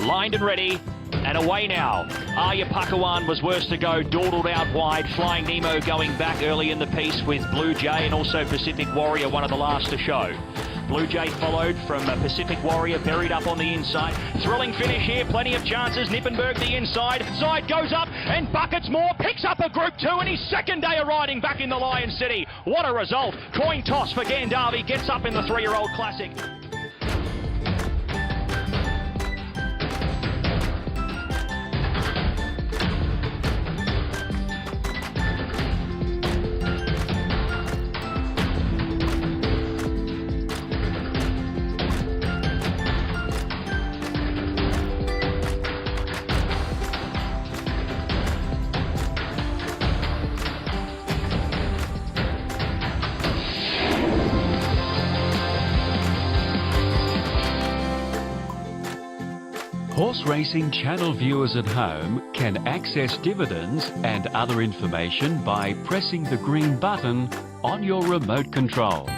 lined and ready. And away now. Arya Pakawan was worse to go, dawdled out wide. Flying Nemo going back early in the piece with Blue Jay and also Pacific Warrior, one of the last to show. Blue Jay followed from Pacific Warrior, buried up on the inside. Thrilling finish here, plenty of chances. Nippenberg the inside. Side goes up and Buckets More picks up a Group 2 and his second day of riding back in the Lion City. What a result. Coin toss for Gandharvi, gets up in the 3-year-old classic. Horse Racing Channel viewers at home can access dividends and other information by pressing the green button on your remote control.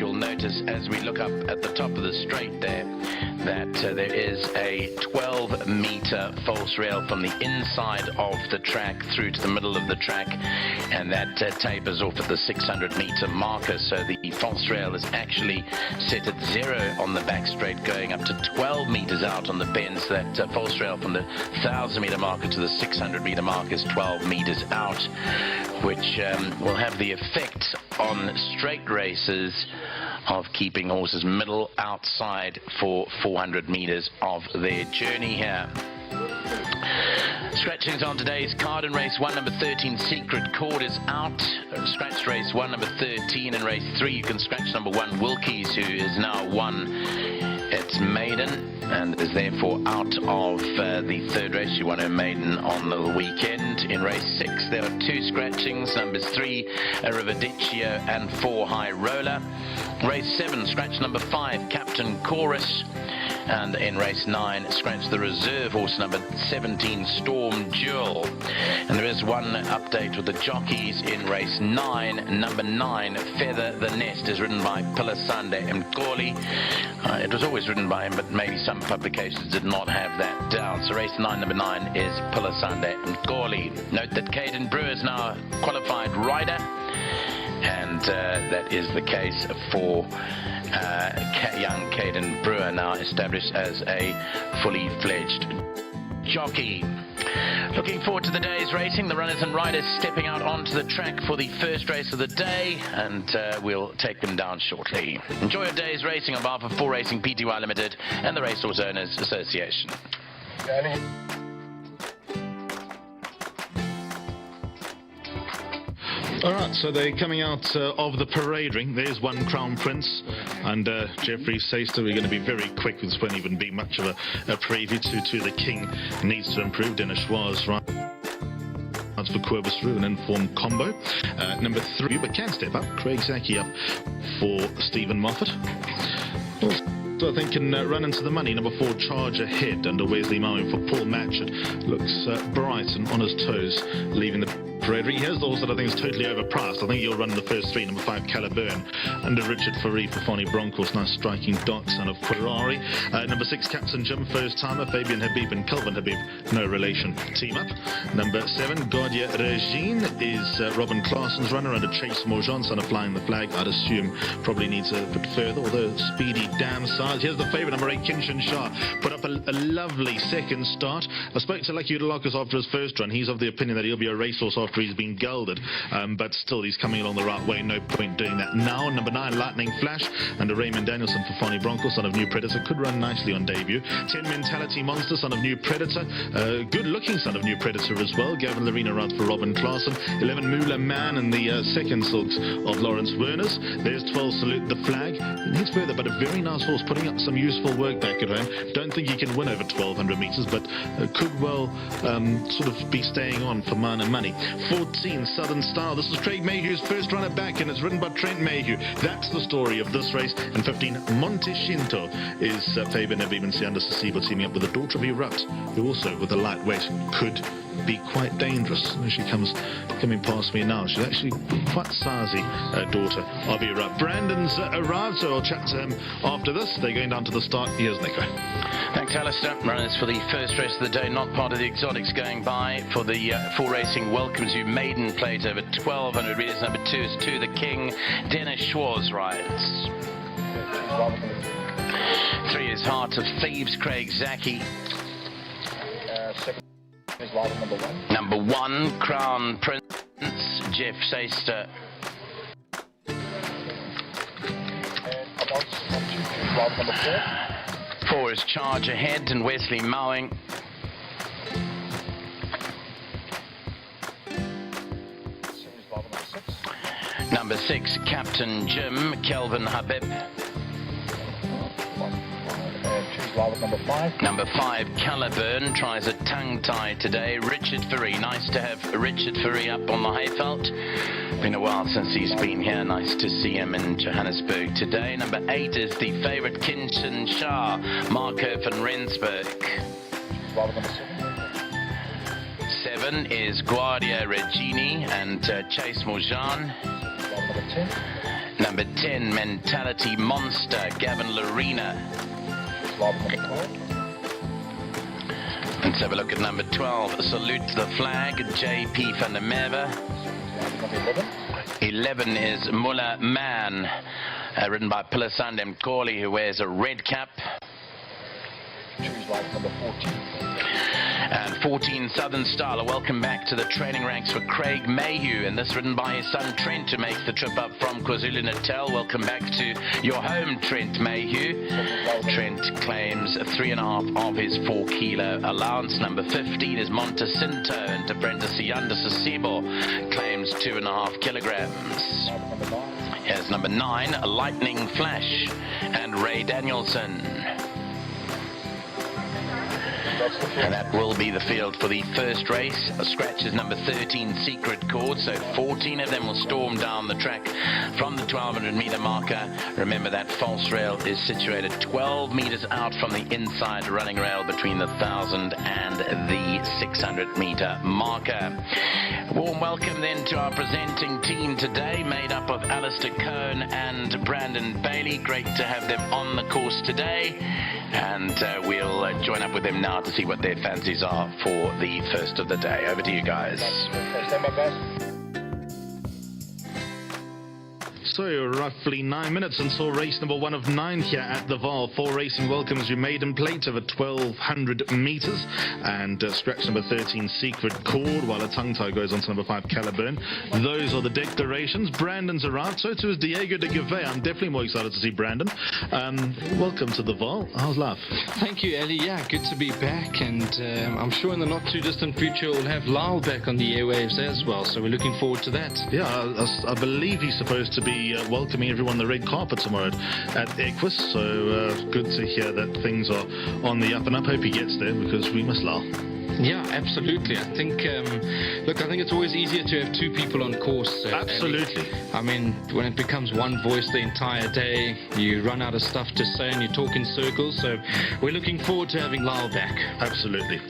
you'll notice as we look up at the top of the straight there that there is a 12-meter false rail from the inside of the track through to the middle of the track, and that tapers off at the 600-meter marker. So the false rail is actually set at 0 on the back straight, going up to 12 meters out on the bends. That false rail from the 1,000-meter marker to the 600-meter marker is 12 meters out, which will have the effect on straight races of keeping horses middle outside for 400 meters of their journey here. Scratchings on today's card. In race 1, number 13, Secret Chord is out. Scratch race 1, number 13. In race 3, you can scratch number 1, Wilkies, who is now won its maiden and is therefore out of the third race. She won her maiden on the weekend. In race 6, there are 2 scratchings, numbers 3, Arrivedercio, and 4, High Roller. Race 7, scratch number 5, Captain Chorus. And in race 9, scratch the reserve horse number 17, Storm Jewel. And there is one update with the jockeys in race 9. Number 9, Feather the Nest, is ridden by Pilasande Mkoli. It was always ridden by him, but maybe some publications did not have that down. So race 9, number 9 is Pilasande Mkoli. Note that Caden Brewer is now a qualified rider, and that is the case for young Caden Brewer, now established as a fully fledged jockey. Looking forward to the day's racing. The runners and riders stepping out onto the track for the first race of the day, and we'll take them down shortly. Enjoy your day's racing on behalf of 4 Racing Pty Limited and the Racehorse Owners Association. All right, so they're coming out of the parade ring. There's one Crown Prince and Jeffrey Saister. We're going to be very quick. This won't even be much of a preview to the King. Needs to improve. Dennis Schwarz, right? For Quervus through an informed combo. Number 3, but can step up. Craig Zaki up for Stephen Moffat. Also, I think can run into the money. Number 4, Charge Ahead under Wesley Mowing for Paul Matchett. Looks bright and on his toes, leaving the parade ring. Here's the horse that I think is totally overpriced. I think he'll run the first 3. Number 5, Caliburn under Richard Faree for Fonny Broncos. Nice striking dot, son of Ferrari. Number 6, Captain Jim, first timer. Fabian Habib and Kelvin Habib, no relation, team up. Number 7, Gaudia Regine is Robin Claessen's runner under Chase Morjan, son of Flying the Flag. I'd assume probably needs a bit further, although speedy damn size. Here's the favourite, number 8, Kinshan Shah. Put up a lovely second start. I spoke to Lucky Udelakis after his first run. He's of the opinion that he'll be a racehorse after he's been gelded, but still he's coming along the right way. No point doing that now. Number 9, Lightning Flash under Raymond Danielson for Fonny Broncos, son of New Predator. Could run nicely on debut. 10, Mentality Monster, son of New Predator. Good looking son of New Predator as well. Gavin Larina runs for Robin Claessen. 11, Moolah Man and the second silks of Lawrence Werners. There's 12, Salute the Flag. He needs further, but a very nice horse, putting up some useful work back at home. Don't think he can win over 1,200 metres, but could well sort of be staying on for man and money. 14, Southern Style. This is Craig Mayhew's first runner back, and it's ridden by Trent Mayhew. That's the story of this race. And 15, Montescinto is Fabian Habib and Sianda Sasiba teaming up with the daughter of Erupt, who also, with a lightweight, could be quite dangerous. She comes coming past me now. She's actually quite sizey, daughter of Erupt. Brandon's arrived, so I'll chat to him after this. They're going down to the start. Here's Nico. Thanks, Alistair. Runners for the first race of the day, not part of the exotics going by. For the 4 Racing welcomes you maiden plate over 1,200 metres. Number 2 is To the King. Dennis Schwarz rides. 3 is Heart of Thieves, Craig Zaki. 7 is number 1. Number 1, Crown Prince, Jeff Saister. And number 4. 4 is Charge Ahead and Wesley Mowing. Number 6, Captain Jim, Kelvin Habib. Number 5. Number 5, Caliburn, tries a tongue tie today. Richard Faree, nice to have Richard Faree up on the hayfelt. Been a while since he's been here. Nice to see him in Johannesburg today. Number 8 is the favourite Kinshan Shah, Marco van Rensburg. 7 is Guardia Regini and Chase Morjan. Number 10, Mentality Monster, Gavin Larena. Driver number 12. Let's have a look at number 12, Salute the Flag, JP van der Merwe. Driver number 11. 11 is Muller Man, ridden by Pilasande Mkoli, who wears a red cap. Choose driver number 14. And 14, Southern Star. Welcome back to the training ranks for Craig Mayhew, and this ridden by his son Trent, who makes the trip up from KwaZulu-Natal. Welcome back to your home, Trent Mayhew. Trent claims 3.5 of his 4 kilo allowance. Number 15 is Montecinto, and apprentice Yanda Sasibo claims 2.5 kilograms. Driver number 9. Here's number 9, Lightning Flash, and Ray Danielson. That's the And first. that will be the field for the first race. Scratch is number 13, Secret Chord. So 14 of them will storm down the track from the 1200 meter marker. Remember that false rail is situated 12 meters out from the inside running rail between the 1000 and the 600 meter marker. Warm welcome then to our presenting team today, made up of Alistair Cohn and Brandon Bailey. Great to have them on the course today. And we'll join up with them now to see what their fancies are for the first of the day. Over to you guys. Stand by, guys. So roughly 9 minutes until race number 1 of 9 here at the Vaal. 4 racing welcomes you maiden plate over 1200 meters, and scratch number 13 Secret Chord, while a tongue tie goes on to number 5 Caliburn. Those are the declarations. Brandon's arrived, so too is Diego de Gouveia. I'm definitely more excited to see Brandon. Welcome to the Vaal. How's life? Thank you, Ellie. Yeah, good to be back, and I'm sure in the not too distant future we'll have Lyle back on the airwaves as well, so we're looking forward to that. Yeah, I believe he's supposed to be welcoming everyone on the red carpet tomorrow at Equus, so good to hear that things are on the up and up. Hope he gets there, because we miss Lyle. Yeah, absolutely. I think, look, I think it's always easier to have 2 people on course. Absolutely. I mean, when it becomes one voice the entire day, you run out of stuff to say and you talk in circles. So we're looking forward to having Lyle back. Absolutely.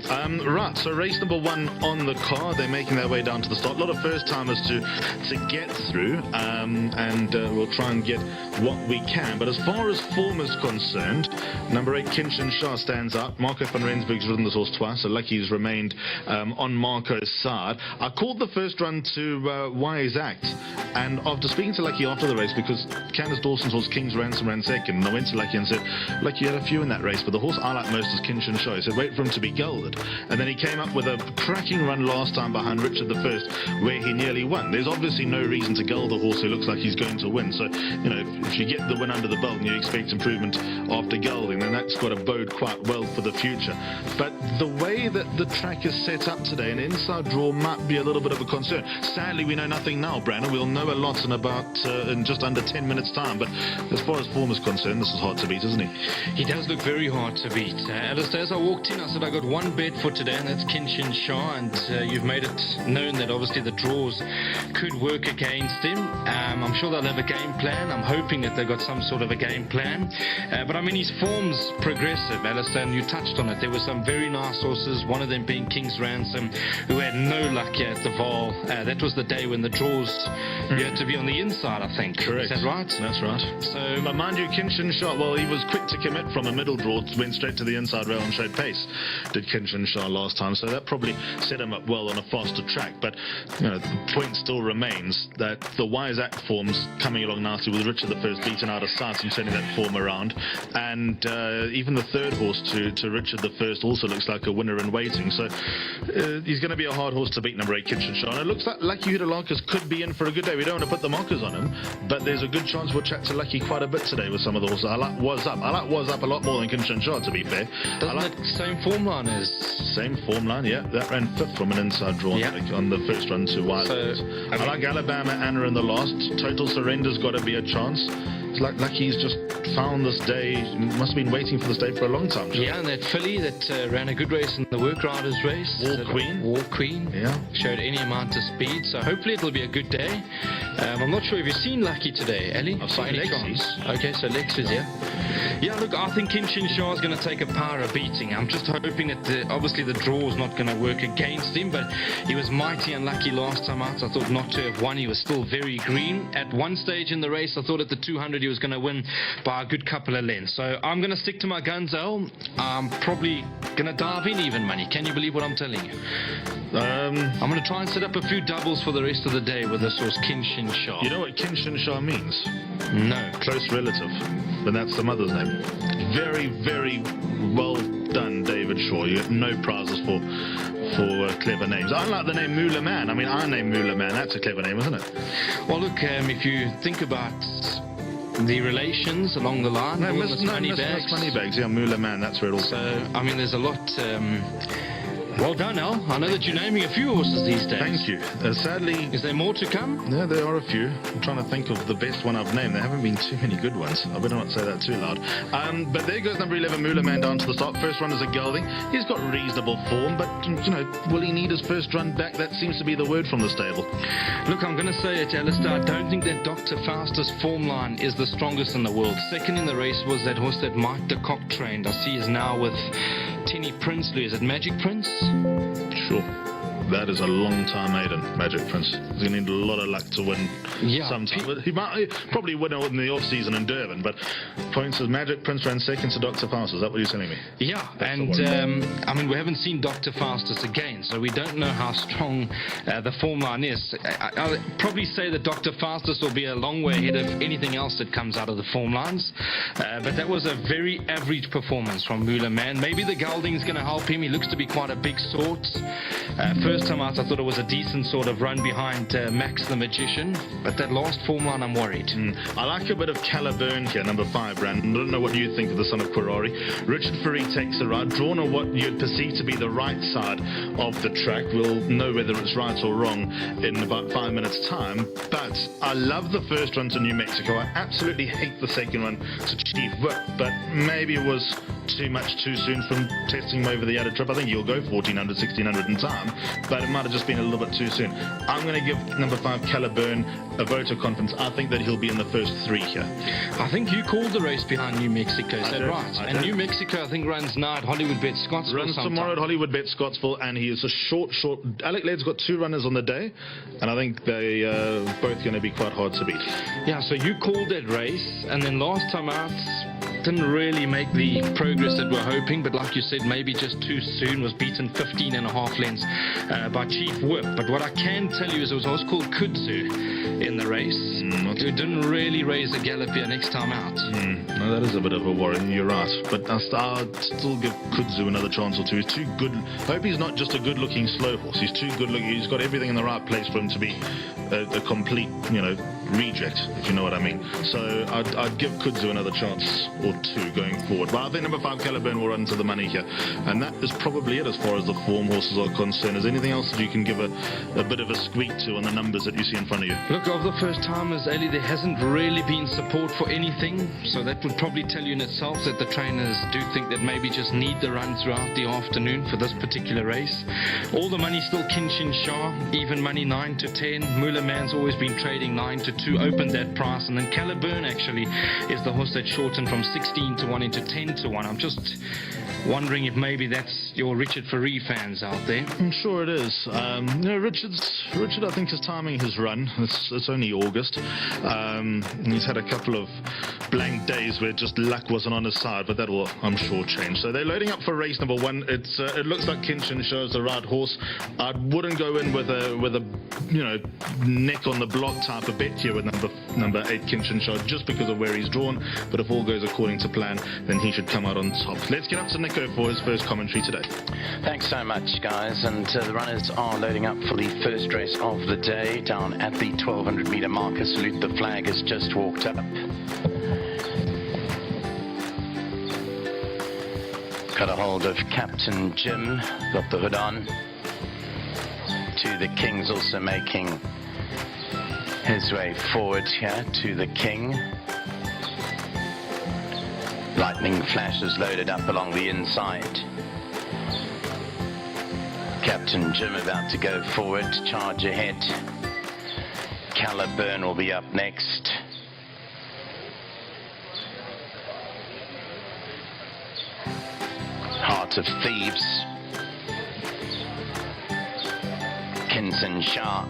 Right, so race number 1 on the card. They're making their way down to the start. A lot of first-timers to get through, and we'll try and get what we can. But as far as form is concerned, number 8, Kinshin Shah stands out. Marco van Rensburg's ridden this horse twice, so lucky he's remained on Marco's side. I called the first run to Wise Act, and after speaking to Lucky after the race, because Candice Dawson's horse King's Ransom ran second, and I went to Lucky and said, Lucky, you had a few in that race, but the horse I like most is Kinshin Shah. He said, wait for him to be gelded. And then he came up with a cracking run last time behind Richard I, where he nearly won. There's obviously no reason to geld a horse who looks like he's going to win. So, you know, if you get the win under the belt and you expect improvement after gelding, then that's got to bode quite well for the future. But the way that the track is set up today, an inside draw might be a little bit of a concern. Sadly, we know nothing now, Brandon. We'll know a lot in just under 10 minutes time, but as far as form is concerned, this is hard to beat, isn't he? He does look very hard to beat. Alistair, as I walked in, I said I got one bet for today, and that's Kinshin Shah, and you've made it known that obviously the draws could work against him. I'm sure they'll have a game plan. I'm hoping that they've got some sort of a game plan. But I mean, his form's progressive, Alistair, and you touched on it. There were some very nice horses, one of them being King's Ransom, who had no luck here at the Vaal. That was the day when the draws, you had to be on the inside, I think. Correct. Is that right? That's right. So, But mind you, Kinshin Shah, well, he was quick to commit from a middle draw, went straight to the inside rail and showed pace, did Kinshin Shah last time, so that probably set him up well on a faster track. But, you know, the point still remains that the Wise Act form's coming along nicely, with Richard I beaten out of sight and turning that form around, and even the third horse to Richard I also looks like a winner in waiting, so he's going to be a hard horse to beat, number 8, Kinshin Shah. And it looks like Lucky Hudalakas could be in for a good day. We don't want to put the markers on him, but there's a good chance we'll chat to Lucky quite a bit today with some of the horses. I like Was Up. I like Was Up a lot more than Kinshin Shah, to be fair. doesn't that same form line as... Same form line, yeah. That ran 5th from an inside draw on the first run to Wise. So, I like Alabama Anna in the last. Total Surrender's got to be a chance. It's like Lucky's just found this day. Must have been waiting for this day for a long time. Yeah, and that filly that ran a good race in the Work Riders race. War Queen. Yeah. Showed any amount of speed, so hopefully it'll be a good day. I'm not sure if you've seen Lucky today, Ali. I've seen Lexi's. Okay, so Lex is here. Yeah, look, I think Kinshin Shah is going to take a power beating. I'm just hoping that obviously the draw is not going to work against him, but he was mighty unlucky last time out. I thought not to have won. He was still very green. At one stage in the race, I thought at the 200 he was going to win by a good couple of lengths. So I'm going to stick to my guns, Al. I'm probably going to dive in even money. Can you believe what I'm telling you? I'm going to try and set up a few doubles for the rest of the day with this horse Kinshin Shah. You know what Kinshin Shah means? No. Close relative. But that's the mother's name. Very, very well done, David Shaw. You get no prizes for clever names. I like the name Moolah Man. I mean, I named Moolah Man. That's a clever name, isn't it? Well, look, if you think about the relations along the line, Miss Moneybags. Yeah, Moolah Man. That's where it all. So, I mean, there's a lot. Well done, Al. I know that you're naming a few horses these days. Thank you. Sadly... Is there more to come? Yeah, there are a few. I'm trying to think of the best one I've named. There haven't been too many good ones. I better not say that too loud. But there goes number 11, Moolah Man, down to the start. First run is a gelding. He's got reasonable form, but, you know, will he need his first run back? That seems to be the word from the stable. Look, I'm going to say it, Alistair. I don't think that Dr. Faustus form line is the strongest in the world. Second in the race was that horse that Mike de Kock trained. I see is now with Tinny Princely. Is it Magic Prince? Sure. That is a long time maiden, Magic Prince. He's going to need a lot of luck to win sometime. He might probably win in the off-season in Durban, but points as Magic Prince ran second to Dr. Faustus. Is that what you're telling me? Yeah, and I mean, we haven't seen Dr. Faustus again, so we don't know how strong the form line is. I'll probably say that Dr. Faustus will be a long way ahead of anything else that comes out of the form lines, but that was a very average performance from Moolah Man. Maybe the gelding's going to help him. He looks to be quite a big sort. First time out, I thought it was a decent sort of run behind Max the Magician, but that last form line, I'm worried. I like a bit of Caliburn here, number 5, Brandon. I don't know what you think of the son of Quirari. Richard Furry takes the ride, drawn on what you'd perceive to be the right side of the track. We'll know whether it's right or wrong in about 5 minutes' time, but I love the first run to New Mexico. I absolutely hate the second run to Chief Whip, but maybe it was too much too soon from testing him over the other trip. I think he'll go 1400, 1600 in time, but it might have just been a little bit too soon. I'm going to give number 5, Caliburn, a vote of confidence. I think that he'll be in the first 3 here. I think you called the race behind New Mexico, is that right? And New Mexico, I think, runs now at Hollywood Bet Scottsville. Runs tomorrow at Hollywood Bet Scottsville, and he is a short... Alec Laird's got 2 runners on the day, and I think they both going to be quite hard to beat. Yeah, so you called that race, and then last time out, didn't really make the progress that we're hoping, but like you said, maybe just too soon. Was beaten 15.5 lengths by Chief Whip. But what I can tell you is there was a horse called Kudzu in the race who didn't really raise a gallop here next time out. No, that is a bit of a worry. You're right, but I'll still give Kudzu another chance or two. He's too good. I hope he's not just a good-looking slow horse. He's too good-looking. He's got everything in the right place for him to be a complete, reject, if you know what I mean. So I'd give Kudzu another chance or 2 going forward. But I think number 5, Caliburn, will run to the money here. And that is probably it as far as the form horses are concerned. Is there anything else that you can give a bit of a squeak to on the numbers that you see in front of you? Look, of the first timers, Ali, there hasn't really been support for anything. So that would probably tell you in itself that the trainers do think that maybe just need the run throughout the afternoon for this particular race. All the money still Kinshin Shah, even money 9 to 10. Moolah Man's always been trading 9 to 2, opened that price, and then Caliburn actually is the horse that shortened from 16 to 1 into 10 to 1. I'm just wondering if maybe that's your Richard Furry fans out there. I'm sure it is. Richard, I think, is timing his run. It's only August. He's had a couple of blank days where just luck wasn't on his side, but that will, I'm sure, change. So they're loading up for race number 1. It looks like Kinshin shows the right horse. I wouldn't go in with a neck on the block type of bet here with number 8 Kinshin Shah, just because of where he's drawn. But if all goes according to plan, then he should come out on top. Let's get up to Nico for his first commentary today. Thanks so much, guys. And the runners are loading up for the first race of the day down at the 1200 metre marker. Salute the Flag has just walked up. Got a hold of Captain Jim, got the hood on. To the King's also making his way forward here to the King. Lightning Flash is loaded up along the inside. Captain Jim about to go forward, charge ahead. Caliburn will be up next. Heart of Thieves. Kinson Shah.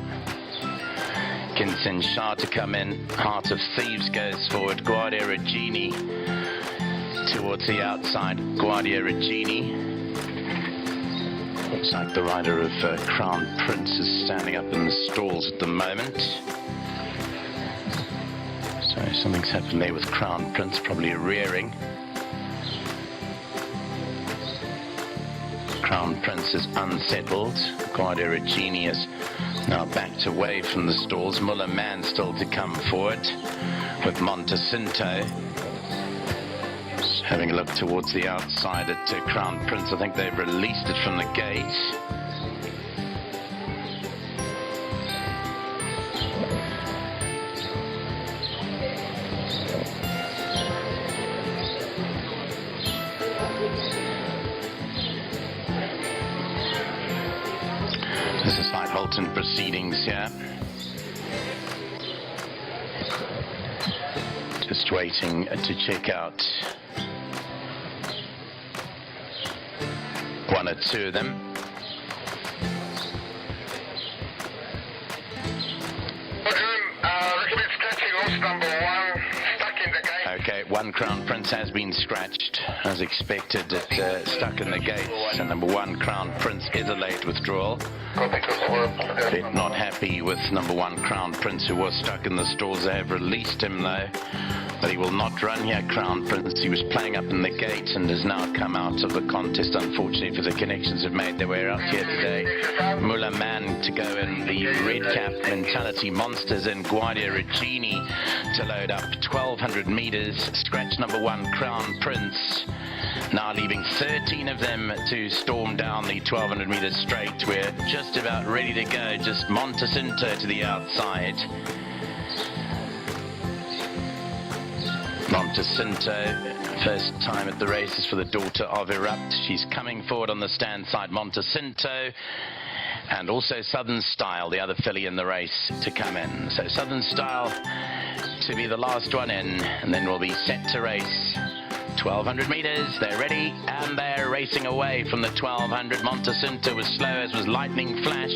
Kinson Shah to come in. Heart of Thieves goes forward. Guardia Regini towards the outside. Guardia Regini. Looks like the rider of Crown Prince is standing up in the stalls at the moment. So something's happened there with Crown Prince, probably a rearing. Crown Prince is unsettled. Guardia Regini is now backed away from the stalls. Muller Man still to come forward with Montecinto. Just having a look towards the outside at Crown Prince. I think they've released it from the gate. There's a slight halt in proceedings here. Just waiting to check out one or two of them. Okay, one Crown Prince has been scratched, as expected. It stuck in the gates. So number one Crown Prince is a late withdrawal. Bit not happy with number one Crown Prince, who was stuck in the stalls. They have released him though, but he will not run here. Crown Prince, he was playing up in the gate and has now come out of the contest, unfortunately, for the connections have made their way out here today. Muller Man to go in, the red cap Mentality Monsters and Guardia Regini to load up 1200 meters. Scratch number one Crown Prince, now leaving 13 of them to storm down the 1200 meters straight. We're just about ready to go, just Montecinto to the outside. Montecinto, first time at the races for the daughter of Erupt. She's coming forward on the stand side. Montecinto and also Southern Style, the other filly in the race, to come in. So Southern Style to be the last one in, and then we'll be set to race. 1200 meters, they're ready, and they're racing away from the 1200. Montecinto was slow, as was Lightning Flash,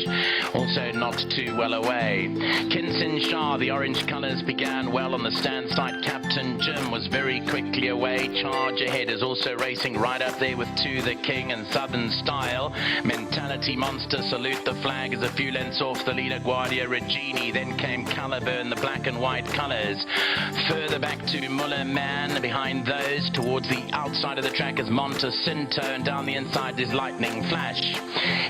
also not too well away. Kinson Shah, the orange colours, began well on the stand side. Captain Jim was very quickly away. Charge Ahead is also racing right up there with To The King and Southern Style. Mentality Monster, Salute the Flag, is a few lengths off the leader, Guardia Regini. Then came Caliburn, the black and white colours. Further back to Muller Man. Behind those, towards the outside of the track, is Montecinto, and down the inside is Lightning Flash.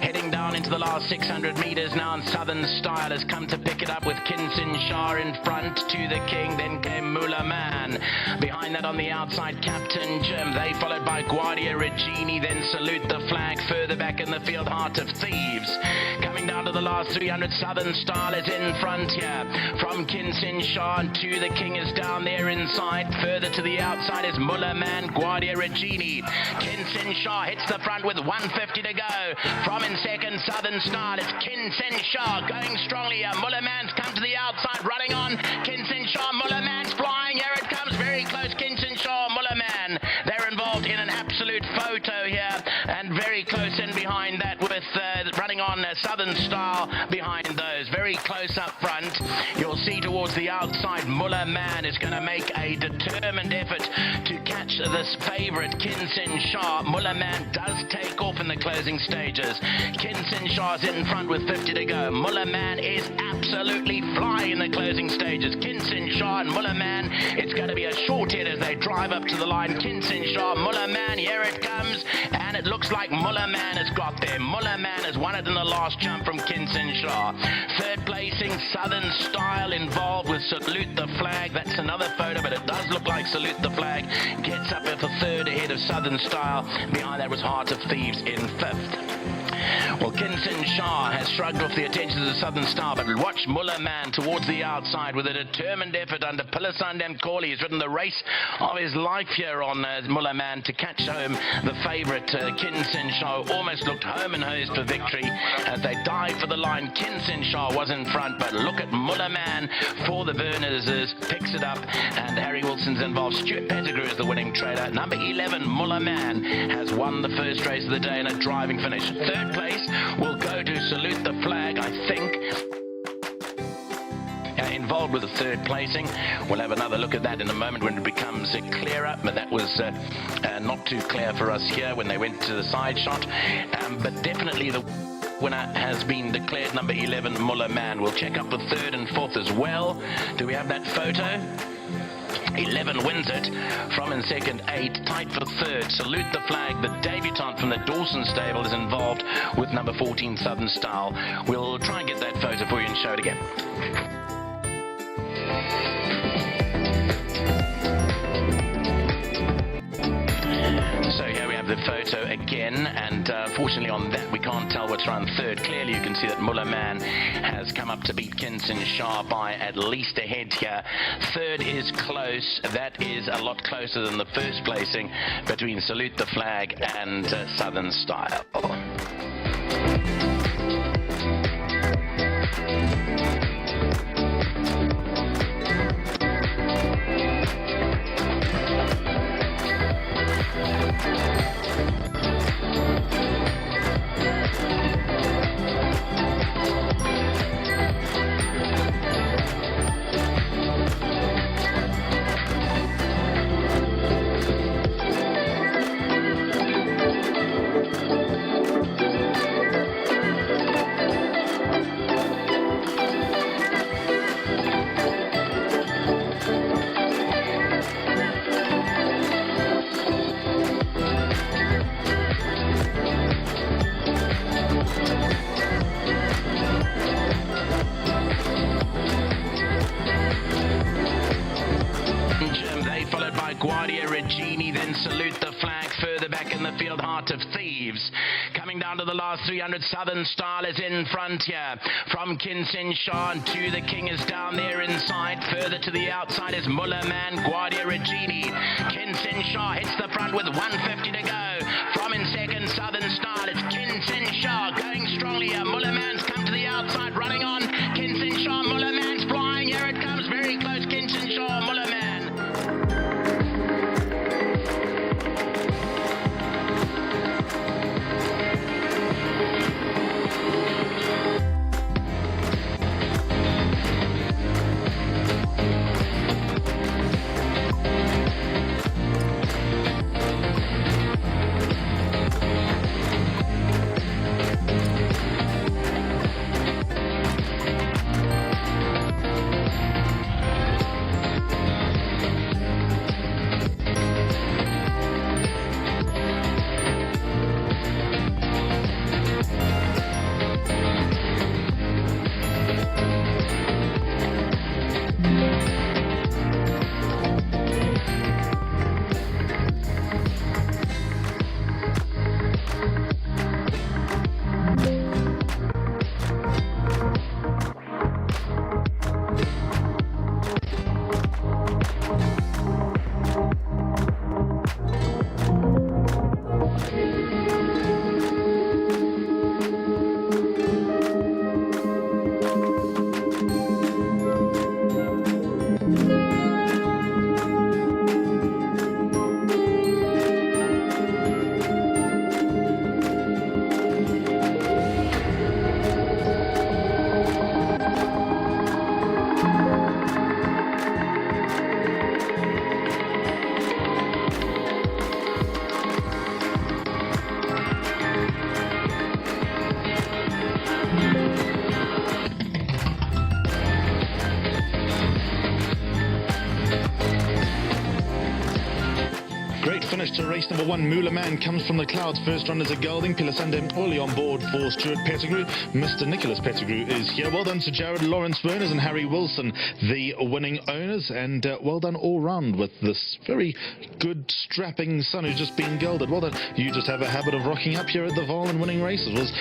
Heading down into the last 600 meters now, and Southern Style has come to pick it up with Kinson Shah in front. To The King, then came Muller Man. Behind that on the outside, Captain Jim. They followed by Guardia Regini, then Salute the Flag. Further back in the field, Heart of Thieves. Coming down to the last 300, Southern Style is in front here. From Kinson Shah, and To The King is down there inside. Further to the outside is Muller Man, Guardia Regini. Kinson Shah hits the front with 150 to go. From in second, Southern Style. It's Kinson Shah going strongly here. Muller Man's come to the outside, running on. Kinson Shah, Muller Man's flying. Here it comes, very close. Kinson Shah, Muller Man. They're involved in an absolute photo here, and very close in behind that with running on Southern Style behind those. Very close up front. You'll see towards the outside, Muller Man is going to make a determined effort to catch this favourite, Kinson Shah. Muller Man does take off in the closing stages. Kinson Shah's in front with 50 to go. Muller Man is absolutely flying in the closing stages. Kinson Shah and Muller Man, it's going to be a short hit as they drive up to the line. Kinson Shah, Muller Man, here it comes, and it looks like Muller Man has got there. Muller Man has won it in the last jump from Kinson Shah. Third placing, Southern Style, involved with Salute the Flag. That's another photo, but it does look like Salute the Flag gets up there for third ahead of Southern Style. Behind that was Heart of Thieves in fifth. Well, Kinson Shah has shrugged off the attention of the Southern Star, but watch Muller Man towards the outside with a determined effort under Pilasand and Corley. He's ridden the race of his life here on Muller Man to catch home the favourite Kinson Shah. Almost looked home and hosed for victory as they dive for the line. Kinson Shah was in front, but look at Muller Man for the Berners, picks it up, and Harry Wilson's involved. Stuart Pettigrew is the winning trader. Number 11, Muller Man, has won the first race of the day in a driving finish. Third place will go to Salute the Flag, I think. Involved with the third placing. We'll have another look at that in a moment when it becomes clearer, but that was not too clear for us here when they went to the side shot. But definitely the winner has been declared, number 11, Muller Man. We'll check up the third and fourth as well. Do we have that photo? 11 wins it. From in second, 8. Tight for third. Salute the Flag. The debutant from the Dawson stable is involved with number 14, Southern Style. We'll try and get that photo for you and show it again. So here we have the photo again, and fortunately on that we can't tell what's run third. Clearly you can see that Muller Man has come up to beat Kinson Shah by at least a head here. Third is close. That is a lot closer than the first placing between Salute the Flag and Southern Style. Salute the Flag further back in the field, Heart of Thieves. Coming down to the last 300, Southern Style is in front here. From Kinson Shah to the King is down there inside. Further to the outside is Muller Man, Guardia Regini. Kinson Shah hits the front with 150 to go. From in second, Southern Style. It's Kinson Shah going strongly here. Muller Man's come to the outside, running on. Kinson Shah, Muller Man's flying. Here it comes, very close. Kinson Shah, Muller Man. finish to race number 1. Moolah Man comes from the clouds. First runners are gelding. Pilasande Oli on board for Stuart Pettigrew. Mr. Nicholas Pettigrew is here. Well done to Jared Lawrence Werners and Harry Wilson, the winning owners. And well done all round with this very good strapping son who's just been gelded. Well done. You just have a habit of rocking up here at the Vaal and winning races.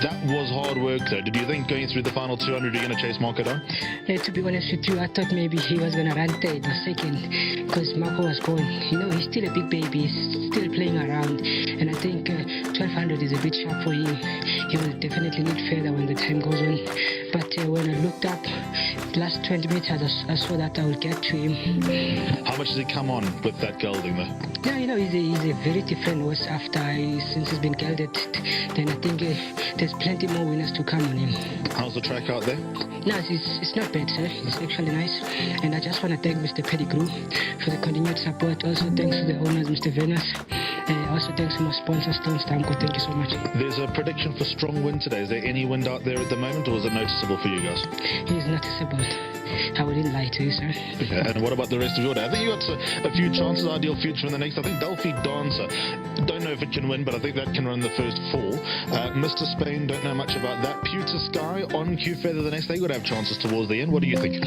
That was hard work though. Did you think going through the final 200 you're going to chase Marco down? To be honest with you, I thought maybe he was going to run third or second because Marco was going. You know, he's still a big baby. He's still playing around. And I think 1200 is a bit sharp for him. He will definitely need further when the time goes on. But when I looked up, last 20 meters, I saw that I would get to him. How much does he come on with that gelding though? Yeah, you know, he's a very different horse since he's been gelded. Then I think there's plenty more winners to come on him. How's the track out there? No, it's not bad, sir. It's actually nice. And I just want to thank Mr. Pettigrew for the continued support. Also, thanks to the owners, Mr. Venus. Also, thanks to my sponsor, Stone Stamco. Thank you so much. There's a prediction for strong wind today. Is there any wind out there at the moment, or is it noticeable for you guys? It is noticeable. I wouldn't lie to you, sir. Yeah, and what about the rest of your day? I think you got a few chances. Ideal Future in the next. I think Delphi Dancer. Don't know if it can win, but I think that can run the first 4. Mr. Spain, don't know much about that. Pewter Sky, On Q Feather the next. They got to have chances towards the end. What do you think?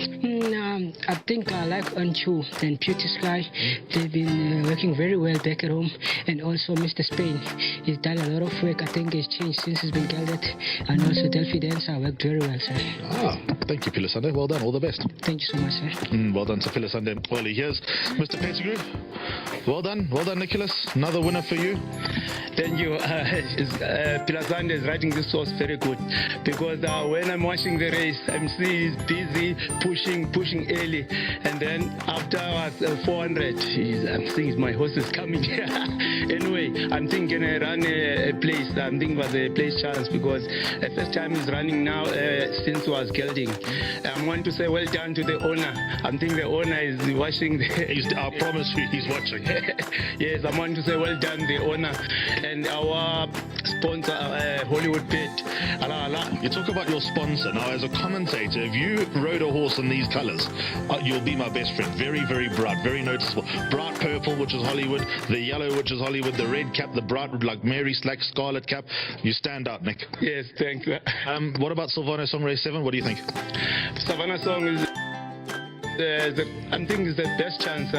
I think I like Unchu and Pewter Sky. They've been working very well back at home. And also Mr. Spain. He's done a lot of work. I think he's changed since he's been gelded. And also Delphi Dancer worked very well, sir. Thank you, Pilasande. Well done. All the best. Thank you so much, sir. Well done to Pilasande. Well, here's Mr. Pettigrew. Well done, Nicholas. Another winner for you. Thank you. Pilasande is riding this horse very good because when I'm watching the race, I'm seeing he's busy pushing early, and then after 400, I'm thinking my horse is coming. Anyway, I'm thinking I run a place. I'm thinking about the place chance because the first time he's running now since he was gelding. I want to say well done to the owner. I'm thinking the owner is watching. I promise you, he's watching. Yes, I want to say well done the owner and our sponsor Hollywood Bet. You talk about your sponsor now. As a commentator, if you rode a horse in these colours, you'll be my best friend. Very, very bright, very noticeable. Bright purple, which is Hollywood. The yellow, which is Hollywood. The red cap, the bright like Mary Slack scarlet cap. You stand out, Nick. Yes, thank you. What about Silvano Song Race 7? What do you think? Savannah Song is I think it's the best chance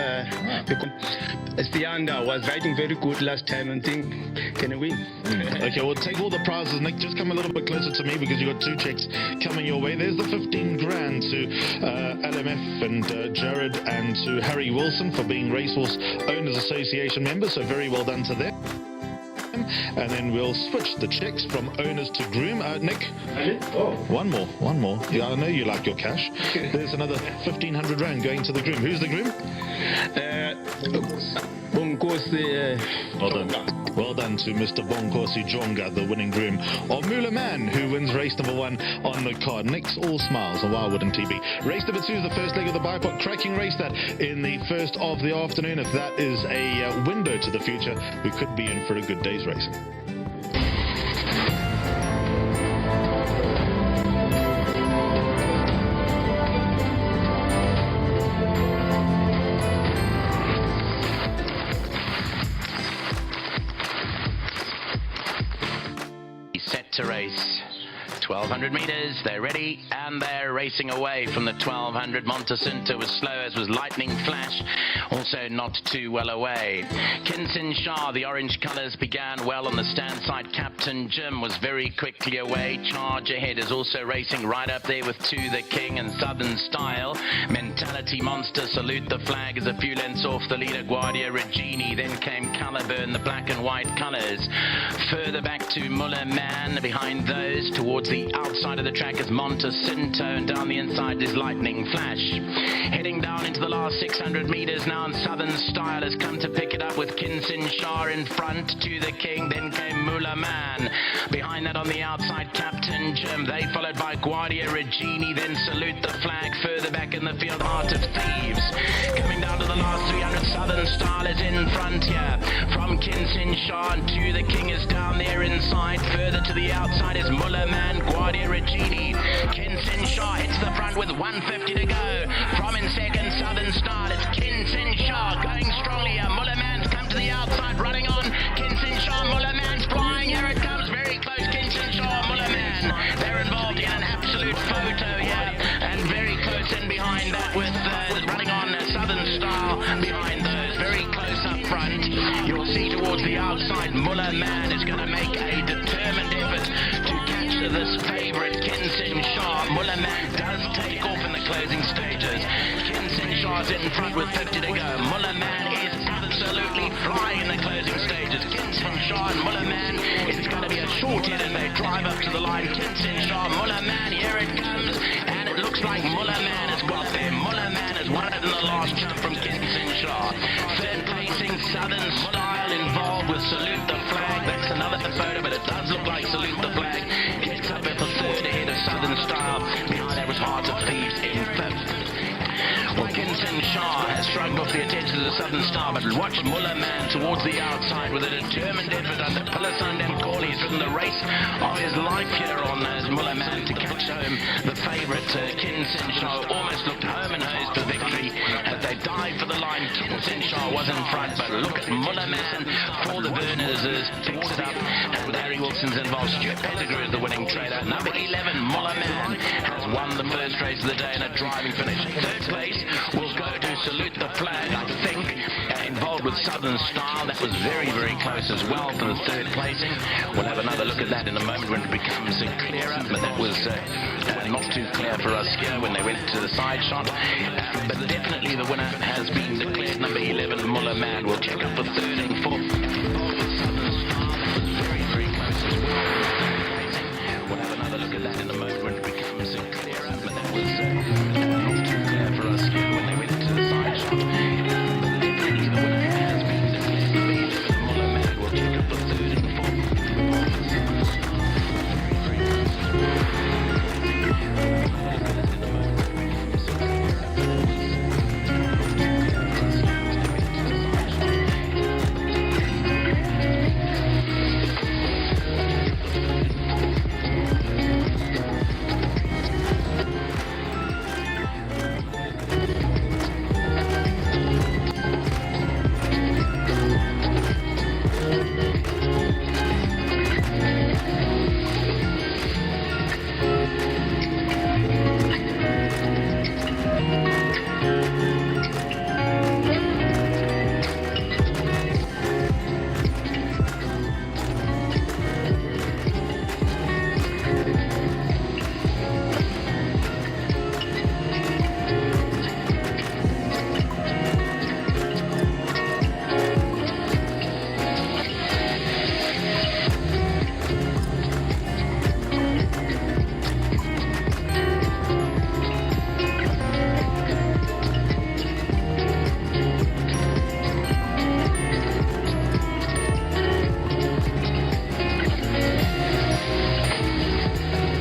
because Sianda was riding very good last time and think can I win? Okay, well take all the prizes, Nick. Just come a little bit closer to me because you got 2 checks coming your way. There's the 15 grand to LMF and Jared and to Harry Wilson for being Racehorse Owners Association members, so very well done to them. And then we'll switch the checks from owners to groom. Nick, one more. Yeah, I know you like your cash. There's another 1,500 rand going to the groom. Who's the groom? Well done to Mr. Bonkosi Jonga, the winning groom of Moolah Man, who wins race number 1 on the card. Nick's all smiles, and why wouldn't he be? Race number 2 is the first leg of the bipod. Cracking race that in the first of the afternoon. If that is a window to the future, we could be in for a good day's racing. To race 1200 meters, they're ready and they're racing away from the 1200. Montecinto was slow, as was Lightning Flash, also not too well away. Kinsin Shah, the orange colours, began well on the stand side. Captain Jim was very quickly away. Charge Ahead is also racing right up there with To the King and Southern Style. Mentality Monster, Salute the Flag is a few lengths off the leader. Guardia Regini, then came Caliburn, the black and white colours. Further back to Muller Man, behind those towards the outside of the track is Montecinto, and down the inside is Lightning Flash. Heading down into the last 600 metres now, and Southern Style has come to pick it up with Kinsin Shah in front. To the King, then came Muller Man. Behind that on the outside, Captain Jim. They followed by Guardia Regini, then Salute the Flag. Further back in the field, Heart of Thieves. Coming down to the last 300, Southern Style is in front here. From Kinsin Shah, and To the King is down there inside. Further to the outside is Muller Man, Guardia Regini. Kinsin Shah hits the front with 150 to go. From in second, Southern Style. It's Kinsin Shah going strongly here. Muller Man's come to the outside. behind that with running on Southern Style behind those. Very close up front. You'll see towards the outside, Muller Man is going to make a determined effort to catch this favourite, Kinsin Shah. Muller Man does take off in the closing stages. Kinsin Shah's in front with 50 to go. Muller Man is absolutely flying in the closing stages. Kinsin Shah and Muller Man, it's going to be a short hit and they drive up to the line. Kinsin Shah, Muller Man, here it comes. And it looks like Muller Man has got there. Muller Man has won it in the last jump from Kinsin Shah. Third placing, Southern Style involved with Salute the Flag. That's another photo, but it does look like Salute the Flag. It's up at the third ahead of Southern Style. Behind that was Heart of Thieves in fifth. Well, Kinsin Shah has shrugged off the attention of the Southern Star, but watch Muller Man towards the outside with a determined effort under Pilasand and Corley. He's ridden the race of his life here on Muller Man to catch home the favourite Kinsin Shah. Almost looked home and hosed to victory as they dive for the line. Kinsin Shah was in front, but look at Muller Man for the Burners has picked it up, and Harry Wilson's involved. Stuart Pettigrew is the winning trader. Number 11, Muller Man, has won the first race of the day in a driving finish. Third place will go to Salute the Flag, I think, involved with Southern Style. That was very, very close as well for the third placing. We'll have another look at that in a moment when it becomes clearer, but that was not too clear for us here when they went to the side shot. But definitely the winner has been declared. Number 11, Muller Man. We'll check up for third and fourth. Involved with Southern Style. That was very, very close as well. We'll have another look at that in a moment when it becomes clearer, but that was not too clear for us here when they went to the side shot. But definitely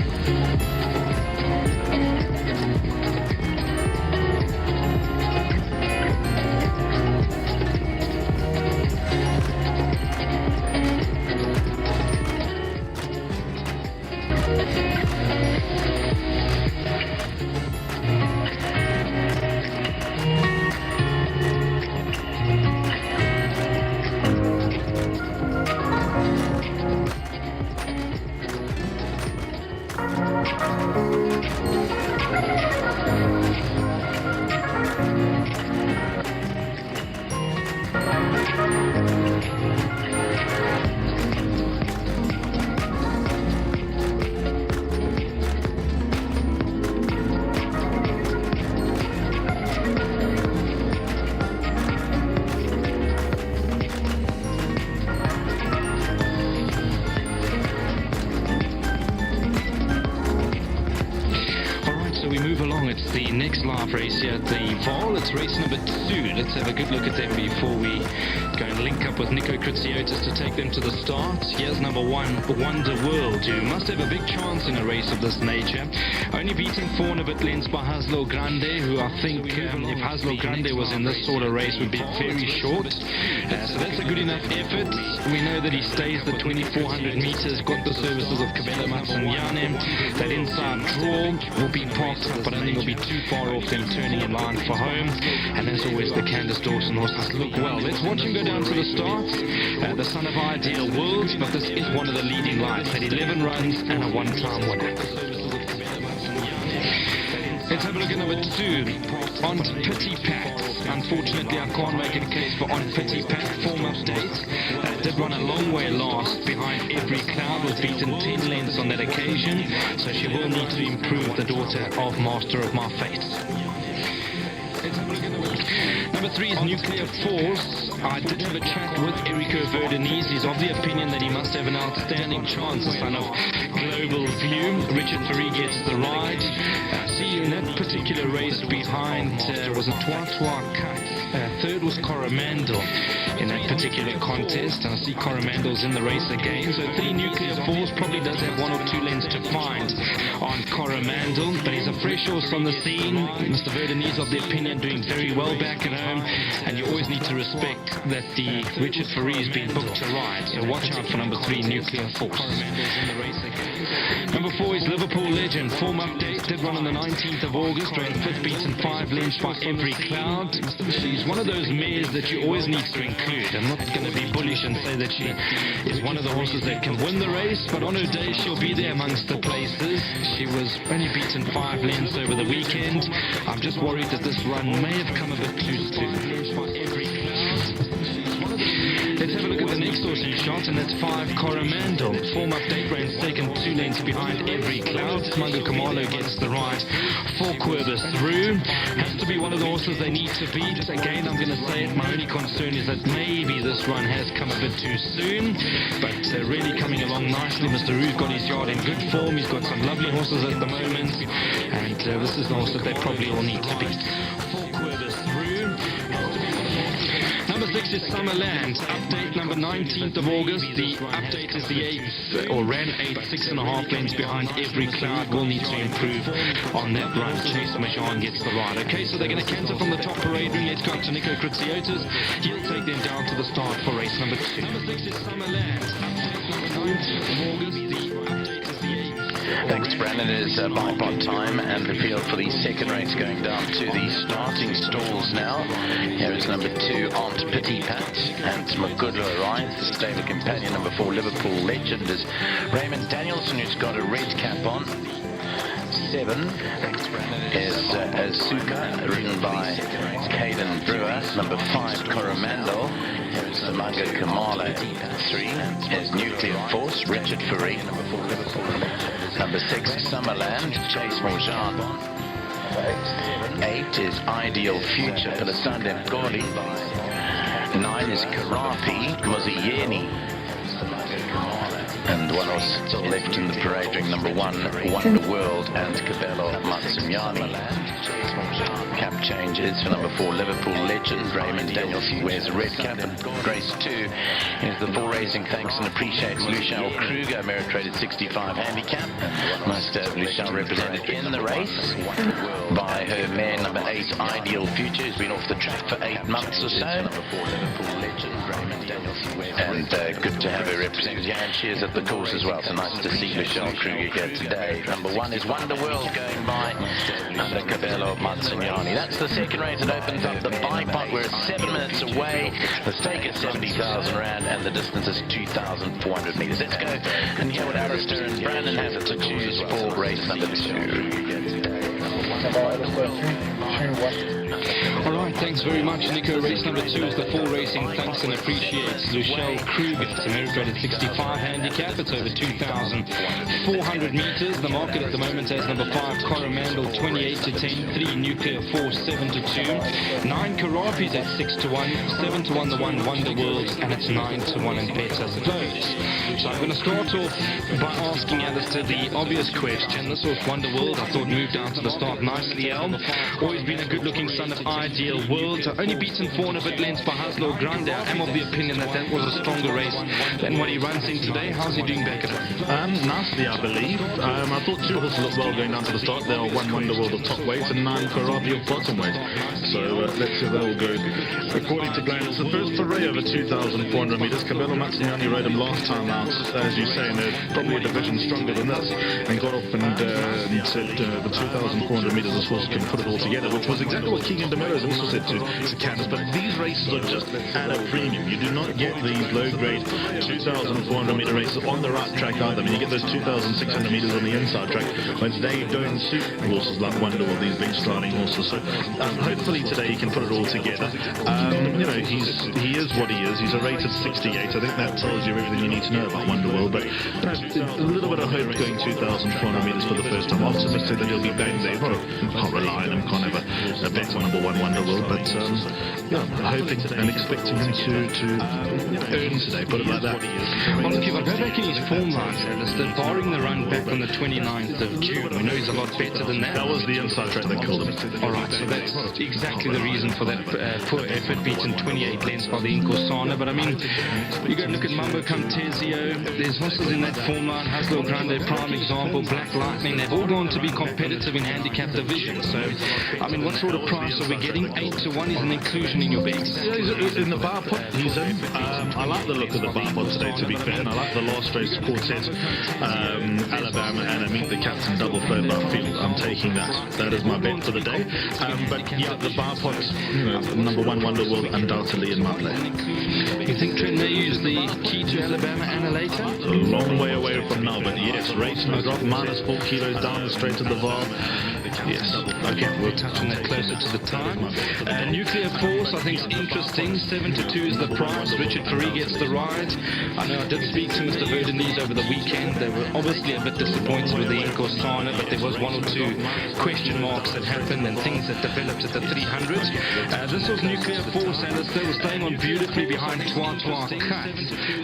the winner has been declared. Number 11, Muller Man. We'll check up for third and fourth. Involved with Southern Style. Very, very close as well. It's the next live race here at the Vaal. It's race number 2. Let's have a good look at them before we go and link up with Nico Kritsiotis to take them to the start. Here's number 1, Wonder World, who must have a big chance in a race of this nature. Only beating 4 and a bit lengths by Haslo Grande, who I think if Haslo Grande was in this sort of race would be very short. So that's a good enough effort. We know that he stays the 2,400 meters, got the services of Kabela Matsanyane. That inside draw will be parked up, but I don't think it'll be too far off them turning in line for home. And as always, the Candice Dawson horses look well. Let's watch him go down to the starts. The son of Ideal World, but this is one of the leading lights. Had 11 runs and a one-time winner. It's have a look at number 2, On Pity Pat. Unfortunately, I can't make a case for On Pity Pat. Form update. Did run a long way last behind Every Cloud, was beaten 10 lengths on that occasion, so she will need to improve, the daughter of Master of My Fate. Number 3 is Nuclear Force. I did have a chat with Erico Verdenise. He's of the opinion that he must have an outstanding chance, the son of Global View. Richard Ferry gets the ride. See, in that particular race behind was a Twa Cut. Third was Coromandel in that particular contest. And I see Coromandel's in the race again. So 3 Nuclear Force probably does have 1 or 2 lengths to find on Coromandel. But he's a fresh horse on the scene. Mr. Verdenise of the opinion doing very well back at home. And you always need to respect that the Richard Ferry has been booked to ride. So watch out for number 3, Nuclear Force. Number 4 is Liverpool Legend. Form update. Did run on the 19th of August. Ran 5th, beaten 5 lengths by Every Cloud. She's one of those mares that you always need to include. I'm not going to be bullish and say that she is one of the horses that can win the race, but on her day she'll be there amongst the places. She was only beaten 5 lengths over the weekend. I'm just worried that this run may have come a bit too soon. Let's have a look at the next horse in shot, and that's 5 Coromandel. Form update, ran second 2 lengths behind Every Cloud. Mungo Kamalo gets the ride. 4 Querbus through. Has to be one of the horses they need to beat. Again, I'm going to say it, my only concern is that maybe this run has come a bit too soon, but really coming along nicely. Mr. Ru's got his yard in good form. He's got some lovely horses at the moment, and this is the horse that they probably all need to beat. 4 Querbus through. Number 6 is Summerland. Update number 19th of August. The update is the 8th, or ran 8, 6.5 lengths behind Every Cloud. Will need to improve on that run. Chase Majan gets the ride. Okay, so they're going to canter from the top parade ring. Let's go to Nico Kritsiotis. He'll take them down to the start for race number 2. Number 6 is Summerland. Update number 19th of August. The update is the 8th. Thanks, Brandon. It is bipod time and the field for the second race going down to the starting stalls now. Here is number 2, Aunt Pity Pat, and Magudlo rides. The stable companion, number 4, Liverpool Legend, is Raymond Danielson, who's got a red cap on. 7 is Azuka, ridden by Caden Brewer. Number 5, Coromandel. Here's Mungo Kamalo. 3 is Nuclear Force, Richard Ferry. Number 6, Summerland, Chase Majan. 8 is Ideal Future, Pilasande Mgoli. 9 is Karapi, Moziyeni. And one horse still left in the parade ring, number 1, Wonder World, and Cabello Matsunyani. Cap changes for number 4, Liverpool Legend. Raymond Danielson wears a red cap. And race 2 is the Bull Racing Thanks and Appreciates Lucial Kruger, merit rated 65 handicap. Must have Lucial represented in the race by her mare number 8, Ideal Future, who's been off the track for 8 months or so. And good to have her represented here, and she is at the course as well, so nice to see Lucial Kruger here today. Number 1 is Wonder World going by under Cabello Matsunyani. That's the second race. It opens up the bipod. We're 7 minutes away. The stake is 70,000 rand and the distance is 2,400 meters. Let's go and hear what Alistair and Brandon have to choose for race number 2. Alright, thanks very much, Nico. Race number 2 is the Full Racing Thanks and Appreciates Lucial Kruger. It's a merit rated 65 handicap. It's over 2,400 meters. The market at the moment has number 5, Coromandel, 28 to 10, 3 Nuclear Force, 7 to 2, 9 Karapi's at 6 to 1, 7 to 1 the 1 Wonder World, and it's 9 to 1 and better those. So I'm going to start off by asking Alistair the obvious question. This was Wonder World. I thought moved down to the start nicely. Always been a good-looking son of Ideal World. Only beaten 4 and a bit lengths by Haslo Grande. I'm of the opinion that that was a stronger race than what he runs in today. How's he doing back at home? Nicely, I believe. I thought 2 horses looked well going down to the start. There are 1 Wonder World of top weight and 9 Karabi of bottom weight. So let's see how that all goes. According to Glenn, it's the first foray over 2,400 metres. Cabello Mazziniani rode him last time out, as you say, and they're probably a division stronger than this, and got off and said the 2,400 metres this horse can put it all together, which was exactly what King and DeMello also said to Candace. But these races are just at a premium. You do not get these low-grade 2,400 metre races on the right track either. I mean, you get those 2,600 metres on the inside track, but they don't suit horses like Wonderwall, these big striding horses. So hopefully today he can put it all together. You know, he is what he is. He's a rated 68. I think that tells you everything you need to know about Wonderwall. But a little bit of hope going 2,400 metres for the first time. Optimistic that he'll be bang there. Can't rely on him. Can't have a bet on number one Wonderwall. But yeah, hoping and expecting him to earn today. Put it like that. Well, look, if I go back in his form lines, Alistair, barring the run back on the 29th of June, we know he's a lot better than that. That was the inside track that killed him. All right, so that's exactly the reason for that poor effort, beaten 28 lengths by the Incorsana. But I mean, you go and look at Mambo Camtesio, there's horses in that form line, Haslo Grande, prime example, Black Lightning, they've all gone to be competitive in handicap division. So, I mean, what sort of price are we getting? 8 to 1 is an inclusion in your bets. Yeah, he's in the bar pot, he's in. I like the look of the bar pot today, to be fair, and I like the last race quartet, Alabama and Meet the Captain double float bar field. I'm taking that. That is my bet for the day. But yeah, the bar pot, you know, number one Wonderwall undoubtedly in my play. You think Trent may use the key to Alabama and later? It's a long way away from now, but yes, race no drop, minus 4 kilos down straight to the Vaal. Yes. Okay, we'll touch on that closer to the time. Nuclear Force, I think, is interesting. 7 to 2 is the price. Richard Ferree gets the ride. I know I did speak to Mr. Verdenese over the weekend. They were obviously a bit disappointed with the Incorsana, but there was 1 or 2 question marks that happened and things that developed at the 300s. This was Nuclear Force, Alistair was staying on beautifully behind Twa Cut.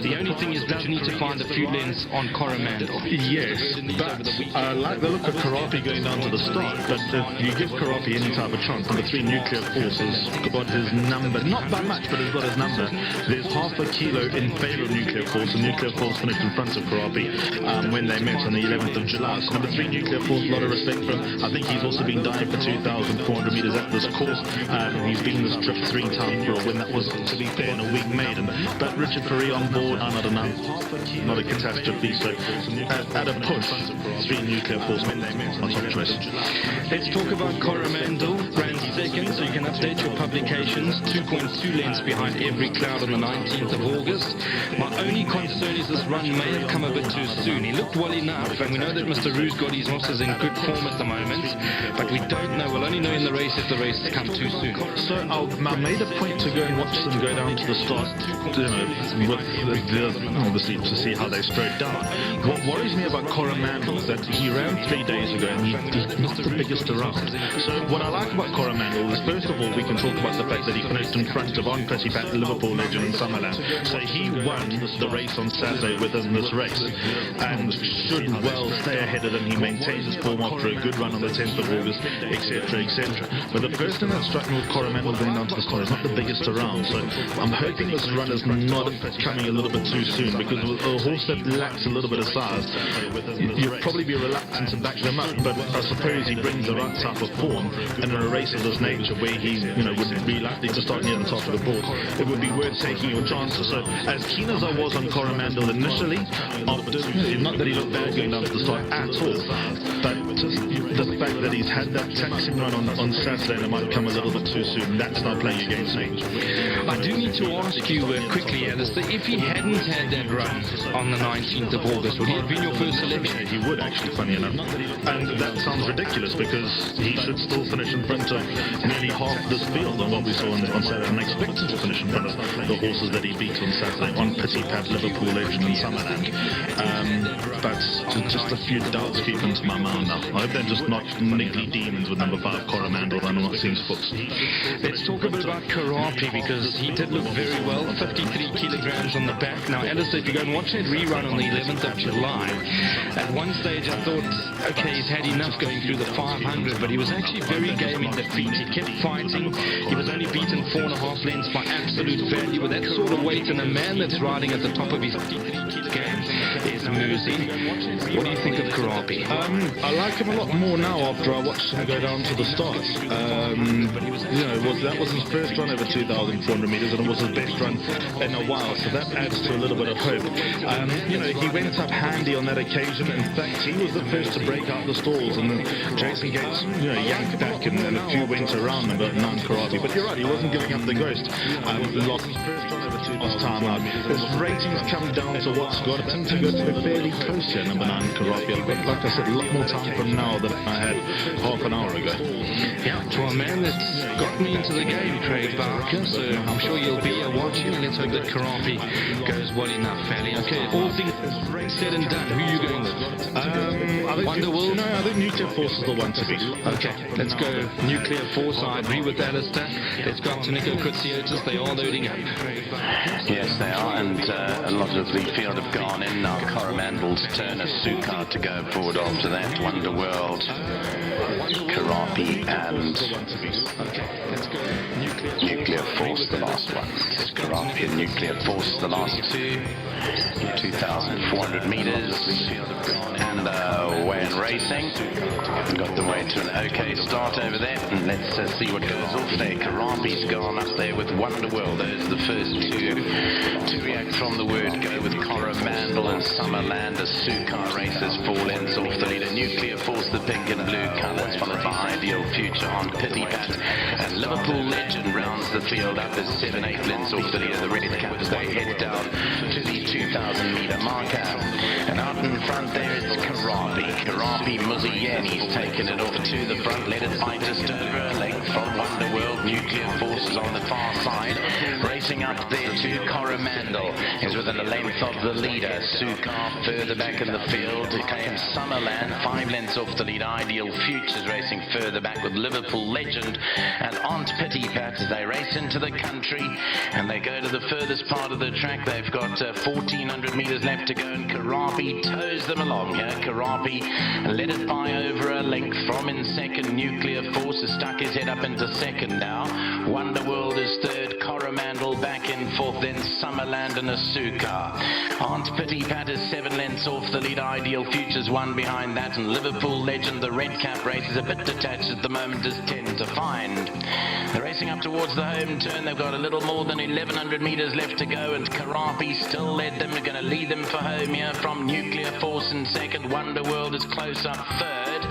The only thing is that you need to find a few lengths on Coromandel. Yes, but I like the look of Karapi going down to the start. But if you give Karapi any type of chance, number 3 Nuclear Force has got his number, not by much, but he's got his number. There's half a kilo in favour of Nuclear Force, and Nuclear Force finished in front of Karapi when they met on the 11th of July. So number 3 Nuclear Force, a lot of respect for him. I think he's also been dying for 2,400 metres at this course. He's been this trip 3 times for a win. That was, to be fair, in a week maiden. But Richard Ferree on board, not enough. Not a catastrophe. So at a push, 3 Nuclear Force on top choice. Let's talk about Coromandel, ran second, so you can update your publications. 2.2 lengths behind Every Cloud on the 19th of August. My only concern is this run may have come a bit too soon. He looked well enough, and we know that Mr. Roos got his horses in good form at the moment, but we don't know. We'll only know in the race if the race has come too soon. So I made a point to go and watch them go down to the start, you know, with the, obviously to see how they strode down. What worries me about Coromandel is that he ran 3 days ago and he's not the biggest around. So what I like about Coromandel is, first of all, we can talk about the fact that he finished in front of On Petty Pat, Liverpool legend in Summerland. So he won the race on Saturday within this race and should well stay ahead of them. He maintained his form after a good run on the 10th of August, etc., etc. But the first thing that struck me with Coromandel going down to the start is not the biggest around. So I'm hoping this run is not coming a little bit too soon, because with a horse that lacks a little bit of size, you'd probably be reluctant to back them up. But I suppose he brings the right type of form, and in a race of this nature where he, you know, would be likely to start near the top of the board, it would be worth taking your chances. So as keen as I was on Coromandel initially, not that he looked bad going down to the start at all, but just the fact that he's had that taxing run on Saturday and it might come a little bit too soon, that's not playing against me. I do need to ask you quickly, Alistair, if he hadn't had that run on the 19th of August, would he have been your first selection? He would, actually, funny enough. And that sounds ridiculous, because he should still finish in front of nearly half this field on what we saw on Saturday, and expected to finish in front of the horses that he beat on Saturday, On Petty Pat, Liverpool legend and Summerland. But just a few doubts keep into my mind now. I hope they're just not niggly demons with number 5 Coromandel and not seems books. Let's talk a bit about Karapi, because he did look very well, 53 kilograms on the back. Now, Alistair, if you go and watch that rerun on the 11th of July, at one stage I thought, okay, he's had enough going through the 500, but he was actually very game in defeat. He kept fighting. He was only beaten 4.5 lengths by absolute value. With that sort of weight and a man that's riding at the top of his 53 kilograms, there's Muzi. What do you think of Karapi? I like him a lot more now after I watched him go down to the start. That was his first run over 2,400 meters, and it was his best run in a while, so that adds to a little bit of hope. He went up handy on that occasion. In fact, he was the first to break out the stalls, and then Jason Gates, yanked back, and a few went around him, but none Karapi. But you're right, he wasn't giving up the ghost. Lost his first run over 2,000 time out. His ratings come down to what's got him to go to fairly close here, number 9 Karapi. But like I said, a lot more time from now than I had half an hour ago. Yeah, for a man that's got me into the game, Craig Barker, so I'm sure you'll be here watching, and let's hope that Karapi goes well enough, Valley. Okay, all things said and done, who are you going with? Wonderworld? No, I think Nuclear Force is the one to beat. Okay, let's go Nuclear Force. I agree with Alistair. Let's go up to Nico Kritsiotis. They are loading up. Yes, they are, and a lot of the field have gone in now. Coromandel's turn, a Sukar to go forward after that. Wonderworld, Karapi, and Nuclear Force, the last one. Karapi and Nuclear Force, the last two. 2,400 meters, and away in racing. Got the way to an okay start over there, and let's see what goes off there. Karapi's gone up there with Wonderworld. Those are the first two to react from the word go, with Coromandel and Summerland. A Sukar races 4 lengths off the leader. Nuclear Force, the pink and blue colours, followed by Ideal Future on Pity Pat, and Liverpool Legend rounds the field up as 7-8 lengths off the leader. The red cap as they head down to the 2,000 metre marker, and out in front there is Karapi Muziani's taken it off to the front, led it by just over a length from Wonderworld. Nuclear Forces on the far side, racing up there to Coromandel, is within a length of the leader. Sukar further back in the field, it came Summerland 5 lengths off the lead. Ideal Futures racing further back with Liverpool Legend and Aunt Pity Pat as they race into the country, and they go to the furthest part of the track. They've got 1,400 metres left to go, and Karapi tows them along here. Karapi led it by over a length from in second. Nuclear Force has stuck his head up into second now. Wonderworld is third. Coromandel back in fourth, then Summerland and a Sukar. Aunt Pity Pat is 7 lengths off the lead. Ideal Futures 1 behind that, and Liverpool Legend, the red cap race, is a bit detached at the moment, is 10 to find. They're racing up towards the home turn. They've got a little more than 1,100 metres left to go, and Karapi still led them. They're going to lead them for home here from Nuclear Force in second. Wonderworld is close up third.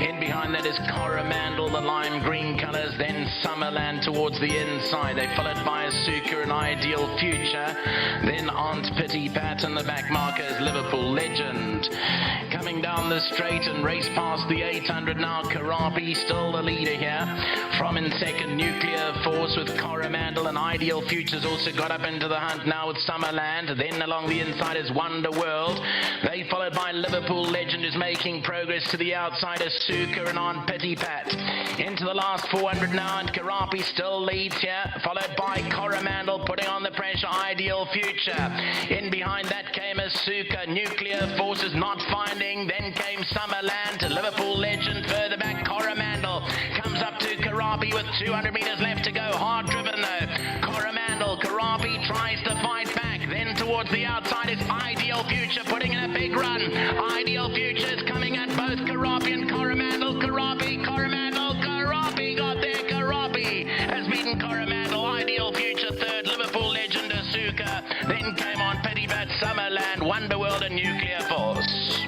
In behind that is Coromandel, the lime green colours, then Summerland towards the inside. They followed by a Sukar and Ideal Future, then Aunt Pity Pat, and the back marker is Liverpool Legend. Coming down the straight and race past the 800 now. Karapi still the leader here. From in second, Nuclear Force with Coromandel, and Ideal Futures also got up into the hunt now with Summerland. Then along the inside is Wonderworld. They followed by Liverpool Legend, is making progress to the outside of Sukar and on Pity Pat. Into the last 400 now, and Karapi still leads here, followed by Coromandel putting on the pressure. Ideal Future. In behind that came a Sukar. Nuclear Forces not finding. Then came Summerland to Liverpool Legend. Further back, Coromandel comes up to Karapi with 200 metres left to go. Hard driven though. Coromandel, Karapi tries to fight back. Then towards the outside is Ideal Future putting in a big run. Ideal Future is coming at both Karapi and Coromandel. Karapi got there. Karapi has beaten Coromandel. Ideal Future third. Liverpool Legend, Asuka. Then came on Pity Pat, Summerland, Wonderworld and Nuclear Force.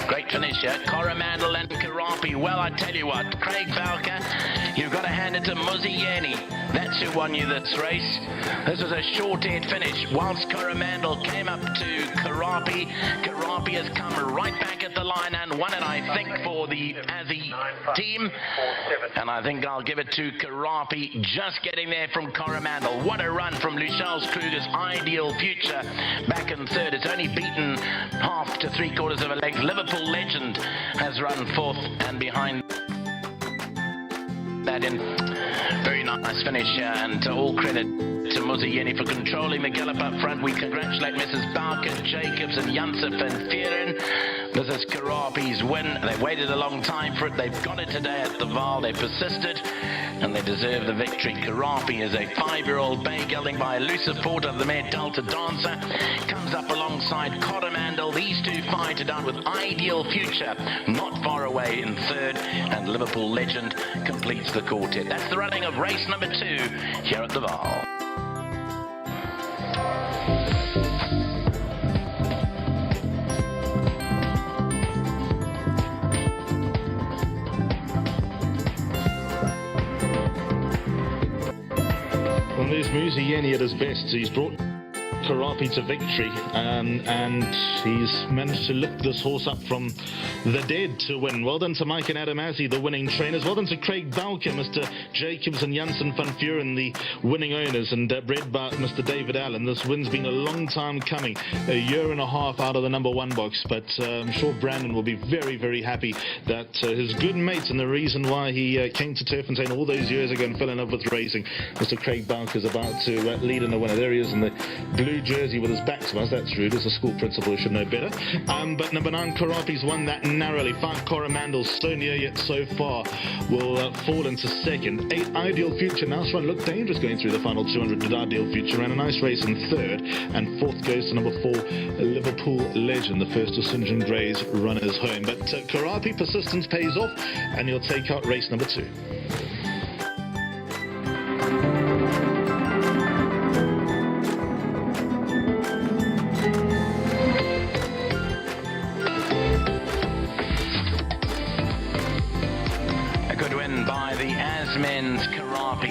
Great finish here. Coromandel and Karapi. Well, I tell you what, Craig Valker, you've got to hand it to Muziani. That's who won you this race. This was a short-haired finish. Whilst Coromandel came up to Karapi, Karapi has come right back at the line and won it, I think, for the Aussie team. And I think I'll give it to Karapi, just getting there from Coromandel. What a run from Luchels Kruger's Ideal Future. Back in third. It's only beaten half to 3/4 of a length. Liverpool Legend has run fourth, and behind that in very nice finish here, and all credit to Muziani for controlling the gallop up front. We congratulate Mrs. Barker, Jacobs and Jansef and Fearon This is Karapi's win. They waited a long time for it. They've got it today at the Vaal. They persisted, and they deserve the victory. Karapi is a 5-year-old bay gelding by elusive Fort of the mare Delta Dancer. Comes up alongside Coromandel. These two fight it out with Ideal Future, not far away in third, and Liverpool Legend completes the quartet. That's the running of race number 2 here at the Vaal. Well, there's Muzieni at his best. He's brought Karapi to victory, and he's managed to lift this horse up from the dead to win. Well done to Mike and Adamazi, the winning trainers. Well done to Craig Balker, Mr. Jacobs and Janssen van Vuren, the winning owners, and bred by Mr. David Allen. This win's been a long time coming, a year and a half out of the number 1 box, but I'm sure Brandon will be very, very happy that his good mate, and the reason why he came to Turffontein all those years ago and fell in love with racing, Mr. Craig Balker, is about to lead in the winner. There he is in the blue jersey with his back to us. That's rude. As a school principal, should know better. But number 9, Karapi's won that narrowly. 5, Coromandel, so near yet so far, will fall into second. 8, Ideal Future. Now run looked dangerous going through the final 200. Did Ideal Future ran a nice race in third, and fourth goes to number 4, Liverpool Legend, the first of St. John Gray's runners home. But Karapi, persistence pays off, and he'll take out race number 2.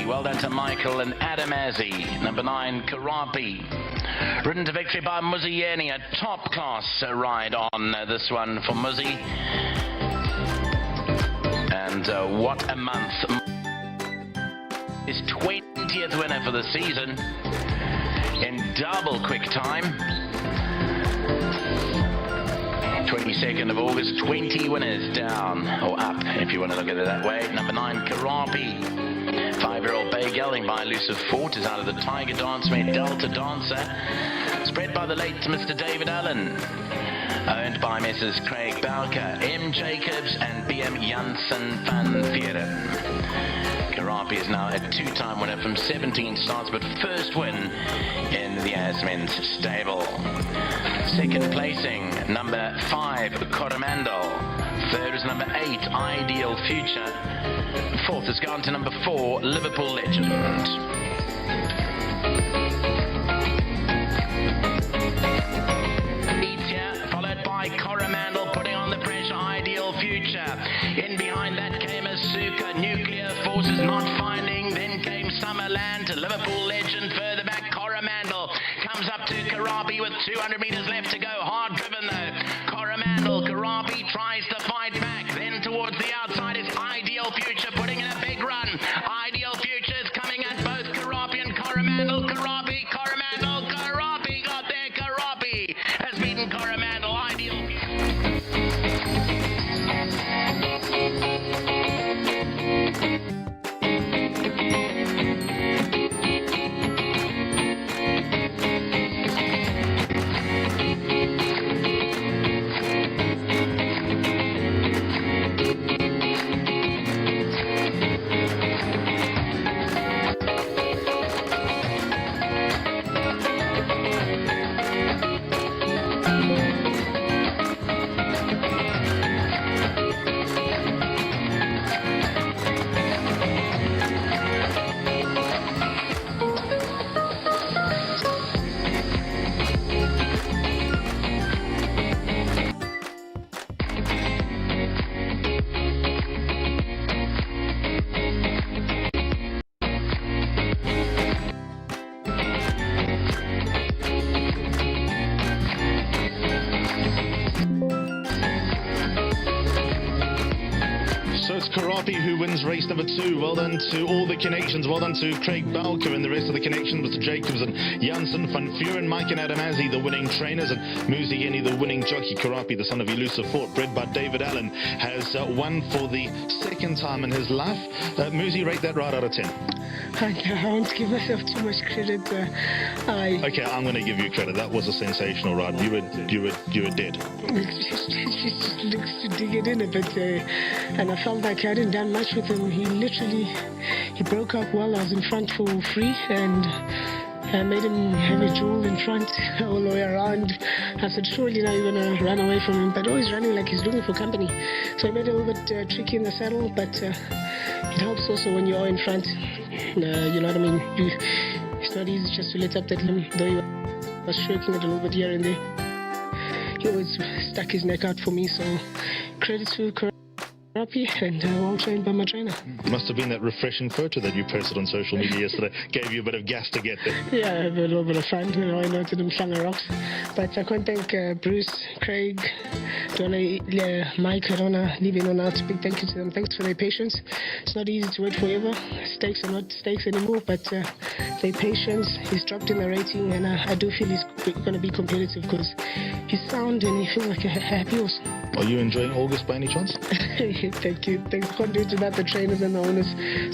Well done to Michael and Adamazi. Number 9, Karapi. Ridden to victory by Muzieni. A top class ride on this one for Muzi. And what a month. His 20th winner for the season in double quick time. 22nd of August, 20 winners down, or up, if you want to look at it that way. Number 9, Karapi. 5-year-old bay gelding by elusive Fort is out of the Tiger Dance mare Delta Dancer. Spread by the late Mr. David Allen. Owned by Messrs. Craig Balker, M. Jacobs and BM Janssen van Vuren. Karapi is now a 2-time winner from 17 starts, but first win in the Asmen's stable. Second placing, number 5, Coromandel. Third is number 8, Ideal Future. Fourth has gone to number 4, Liverpool Legend. Leads here, followed by Coromandel, putting on the pressure, Ideal Future. In behind that came Asuka, Nuclear Forces not finding. Then came Summerland to Liverpool Legend. Further back, Coromandel comes up to Karapi with 200 metres left to go. Hard driven though. Coromandel, Karapi tries to fight back. Then towards the outside is Ideal Future putting in a big run. Ideal Future is coming at both Karapi and Coromandel. Karapi got there. Karapi has beaten Coromandel. Ideal Future. wins race number 2. Well done to all the connections. Well done to Craig Bowker and the rest of the connections. Mr. Jacobs and Janssen, Van Vuren, Mike and Adam Azzi, the winning trainers, and Muzieni, the winning jockey. Karapi, the son of Elusive Fort, bred by David Allen, has won for the second time in his life. Muzi, rate that right out of 10. I won't give myself too much credit. Okay, I'm going to give you credit. That was a sensational ride. You were dead. Just looks to dig it in a bit, and I felt like I hadn't done much with him. He broke up well. I was in front for free, and I made him have a jewel in front all the way around. I said, surely now you're going to run away from him, but always running like he's looking for company. So I made it a little bit tricky in the saddle, but it helps also when you are in front. You know what I mean? It's not easy just to let up that limb, though he was stroking it a little bit here and there. He always stuck his neck out for me, so credit to Karapi and well trained by my trainer. Must have been that refreshing photo that you posted on social media yesterday. Gave you a bit of gas to get there. Yeah, I had a little bit of fun. I noted him flung rocks. But I can't thank Bruce, Craig, Mike. I don't want to leave anyone out. Big thank you to them. Thanks for their patience. It's not easy to wait forever. Stakes are not stakes anymore, but their patience. He's dropped in the rating, and I do feel he's going to be competitive because he's sound and he feels like a happy horse. Are you enjoying August by any chance? Thank you. Thanks. Can't do it without the trainers and the owners.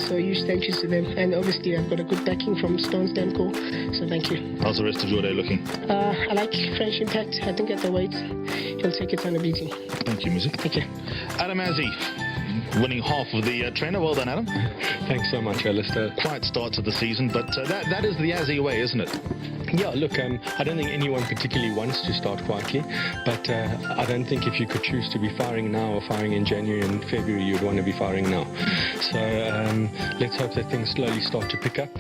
So huge thank yous to them. And obviously I've got a good backing from Stones Demco. So thank you. How's the rest of your day looking? I like French Impact. I think at the weight he'll take it on a beating. Thank you, Muzi. Thank you. Adam Azzi, winning half of the trainer. Well done, Adam. Thanks so much, Alistair. Quiet start to the season, but that is the Azzi way, isn't it? Yeah, look, I don't think anyone particularly wants to start quietly, but I don't think if you could choose to be firing now or firing in January and February, you'd want to be firing now. So let's hope that things slowly start to pick up.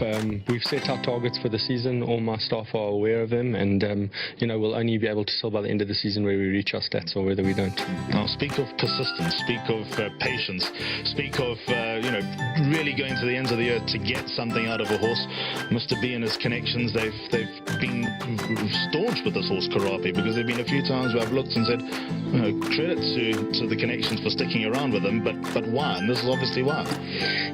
We've set our targets for the season. All my staff are aware of them, and we'll only be able to sell by the end of the season where we reach our stats or whether we don't. Now, speak of persistence, speak of patience, speak of really going to the ends of the earth to get something out of a horse. Mr. B and his connections, they've been staunch with this horse Karapi, because there have been a few times where I've looked and said, credit to the connections for sticking around with them, but why? And this is obviously why.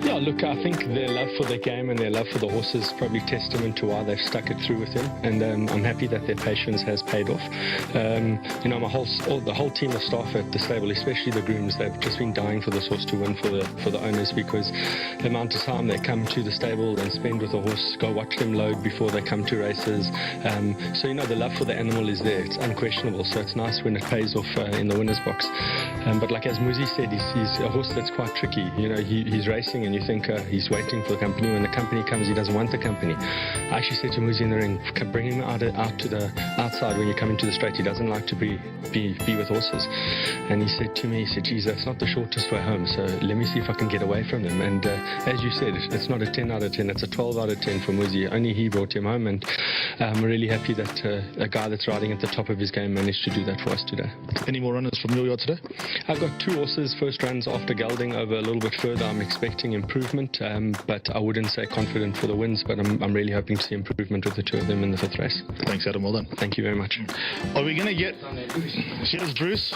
Yeah, look, I think their love for the game and their love for the horses is probably testament to why they've stuck it through with him, and I'm happy that their patience has paid off. The whole team of staff at the stable, especially the grooms, they've just been dying for this horse to win for the owners, because the amount of time they come to the stable and spend with the horse, go watch them load before they come to races. So the love for the animal is there. It's unquestionable. So it's nice when it pays off in the winner's box. But like as Muzi said, he's a horse that's quite tricky. He's racing and you think he's waiting for the company. When the company comes, he doesn't want the company. I actually said to Muzi in the ring, bring him out to the outside when you come into the straight. He doesn't like to be with horses. And he said to me, geez, that's not the shortest way home. So let me see if I can get away from them. And as you said, it's not a 10 out of 10. It's a 12 out of 10 for Muzi. Only he brought him home, and I'm really happy that a guy that's riding at the top of his game managed to do that for us today. Any more runners from your yard today? I've got 2 horses, first runs after gelding over a little bit further. I'm expecting improvement, but I wouldn't say confident for the wins, but I'm really hoping to see improvement with the 2 of them in the 5th race. Thanks, Adam. Well done. Thank you very much. Are we going to get... Cheers, Bruce.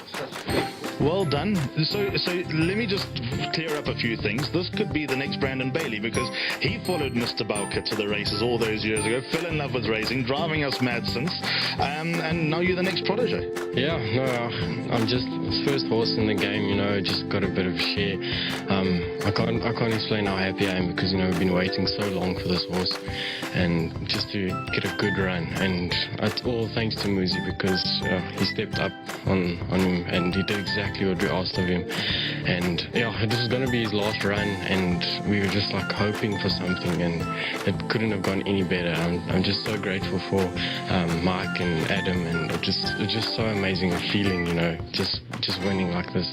Well done. So let me just clear up a few things. This could be the next Brandon Bailey, because he followed Mr. Bowker to the races all those years ago, fell in love with racing, driving us mad since, and now you're the next protege. Yeah, no, I'm just first horse in the game, just got a bit of a share. I can't explain how happy I am, because, we've been waiting so long for this horse, and just to get a good run, and it's all thanks to Muzi, because he stepped up on him, and he did exactly what we asked of him. And this was going to be his last run, and we were just like hoping for something, and it couldn't have gone any better. I'm just so grateful for Mike and Adam, and it's just so amazing a feeling, just winning like this.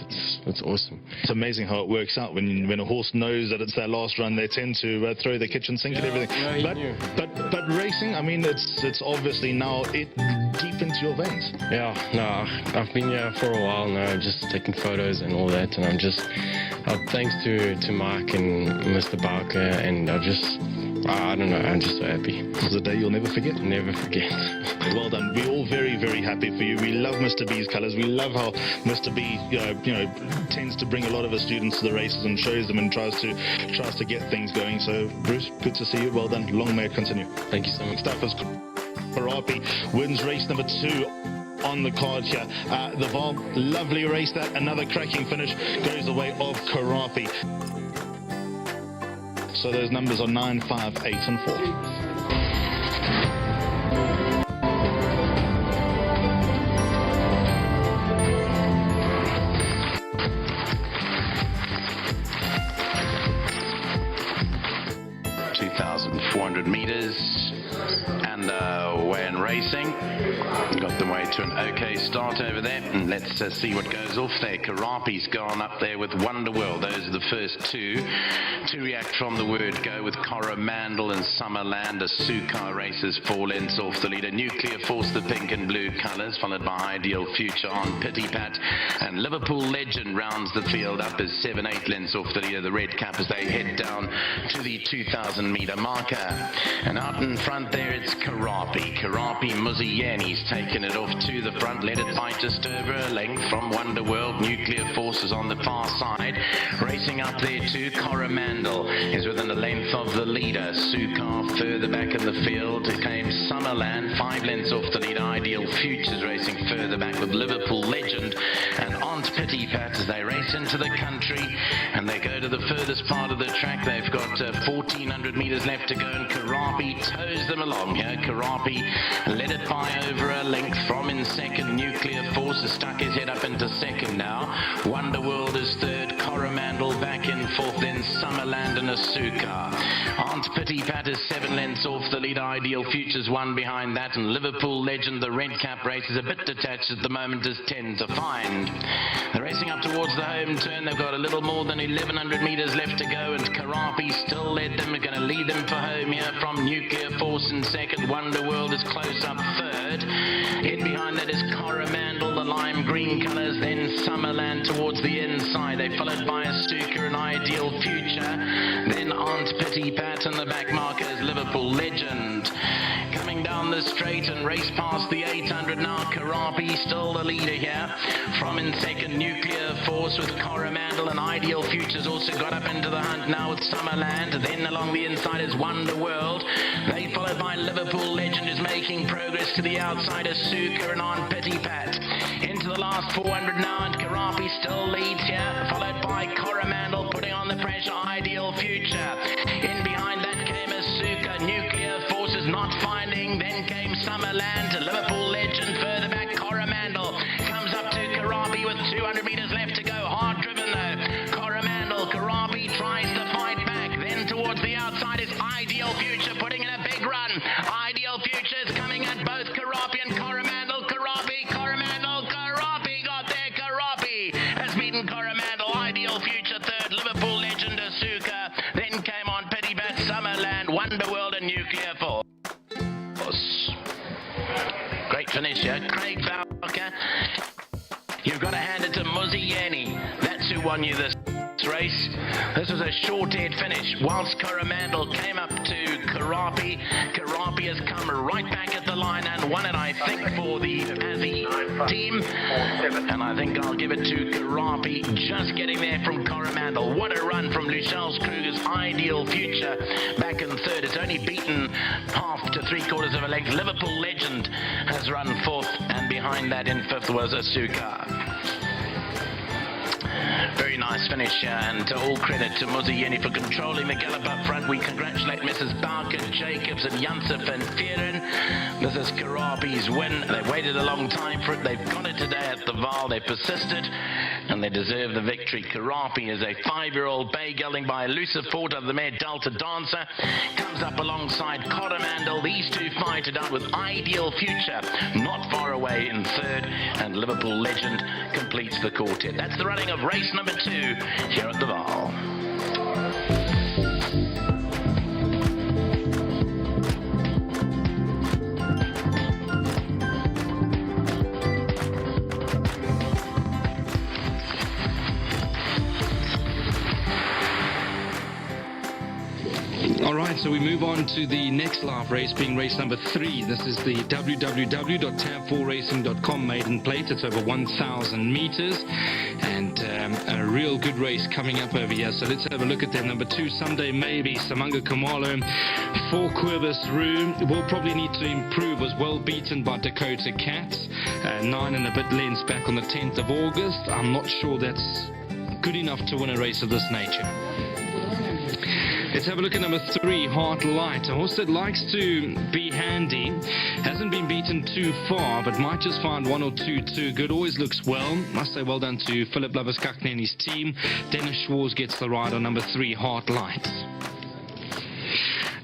It's awesome. It's amazing how it works out when a horse knows that it's their last run. They tend to throw the kitchen sink and everything. But racing, it's obviously now deep into your veins. Yeah, no, I've been here for a while now, just taking photos and all that, and I'm just thanks to Mike and Mr. Bowker, and I don't know, I'm just so happy. It's a day you'll never forget. Never forget. Well done. We're all very, very happy for you. We love Mr. B's colours. We love how Mr. B, tends to bring a lot of his students to the races and shows them and tries to get things going. So, Bruce, good to see you. Well done. Long may it continue. Thank you so much. Next up is Karapi, wins race number 2 on the card here. The Vaal, lovely race that. Another cracking finish goes the way of Karapi. So those numbers are 9, 5, 8 and 4. 2,400 meters and away and racing. Got them way to an okay start over there, and let's see what goes off there. Karapi's gone up there with Wonderworld. Those are the first two to react from the word go, with Coromandel and Summerland. A Sukar races 4 lengths off the leader. Nuclear Force, the pink and blue colours, followed by Ideal Future on Pity Pat, and Liverpool Legend rounds the field up as 7-8 lengths off the leader. The red cap as they head down to the 2,000 metre marker, and out in front there it's Karapi. Muziani's taken it off to the front, led it by just over a length from Wonderworld. Nuclear Forces on the far side, racing up there too. Coromandel is within a length of the leader. Sukar further back in the field. It came Summerland 5 lengths off the leader. Ideal Futures racing further back with Liverpool Legend and Aunt Pity Pat as they race into the country, and they go to the furthest part of the track. They've got 1,400 metres left to go, and Karapi tows them along here. Karapi led it by over a length from in second. Nuclear Force has stuck his head up into second now. Wonderworld is third. Coromandel back in fourth, then Summerland and Asuka. Aunt Pity Pat is 7 lengths off the lead. Ideal Futures 1 behind that, and Liverpool Legend, the red cap race, is a bit detached at the moment, is 10 to find. They're racing up towards the home turn. They've got a little more than 1,100 metres left to go, and Karapi still led them. They're going to lead them for home here from Nuclear Force in second. Wonderworld is close up third. In behind that is Coromandel, the lime green colours, then Summerland towards the inside. They followed by Asuka and Ideal Future, then Aunt Pity Pat, and the back marker is Liverpool Legend. Coming down the straight and race past the 800 now. Karapi still the leader here. From in second, Nuclear Force with Coromandel, and Ideal Futures also got up into the hunt now with Summerland. Then along the inside is Wonderworld. They followed by Liverpool Legend, is making progress to the outside. Asuka and Aunt Pity Pat into the last 400 now, and Karapi still leads here, followed by Coromandel putting on the pressure. Ideal Future. In behind that came Asuka. Nuclear Force is not finding. Then came Summerland. Liverpool Legend further back. Coromandel comes up to Karapi with 200 metres left to go. Hard driven though. Coromandel. Karapi tries to fight back. Then towards the outside is Ideal Future putting in a big run. Ideal Future is coming at both Karapi and Coromandel. Karapi got there. Karapi has beaten Coromandel. Ideal Future third. Liverpool Legend, Asuka. Then came on Pity Pat, Summerland, Wonderworld and Nuclear Force. Great finish here. Craig Vaal. You've got to hand it to Muziani. That's who won you this race. This was a short-haired finish. Whilst Coromandel came up to Karapi, Karapi has come right back at the line and won it, I think, for the Azzy team. And I think I'll give it to Karapi, just getting there from Coromandel. What a run from Luchel's Kruger's Ideal Future back in third. It's only beaten half to 3/4 of a length. Liverpool Legend has run fourth, and behind that in fifth was Asuka. Very nice finish here, and all credit to Muziani for controlling the gallop up front. We congratulate Mrs. Bauker, Jacobs and Jansef and Fearon. This is Karapi's win. They've waited a long time for it. They've got it today at the Vaal. They persisted, and they deserve the victory. Karapi is a 5-year-old bay gelding by elusive Porter, the mare Delta Dancer. Comes up alongside Coromandel. These two fight it out with Ideal Future not far away in third, and Liverpool Legend completes the quartet. That's the running of race number 2 here at the Vaal. All right, So we move on to the next live race, being race number 3. This is the www.tab4racing.com maiden plate. It's over 1,000 meters, and a real good race coming up over here. So let's have a look at that. Number 2, Someday Maybe, Samanga Kumalo. 4, Quibus Room will probably need to improve. Was well beaten by Dakota Cat. 9 and a bit lengths back on the 10th of August. I'm not sure that's good enough to win a race of this nature. Let's have a look at number 3, Heart Light. A horse that likes to be handy. Hasn't been beaten too far, but might just find 1 or 2 too good. Always looks well. Must say well done to Philip Labuskakne and his team. Dennis Schwarz gets the ride on number 3, Heart Light.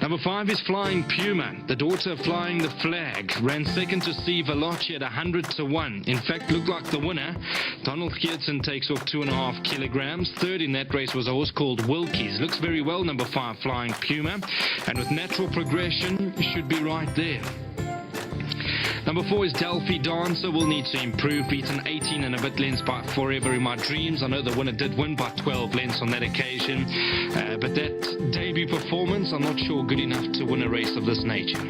Number 5 is Flying Puma, the daughter of Flying the Flag. Ran second to C. Veloci at 100-1. In fact, looked like the winner. Donald Geertsen takes off 2.5 kilograms. Third in that race was a horse called Wilkies. Looks very well, number 5, Flying Puma. And with natural progression, should be right there. Number 4 is Delphi Dancer, will need to improve, beaten 18 and a bit lengths by Forever in My Dreams. I know the winner did win by 12 lengths on that occasion, but that debut performance, I'm not sure good enough to win a race of this nature.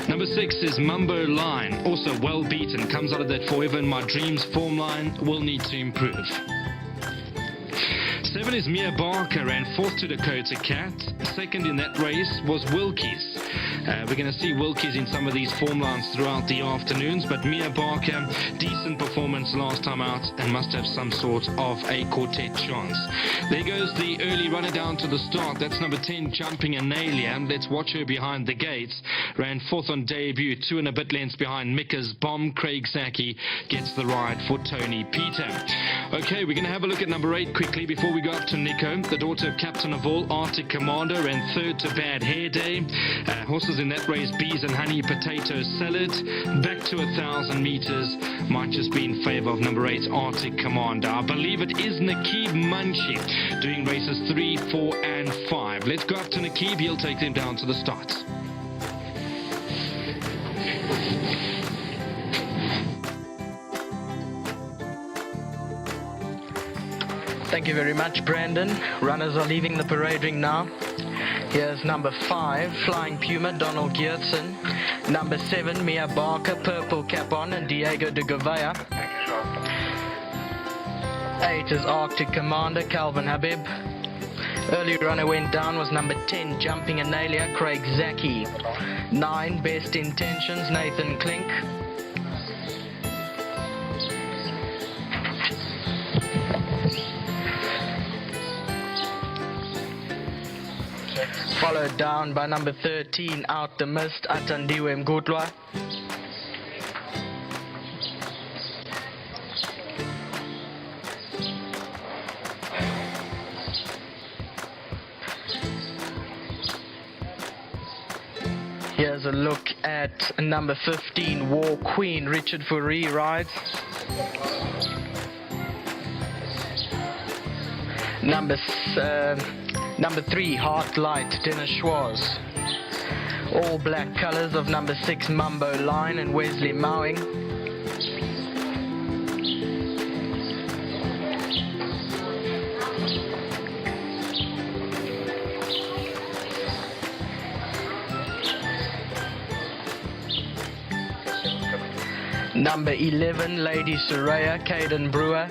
Number 6 is Mumbo Line, also well beaten, comes out of that Forever in My Dreams form line, will need to improve. 7 is Mia Barker, ran 4th to Dakota Cat. Second in that race was Wilkies. We're going to see Wilkies in some of these form lines throughout the afternoons, but Mia Barker, decent performance last time out and must have some sort of a quartet chance. There goes the early runner down to the start. That's number 10, Jumping Analia. Let's watch her behind the gates. Ran 4th on debut, 2 and a bit lengths behind Mika's Bomb. Craig Zaki gets the ride for Tony Peter. Okay, we're going to have a look at number 8 quickly before we go up to Nico. The daughter of Captain of Vaal, Arctic Commander, ran 3rd to Bad Hair Day. Horses in that race, Bees and Honey Potato Salad. Back to 1,000 meters. Might just be in favor of number 8, Arctic Commander. I believe it is Nakib Munshi doing races 3, 4 and 5. Let's go up to Nakib. He'll take them down to the start. Thank you very much, Brandon. Runners are leaving the parade ring now. Here's number 5, Flying Puma, Donald Geertsen. Number 7, Mia Barker, Purple Cap On, and Diego de Gouveia. 8 is Arctic Commander, Calvin Habib. Early runner went down was number 10, Jumping Analia, Craig Zaki. 9, Best Intentions, Nathan Klink. Followed down by number 13, Out the Mist, Atandiwe Mgutwa. Here's a look at number 15, War Queen, Richard Fourie rides. Number 3, Heart Light, Dennis Schwarz. All black colours of number 6, Mumbo Line and Wesley Mowing. Number 11, Lady Soraya, Caden Brewer.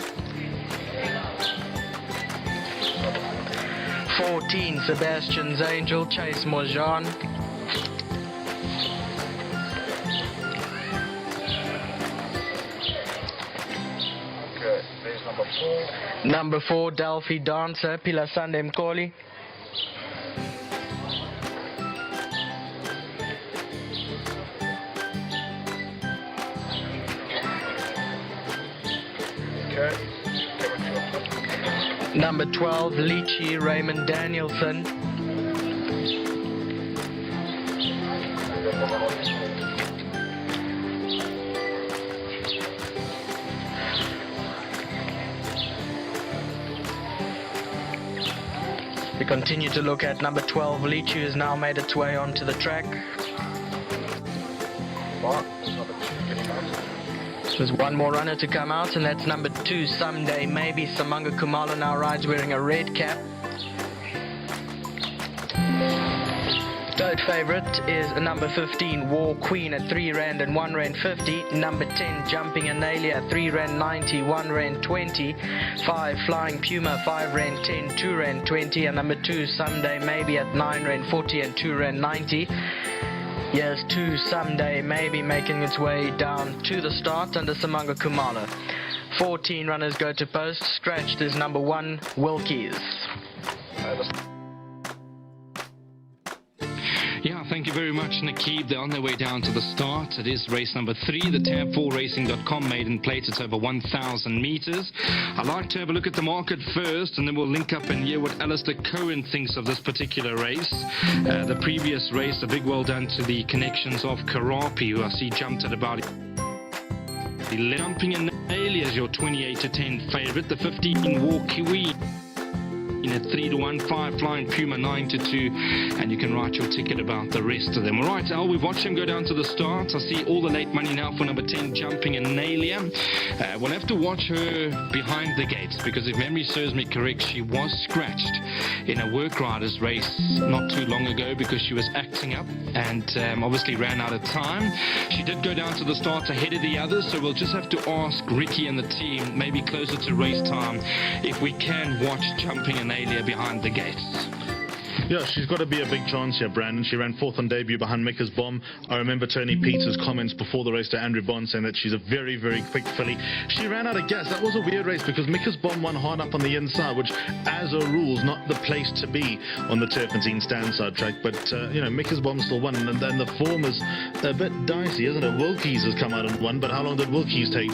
14, Sebastian's Angel, Chase Morjan. Okay, there's number 4. Number 4, Delphi Dancer, Pilasande Mkoli. Okay. Number 12, Lychee, Raymond Danielson. We continue to look at number 12, Lychee, who has now made its way onto the track. Mark, there's number 2 getting out. There's one more runner to come out, and that's number 2, Someday Maybe. Samanga Kumalo now rides wearing a red cap. Third favourite is number 15, War Queen at 3 Rand and 1 Rand 50. Number 10, Jumping Analia at 3 Rand 90, 1 Rand 20. 5, Flying Puma, 5 Rand 10, 2 Rand 20. And number 2, Someday Maybe at 9 Rand 40 and 2 Rand 90. Yes, 2 Someday Maybe making its way down to the start under Samanga Kumalo. 14 runners go to post. Scratched is number 1, Wilkies. Yeah, thank you very much, Nakib. They're on their way down to the start. It is race number 3, the tab4racing.com maiden plate. It's over 1,000 meters. I'd like to have a look at the market first, and then we'll link up and hear what Alistair Cohen thinks of this particular race. The previous race, a big well done to the connections of Karapi, who I see jumped at about 11. Jumping in Ailey is your 28 to 10 favorite. The 15 War Kiwi at 3 to 1, 5 Flying Puma 9 to 2, and you can write your ticket about the rest of them. All right, Al, we've watched him go down to the start. I see all the late money now for number 10, Jumping Analia. We'll have to watch her behind the gates, because if memory serves me correct, she was scratched in a work riders race not too long ago because she was acting up and obviously ran out of time. She did go down to the start ahead of the others, so we'll just have to ask Ricky and the team, maybe closer to race time, if we can watch Jumping Analia behind the gates. Yeah, she's got to be a big chance here, Brandon. She ran 4th on debut behind Mika's Bomb. I remember Tony Peters' comments before the race to Andrew Bond saying that she's a very, very quick filly. She ran out of gas. That was a weird race because Mika's Bomb won hard up on the inside, which, as a rule, is not the place to be on the Turpentine standside track. But, you know, Mika's Bomb still won, and then the form is a bit dicey, isn't it? Wilkies has come out and won, but how long did Wilkies take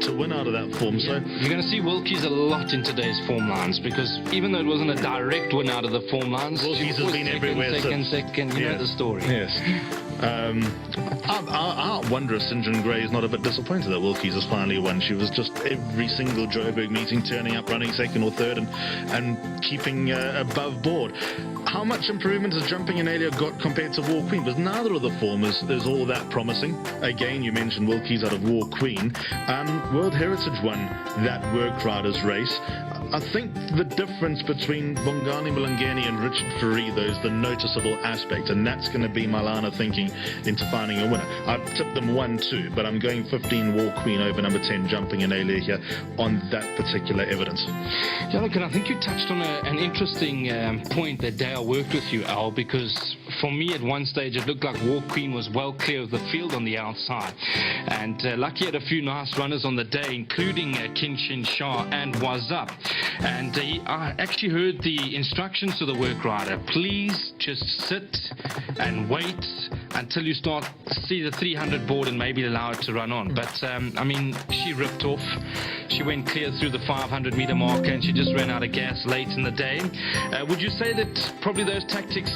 to win out of that form? Yeah. So you're going to see Wilkies a lot in today's form lines, because even though it wasn't a direct win out of the form lines, Wilkies has been everywhere. Second, you know the story. Yes. I wonder if St. John Gray is not a bit disappointed that Wilkies has finally won. She was just every single Joburg meeting turning up, running 2nd or 3rd and keeping above board. How much improvement has Jumping Analia got compared to War Queen? Because neither of the form is all that promising. Again, you mentioned Wilkies out of War Queen. World Heritage won that work riders race. I think the difference between Bongani Malangeni and Richard Ferry, though, is the noticeable aspect, and that's going to be my line of thinking into finding a winner. I've tipped them 1-2, but I'm going 15 War Queen over number 10 Jumping Analia here on that particular evidence. Yeah, look, and I think you touched on an interesting point that day I worked with you, Al, because for me at one stage it looked like War Queen was well clear of the field on the outside, and lucky had a few nice runners on the day, including Kinshin Shah and Was Up. And I actually heard the instructions to the work rider: please just sit and wait until you start to see the 300 board and maybe allow it to run on. But I mean, she ripped off. She went clear through the 500 meter marker and she just ran out of gas late in the day. Would you say that probably those tactics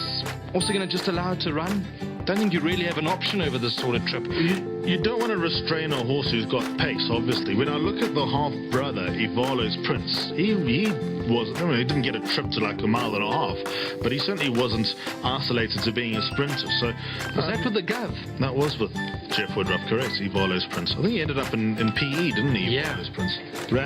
also going to just allow it to run? Don't think you really have an option over this sort of trip. You don't want to restrain a horse who's got pace, obviously. When I look at the half-brother, Ivalo's Prince, he didn't get a trip to like a mile and a half, but he certainly wasn't isolated to being a sprinter. So was that with the Gov? That was with Jeff Woodruff, correct, Ivalo's Prince. I think he ended up in PE, didn't he? Yeah. Ivalo's Prince.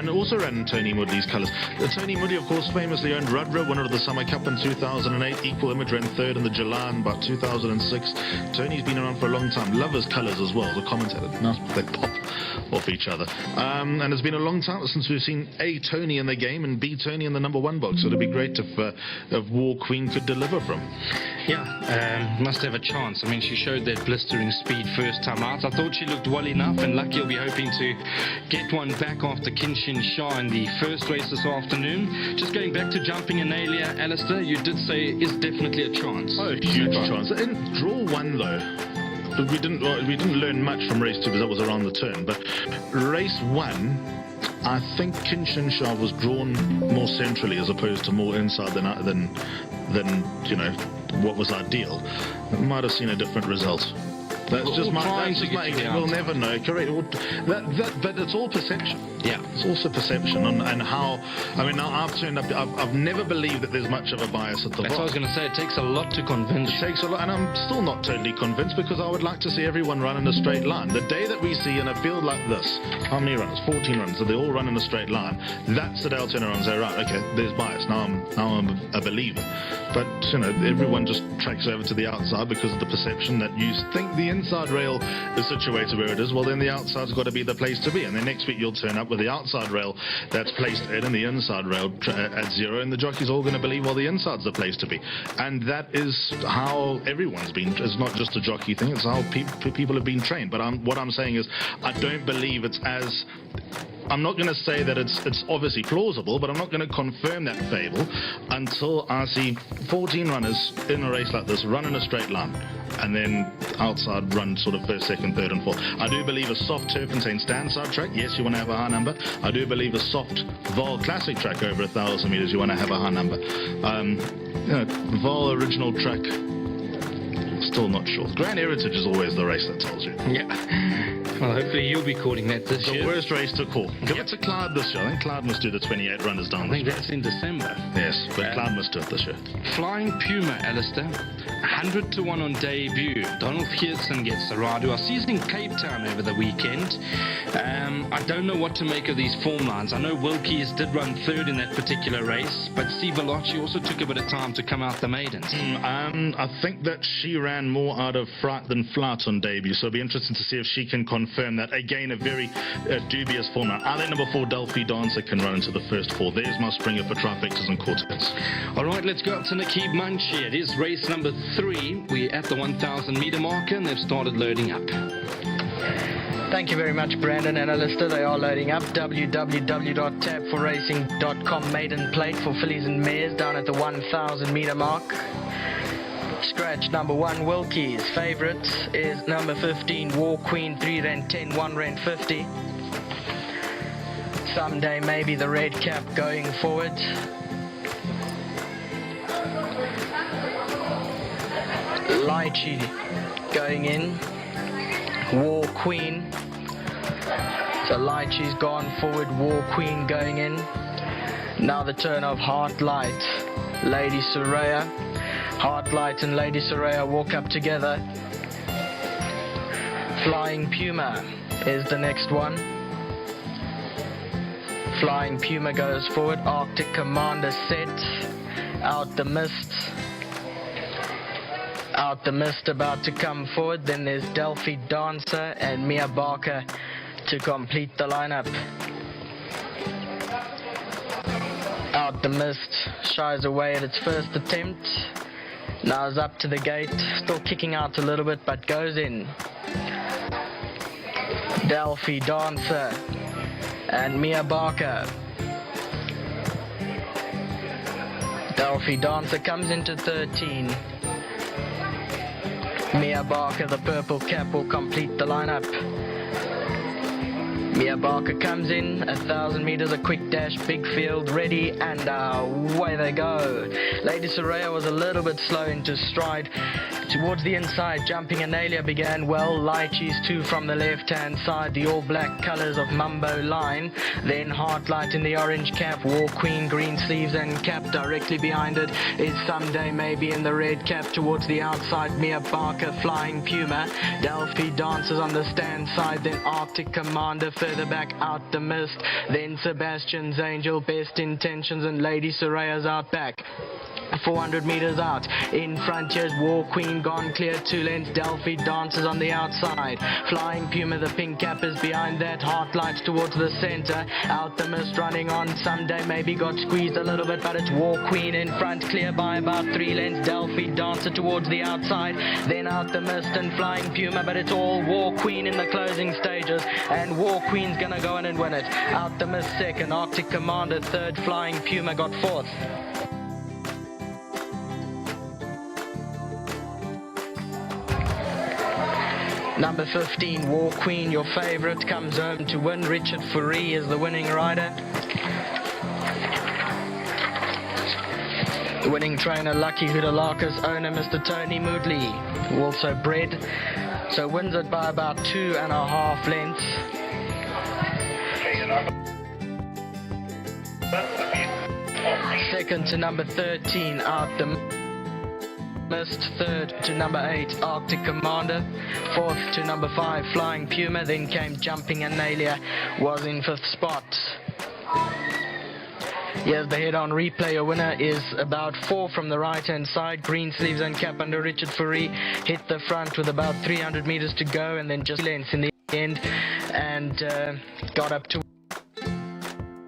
Also ran Tony Moodley's colours. Tony Moodley, of course, famously owned Rudra, winner of the Summer Cup in 2008. Equal Image ran 3rd in the July in about 2006. Tony's been around for a long time. Love his colours as well as a commentator. Nice, they pop off each other. And it's been a long time since we've seen A, Tony in the game, and B, Tony in the number 1 box. So it'd be great if War Queen could deliver from. Yeah, must have a chance. I mean, she showed that blistering speed first time out. I thought she looked well enough, and lucky will be hoping to get one back after Kinshin Shah in the first race this afternoon. Just going back to Jumping Analia, Alistair, you did say is definitely a chance. Oh, huge chance. In draw 1, though, we didn't learn much from race 2 because that was around the turn. But race 1, I think Kinshin Shah was drawn more centrally as opposed to more inside than you know what was ideal. Might have seen a different result. That's just my trying that's to just my get you We'll out. never know. Correct. But it's all perception. Yeah. It's also perception and how. I mean, now I've turned up. I've never believed that there's much of a bias at the That's what I was Vaal. going to say. It takes a lot to convince It you. takes a lot, and I'm still not totally convinced because I would like to see everyone run in a straight line. The day that we see in a field like this, how many runners? 14 runners. So they all run in a straight line. That's the day I'll turn around and say, right, okay, there's bias. Now I'm a believer. But everyone just tracks over to the outside because of the perception that you think the inside rail is situated where it is. Well, then the outside's got to be the place to be. And then next week you'll turn up with the outside rail that's placed in and the inside rail at 0, and the jockey's all going to believe, well, the inside's the place to be. And that is how everyone's been. It's not just a jockey thing. It's how people have been trained. But what I'm saying is, I don't believe it's as. I'm not going to say that it's obviously plausible, but I'm not going to confirm that fable until I see 14 runners in a race like this run in a straight line, and then outside run sort of first, second, third, and fourth. I do believe a soft turpentine stand side track, yes, you want to have a high number. I do believe a soft Vaal classic track over 1,000 meters, you want to have a high number. Vaal original track, still not sure. Grand Heritage is always the race that tells you. Yeah. Well, hopefully you'll be calling that this The year. worst race to call. Give it to Clyde this year. I think Clyde must do the 28 runners down I the think that's in December. Yes, but Clyde must do it this year. Flying Puma, Alistair. 100 to 1 on debut. Donald Geertsen gets the ride. I see he's in Cape Town over the weekend. I don't know what to make of these form lines. I know Wilkies did run third in that particular race, but Steve Veloci also took a bit of time to come out the maidens. I think that she ran more out of fright than flight on debut, so it'll be interesting to see if she can confirm that. Again, a very dubious form line. I think number 4, Delphi Dancer, can run into the first 4. There's my springer for trifectas and quartets. All right, let's go up to Nakeeb Munshi. It is race number 3. We're at the 1,000 meter marker, and they've started loading up. Thank you very much, Brandon and Alistair. They are loading up. www.tabforracing.com maiden plate for fillies and mares down at the 1,000 meter mark. Scratch number 1, Wilkies. Favourite is number 15, War Queen, 3 Rand 10, 1 Rand 50. Someday maybe the red cap going forward. Lychee going in. War Queen. So Lychee's gone forward, War Queen going in. Now the turn of Heartlight, Lady Soraya. Heartlight and Lady Soraya walk up together. Flying Puma is the next one. Flying Puma goes forward. Arctic Commander set. Out the mist. Out the mist about to come forward. Then there's Delphi Dancer and Mia Barker to complete the lineup. Out the mist shies away at its first attempt. Now is up to the gate, still kicking out a little bit, but goes in. Delphi Dancer and Mia Barker. Delphi Dancer comes into 13. Mia Barker, the purple cap, will complete the lineup. Mia Barker comes in, 1,000 meters, a quick dash, big field, ready, and away they go. Lady Soraya was a little bit slow into stride. Towards the inside, Jumping Analia began well. Lychee's 2 from the left-hand side, the all-black colours of Mumbo Line. Then Heartlight in the orange cap, War Queen, green sleeves and cap. Directly behind it is Someday Maybe in the red cap. Towards the outside, Mia Barker, Flying Puma. Delphi Dancers on the stand side, then Arctic Commander further back out the mist. Then Sebastian's Angel, Best Intentions, and Lady Soraya's out back. 400 meters out. In front here's War Queen gone clear, 2 lengths. Delphi Dancers on the outside. Flying Puma, the pink cap, is behind that. Heartlights towards the center. Out the mist running on. Someday Maybe got squeezed a little bit, but it's War Queen in front, clear by about 3 lengths. Delphi Dancer towards the outside. Then out the mist and Flying Puma, but it's all War Queen in the closing stages. And War Queen's gonna go in and win it. Out the mist second. Arctic Commander third. Flying Puma got fourth. Number 15, War Queen, your favourite, comes home to win. Richard Fourie is the winning rider. Winning trainer Lucky Hudalaka's owner, Mr. Tony Moodley, who also bred, so wins it by about 2.5 lengths. Second to number 13, Out the Mist. Third to number 8, Arctic Commander. Fourth to number 5, Flying Puma. Then came Jumping Analia, was in 5th spot. Here's the head-on replay. Your winner is about 4 from the right-hand side. Green sleeves and cap under Richard Fourie. Hit the front with about 300 meters to go, and then just lengths in the end, and got up to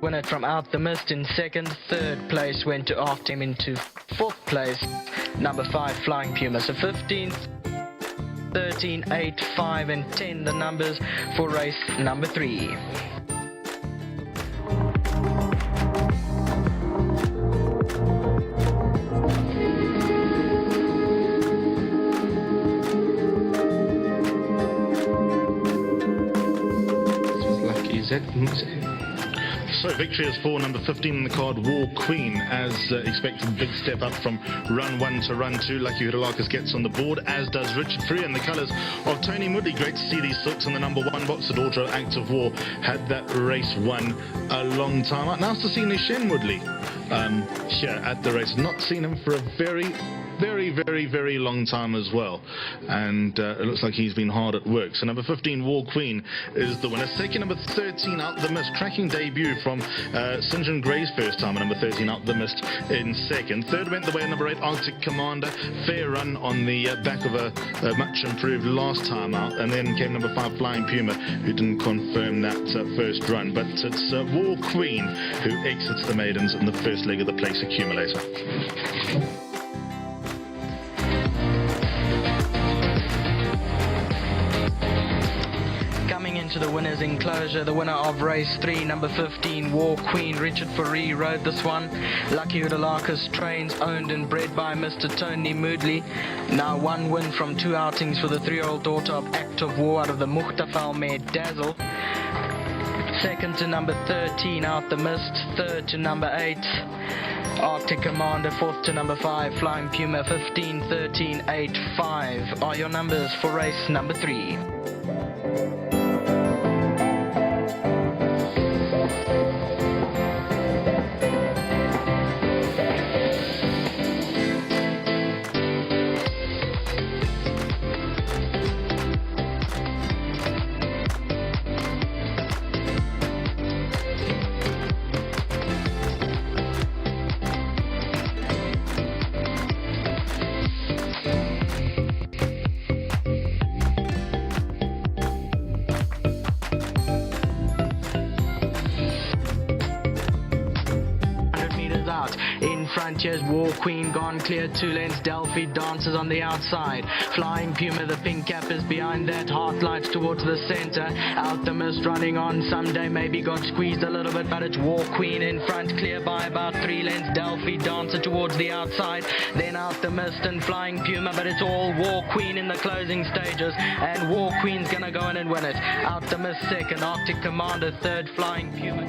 win it from Out the Mist in second. Third place went to After him into 4th place, number 5, Flying Puma. So 15, 13, 8, 5 and 10 the numbers for race number 3. So victory is for number 15 in the card, War Queen, as expected. Big step up from run 1 to run 2. Lucky Hudalakas gets on the board, as does Richard Fourie, and the colours of Tony Moodley. Great to see these silks on the number 1 box. The daughter of Active War had that race won a long time out. Nice to see Nishen Moodley here at the race. Not seen him for a very long time as well, and it looks like he's been hard at work. So number 15, War Queen, is the winner. Second, number 13, Out the Mist, cracking debut from St. John Gray's first time, and number 13, Out the Mist in second. Third went the way of number 8, Arctic Commander, fair run on the back of a much improved last time out, and then came number 5, Flying Puma, who didn't confirm that first run, but it's War Queen who exits the maidens in the first leg of the place accumulator. To the winner's enclosure, the winner of race 3, number 15, War Queen. Richard Fourie rode this one. Lucky Hudalakas trains, owned and bred by Mr. Tony Moodley. Now 1 win from 2 outings for the 3-year-old daughter of Active War out of the Muchtafal mare Dazzle. Second to number 13, Out the Mist. Third to number 8, Arctic Commander. Fourth to number 5, Flying Puma. 15, 13, 8, 5 are your numbers for race number 3. Here's War Queen gone clear, 2 lengths. Delphi dances on the outside. Flying Puma, the pink cap is behind that. Heart lights towards the center. Out the Mist running on. Someday maybe got squeezed a little bit, but it's War Queen in front, clear by about 3 lengths. Delphi dancer towards the outside. Then Out the Mist and Flying Puma, but it's all War Queen in the closing stages. And War Queen's gonna go in and win it. Out the Mist second, Arctic Commander third, Flying Puma.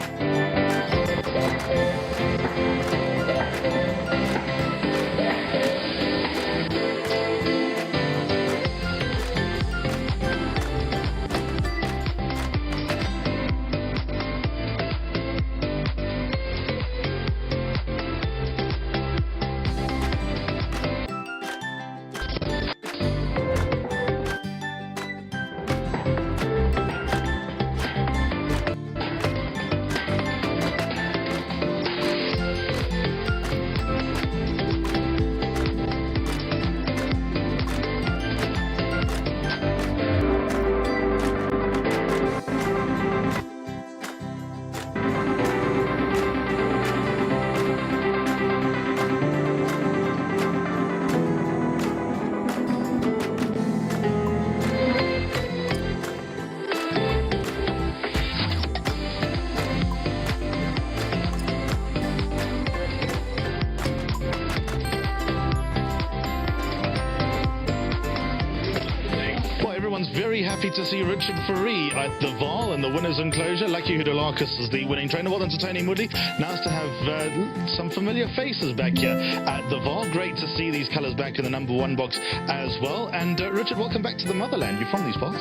very happy to see Richard Fourie at the Vaal and the winner's enclosure. Lucky Hudolakis is the winning trainer. Well done to Tony Moodley. Nice to have some familiar faces back here at the Vaal. Great to see these colours back in the number 1 box as well. And Richard, welcome back to the motherland. You're from these parts?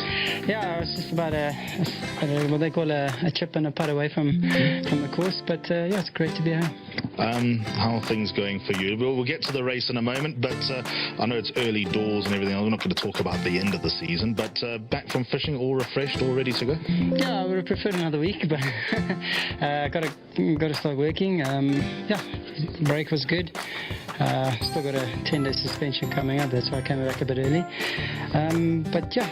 Yeah, it's just about what they call a chip and a putt away from the course. But yeah, it's great to be here. How are things going for you? We'll get to the race in a moment, but I know it's early doors and everything. I'm not going to talk about the end of the season, but back from fishing, all refreshed, all ready to go? Yeah, I would have preferred another week, but got to start working. Yeah, break was good. Still got a 10-day suspension coming up. That's why I came back a bit early. But yeah.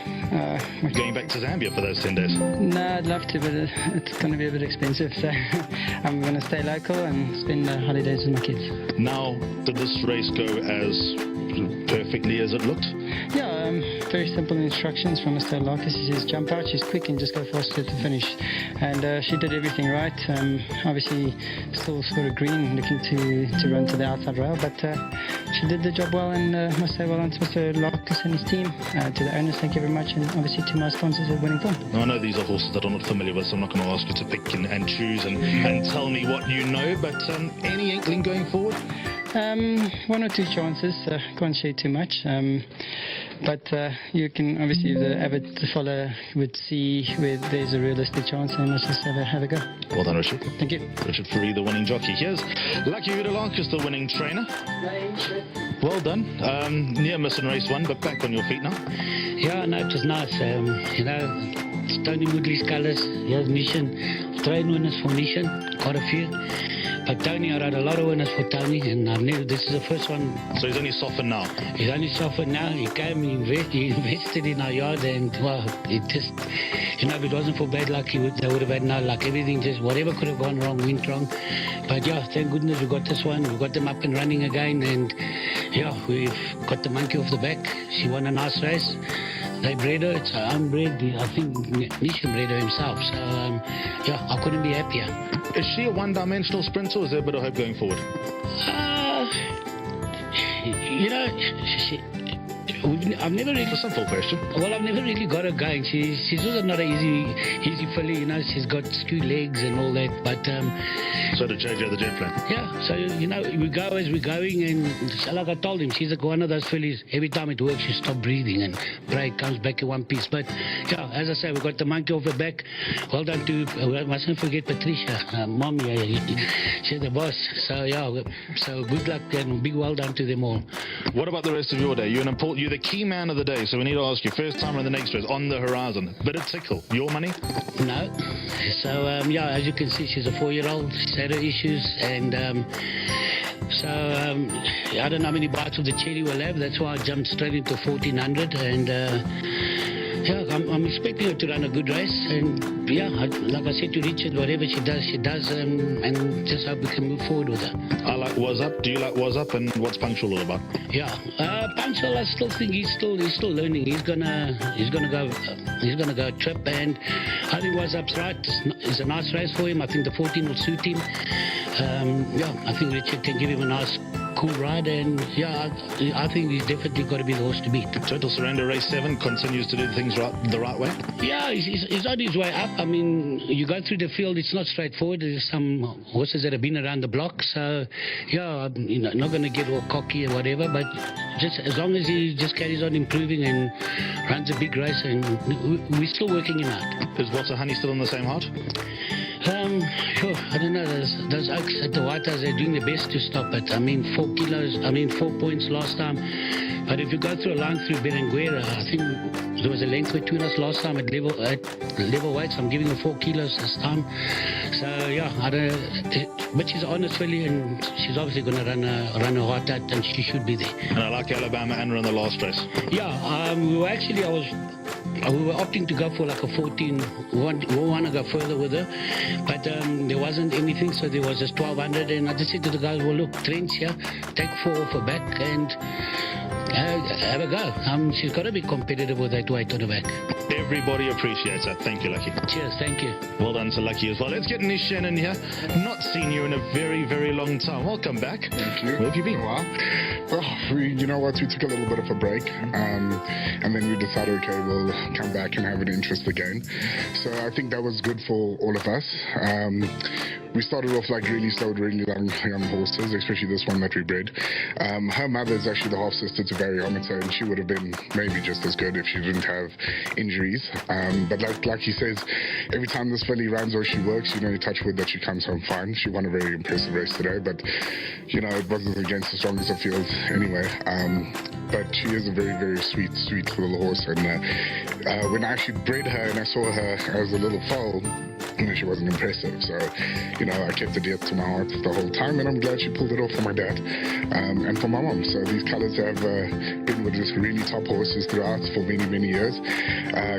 Going back to Zambia for those 10 days? No, I'd love to, but it's going to be a bit expensive. So I'm going to stay local and spend the holidays with my kids. Now, did this race go as perfectly as it looked? Yeah, very simple instructions from Mr. Larkis. He says jump out, she's quick and just go faster to finish. And she did everything right. Obviously still sort of green, looking to run to the outside rail, but she did the job well, and must say well done to Mr. Larkis and his team. To the owners, thank you very much, and obviously to my sponsors at Winning Form. Now, I know these are horses that I'm not familiar with, so I'm not going to ask you to pick and choose and tell me what you know, but any inkling going forward? 1 or 2 chances. Can't share too much. But you can obviously, the avid follower would see where there's a realistic chance, and let's just have a go. Well done, Richard. Thank you. Richard Fourie, the winning jockey. Here's Lucky Hudolakis, the winning trainer. Well done. Near missing race 1, but back on your feet now. Yeah, no, it was nice. You know, it's Tony Moodley's colours. Here's Nishan. 3 winners for Nishan. Quite a few. But Tony, I rode a lot of winners for Tony, and this is the first one. So he's only softened now? He's only softened now. He came, he invested in our yard, and well, it just, you know, if it wasn't for bad luck, they would have had no luck. Everything just, whatever could have gone wrong, went wrong. But yeah, thank goodness we got this one. We got them up and running again, and yeah, we've got the monkey off the back. She won a nice race. They bred her, it's her own bred. I think Nishan bred her himself. So, yeah, I couldn't be happier. Is she a one-dimensional sprinter, or is there a bit of hope going forward? You know, I've never really... It's a simple question. Well, I've never really got her going. She's also not an easy filly, you know. She's got skew legs and all that, but... So did JJ the jet plane? Yeah, so, you know, we go as we're going, and so like I told him, she's one of those fillies, every time it works, she stops breathing and break, comes back in one piece. But, yeah, as I say, we got the monkey off the back. Well done to, I mustn't forget Patricia, Mommy, she's the boss. So, yeah, so good luck and big well done to them all. What about the rest of your day? You're the key man of the day, so we need to ask you, first timer in the next race, on the horizon, bit of tickle, your money? No. So, yeah, as you can see, she's a 4-year-old. She's had her issues, and so I don't know how many bites of the cherry we'll have. That's why I jumped straight into 1400, and yeah, I'm expecting her to run a good race, and yeah, like I said to Richard, whatever she does, and just hope we can move forward with her. I like Was Up. Do you like Was Up, and what's Punctual all about? Yeah, Punctual, I still think he's still learning. He's gonna go a trip, and I think Was Up's right. It's a nice race for him. I think the 14 will suit him. Yeah, I think Richard can give him a nice, cool ride, and yeah, I think he's definitely got to be the horse to beat. Total Surrender Race 7 continues to do things the right way? Yeah, he's on his way up. I mean, you go through the field, it's not straightforward. There's some horses that have been around the block, so yeah, you know, not going to get all cocky or whatever, but just as long as he just carries on improving and runs a big race, and we're still working him out. Is Water Honey still on the same heart? Sure, I don't know, those Oaks at the White House, they're doing their best to stop it. I mean, 4 points last time. But if you go through a line through Berenguera, I think there was a length between us last time at level weights. I'm giving her 4 kilos this time. So, yeah, but she's an honest filly, and she's obviously going to run her heart out, and she should be there. And I like Alabama and in the last race. Yeah, we were opting to go for like a 14. We want to go further with her, but there wasn't anything, so there was just 1200, and I just said to the guys, well, look, Trent's here, take 4 off her back, and Have a go. She's got to be competitive with that weight on the back. Everybody appreciates that. Thank you, Lucky. Cheers, thank you. Well done to Lucky as well. Let's get Nish Shannon here. Not seen you in a very, very long time. Welcome back. Thank you. Where have you been? Well, you know what? We took a little bit of a break, and then we decided, okay, we'll come back and have an interest again. So I think that was good for all of us. We started off like really slow, really young horses, especially this one that we bred. Her mother is actually the half sister to Variometer, and she would have been maybe just as good if she didn't have injuries. But like he says, every time this filly runs or she works, you touch wood that she comes home fine. She won a very impressive race today, but it wasn't against the strongest of fields anyway. But she is a very, very sweet little horse. And when I actually bred her and I saw her as a little foal, she wasn't impressive. So, I kept it dear to my heart the whole time, and I'm glad she pulled it off for my dad and for my mom. So these colours have been with this really top horses throughout for many, many years,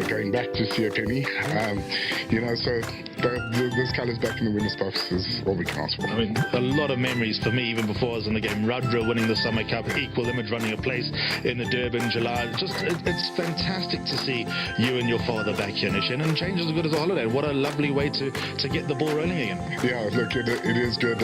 going back to see a penny. So those colours back in the winner's box is all we can ask for. I mean, a lot of memories for me, even before I was in the game. Rudra winning the Summer Cup, Equal Image running a place in the Durban July. It's fantastic to see you and your father back here, Nish, and change is as good as a holiday. What a lovely way to get the ball rolling again. Yeah, look, it is good.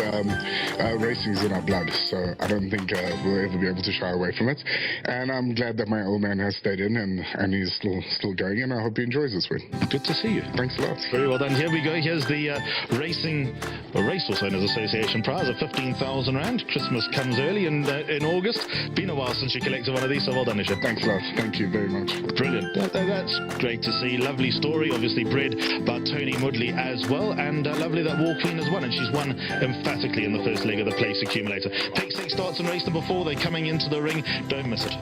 Racing's in our blood, so I don't think we'll ever be able to shy away from it. And I'm glad that my old man has stayed in and he's still going, and I hope he enjoys this win. Good to see you. Thanks a lot. Very well done. Here we go. Here's the Racehorse Owners Association prize of 15,000 Rand. Christmas comes early in August. Been a while since you collected one of these, so well done, Nisha. Thanks a lot. Thank you very much. Brilliant. That's great to see. Lovely story, obviously bred by Tony Mudley as well, and lovely that War Queen has won, and she's won emphatically in the first leg of the place accumulator. Pick 6 starts in race number 4. They're coming into the ring. Don't miss it.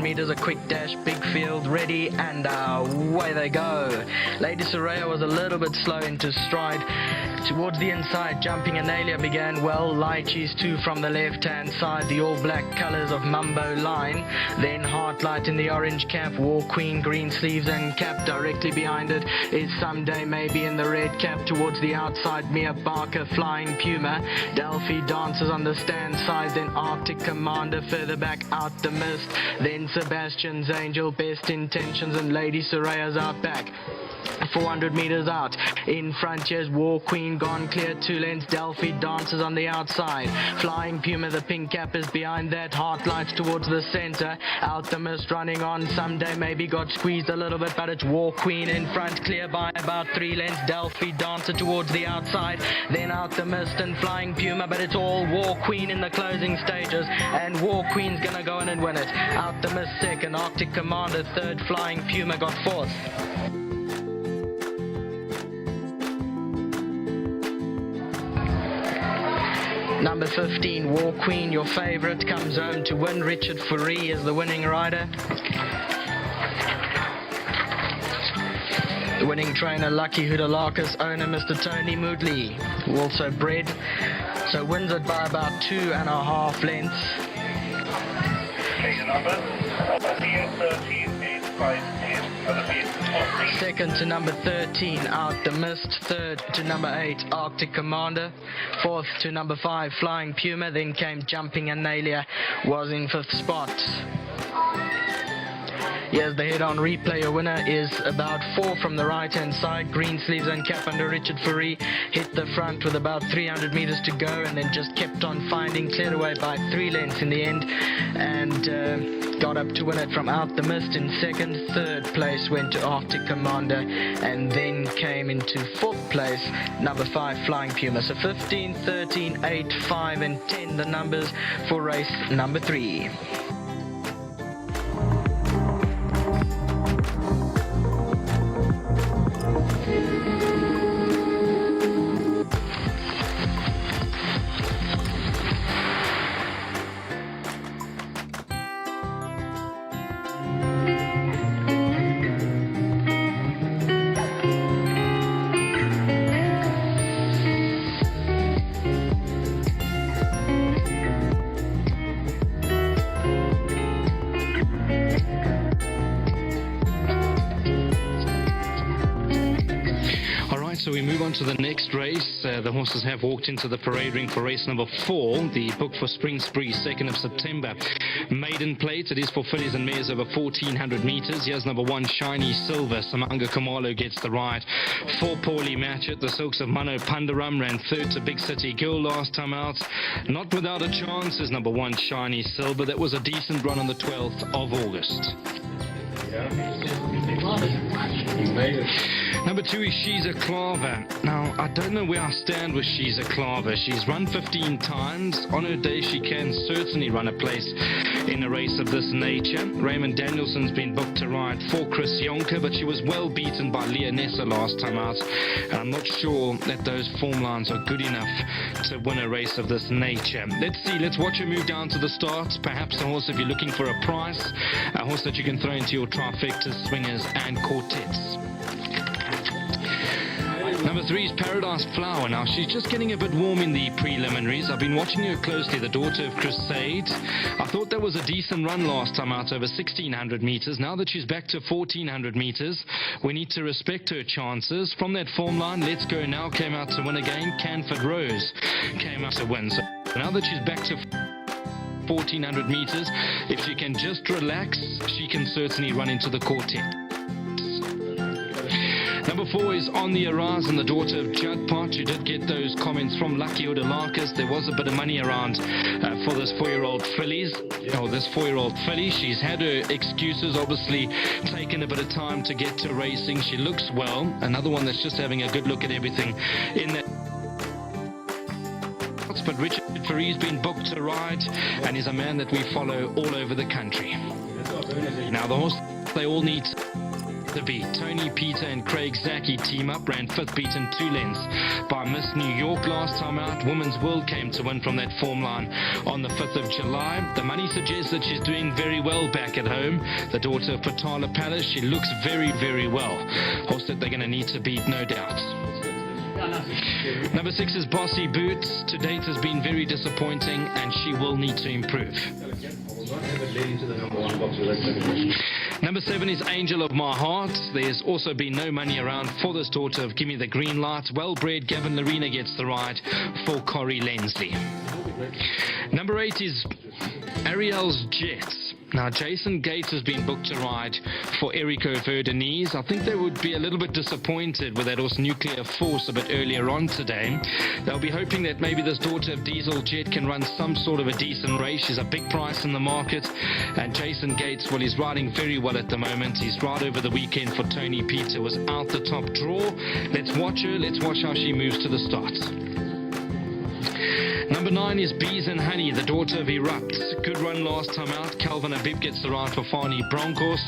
Meters, a quick dash, big field, ready, and away they go. Lady Soraya was a little bit slow into stride. Towards the inside, Jumping Analia began well. Lychees 2 from the left-hand side, the all-black colours of Mumbo Line. Then Heartlight in the orange cap, War Queen, green sleeves and cap. Directly behind it is Someday Maybe in the red cap. Towards the outside, Mia Barker, Flying Puma. Delphi Dances on the stand side, then Arctic Commander further back out the mist. Then Sebastian's Angel, Best Intentions, and Lady Soraya's out back. 400 meters out. In front, here's War Queen, gone clear 2 lengths. Delphi Dances on the outside. Flying Puma, the pink cap, is behind that. Heartlights towards the center. Out the mist, running on. Someday Maybe got squeezed a little bit, but it's War Queen in front, clear by about 3 lengths. Delphi Dancer towards the outside. Then out the mist and Flying Puma, but it's all War Queen in the closing stages. And War Queen's gonna go in and win it. Out the mist second, Arctic Commander third, Flying Puma got fourth. Number 15, War Queen, your favourite, comes home to win. Richard Fourie is the winning rider. The winning trainer, Lucky Hudalakis, owner Mr. Tony Moodley, who also bred. So wins it by about 2.5 lengths. Second to number 13, Out the Mist. Third to number 8, Arctic Commander. Fourth to number 5, Flying Puma. Then came Jumping Analia, was in 5th spot. Here's the head-on replay. Your winner is about 4 from the right-hand side. Green sleeves and cap under Richard Fourie. Hit the front with about 300 meters to go, and then just kept on finding. Cleared away by 3 lengths in the end, and got up to win it from Out the Mist in second. Third place went to Arctic Commander, and then came into 4th place, number 5, Flying Puma. So 15, 13, 8, 5, and 10 the numbers for race number 3. so we move on to the next race. The horses have walked into the parade ring for race number 4, the book for Spring Spree, 2nd of September. Maiden plate, it is for fillies and mares over 1,400 metres. Here's number 1, Shiny Silver. Samanga Kamalo gets the ride. 4, Paulie Matchett. The Silks of Mano Pandaram ran 3rd to Big City Girl last time out. Not without a chance is number 1, Shiny Silver. That was a decent run on the 12th of August. Number 2 is She's a Claver. Now, I don't know where I stand with She's a Claver. She's run 15 times. On her day, she can certainly run a place in a race of this nature. Raymond Danielson's been booked to ride for Chris Yonker, but she was well beaten by Leonessa last time out. And I'm not sure that those form lines are good enough to win a race of this nature. Let's see. Let's watch her move down to the start. Perhaps a horse, if you're looking for a price, a horse that you can throw into your trifectas, swingers, and quartets. Number 3 is Paradise Flower. Now, she's just getting a bit warm in the preliminaries. I've been watching her closely, the daughter of Crusade. I thought that was a decent run last time out over 1,600 metres. Now that she's back to 1,400 metres, we need to respect her chances. From that form line, Let's Go Now came out to win again. Canford Rose came out to win. So now that she's back to 1,400 metres, if she can just relax, she can certainly run into the quartet. Number 4 is On the Horizon, the daughter of Judd Pot. You did get those comments from Lucky Udalakis. There was a bit of money around for this 4-year-old filly. She's had her excuses, obviously taken a bit of time to get to racing. She looks well. Another one that's just having a good look at everything in that. But Richard Ferree's been booked to ride and is a man that we follow all over the country. Now the horse they all need to beat. Tony, Peter and Craig Zaki team up, ran 5th, beaten 2 lengths by Miss New York last time out. Women's World came to win from that form line on the 5th of July. The money suggests that she's doing very well back at home. The daughter of Patala Palace, she looks very, very well. Horse that they're going to need to beat, no doubt. Number 6 is Bossy Boots. To date has been very disappointing and she will need to improve. Number 7 is Angel of My Heart. There's also been no money around for this daughter of Gimme the Green Light. Well-bred Gavin Larena gets the ride for Corrie Lensley. Number 8 is Ariel's Jets. Now, Jason Gates has been booked to ride for Erico Verdenise. I think they would be a little bit disappointed with that horse Nuclear Force a bit earlier on today. They'll be hoping that maybe this daughter of Diesel Jet can run some sort of a decent race. She's a big price in the market. And Jason Gates, well, he's riding very well at the moment. His ride over the weekend for Tony Peter was out the top draw. Let's watch her. Let's watch how she moves to the start. Number 9 is Bees and Honey, the daughter of Erupt. Good run last time out. Calvin Abib gets the ride for Fani Broncos.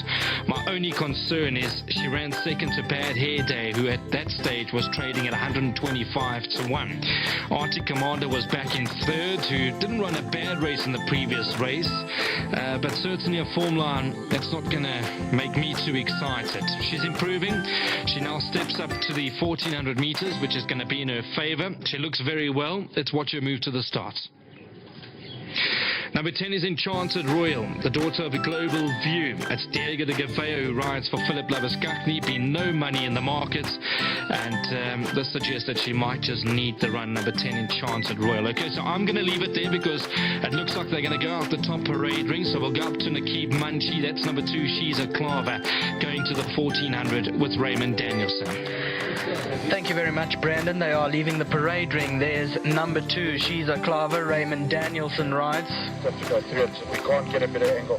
My only concern is she ran 2nd to Bad Hair Day, who at that stage was trading at 125 to 1. Arctic Commander was back in 3rd, who didn't run a bad race in the previous race, but certainly a form line that's not going to make me too excited. She's improving. She now steps up to the 1,400 metres, which is going to be in her favour. She looks very well. Let's watch her move to the start. Number 10 is Enchanted Royal, the daughter of a Global View. It's Diego de Gavea who rides for Philip Laviskakny. Been no money in the markets, and this suggests that she might just need the run. Number 10, Enchanted Royal. Okay, so I'm going to leave it there because it looks like they're going to go out the top parade ring. So we'll go up to Nakeeb Munchie. That's number 2, She's a Claver, going to the 1,400 with Raymond Danielson. Thank you very much, Brandon. They are leaving the parade ring. There's number 2, She's a Claver, Raymond Danielson rides. Have to go through it, so we can't get a better angle.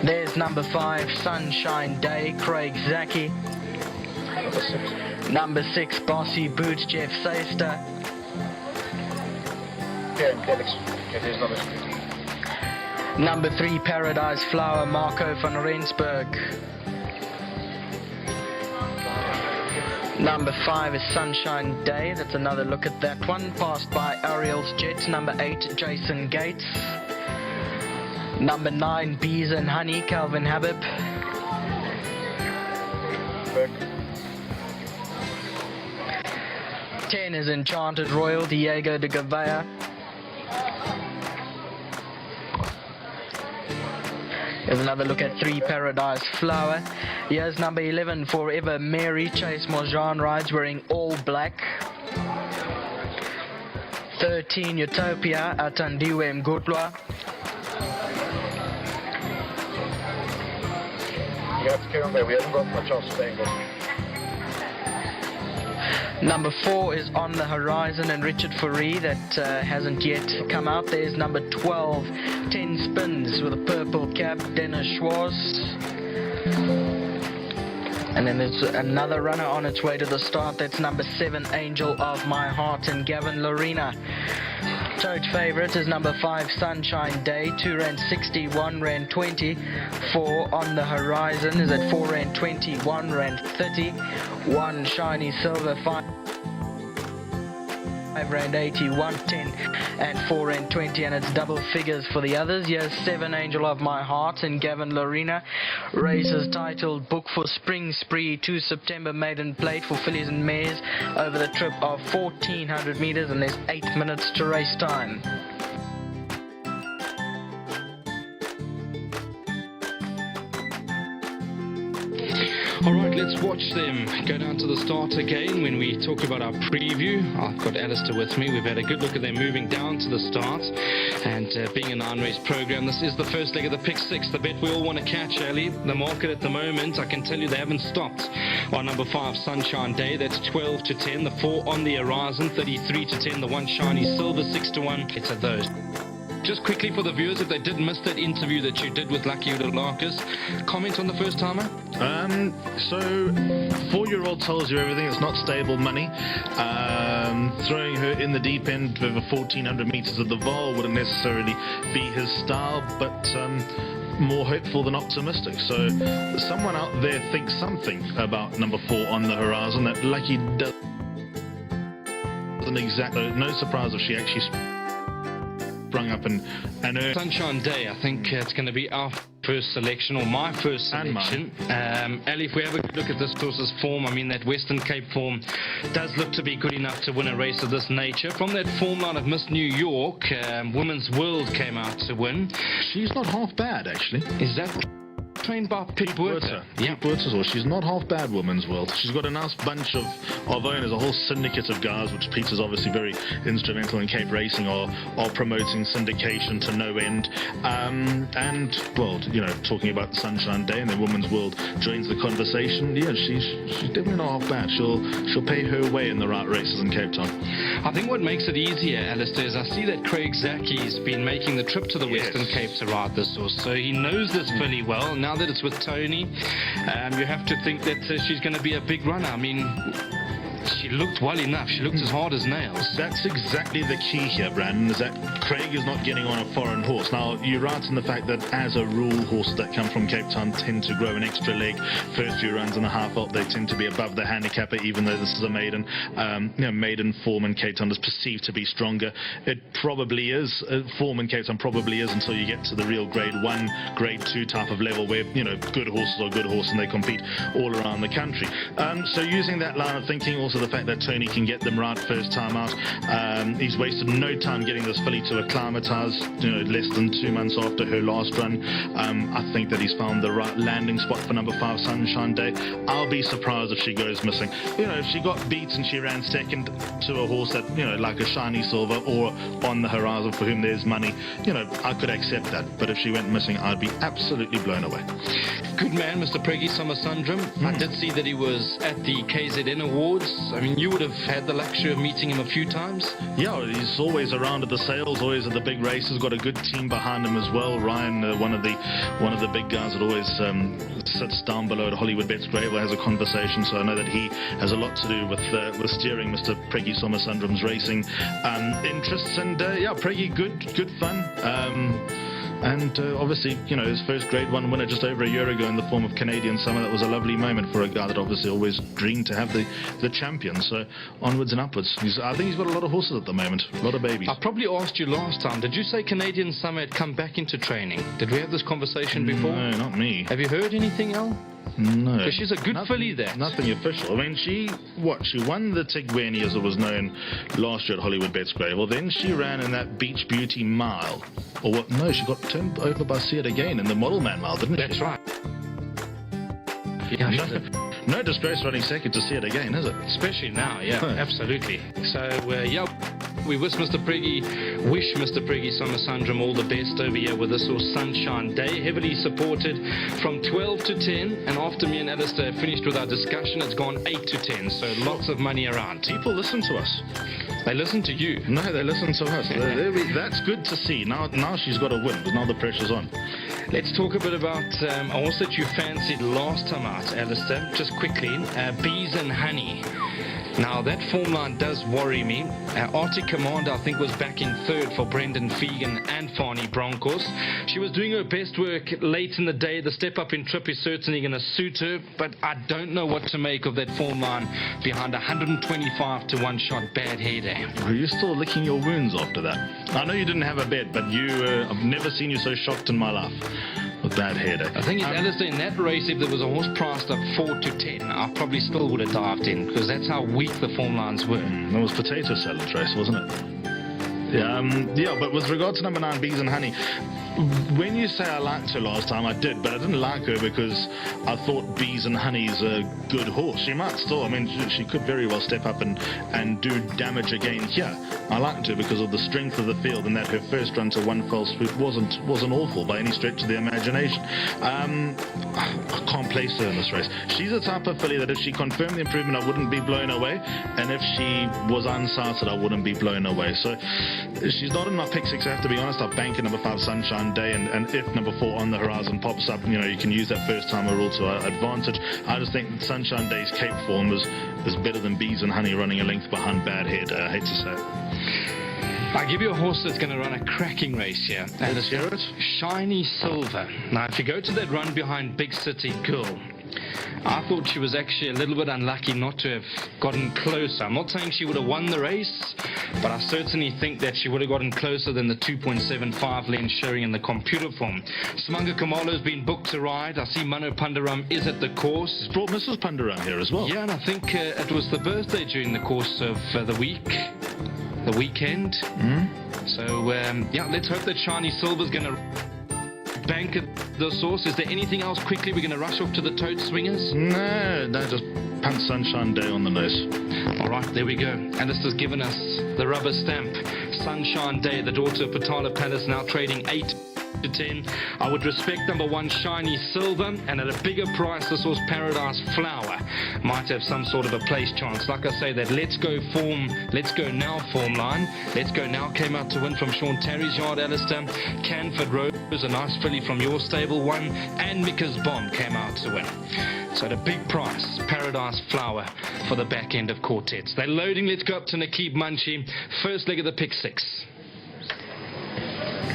There's number 5, Sunshine Day, Craig Zaki. Number 6. Number 6, Bossy Boots, Jeff Seister. Yeah, and Felix. Okay, there's number 3. Number 3, Paradise Flower, Marco van Rensburg. Number 5 is Sunshine Day. That's another look at that one. Passed by Ariel's Jet. Number 8, Jason Gates. Number 9, Bees and Honey, Calvin Habib. 10 is Enchanted Royal, Diego de Here's another look at 3 Paradise Flower. Here's number 11 Forever Mary. Chase Morjan rides wearing all black. 13 Utopia Atandiwe Mgutwa. You have to carry on there, we haven't got much else staying there. Number 4 is On the Horizon and Richard Fourie, that hasn't yet come out. There's number 12, 10 Spins with a purple cap, Dennis Schwartz. And then there's another runner on its way to the start. That's number 7, Angel of My Heart, and Gavin Lorena. Tote favourite is number 5, Sunshine Day, 2 Rand 60, 1 Rand 20. 4 On the Horizon is at 4 Rand 20, 1 Rand 30. 1 Shiny Silver, 5 Rand 80, 110 and 4 Rand 20, and it's double figures for the others. Here's 7 Angel of My Heart and Gavin Lorena. Races titled Book for Spring Spree, 2 September maiden plate for fillies and mares over the trip of 1400 metres, and there's 8 minutes to race time. Alright, let's watch them go down to the start again when we talk about our preview. I've got Alistair with me. We've had a good look at them moving down to the start. And being a 9-race program, this is the first leg of the Pick 6, the bet we all want to catch, Ali. The market at the moment, I can tell you they haven't stopped. On number 5, Sunshine Day, that's 12 to 10. The 4 On the Horizon, 33 to 10. The 1 Shiny Silver, 6 to 1. It's at those. Just quickly for the viewers, if they did miss that interview that you did with Lucky Udalakis, comment on the first timer? So 4-year-old tells you everything. It's not stable money. Throwing her in the deep end over 1400 meters of the Vaal wouldn't necessarily be his style, but more hopeful than optimistic. So someone out there thinks something about number 4 On the Horizon that Lucky doesn't exactly. No surprise if she actually sprung up and earned. Sunshine Day, I think it's going to be our first selection, or my first selection. Ali, if we have a look at this horse's form, I mean, that Western Cape form does look to be good enough to win a race of this nature. From that form line of Miss New York, Women's World came out to win. She's not half bad, actually. Is that trained by Pete Werther? Yeah, Werther's horse. She's not half bad, Women's World. She's got a nice bunch of owners, a whole syndicate of guys, which Peter's obviously very instrumental in Cape Racing, are promoting syndication to no end. And, well, you know, talking about Sunshine Day and then Women's World joins the conversation. Yeah, she's definitely not half bad. She'll pay her way in the right races in Cape Town. I think what makes it easier, Alistair, is I see that Craig Zaki's been making the trip to the Western Cape to ride this horse, so he knows this filly well. Now that it's with Tony, you have to think that she's going to be a big runner. I mean, she looked well enough. She looked as hard as nails. That's exactly the key here, Brandon, is that Craig is not getting on a foreign horse. Now, you're right in the fact that, as a rule, horses that come from Cape Town tend to grow an extra leg. First few runs in the half vault, they tend to be above the handicapper, even though this is a maiden. Maiden form in Cape Town is perceived to be stronger. It probably is. Form in Cape Town probably is until you get to the real grade 1, grade 2 type of level where, you know, good horses are good horses and they compete all around the country. So using that line of thinking, also the fact that Tony can get them right first time out. He's wasted no time getting this filly to acclimatise, you know, less than 2 months after her last run. I think that he's found the right landing spot for number 5, Sunshine Day. I'll be surprised if she goes missing. You know, if she got beat and she ran second to a horse that, you know, like a Shiny Silver or On the Horizon for whom there's money, you know, I could accept that. But if she went missing, I'd be absolutely blown away. Good man, Mr. Preggy Somersundram. I did see that he was at the KZN Awards. I mean, you would have had the luxury of meeting him a few times. Yeah, he's always around at the sales, always at the big races. Got a good team behind him as well. Ryan, one of the big guys that always sits down below at Hollywood Bets Gravel, has a conversation. So I know that he has a lot to do with steering Mr. Preggy Somersundram's racing interests. And yeah, Preggy, good fun. And obviously, you know, his first grade 1 winner just over a year ago in the form of Canadian Summer. That was a lovely moment for a guy that obviously always dreamed to have the champion. So onwards and upwards. I think he's got a lot of horses at the moment, a lot of babies. I probably asked you last time, did you say Canadian Summer had come back into training? Did we have this conversation before? No, not me. Have you heard anything, Al? No. Because she's a good filly there. Nothing official. I mean, she won the Tigweni, as it was known, last year at Hollywood Bettsgrave. Well, then she ran in that Beach Beauty Mile. Or what? No, she got turned over by See It Again in the Model Man Mile, didn't she? That's right. Yeah, no disgrace running second to See It Again, is it? Especially now, yeah, absolutely. So, yeah, we wish Mr. Priggy Somasundram all the best over here with this horse Sunshine Day, heavily supported from 12 to 10, and after me and Alistair finished with our discussion, it's gone 8 to 10, so lots of money around. People listen to us. They listen to you. No, they listen to us. That's good to see. Now she's got to win, because now the pressure's on. Let's talk a bit about a horse that you fancied last time out, Alistair, just quickly. Bees and Honey. Now, that form line does worry me. Arctic Commander, I think, was back in third for Brendan Fegan and Fani Broncos. She was doing her best work late in the day. The step up in trip is certainly going to suit her, but I don't know what to make of that form line behind 125 to 1 shot Bad Hair Day. Are you still licking your wounds after that? I know you didn't have a bet, but I've never seen you so shocked in my life. With Bad Hair Day. I think it's Alistair, in that race, if there was a horse priced up 4 to 10, I probably still would have dived in, because that's how weak the form lines were. That was potato salad race, wasn't it? Yeah, but with regard to number 9, Bees and Honey, when you say I liked her last time, I did, but I didn't like her because I thought Bees and Honey's a good horse. She might still, I mean, she could very well step up and do damage again here. I liked her because of the strength of the field, and that her first run to 1 fell swoop wasn't awful by any stretch of the imagination. I can't place her in this race. She's the type of filly that if she confirmed the improvement, I wouldn't be blown away, and if she was unsighted, I wouldn't be blown away. So she's not in my pick 6, I have to be honest. I've banked number 5, Sunshine Day, and if number 4 On the Horizon pops up, you can use that first timer rule to our advantage. I just think Sunshine Day's Cape form is better than Bees and Honey running a length behind Bad Head. I hate to say it. I'll give you a horse that's going to run a cracking race here. Let's hear it. Shiny Silver. Now, if you go to that run behind Big City Girl, I thought she was actually a little bit unlucky not to have gotten closer. I'm not saying she would have won the race, but I certainly think that she would have gotten closer than the 2.75 length showing in the computer form. Smanga Kamalo's been booked to ride. I see Mano Pandaram is at the course. It's brought Mrs. Pandaram here as well. Yeah, and I think it was the birthday during the course of the weekend. So, yeah, let's hope that Shiny Silver's going to bank at the source. Is there anything else quickly? We're going to rush off to the Toad Swingers? No, just punt Sunshine Day on the nose. All right, there we go. Alistair's given us the rubber stamp. Sunshine Day, the daughter of Patala Palace, now trading 8 to 10. I would respect number 1, Shiny Silver, and at a bigger price, this horse Paradise Flower might have some sort of a place chance. Like I say, that Let's Go Now form line. Let's Go Now came out to win from Sean Terry's yard, Alistair. Canford Rose, a nice filly from your stable, won, and Mika's Bomb came out to win. So at a big price, Paradise Flower for the back end of quartets. They're loading. Let's go up to Nakeeb Munchie. First leg of the pick 6.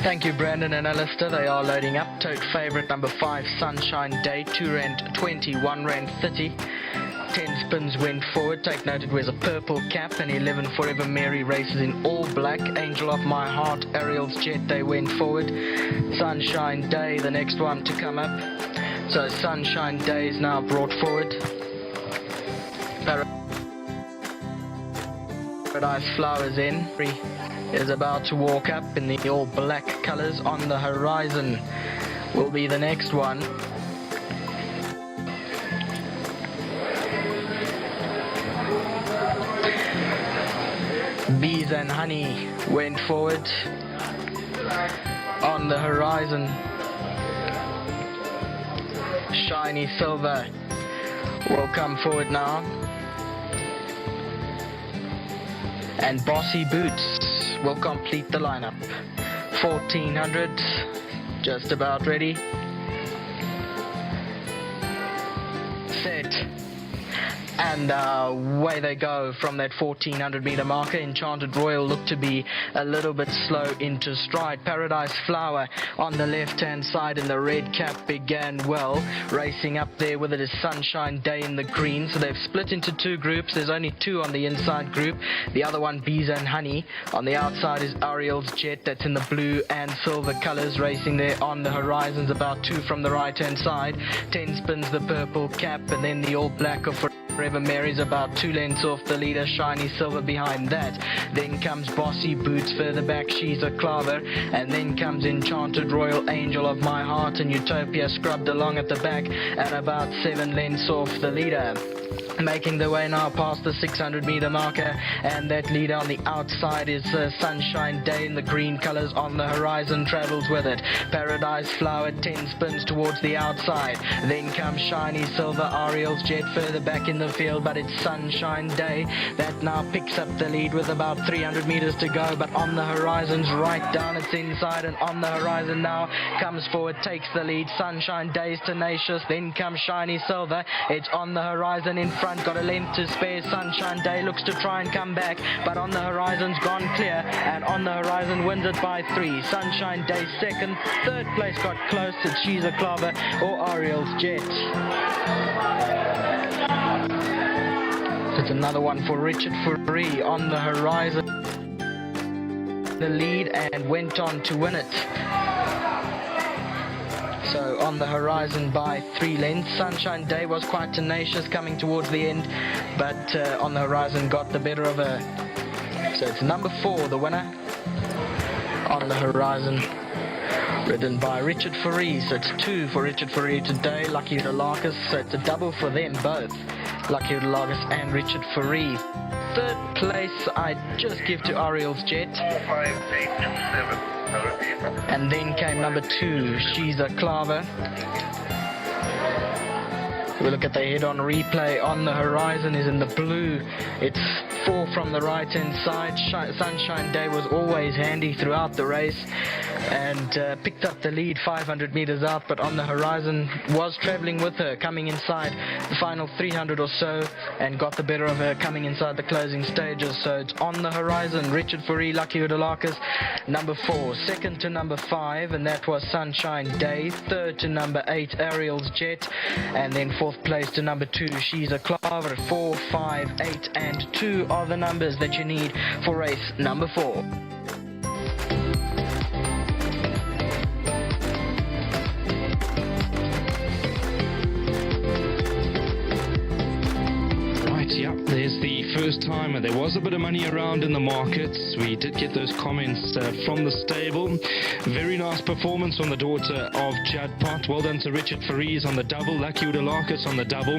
Thank you, Brandon and Alistair. They are loading up. Tote favourite number 5, Sunshine Day, 2 Rand 20, 1 Rand 30. 10 spins went forward. Take note it wears a purple cap, and 11 Forever Mary races in all black. Angel of My Heart, Ariel's Jet, they went forward. Sunshine Day, the next one to come up. So Sunshine Day is now brought forward. Paradise Flowers in. Is about to walk up in the all black colours. On the Horizon will be the next one. Bees and Honey went forward. On the Horizon, Shiny Silver will come forward now. And Bossy Boots will complete the lineup. 1400, just about ready. Set And away they go from that 1400 meter marker. Enchanted Royal looked to be a little bit slow into stride. Paradise Flower on the left-hand side in the red cap began well, racing up there with it is Sunshine Day in the green. So they've split into two groups. There's only two on the inside group. The other one, Bees and Honey. On the outside is Ariel's Jet, that's in the blue and silver colors, racing there on the horizons, about two from the right-hand side. 10 spins the purple cap, and then the all black of Forever Mary's about 2 lengths off the leader, Shiny Silver behind that. Then comes Bossy Boots further back, She's a Clover, and then comes Enchanted Royal, Angel of My Heart, and Utopia scrubbed along at the back at about 7 lengths off the leader. Making their way now past the 600 meter marker, and that leader on the outside is Sunshine Day in the green colors. On the horizon travels with it Paradise Flower, 10 spins towards the outside. Then comes Shiny Silver, Ariel's Jet further back in the field, but it's Sunshine Day that now picks up the lead with about 300 meters to go. But on the horizon's right down its inside, and on the horizon now comes forward, takes the lead. Sunshine Day's tenacious, then comes Shiny Silver. It's on the horizon in front, got a length to spare. Sunshine Day looks to try and come back, but on the horizon's gone clear, and on the horizon wins it by 3. Sunshine Day second, third place got close. It's She's a Clover or Ariel's Jet. It's another one for Richard Fourie on the horizon, the lead, and went on to win it. So on the horizon by 3 lengths. Sunshine Day was quite tenacious coming towards the end, but on the horizon got the better of her. So it's number 4, the winner on the horizon, ridden by Richard Fourie. So it's 2 for Richard Fourie today. Lucky Utalakis, so it's a double for them both, Lucky Utalakis and Richard Fourie. Third place I just give to Ariel's Jet. 4, 5, 8, 7. And then came number 2, She's a Clover. We look at the head-on replay. On the horizon is in the blue. It's 4 from the right-hand side. Sunshine Day was always handy throughout the race, and picked up the lead 500 meters out, but on the horizon was traveling with her, coming inside the final 300 or so, and got the better of her coming inside the closing stages. So it's on the horizon, Richard Fourie, Lucky Utalakis, number 4. Second to number 5, and that was Sunshine Day. Third to number 8, Ariel's Jet, and then 4th place to number 2, She's a Clover. 4, 5, 8, and 2 are the numbers that you need for race number 4. Yep, there's the first timer. There was a bit of money around in the markets. We did get those comments from the stable. Very nice performance from the daughter of Judd Pot. Well done to Richard Fourie on the double, Lucky Utalakis on the double,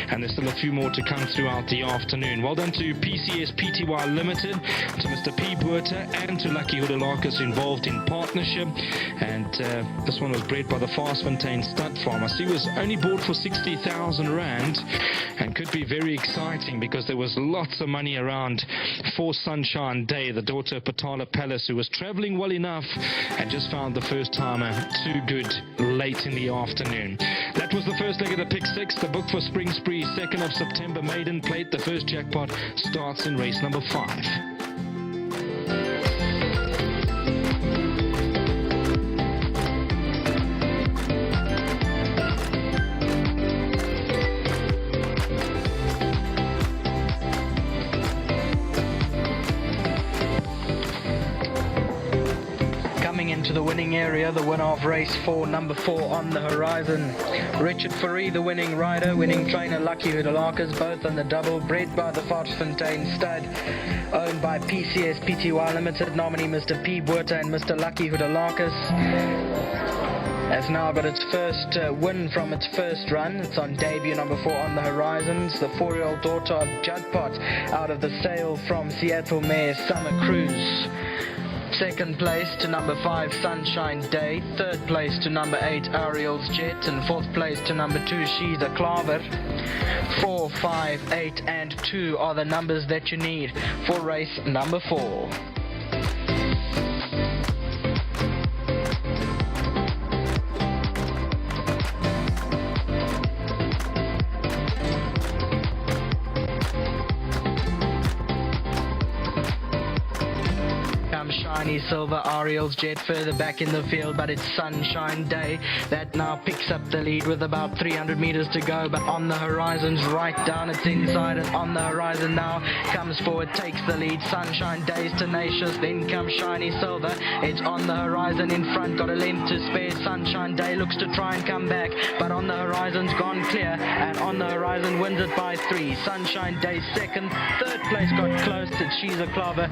and there's still a few more to come throughout the afternoon. Well done to PCS Pty Limited, to Mr. P. Buerta, and to Lucky Utalakis involved in partnership. And this one was bred by the Fastfontein Stud Farm. I see it was only bought for 60,000 Rand, and could be very exciting because there was lots of money around for Sunshine Day, the daughter of Patala Palace, who was traveling well enough and just found the first timer too good late in the afternoon. That was the first leg of the pick 6. The book for Spring Spree, 2nd of September, Maiden Plate. The first jackpot starts in race number 5. Into the winning area, the winner of race 4, number 4 on the horizon. Richard Fourie, the winning rider, winning trainer, Lucky Utalakis, both on the double, bred by the Fastfontein Stud, owned by PCS Pty Limited, nominee Mr. P. Buerta and Mr. Lucky Utalakis. Has now got its first win from its first run. It's on debut, number 4 on the horizons. The 4-year-old daughter of Judd Pot, out of the sale from Seattle Mare Summer Cruise. Second place to number 5, Sunshine Day. Third place to number 8, Ariel's Jet. And 4th place to number 2, She's a Clover. 4, 5, 8, and 2 are the numbers that you need for race number 4. Shiny Silver, Ariel's Jet further back in the field, but it's Sunshine Day that now picks up the lead with about 300 meters to go, but on the horizon's right down, it's inside, and on the horizon now comes forward, takes the lead. Sunshine Day's tenacious, then comes Shiny Silver. It's on the horizon in front, got a length to spare. Sunshine Day looks to try and come back, but on the horizon's gone clear, and on the horizon wins it by 3. Sunshine Day second, third place got close. It's She's a Clover.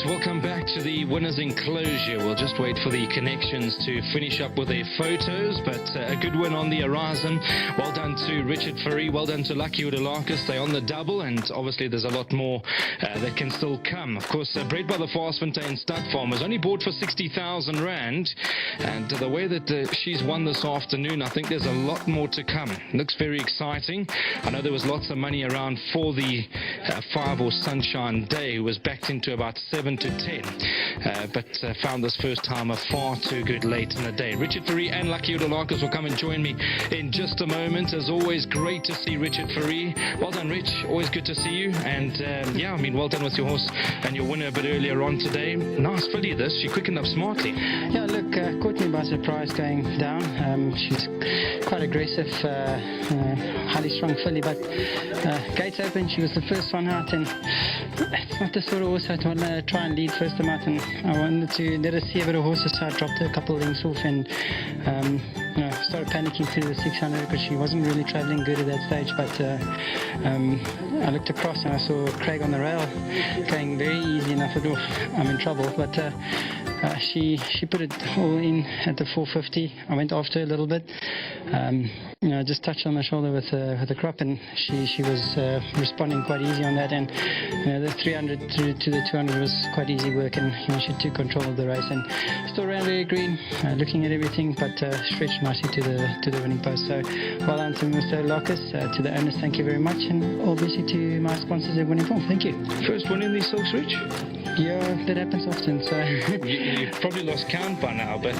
Welcome back to the winners enclosure. We'll just wait for the connections to finish up with their photos, but a good win on the horizon. Well done to Richard Fourie, well done to Lucky Udalakis. They're on the double, and obviously there's a lot more that can still come. Of course, bred by the Varsfontein Stud Farm was only bought for 60,000 Rand, and the way that she's won this afternoon, I think there's a lot more to come. Looks very exciting. I know there was lots of money around for the 5 or Sunshine Day, who was backed into about 7 to 10, but found this first timer far too good late in the day. Richard Fourie and Lucky Udalakis will come and join me in just a moment. As always, great to see Richard Fourie. Well done, Rich. Always good to see you. And yeah, I mean, well done with your horse and your winner a bit earlier on today. Nice filly this. She quickened up smartly. Yeah, look, caught me by surprise going down. She's quite aggressive, highly strong filly, but gates open. She was the first one out, and it's not the sort of horse I'd want to try and lead first time out, and I wanted to let her see a bit of horses, so I dropped her a couple of lengths off, and started panicking through the 600 because she wasn't really travelling good at that stage. But I looked across and I saw Craig on the rail going very easy, and I thought, oh, I'm in trouble. But she put it all in at the 450. I went after her a little bit. Just touched on the shoulder with the crop, and she was responding quite easy on that. And the 300 through to the 200 was quite easy work, and she took control of the race and still ran very green, looking at everything, but stretched nicely to the winning post. So well done to Mr. Locus, to the owners, thank you very much, and obviously to my sponsors at Winning Form, thank you. First win in these silks, Rich? Yeah, that happens often. So you've probably lost count by now, but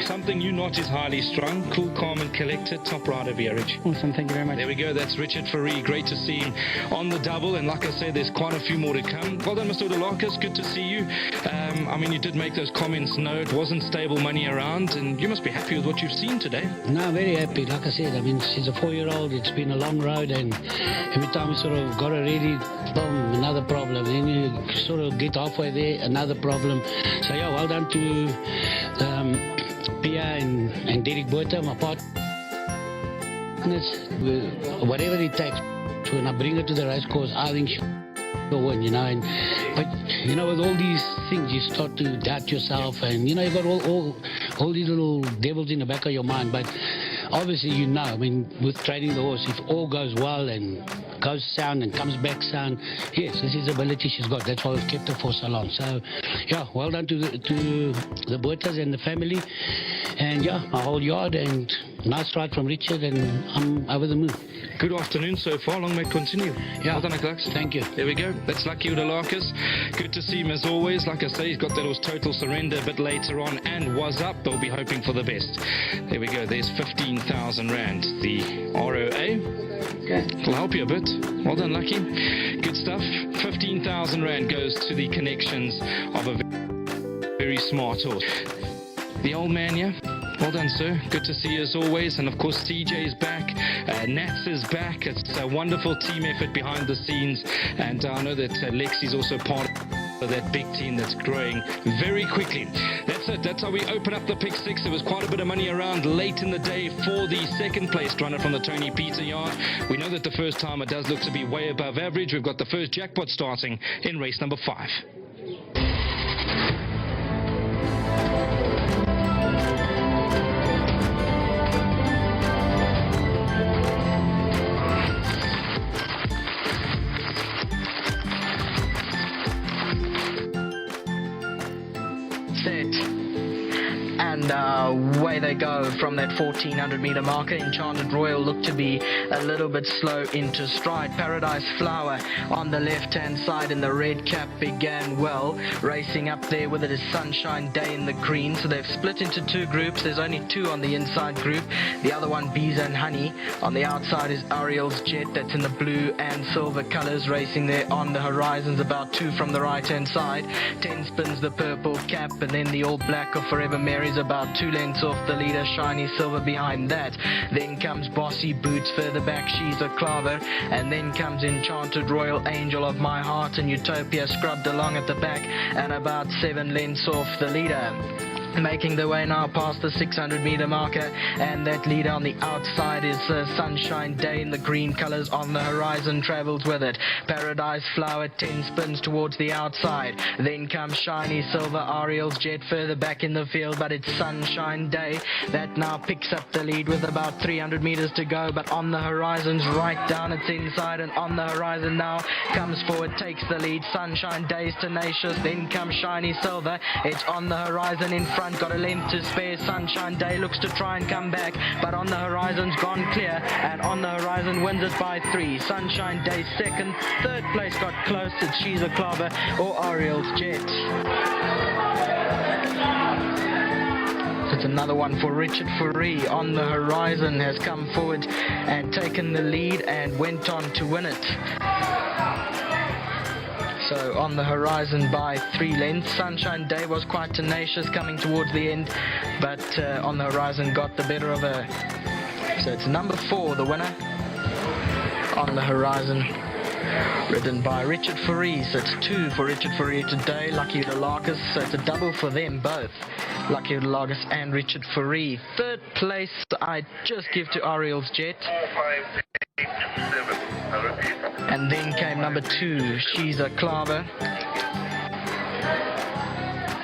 something you not is highly strung, cool, calm and collected. Top right of here, Rich. Awesome, thank you very much. There we go, that's Richard Fourie. Great to see him on the double, and like I said, there's quite a few more to come. Well done, Mr. Udalakis, good to see you. I mean, you did make those comments, no, it wasn't stable money around, and you must be happy with what you've seen today. No, very happy. Like I said, I mean, she's a 4-year-old. It's been a long road, and every time we sort of got her ready, boom, another problem. Then you sort of get halfway there, another problem. So yeah, well done to Pia and Derek Botha, my partner. Whatever it takes, when I bring her to the race course, I think she'll win, but with all these things, you start to doubt yourself, and you got all these little devils in the back of your mind. But obviously, I mean, with training the horse, if all goes well and goes sound and comes back sound, yes, this is the ability she's got. That's why we've kept her for so long. So yeah, well done to the Botas and the family, and yeah, my whole yard, and nice ride from Richard, and I'm over the moon. Good afternoon so far. Long may it continue. Yeah. Well done, Alex. Thank you. There we go. That's Lucky Udalakis. Good to see him as always. Like I say, he's got that was total surrender a bit later on and was up. They'll be hoping for the best. There we go. There's 15,000 Rand. The ROA. It'll help you a bit. Well done, Lucky. Good stuff. 15,000 Rand goes to the connections of a very smart horse. The old man, yeah? Well done, sir. Good to see you as always. And of course, CJ's back. Nats is back. It's a wonderful team effort behind the scenes. And I know that Lexi's also part of that big team that's growing very quickly. That's it. That's how we open up the pick six. There was quite a bit of money around late in the day for the second place runner from the Tony Peter yard. We know that the first timer does look to be way above average. We've got the first jackpot starting in race number 5. And away they go from that 1400 meter marker. Enchanted Royal looked to be a little bit slow into stride. Paradise Flower on the left hand side in the red cap began well. Racing up there with it is Sunshine Day in the green. So they've split into 2 groups. There's only 2 on the inside group. The other one, Bees and Honey. On the outside is Ariel's Jet, that's in the blue and silver colors, racing there on the horizons, about 2 from the right hand side. 10 spins the purple cap, and then the all black of Forever Mary's about 2 lengths off the leader, Shiny Silver behind that. Then comes Bossy Boots further back, She's a Clover, and then comes Enchanted Royal, Angel of My Heart, and Utopia scrubbed along at the back and about 7 lengths off the leader. Making their way now past the 600 meter marker, and that leader on the outside is Sunshine Day in the green colors. On the horizon travels with it Paradise Flower, 10 spins towards the outside. Then comes Shiny Silver, Ariel's Jet further back in the field, but it's Sunshine Day that now picks up the lead with about 300 meters to go. But on the horizon's right down its inside, and on the horizon now comes forward, takes the lead. Sunshine Day's tenacious, then comes Shiny Silver. It's on the horizon in front, got a length to spare. Sunshine Day looks to try and come back, but on the horizon's gone clear, and on the horizon wins it by 3. Sunshine Day second, third place got close. It's She's a Clover or Ariel's Jet. It's another one for Richard Fourie. On the horizon has come forward and taken the lead and went on to win it. So on the horizon by 3 lengths. Sunshine Day was quite tenacious coming towards the end, but on the horizon got the better of her. So it's number 4, the winner. On the horizon, ridden by Richard Fourie. So it's 2 for Richard Fourie today. Lucky Udalakis. So it's a double for them both, Lucky Udalakis and Richard Fourie. Third place I just give to Ariel's Jet. 4, 5, 8, 7. And then came number 2, She's a Clover.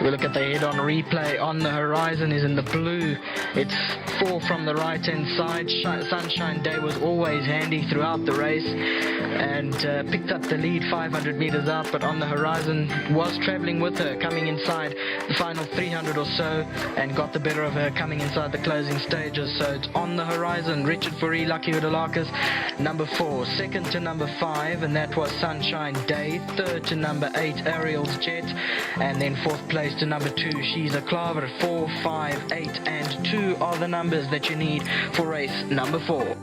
We look at the head-on replay. On the horizon is in the blue. It's 4 from the right-hand side. Sunshine Day was always handy throughout the race and picked up the lead 500 meters out, but on the horizon was traveling with her, coming inside the final 300 or so, and got the better of her coming inside the closing stages. So it's on the horizon, Richard Fourie, Lucky Udalakis, number 4. Second to number 5, and that was Sunshine Day. Third to number 8, Ariel's Jet, and then 4th place to number 2, She's a Clover. 4, 5, 8, and 2 are the numbers that you need for race number 4.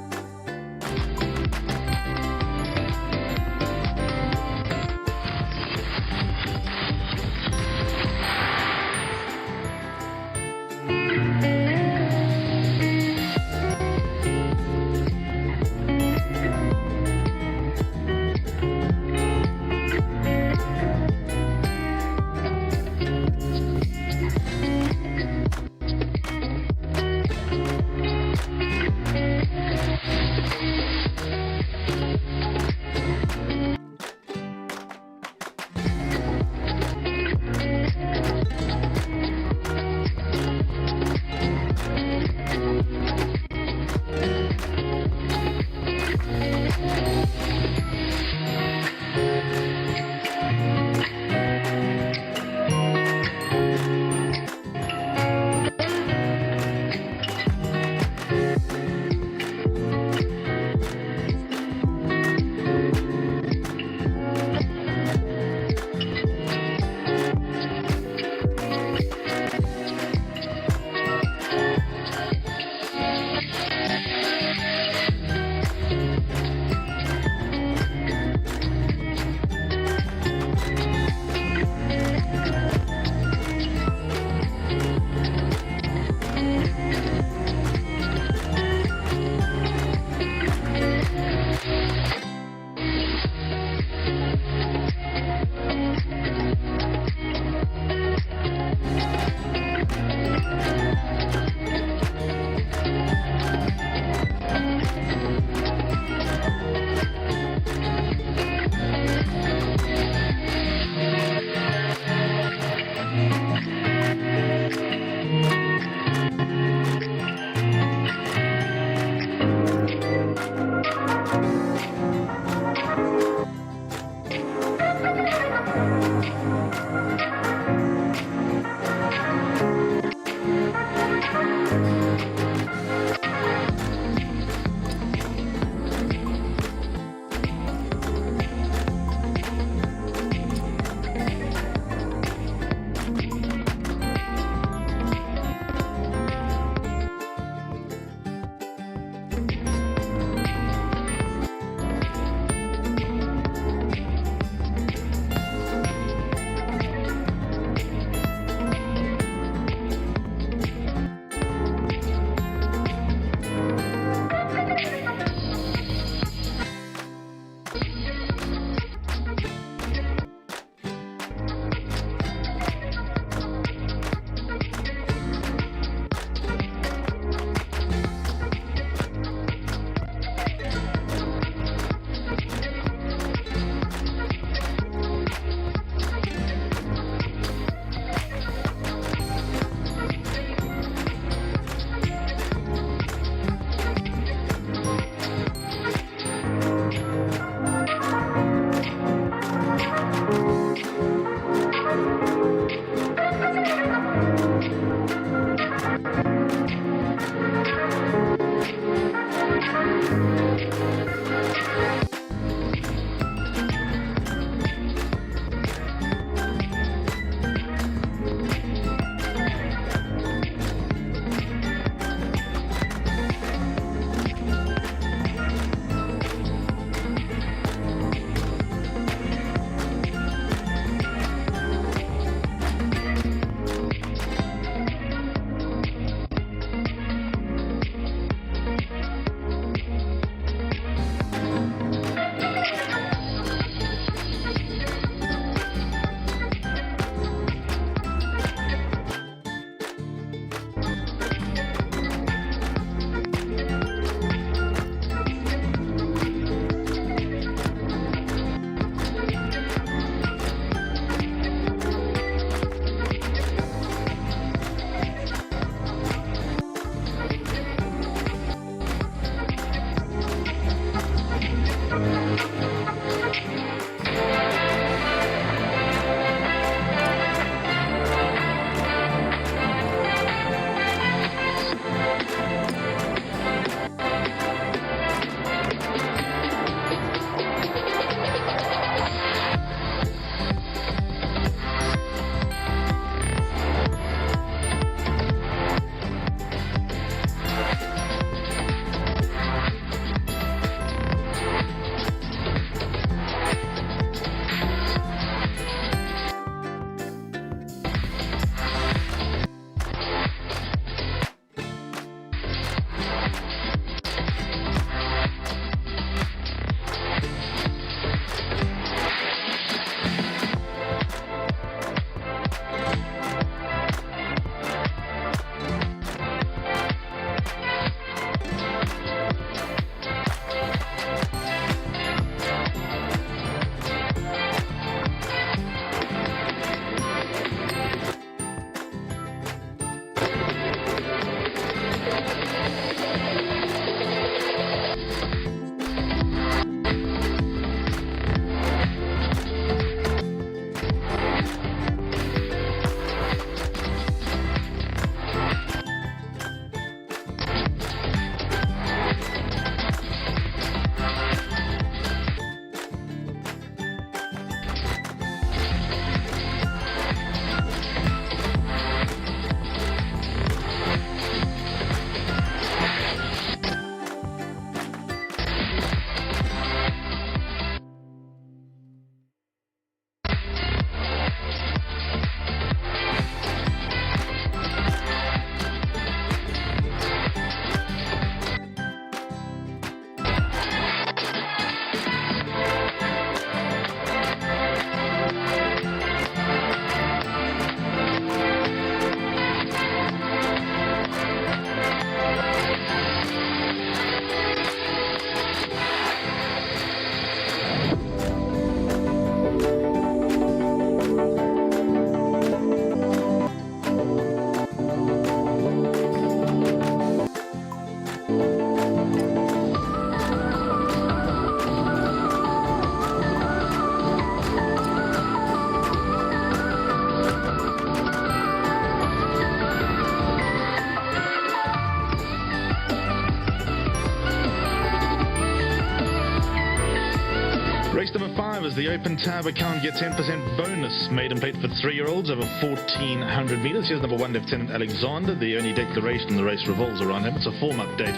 5 as the open tab account get 10% bonus. Maiden plate for 3-year-olds over 1,400 meters. Here's number 1, Lieutenant Alexander. The only declaration the race revolves around him. It's a form update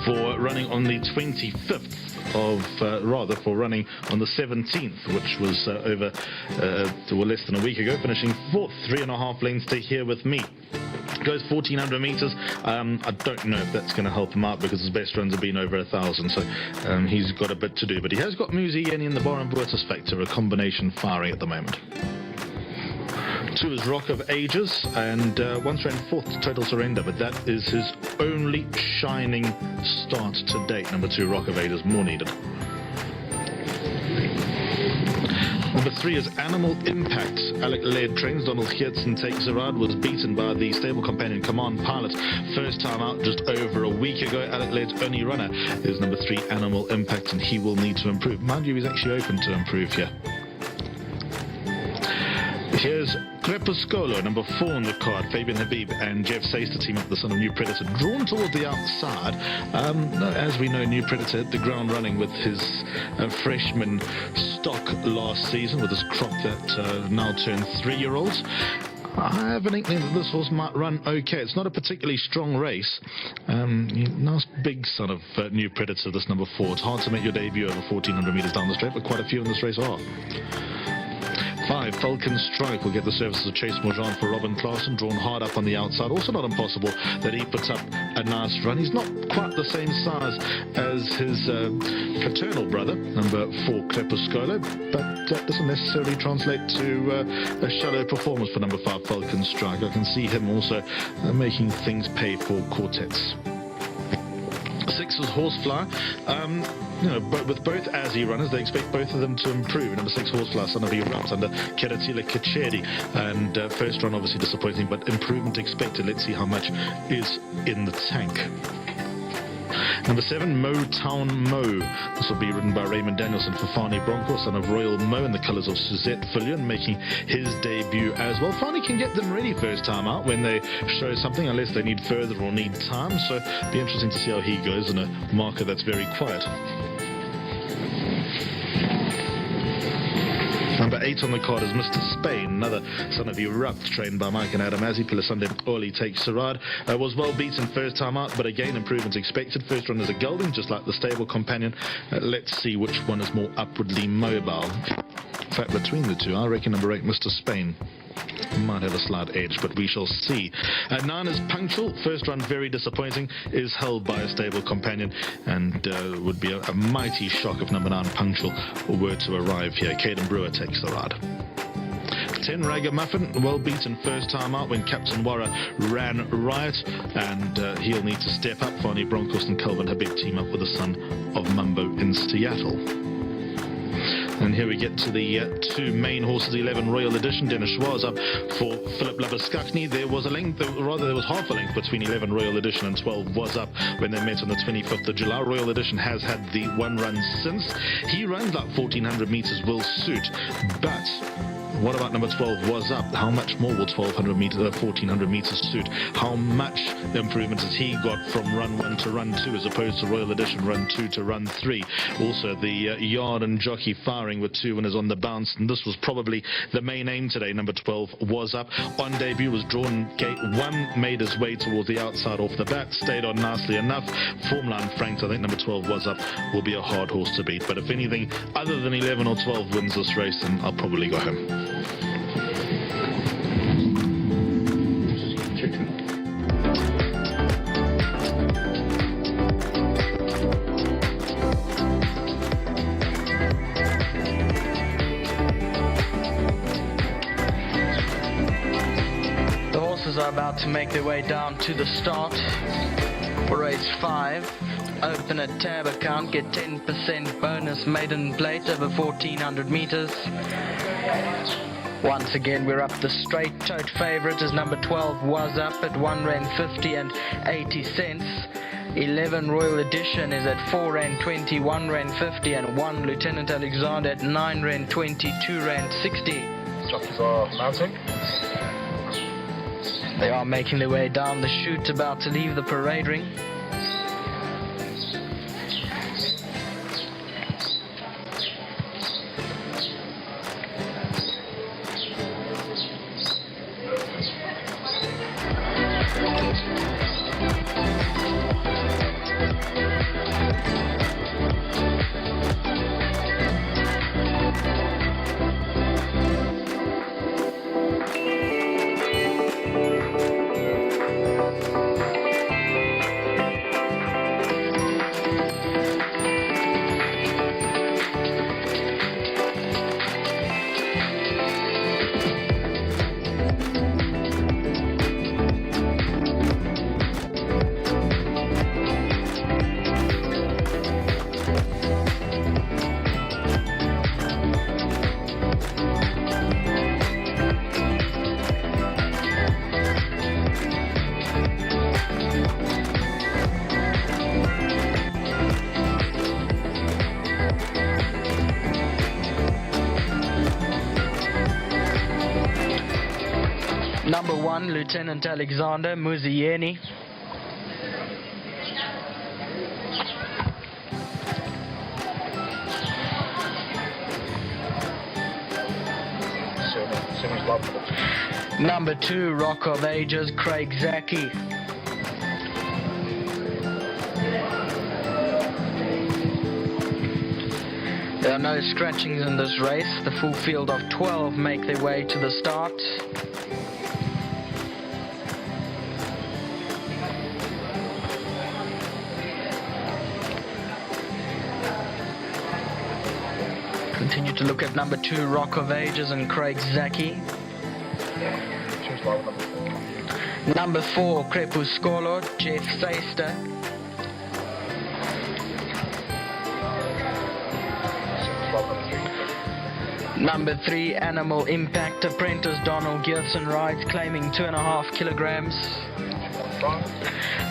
for running on the 25th of, for running on the 17th, which was less than a week ago, finishing 4th, 3.5 lengths to Here With Me. Goes 1,400 meters. I don't know if that's going to help him out because his best runs have been over 1,000, so he's got a bit to do. But he has got Muzi Yeni in the Bar and Buertas Factor, a combination firing at the moment. 2 is Rock of Ages, and once ran 4th Total Surrender, but that is his only shining start to date. Number 2, Rock of Ages, more needed. Number 3 is Animal Impact. Alec led trains. Donald Geertsen takes a ride. Was beaten by the stable companion Command Pilot. First time out just over a week ago. Alec led's only runner is number 3, Animal Impact, and he will need to improve. Mind you, he's actually open to improve here. Here's Crepuscolo, number 4 on the card. Fabian Habib and Jeff Saister team up the son of New Predator, drawn towards the outside. As we know, New Predator hit the ground running with his freshman stock last season, with his crop that now turned 3-year-olds. I have an inkling that this horse might run okay. It's not a particularly strong race. Nice big son of New Predator, this number 4. It's hard to make your debut over 1,400 metres down the straight, but quite a few in this race are. 5, Falcon Strike will get the services of Chase Morjan for Robin Klaassen, drawn hard up on the outside. Also not impossible that he puts up a nice run. He's not quite the same size as his paternal brother, number 4, Crepuscolo, but that doesn't necessarily translate to a shallow performance for number 5, Falcon Strike. I can see him also making things pay for quartets. 6 is Horsefly. With both Azzy runners, they expect both of them to improve. Number 6, Horsefly, son of Erupt under Keratila Kacheri. And first run obviously disappointing, but improvement expected. Let's see how much is in the tank. Number 7, Motown Mo. This will be ridden by Raymond Danielson for Fani Bronco, son of Royal Mo, in the colours of Suzette Fillion, making his debut as well. Fani can get them ready first time out when they show something, unless they need further or need time. So it'll be interesting to see how he goes in a marker that's very quiet. Number 8 on the card is Mr. Spain, another son of Erupt, trained by Mike and Adam Azzi. Pilasande Oli takes the ride. Was well beaten first time out, but again, improvements expected. First run is a gelding, just like the stable companion. Let's see which one is more upwardly mobile. In fact, between the two, I reckon number 8, Mr. Spain, might have a slight edge, but we shall see. 9 is Punctual. First run very disappointing, is held by a stable companion, and would be a mighty shock if number 9 Punctual were to arrive here. Caden Brewer takes the ride. 10 Ragamuffin, well beaten first time out when Captain Warra ran riot, and he'll need to step up. Fani Broncos and Calvin Habib team up with the son of Mumbo in Seattle. And here we get to the 2 main horses. 11 Royal Edition, Dennis Schwarz up for Philip Labuskakny. There was a length, there was half a length between 11 Royal Edition and 12 Was Up when they met on the 25th of July. Royal Edition has had the 1 run since. He runs like 1,400 meters, will suit, but what about number 12 Was Up? How much more will 1,400 meters suit? How much improvement has he got from run 1 to run 2 as opposed to Royal Edition run 2 to run 3? Also the yard and jockey firing with 2 winners on the bounce, and this was probably the main aim today. Number 12 Was Up on debut, was drawn gate 1, made his way towards the outside off the bat, stayed on nicely enough. Form line franked, I think number 12 Was Up will be a hard horse to beat, but if anything other than 11 or 12 wins this race, then I'll probably go home. Are about to make their way down to the start for race 5. Open a tab account, get 10% bonus maiden plate over 1,400 meters. Once again, we're up the straight. Tote favourite is number 12 Was Up at 1 Rand 50 and 80 cents. 11 Royal Edition is at 4 Rand 20, 1 Rand 50, and 1 Lieutenant Alexander at 9 Rand 20, 2 Rand 60. Jockeys are mounting. They are making their way down the chute, about to leave the parade ring. 1, Lieutenant Alexander Muzieni. Number 2, Rock of Ages, Craig Zaki. There are no scratchings in this race. The full field of 12 make their way to the start. Continue to look at number 2, Rock of Ages and Craig Zaki. Number 4, Crepuscolo, Jeff Seister. Number 3, Animal Impact, apprentice Donald Geertsen rides, claiming 2.5 kilograms.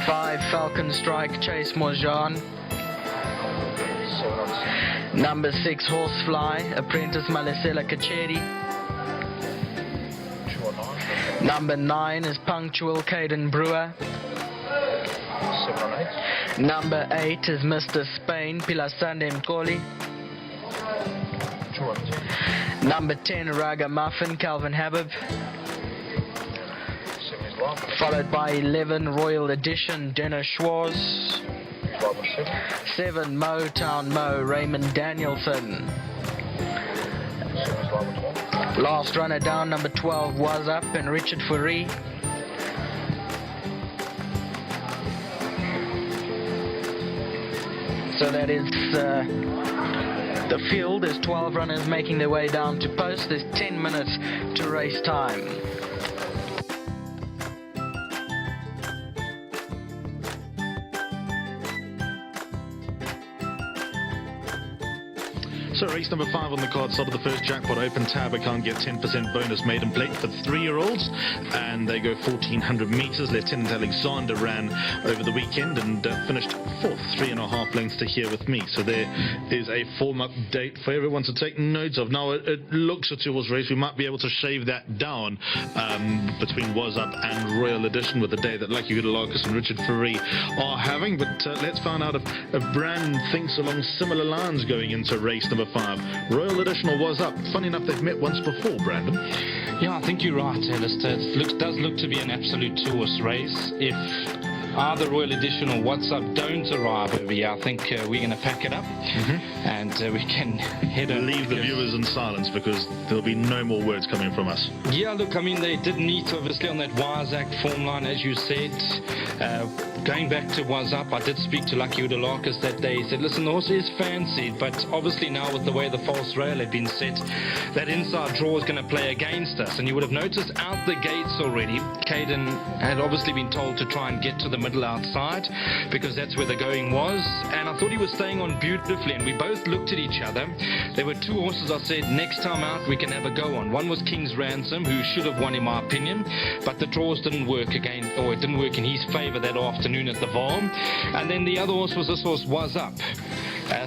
5, Falcon Strike, Chase Morjan. Number 6, Horsefly, apprentice Malesela Kacheri. Number 9 is Punctual, Caden Brewer. Number 8 is Mr. Spain, Pilasande Mkoli. Number 10, Ragamuffin, Calvin Habib. Followed by 11, Royal Edition, Dennis Schwarz. 7, Motown Mo, Raymond Danielson. Last runner down, number 12, Was Up, and Richard Fourie. So that is the field. There's 12 runners making their way down to post. There's 10 minutes to race time. So race number 5 on the card, start of the first jackpot open tab. I can't get 10% bonus maiden plate for 3-year-olds, and they go 1,400 meters. Lieutenant Alexander ran over the weekend and finished 4th, 3.5 lengths to here with me. So there is a form update for everyone to take notes of. Now it looks a 2-horse race. We might be able to shave that down between Was Up and Royal Edition with the day that Lucky Goodalakis and Richard Fourie are having. But let's find out if Brandon thinks along similar lines going into race number 5. Royal Edition or Was Up? Funny enough, they've met once before, Brandon. Yeah, I think you're right, Alistair. It does look to be an absolute 2-horse race. If either Royal Edition or Was Up don't arrive over here, I think we're going to pack it up and we can head on. Leave the viewers in silence because there'll be no more words coming from us. Yeah, look, I mean, they did meet obviously on that Wazak form line, as you said. Going back to Was Up, I did speak to Lucky Goodalakis that day. He said, listen, the horse is fancied, but obviously now with the way the false rail had been set, that inside draw is going to play against us. And you would have noticed out the gates already, Caden had obviously been told to try and get to the middle outside because that's where the going was. And I thought he was staying on beautifully, and we both looked at each other. There were 2 horses I said, next time out we can have a go on. One was King's Ransom, who should have won in my opinion, but the draws didn't work again, or it didn't work in his favour that afternoon at the Vaal. And then the other horse was this horse, Was Up.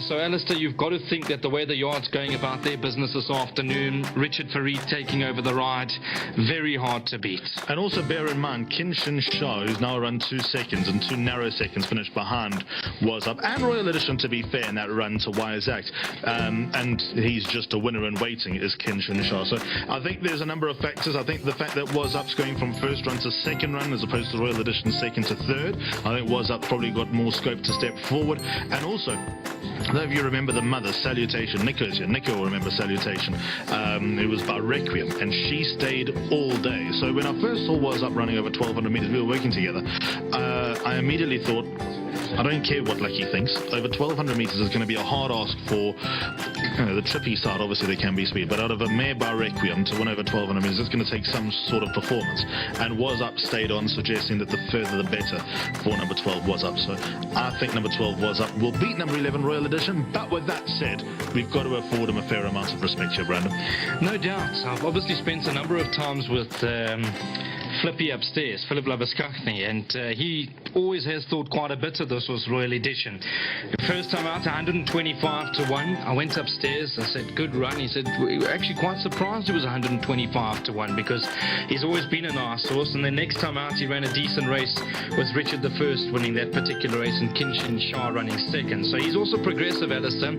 So Alistair, you've got to think that the way the yard's going about their business this afternoon, Richard Fourie taking over the ride, very hard to beat. And also bear in mind, Kinshin Shah, who's now run 2 seconds and 2 narrow seconds, finished behind Was Up, and Royal Edition, to be fair, in that run to Wyatt. And he's just a winner in waiting, is Kinshin Shah. So I think there's a number of factors. I think the fact that Was Up's going from first run to second run as opposed to Royal Edition second to third, I think Was Up probably got more scope to step forward. And also, I don't know if you remember the mother, Salutation. Nico's here. Nico will remember Salutation. It was by Requiem, and she stayed all day. So when I first saw Was Up running over 1,200 meters, we were working together, I immediately thought, I don't care what Lucky thinks. Over 1,200 meters is going to be a hard ask for the trippy side. Obviously, there can be speed, but out of a mare by Requiem to win over 1,200 meters, it's going to take some sort of performance. And Was Up stayed on, suggesting that the further the better for number 12 Was Up. So I think number 12 Was Up will beat number 11 Royal Edition. But with that said, we've got to afford him a fair amount of respect here, Brandon. No doubt. I've obviously spent a number of times with Flippy upstairs, Philip Labuskaghni, and he always has thought quite a bit of this was Royal Edition. The first time out, 125 to 1. I went upstairs. I said, good run. He said, we were actually quite surprised it was 125 to 1 because he's always been a nice horse. And the next time out, he ran a decent race with Richard the First winning that particular race and Kinshin Shah running second. So he's also progressive, Alistair.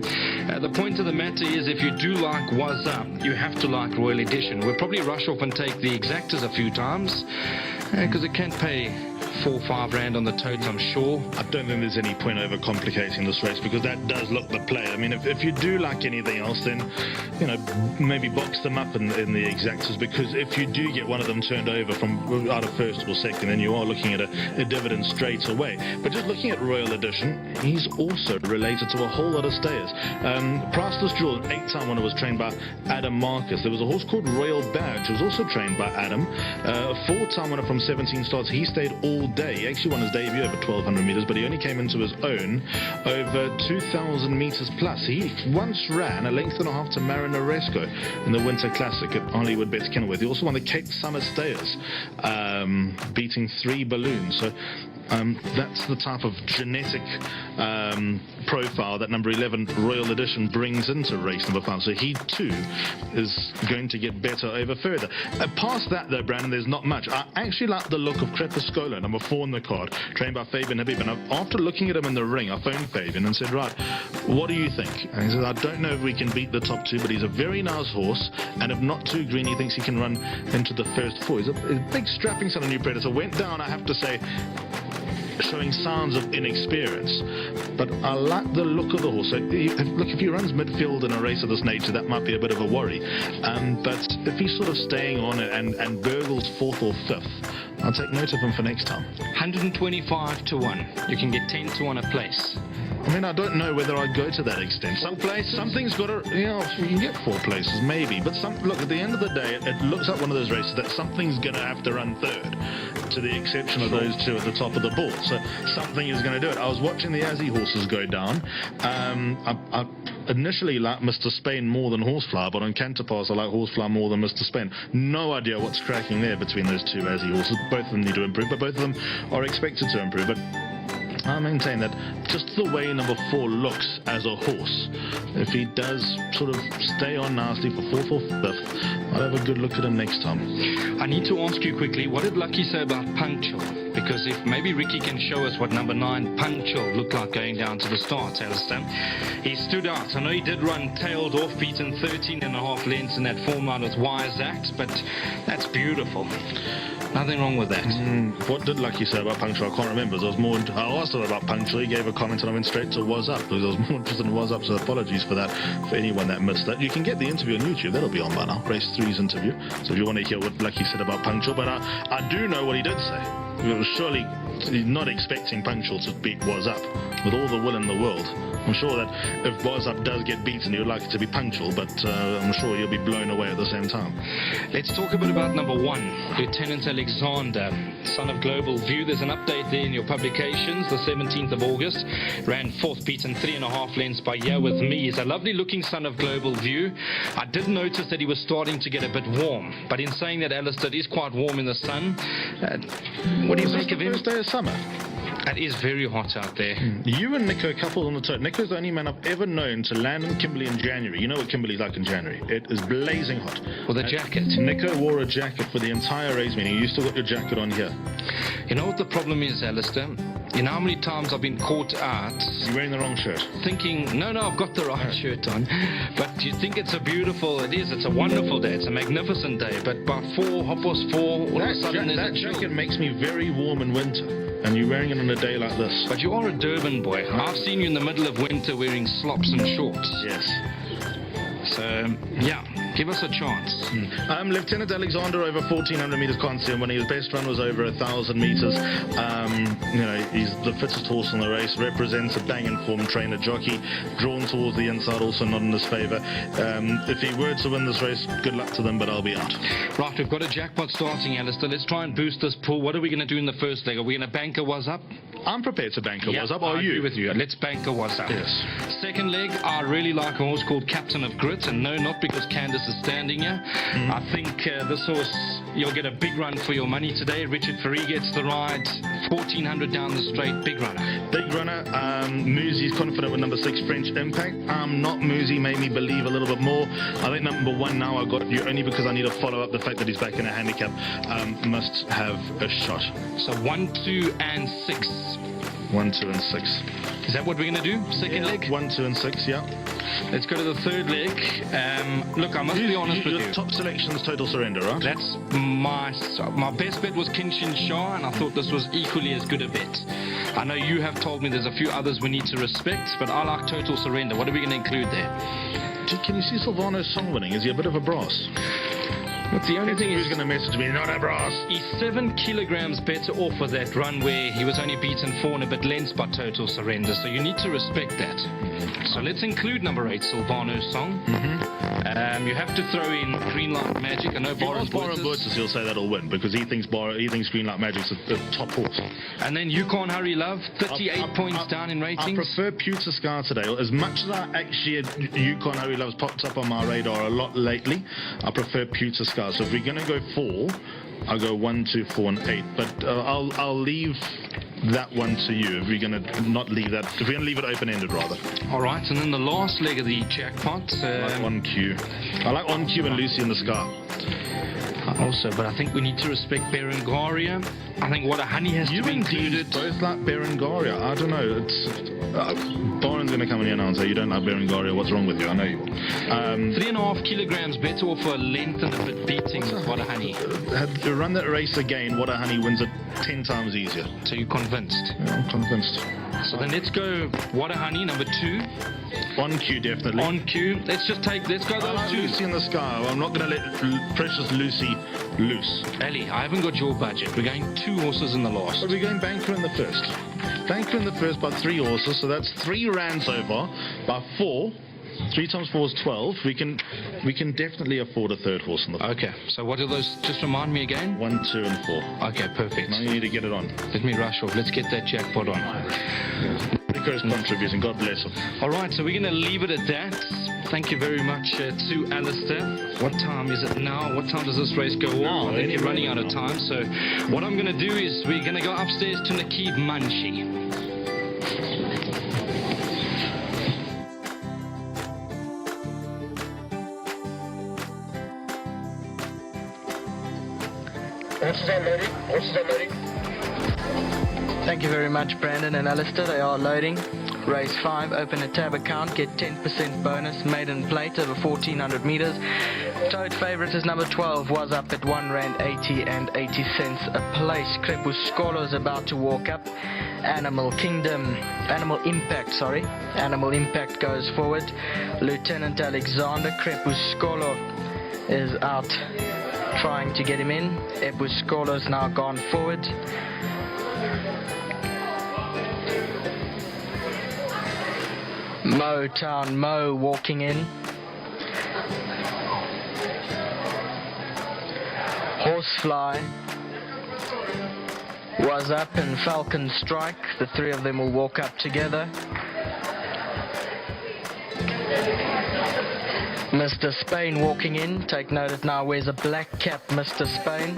The point of the matter is, if you do like Was Up, you have to like Royal Edition. We'll probably rush off and take the exactors a few times because it can pay 4 or 5 rand on the totes, I'm sure. I don't think there's any point over complicating this race because that does look the play. I mean, if you do like anything else, then, you know, maybe box them up in the exactas, because if you do get one of them turned over from out of first or second, then you are looking at a dividend straight away. But just looking at Royal Edition, he's also related to a whole lot of stayers. Priceless Jewel, an 8-time winner, was trained by Adam Marcus. There was a horse called Royal Badge, who was also trained by Adam. A 4-time winner from 17 starts. He stayed all day. He actually won his debut over 1,200 meters, but he only came into his own over 2,000 meters plus. He once ran a length and a half to Marinaresco in the Winter Classic at Hollywood Bets Kenilworth. He also won the Cape Summer Stayers, beating 3 balloons. So that's the type of genetic profile that number 11 Royal Edition brings into race number 5. So he too is going to get better over further. Past that though, Brandon, there's not much. I actually like the look of Crepuscolo, number 4 in the card, trained by Fabian Habib. And after looking at him in the ring, I phoned Fabian and said, right, what do you think? And he said, I don't know if we can beat the top 2, but he's a very nice horse, and if not too green, he thinks he can run into the first 4. He's a big strapping son of New Predator. Went down, I have to say, showing signs of inexperience, but I like the look of the horse. So, look, if he runs midfield in a race of this nature, that might be a bit of a worry, but if he's sort of staying on it and burgles 4th or 5th, I'll take note of him for next time. 125 to 1. You can get 10 to 1 a place. I mean, I don't know whether I'd go to that extent. Something's got to, you know, you can get 4 places, maybe. But look, at the end of the day, it looks like one of those races that something's going to have to run 3rd, to the exception of those 2 at the top of the board. So something is going to do it. I was watching the Aussie horses go down. I initially like Mr. Spain more than Horsefly, but on Canterpass I like Horsefly more than Mr. Spain. No idea what's cracking there between those 2 Aussie horses. Both of them need to improve, but both of them are expected to improve. But I maintain that just the way number 4 looks as a horse, if he does sort of stay on nicely for 4th or 5th, I'll have a good look at him next time. I need to ask you quickly, what did Lucky say about Punctual? Because if maybe Ricky can show us what number 9 Punctual looked like going down to the start, Alistair. He stood out. I know he did run tailed off, beaten 13.5 lengths in that form line with Wise Act, but that's beautiful. Nothing wrong with that. What did Lucky say about Punctual? I can't remember. I asked him about Punctual. He gave a comment and I went straight to Was Up, because I was more interested in Was Up, so apologies for that, for anyone that missed that. You can get the interview on YouTube. That'll be on by now, Race 3's interview. So if you want to hear what Lucky said about Punctual, but I do know what he did say. Surely he's not expecting Punctual to beat Was Up with all the will in the world. I'm sure that if Was Up does get beaten, he would like it to be Punctual, but I'm sure he'll be blown away at the same time. Let's talk a bit about number 1, Lieutenant Alexander, son of Global View. There's an update there in your publications. The 17th of August, ran 4th, beaten 3.5 lengths by Yeah With Me. He's a lovely looking son of Global View. I did notice that he was starting to get a bit warm, but in saying that, Alistair, it is quite warm in the sun. What do you make of him? First day of summer. It is very hot out there. You and Nico coupled on the tote. Nico's the only man I've ever known to land in Kimberley in January. You know what Kimberley's like in January. It is blazing hot. With a jacket. Nico wore a jacket for the entire race meeting. You still got your jacket on here. You know what the problem is, Alistair? You know how many times I've been caught out... You're wearing the wrong shirt. Thinking, no, I've got the right shirt on. But you think it's a beautiful... It is. It's a wonderful day. It's a magnificent day. But by 4:30, all of a sudden... That jacket makes me very warm in winter. And you're wearing it on a day like this. But you are a Durban boy. I've seen you in the middle of winter wearing slops and shorts. Yes. So, yeah, give us a chance. Lieutenant Alexander over 1,400 meters can't see him winning. His best run was over 1,000 meters. You know, he's the fittest horse in the race. Represents a bang-informed trainer jockey. Drawn towards the inside, also not in his favour. If he were to win this race, good luck to them, but I'll be out. Right, we've got a jackpot starting, Alistair. Let's try and boost this pool. What are we going to do in the first leg? Are we going to bank a Was Up? I'm prepared to bank a Was Up. Are I you? agree with you. Let's bank a Was Up. Yes. Second leg, I really like a horse called Captain of Grit, and no, not because Candace is standing here. I think this horse you'll get a big run for your money today. Richard Ferry gets the ride, 1400 down the straight, big runner. Big runner, Moosey's confident with number 6, French Impact. Not Moosey, made me believe a little bit more. I think number 1 now I got you only because I need to follow up the fact that he's back in a handicap. Must have a shot. So 1, 2 and 6. 1, 2 and 6. Is that what we're going to do? Second leg? 1, 2 and 6, yeah. Let's go to the third leg. Look, I must be honest with you. Your top selection's Total Surrender, right? That's my best bet was Kinshin Shah, and I thought this was equally as good a bet. I know you have told me there's a few others we need to respect, but I like Total Surrender. What are we going to include there? Can you see Silvano's song winning? Is he a bit of a brass? Look, the only thing is, who's going to message me, not a brass. He's 7 kilograms better off with that run where he was only beaten 4 and a bit lengths by Total Surrender, so you need to respect that. So let's include number 8, Silvano's song. You have to throw in Green Light Magic. I know Byron Buertzes, he'll say that'll win because he thinks Green Light Magic's a top horse. And then You Can't Hurry Love, 38 points down in ratings. I prefer Pewter Scar today. As much as I actually had You Can't Hurry Love's popped up on my radar a lot lately, I prefer Pewter Scar. So if we're going to go 4, I'll go 1, 2, 4 and 8. But I'll leave that one to you if we're going to not leave that. If we're going to leave it open-ended, rather. All right, and then the last leg of the jackpot. I like On Cue. I like On Cue and Lucy in the Scar. Also, but I think we need to respect Berengaria. I think What a Honey has to be included. Both like Berengaria. I don't know. It's Byron's going to come in here now and say, you don't like Berengaria, what's wrong with you? I know you will. 3.5 kilograms better off for a length and a bit beating with What a Honey. You run that race again, What a Honey wins it 10 times easier. So you're convinced? Yeah, I'm convinced. So then let's go What a Honey, number 2. On Cue, definitely. On Cue. Let's go those 2. Lucy in the Sky. I'm not going to let Precious Lucy loose. Ali, I haven't got your budget. We're going 2 horses in the last. But we're going Banker in the first. Banker in the first by 3 horses, so that's 3 rand so far. By 4, 3 times 4 is 12. We can definitely afford a third horse in the first. Okay, so what are those? Just remind me again. 1, 2 and 4. Okay, perfect. Now you need to get it on. Let me rush off. Let's get that jackpot on. Nico's contributing. God bless him. All right, so we're going to leave it at that. Thank you very much to Alistair. What time is it now? What time does this race go on? I think you're running out of time. So what I'm going to do is we're going to go upstairs to Nakeeb Munshi. Horses are loading. Horses are loading. Thank you very much, Brandon and Alistair. They are loading. Race 5, open a tab account, get 10% bonus, maiden plate over 1400 meters. Toad favourite is number 12, was up at R1.80 and 80 cents a place. Crepuscolo is about to walk up. Animal Impact goes forward. Lieutenant Alexander Crepuscolo is out trying to get him in. Crepuscolo's now gone forward. Motown Mo walking in. Horsefly was up and Falcon Strike. The 3 of them will walk up together. Mr. Spain walking in. Take note it now wears a black cap, Mr. Spain.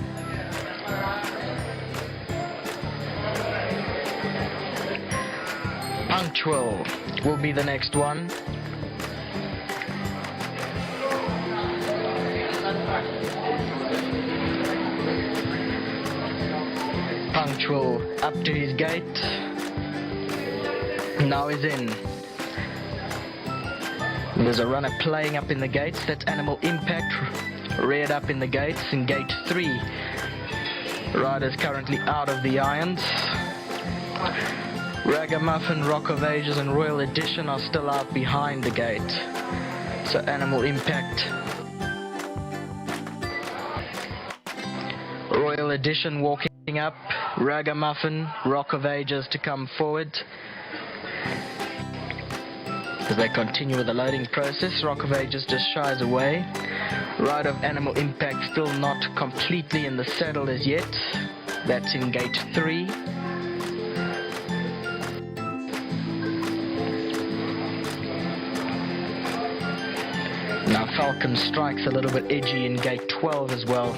Punctual will be the next one. Punctual up to his gate. Now he's in. There's a runner playing up in the gates. That's Animal Impact reared up in the gates in gate 3. Riders currently out of the irons. Ragamuffin, Rock of Ages and Royal Edition are still out behind the gate. So Animal Impact. Royal Edition walking up. Ragamuffin, Rock of Ages to come forward. As they continue with the loading process, Rock of Ages just shies away. Ride of Animal Impact still not completely in the saddle as yet. That's in gate 3. Now Falcon Strike's a little bit edgy in gate 12 as well.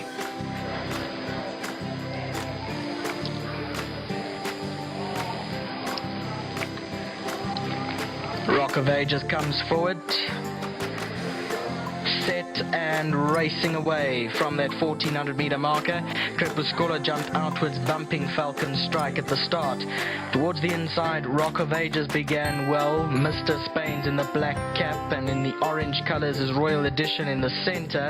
Rock of Ages comes forward. Set and racing away from that 1400 meter marker. Crepuscular jumped outwards, bumping Falcon Strike at the start. Towards the inside, Rock of Ages began well. Mr. Spain's in the black cap, and in the orange colours is Royal Edition in the centre.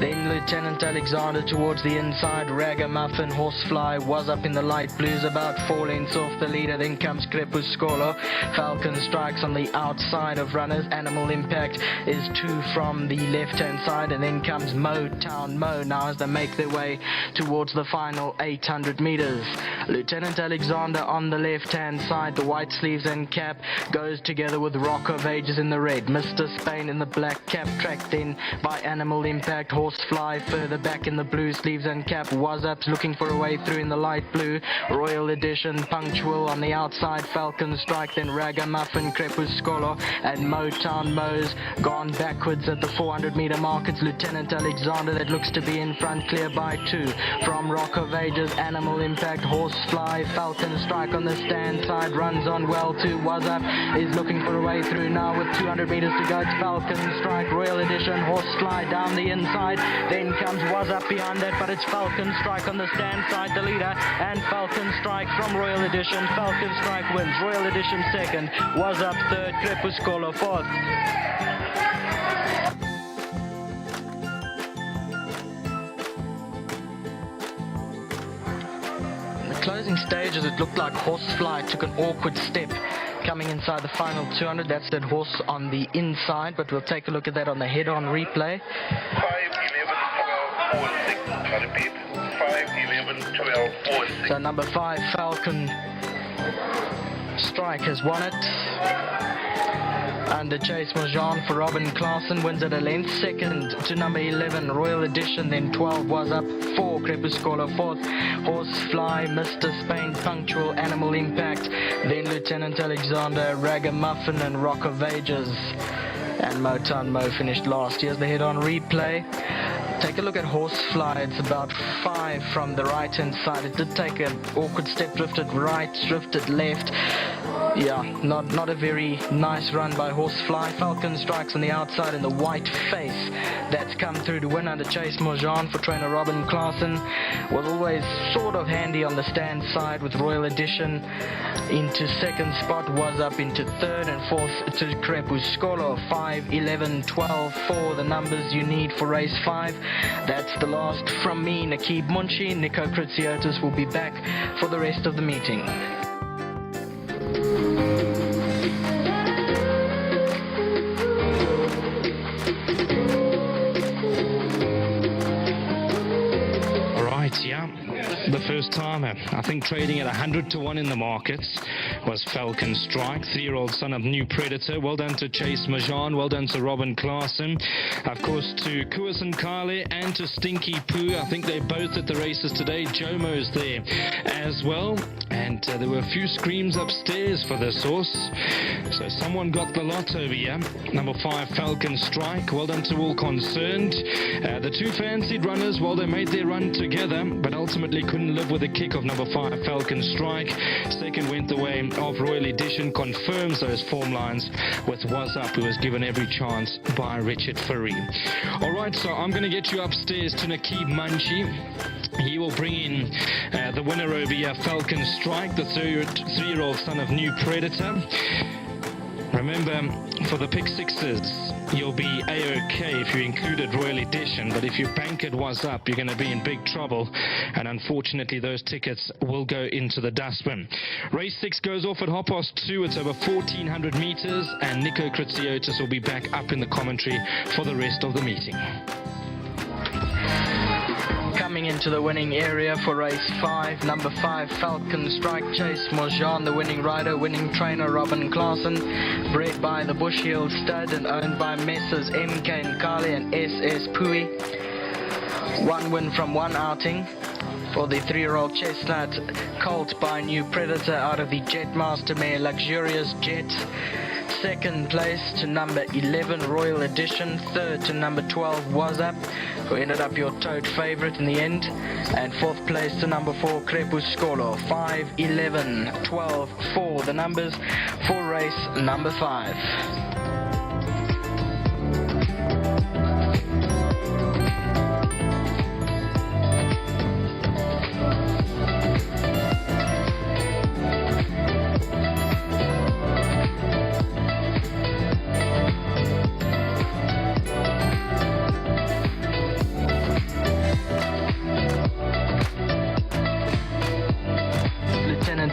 Then Lieutenant Alexander towards the inside. Ragamuffin, Horsefly was up in the light blues, about 4 lengths off the leader. Then comes Crepuscular. Falcon Strikes on the outside of runners. Animal Impact is 2 from the left-hand side, and then comes Motown Mo now as they make their way towards the final 800 meters. Lieutenant Alexander on the left-hand side, the white sleeves and cap goes together with Rock of Ages in the red. Mr. Spain in the black cap, tracked in by Animal Impact. Horsefly further back in the blue sleeves and cap. Was Up's looking for a way through in the light blue. Royal Edition, Punctual on the outside. Falcon Strike, then Ragamuffin, Crepuscular, and Motown Mo's gone backwards at the 400 meter mark. It's Lieutenant Alexander that looks to be in front, clear by 2 from Rock of Ages. Animal Impact, Horsefly, Falcon Strike on the stand side runs on well too. Was Up is looking for a way through now with 200 meters to go. It's Falcon Strike, Royal Edition, Horsefly down the inside. Then comes Was Up behind that, but it's Falcon Strike on the stand side, the leader, and Falcon Strike from Royal Edition. Falcon Strike wins. Royal Edition second. Was Up third. Crepuscular fourth. Closing stages, it looked like Horsefly took an awkward step coming inside the final 200. That's that horse on the inside, but we'll take a look at that on the head-on replay. 5, 11, 12, 4, 6. I repeat, 5, 11, 12, 4, 6. So number 5, Falcon Strike has won it. Under Chase Mojan for Robin Klaasen, wins at a length. Second to number 11, Royal Edition. Then 12 Was Up. 4, Crepuscular. Fourth, Horsefly, Mr. Spain, Punctual, Animal Impact. Then Lieutenant Alexander, Ragamuffin, and Rock of Ages. And Motown Mo finished last. Here's the head-on replay. Take a look at Horsefly. It's about 5 from the right-hand side. It did take an awkward step, drifted right, drifted left. Yeah, not a very nice run by Horsefly. Falcon Strikes on the outside in the white face. That's come through to win under Chase Mojan for trainer Robin Klaasen. Was always sort of handy on the stand side with Royal Edition. Into second spot, Was Up into third, and fourth to Crepuscular. 5, 11, 12, 4, the numbers you need for race 5. That's the last from me, Nakib Munshi. Nico Kritsiotis will be back for the rest of the meeting. Yeah, the first timer, I think trading at 100 to 1 in the markets, was Falcon Strike, 3-year-old son of New Predator. Well done to Chase Majan, well done to Robin Klaasen, of course to Kuas and Kale and to Stinky Poo. I think they're both at the races today. Jomo's there as well, and there were a few screams upstairs for this horse, so someone got the lot over here. Number 5, Falcon Strike, well done to all concerned. The 2 fancied runners, well, they made their run together, but ultimately couldn't live with the kick of number 5, Falcon Strike. Second went the way of Royal Edition, confirms those form lines with Was Up, who was given every chance by Richard Furry. Alright, so I'm going to get you upstairs to Nakib Munshi. He will bring in the winner over here, Falcon Strike, the 3-year-old son of New Predator. Remember, for the pick sixes, you'll be A-OK if you included Royal Edition, but if your banker Was Up, you're going to be in big trouble, and unfortunately those tickets will go into the dustbin. Race 6 goes off at 2:30. It's over 1,400 meters, and Nico Kritsiotis will be back up in the commentary for the rest of the meeting. Coming into the winning area for race 5, number 5, Falcon Strike, Chase Mojan, the winning rider, winning trainer Robin Klaasen, bred by the Bush Hill Stud and owned by Messrs MK and Kali and SS Pui. 1 win from 1 outing. For the 3-year-old chestnut colt by New Predator out of the Jetmaster mare Luxurious Jet. Second place to number 11 Royal Edition. Third to number 12 Was Up, who ended up your tote favorite in the end. And fourth place to number 4 Crepuscolo. 5, 11, 12, 4 the numbers for race number 5.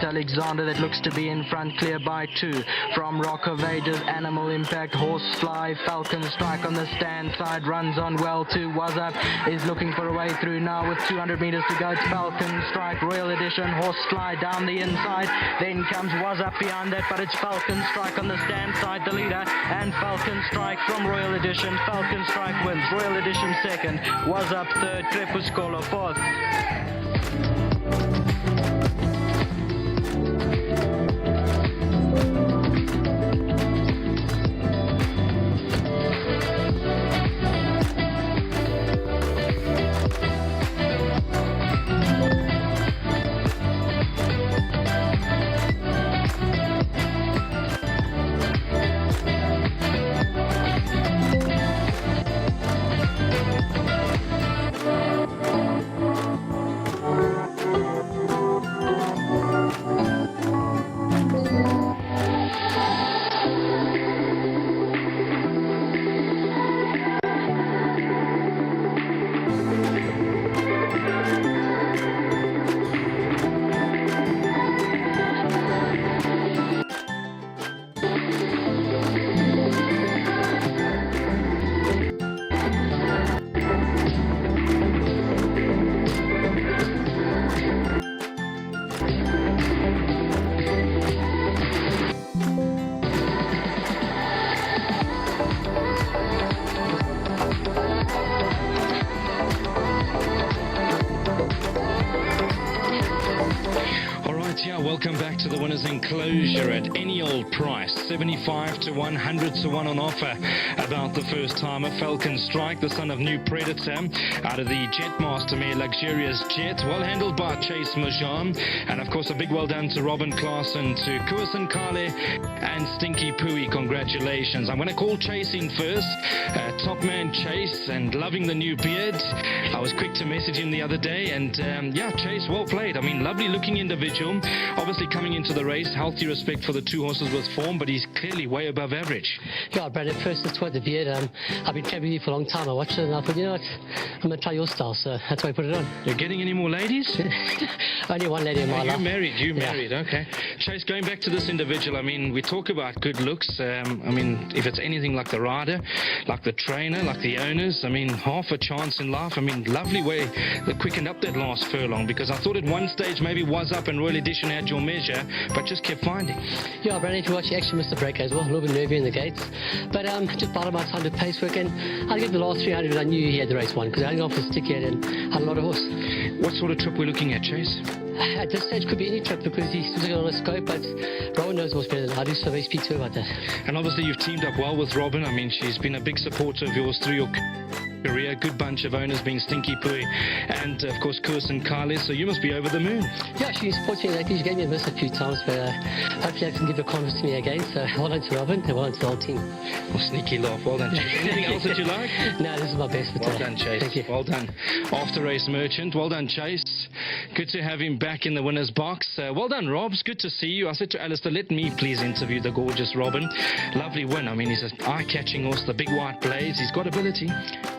Alexander that looks to be in front, clear by 2 from Rock of Ages, Animal Impact, Horsefly, Falcon Strike on the stand side, runs on well too. Was Up is looking for a way through now with 200 meters to go. It's Falcon Strike, Royal Edition, Horsefly down the inside, then comes Was Up behind that, but it's Falcon Strike on the stand side, the leader, and Falcon Strike from Royal Edition. Falcon Strike wins, Royal Edition second, Was Up third, Crepuscolo fourth. Welcome back to the winner's enclosure at any old price, 75 to 100 to 1 on offer. About the first timer, Falcon Strike, the son of New Predator, out of the Jetmaster mare Luxurious Jet, well handled by Chase Majan, and of course a big well done to Robin Klaassen, to Kuasan Kale and Stinky Pooey. Congratulations. I'm going to call Chase in first. Top man Chase, and loving the new beard. I was quick to message him the other day, and yeah, Chase, well played. I mean, lovely looking individual. Obviously coming into the race, healthy respect for the two horses with form, but he's clearly way above average. Yeah, Brandon, first it's quite the beard. I've been traveling with you for a long time. I watched it and I thought, you know what, I'm going to try your style, so that's why I put it on. You're getting any more ladies? Only one lady in my life. You married, okay. Chase, going back to this individual, I mean, we talk about good looks. I mean, if it's anything like the rider, like the trainer, like the owners, I mean, half a chance in life. I mean, lovely way they quickened up that last furlong, because I thought at one stage maybe Was Up and Royal Edition had your measure, but just kept finding. Yeah, Brandon, if you watch, you actually missed the break as well. A little bit nervy in the gates, but just bottom my time to pace work, and I think the last 300 I knew he had the race won, because I only off the stick head and had a lot of horse. What sort of trip we're looking at, Chase? At this stage could be any trip, because he's looking on a scope, but Robin knows horse better than I do, so they speak to her about that. And obviously you've teamed up well with Robin. I mean, she's been a big supporter of yours through your career. Good bunch of owners, being Stinky Pooey and of course Kuasan Kale, so you must be over the moon. Yeah, she supports me lately. She gave me a miss a few times, but hopefully I can give her confidence to me again. So well done to Robin and well done to the whole team. Well, sneaky laugh. Well done, Chase. Anything else that you like? No, this is my best for today. Well done, Chase. Thank you. Well done. After race merchant. Well done, Chase. Good to have him back in the winner's box. Well done, Robs. Good to see you. I said to Alistair, let me please interview the gorgeous Robin. Lovely win. I mean, he's an eye-catching horse, the big white blades. He's got ability.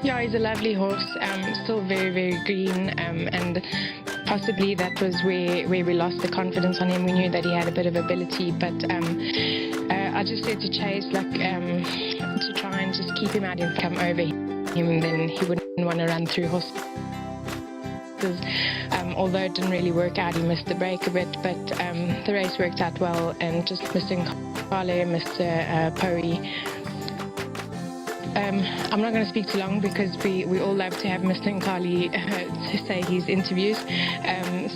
Yeah, he's a lovely horse. Still very, very green, and possibly that was where we lost the confidence on him. We knew that he had a bit of ability, but I just said to Chase, like, to try and just keep him out and come over him, then he wouldn't want to run through horses. Although it didn't really work out, he missed the break a bit, but the race worked out well, and just missing Kale, Mr. Poey. I'm not going to speak too long because we all love to have Mr. Nkali to say his interviews.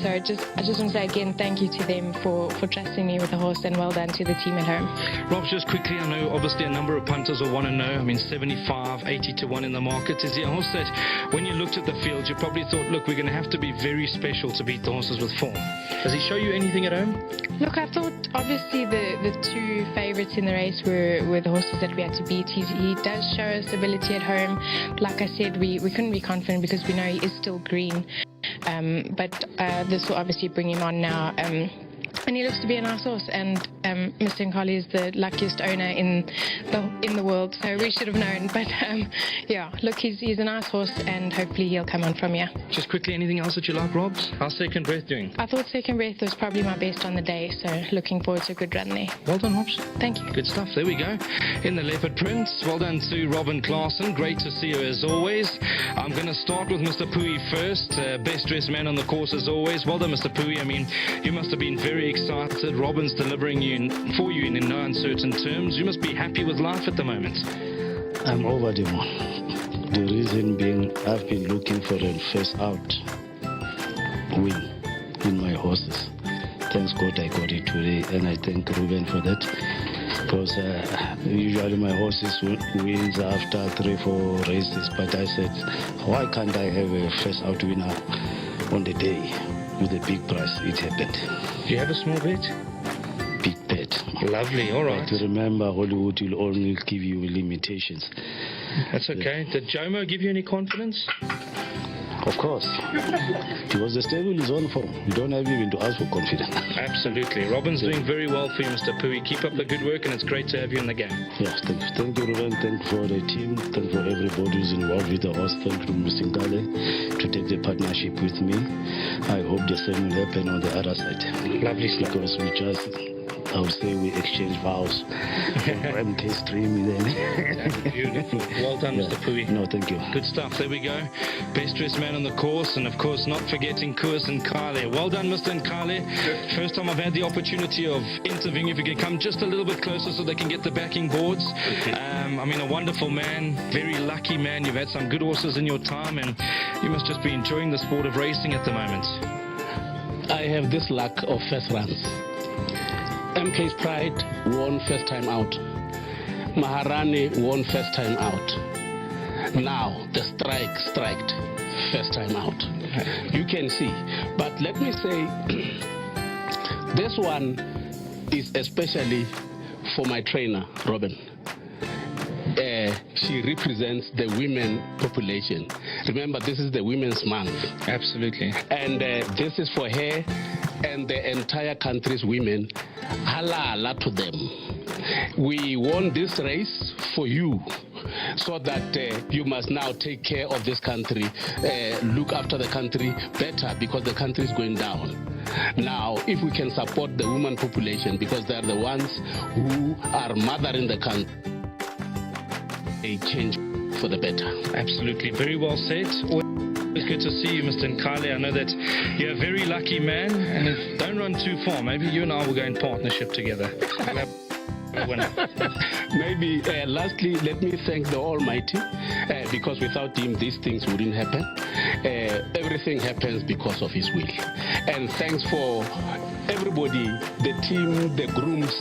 So I just want to say again, thank you to them for trusting me with the horse, and well done to the team at home. Rob, just quickly, I know obviously a number of punters will want to know, 75, 80 to 1 in the market. Is he a horse that when you looked at the field, you probably thought, look, we're going to have to be very special to beat the horses with form? Does he show you anything at home? Look, I thought obviously the two favourites in the race were the horses that we had to beat. He does show us ability at home. Like I said, we couldn't be confident because we know he is still green. But this will obviously bring him on now. And he looks to be a nice horse, and Mr. Nkali is the luckiest owner in the world, so we should have known. But yeah, look, he's a nice horse, and hopefully he'll come on from here. Just quickly, anything else that you like, Rob? How's Second Breath doing? I thought Second Breath was probably my best on the day, so looking forward to a good run there. Well done, Hobbs. Thank you. Good stuff. There we go. In the Leopard Prince. Well done to Robin Klaassen. Great to see you as always. I'm going to start with Mr. Pui first. Best dressed man on the course as always. Well done, Mr. Pui. You must have been very excited. Robin's delivering for you in no uncertain terms. You must be happy with life at the moment. I'm over the moon. The reason being, I've been looking for a first out win in my horses. Thanks God I got it today, and I thank Ruben for that. Because usually my horses wins after 3-4 races, but I said, why can't I have a first out winner on the day with a big price? It happened. Do you have a small bet? Big bet. Lovely, all right. But remember, Hollywood will only give you limitations. That's okay. Did Jomo give you any confidence? Of course. Because the stable is on form. You don't have even to ask for confidence. Absolutely. Robin's doing very well for you, Mr. Pui. Keep up the good work, and it's great to have you in the game. Yes, thank you, Ruben. Thank you for the team. Thank you for everybody who's involved with the horse. Thank you to Mr. Nkali to take the partnership with me. I hope the same will happen on the other side. Lovely stuff. Because we just, I would say, we exchange vows from MK Stream then. Beautiful. Well done, Mr. Pui. No, thank you. Good stuff. There we go. Best dressed man on the course, and of course not forgetting Koos and Nkali. Well done, Mr. Nkali. First time I've had the opportunity of interviewing. If you could come just a little bit closer so they can get the backing boards. A wonderful man, very lucky man. You've had some good horses in your time, and you must just be enjoying the sport of racing at the moment. I have this luck of first runs. MK's Pride won first time out. Maharani won first time out. Now the striked first time out. You can see. But let me say, this one is especially for my trainer, Robin. She represents the women population. Remember, this is the Women's Month. Absolutely. And this is for her and the entire country's women. Halala to them. We won this race for you, so that you must now take care of this country, look after the country better, because the country is going down. Now, if we can support the women population, because they are the ones who are mothering the country, a change for the better. Absolutely. Very well said. It's good to see you, Mr. Nkali. I know that you're a very lucky man, and don't run too far. Maybe you and I will go in partnership together. Maybe lastly, let me thank the Almighty, because without him these things wouldn't happen. Everything happens because of his will. And thanks for everybody, the team, the grooms,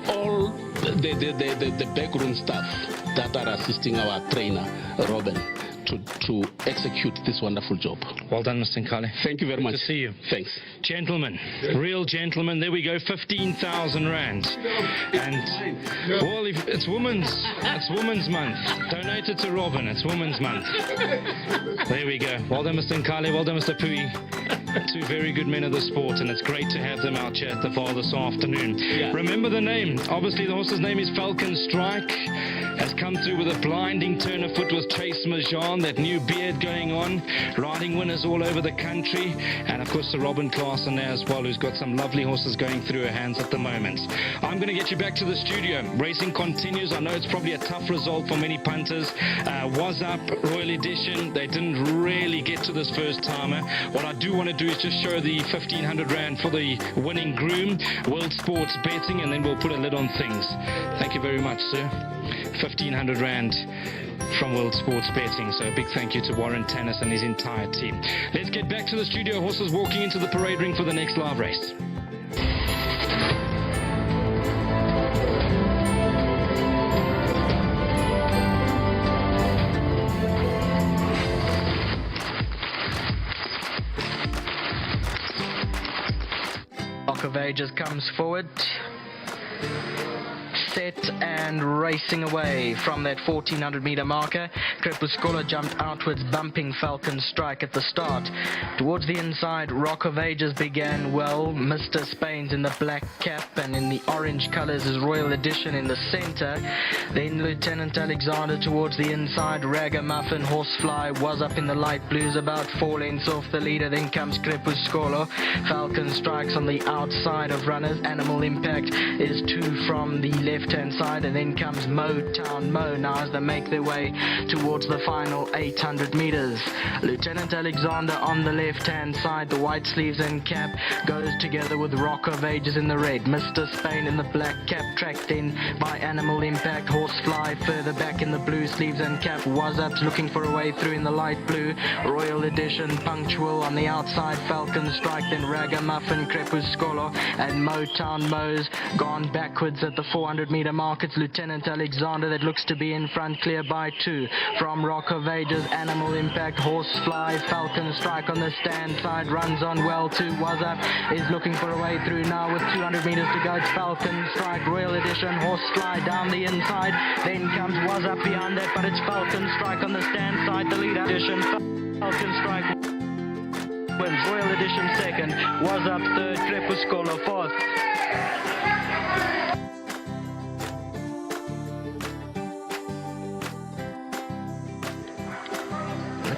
all the backroom staff that are assisting our trainer, Robin, to execute this wonderful job. Well done, Mr. Nkali. Thank you very much. Good to see you. Thanks. Gentlemen, real gentlemen, there we go, 15,000 rand. And, well, it's Women's Month. Donate it to Robin, it's Women's Month. There we go. Well done, Mr. Nkali, well done, Mr. Pui. Two very good men of the sport, and it's great to have them out here at the Vaal this afternoon. Yeah. Remember the name. Obviously, the horse's name is Falcon Strike. Has come through with a blinding turn of foot with Trace Majan, that new beard going on. Riding winners all over the country. And, of course, Sir Robin Klaassen there as well, who's got some lovely horses going through her hands at the moment. I'm going to get you back to the studio. Racing continues. I know it's probably a tough result for many punters. Was Up, Royal Edition. They didn't really get to this first timer. What I do want to do is just show the 1,500 Rand for the winning groom, World Sports Betting, and then we'll put a lid on things. Thank you very much, sir. 1,500 Rand from World Sports Betting. So a big thank you to Warren Tannis and his entire team. Let's get back to the studio. Horses walking into the parade ring for the next live race. Rock of Ages comes forward. Set and racing away from that 1400 meter marker. Crepuscola jumped outwards, bumping Falcon Strike at the start. Towards the inside, Rock of Ages began well. Mr. Spain's in the black cap, and in the orange colours is Royal Edition in the centre. Then Lieutenant Alexander towards the inside. Ragamuffin, Horsefly was up in the light blues, about 4 lengths off the leader. Then comes Crepuscola. Falcon Strikes on the outside of runners. Animal Impact is 2 from the left-hand side, and then comes Motown Mo now as they make their way towards the final 800 meters. Lieutenant Alexander on the left-hand side, the white sleeves and cap goes together with Rock of Ages in the red. Mr. Spain in the black cap, tracked in by Animal Impact. Horsefly further back in the blue sleeves and cap. Was up looking for a way through in the light blue. Royal Edition, Punctual on the outside. Falcon Strike, then Ragamuffin, Crepuscola, and Motown Mo's gone backwards at the 400 meter mark. It's Lieutenant Alexander that looks to be in front, clear by 2 from Rock of Ages. Animal Impact, Horsefly, Falcon Strike on the stand side, runs on well too. Was up is looking for a way through now with 200 meters to go. It's Falcon Strike, Royal Edition, Horsefly down the inside, then comes Was Up behind that, but it's Falcon Strike on the stand side, the leader. Edition, Falcon Strike wins. Royal Edition second, Was Up third, Crepuscola fourth.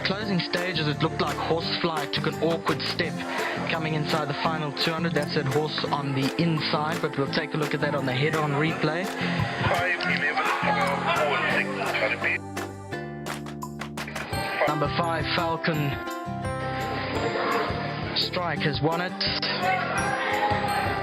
Closing stages, it looked like Horsefly took an awkward step coming inside the final 200. That's at Horse on the inside, but we'll take a look at that on the head-on replay. 5, 11, 4, 6, Number 5, Falcon Strike has won it.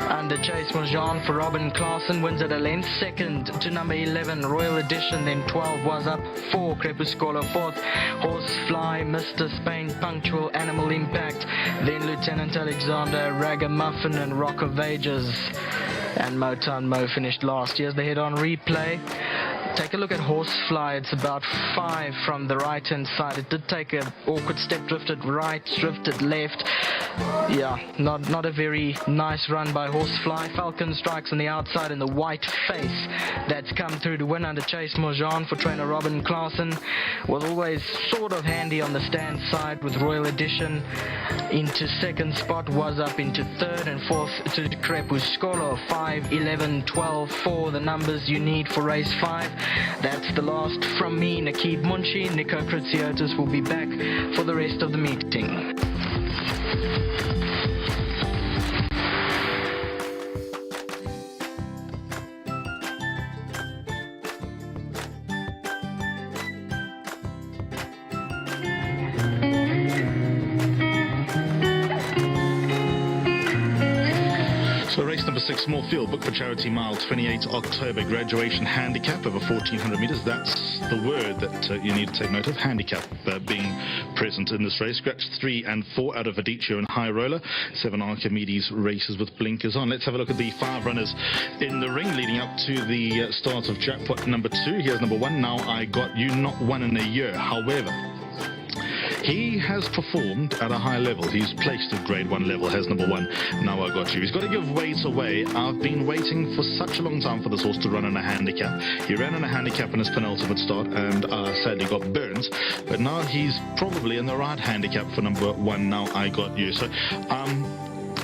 Under Chase Mojan for Robin Klaassen, wins at a length. Second to number 11, Royal Edition, then 12 Was Up, 4 Crepuscola fourth, Horsefly, Mr. Spain, Punctual, Animal Impact, then Lieutenant Alexander, Ragamuffin and Rock of Ages, and Motown Mo finished last. Here's the head-on replay. Take a look at Horsefly. It's about 5 from the right-hand side. It did take an awkward step, drifted right, drifted left. Yeah, not a very nice run by Horsefly. Falcon Strikes on the outside in the white face. That's come through to win under Chase Mojan for trainer Robin Klaassen. Was always sort of handy on the stand side with Royal Edition into second spot. Was Up into third, and fourth to Crepuscola. 5, 11, 12, 4, the numbers you need for race 5. That's the last from me, Nakib Munshi. Nico Kritsiotis will be back for the rest of the meeting. So race number 6, small field, booked for Charity Mile, 28 October, graduation handicap over 1400 metres. That's the word that you need to take note of, handicap being present in this race. Scratch 3 and 4 out of Aditio and High Roller. 7 Archimedes races with blinkers on. Let's have a look at the 5 runners in the ring leading up to the start of jackpot number 2. Here's number 1, Now I Got You, not won in a year. However, he has performed at a high level. He's placed at grade 1 level, has number 1, Now I Got You. He's got to give weight away. I've been waiting for such a long time for this horse to run in a handicap. He ran in a handicap in his penultimate start and sadly got burns. But now he's probably in the right handicap for number 1, Now I Got You. So I'm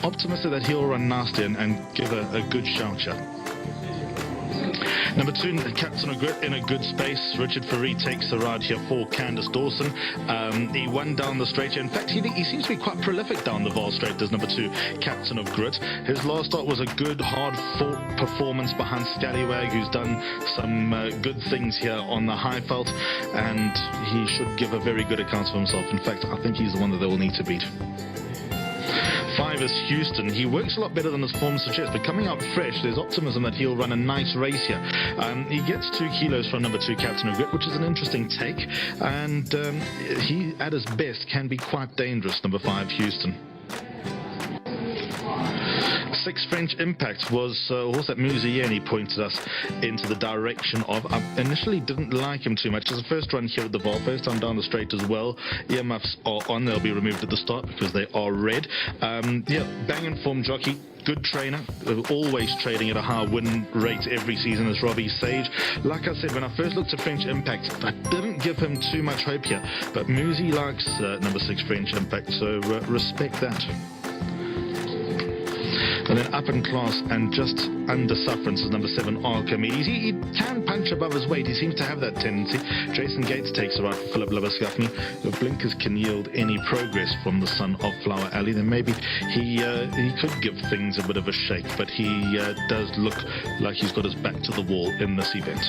optimistic that he'll run nasty and give a good shout here. Number 2, Captain of Grit in a good space. Richard Ferree takes the ride here for Candice Dawson. He won down the straight here. In fact, he seems to be quite prolific down the Vaal straight as number 2, Captain of Grit. His last start was a good, hard-fought performance behind Scallywag, who's done some good things here on the Highveld, and he should give a very good account of himself. In fact, I think he's the one that they will need to beat. 5 is Houston. He works a lot better than his form suggests, but coming out fresh, there's optimism that he'll run a nice race here. He gets 2 kilos from number 2, Captain Regret, which is an interesting take, and he, at his best, can be quite dangerous, number 5, Houston. 6 French Impact was a horse that Muzieni pointed us into the direction of. I initially didn't like him too much. It's the first run here at the Vaal, first time down the straight as well. Earmuffs are on. They'll be removed at the start because they are red. Yeah, bang and form jockey. Good trainer, always trading at a high win rate every season as Robbie Sage. Like I said, when I first looked at French Impact, I didn't give him too much hope here. But Muzi likes number 6 French Impact, so respect that. And then up in class and just under sufferance is number 7, Archimedes. He can punch above his weight. He seems to have that tendency. Jason Gates takes it right for Philip Labuschagne. The blinkers can yield any progress from the son of Flower Alley. Then maybe he could give things a bit of a shake, but he does look like he's got his back to the wall in this event.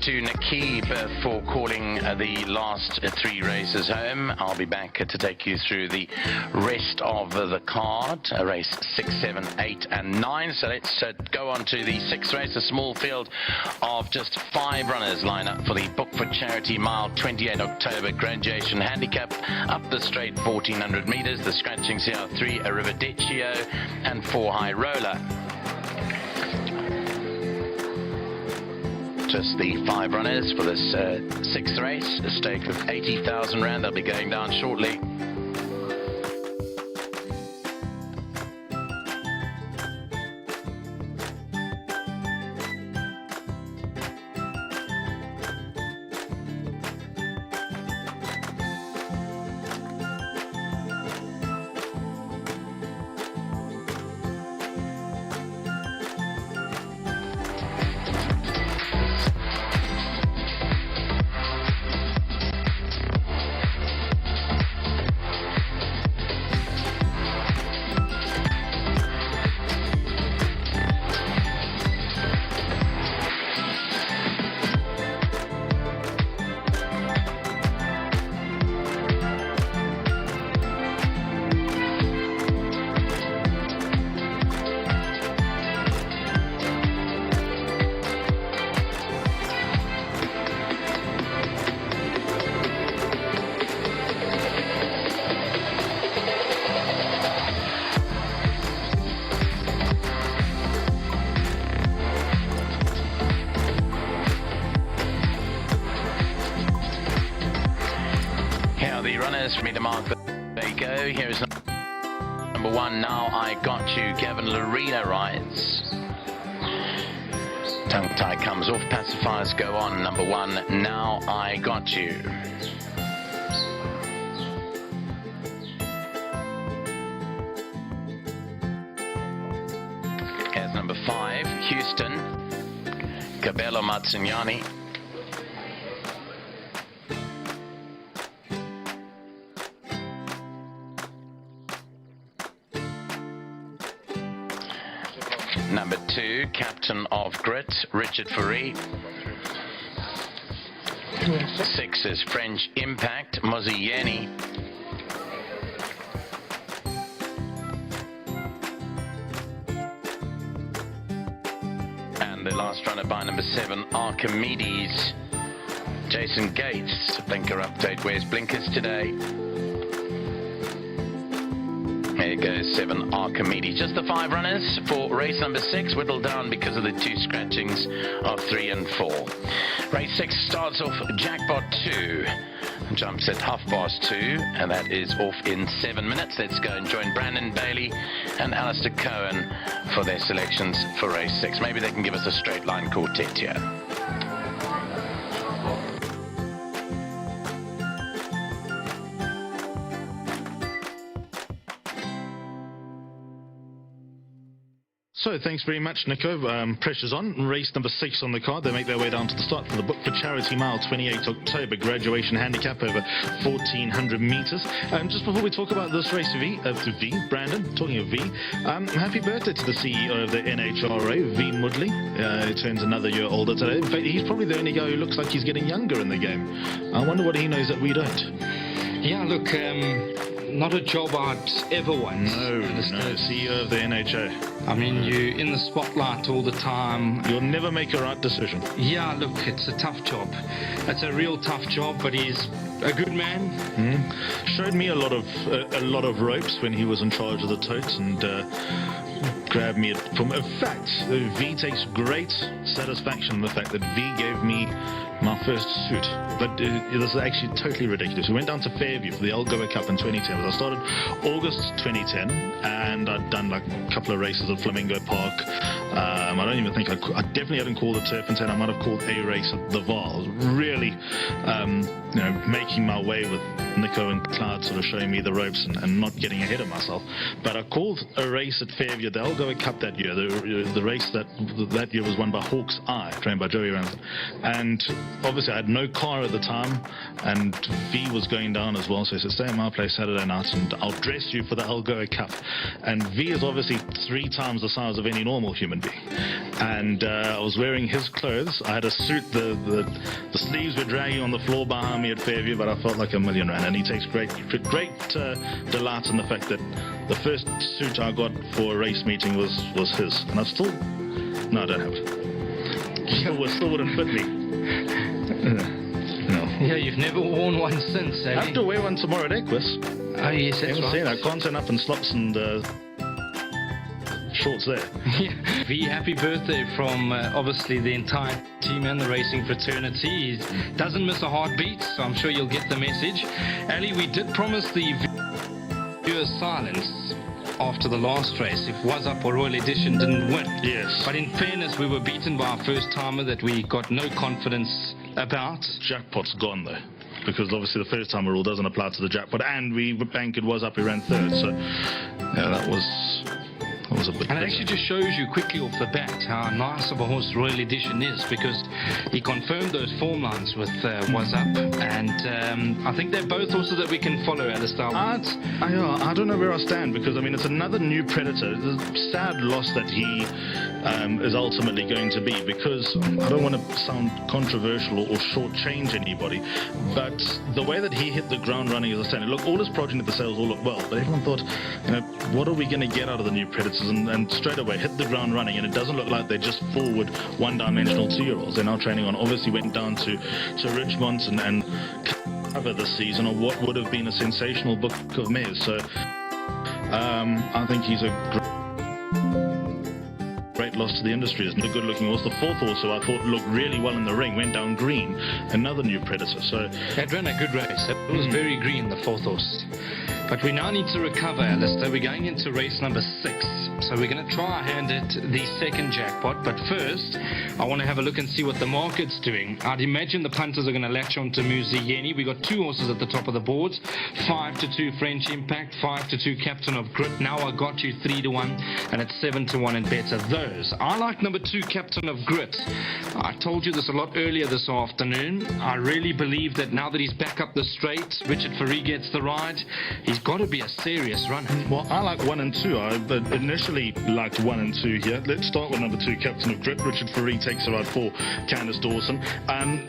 To Nakib for calling the last 3 races home. I'll be back to take you through the rest of the card, race 6, 7, 8 and 9. So let's go on to the 6th race. A small field of just 5 runners line up for the Book for Charity Mile 28 October graduation handicap. Up the straight 1400 metres. The scratchings here are 3 Arrivedercio and 4 High Roller. Just the 5 runners for this 6th race, a stake of 80,000 rand. They'll be going down shortly. For me to mark. There you go. Here's number 1. Now I Got You. Gavin Lorena rides. Tongue tie comes off. Pacifiers go on. Number 1. Now I Got You. Here's number 5. Houston. Cabello Mazzignani. number 2, Captain of Grit, Richard Fourie. 6 is French Impact, Mozieni. And the last runner by number 7, Archimedes, Jason Gates. Blinker update, where's blinkers today? There goes 7, Archimedes. Just the 5 runners for race number 6, whittled down because of the 2 scratchings of 3 and 4. Race 6 starts off Jackpot 2. Jumps at 2:30, and that is off in 7 minutes. Let's go and join Brandon Bailey and Alistair Cohen for their selections for race 6. Maybe they can give us a straight line quartet here. So thanks very much, Nico. Pressure's on. Race number 6 on the card. They make their way down to the start for the Book for Charity Mile, 28 October, graduation handicap over 1,400 meters. Just before we talk about this race, Brandon, talking of V, happy birthday to the CEO of the NHRA, V Mudley. He turns another year older today. In fact, he's probably the only guy who looks like he's getting younger in the game. I wonder what he knows that we don't. Yeah, look, not a job I'd ever want. No, CEO of the NHA. I mean, you're in the spotlight all the time. You'll never make a right decision. Yeah, look, it's a tough job. It's a real tough job, but he's a good man. Showed me a lot of ropes when he was in charge of the totes, and grabbed me from. In fact, V takes great satisfaction in the fact that V gave me my first suit. But this is actually totally ridiculous. We went down to Fairview for the Algoa Cup in 2010. I started August 2010, and I'd done like a couple of races at Flamingo Park. I don't even think I definitely hadn't called the Turpentine. I might have called a race at the Vaal. Really, making my way with Nico and Cloud sort of showing me the ropes and not getting ahead of myself. But I called a race at Fairview, the Algoa Cup that year. The race that year was won by Hawk's Eye, trained by Joey Ramsden. And obviously I had no car at the time, and V was going down as well, so he said, stay at my place Saturday night and I'll dress you for the Algoa Cup. And V is obviously 3 times the size of any normal human being. And I was wearing his clothes. I had a suit, the sleeves were dragging on the floor behind me at Fairview, but I felt like R1,000,000. And he takes great delight in the fact that the first suit I got for a race meeting was his. And I still, no, I don't have it. Still wouldn't fit me. No. Yeah, you've never worn one since, I have to wear one tomorrow at Equus. Oh, yes, that's right. I can't turn up in slops and shorts there. Yeah. V, happy birthday from obviously the entire team and the racing fraternity. He doesn't miss a heartbeat, so I'm sure you'll get the message. Ali, we did promise the viewers silence after the last race if Was Up or Royal Edition didn't win. Yes. But in fairness, we were beaten by our first timer that we got no confidence about. Jackpot's gone though, because obviously the first timer rule doesn't apply to the jackpot, and we bankered Was Up, we ran 3rd, so yeah, that was a bit. And it actually just shows you quickly off the bat how nice of a horse Royal Edition is, because he confirmed those form lines with Was Up, and I think they're both horses that we can follow, Alistair. I don't know where I stand, because I mean it's another new predator. It's a sad loss that he is ultimately going to be, because I don't want to sound controversial or shortchange anybody, but the way that he hit the ground running as a standard, look, all his progeny at the sales all looked well, but everyone thought, what are we going to get out of the new predators? And straight away hit the ground running, and it doesn't look like they're just forward one-dimensional 2-year-olds. They're now training on, obviously went down to Richmond and cover this season of what would have been a sensational book of mares. So I think he's a great loss to the industry. Isn't a good-looking horse. The 4th horse, who I thought looked really well in the ring, went down green. Another new predator. So it ran a good race. It was very green, the 4th horse. But we now need to recover, Alistair. We're going into race number 6. So we're going to try our hand at the 2nd jackpot. But first, I want to have a look and see what the market's doing. I'd imagine the punters are going to latch on to Muzieni. We got 2 horses at the top of the boards. 5-2 French Impact, 5-2 Captain of Grit. Now I got you 3-1, and it's 7-1 and better. Those. I like number 2, Captain of Grit. I told you this a lot earlier this afternoon. I really believe that now that he's back up the straight, Richard Fourie gets the ride. He's got to be a serious runner. Well, I like 1 and 2. I initially liked 1 and 2 here. Let's start with number 2, Captain of Grit. Richard Fourie takes her out for Candice Dawson.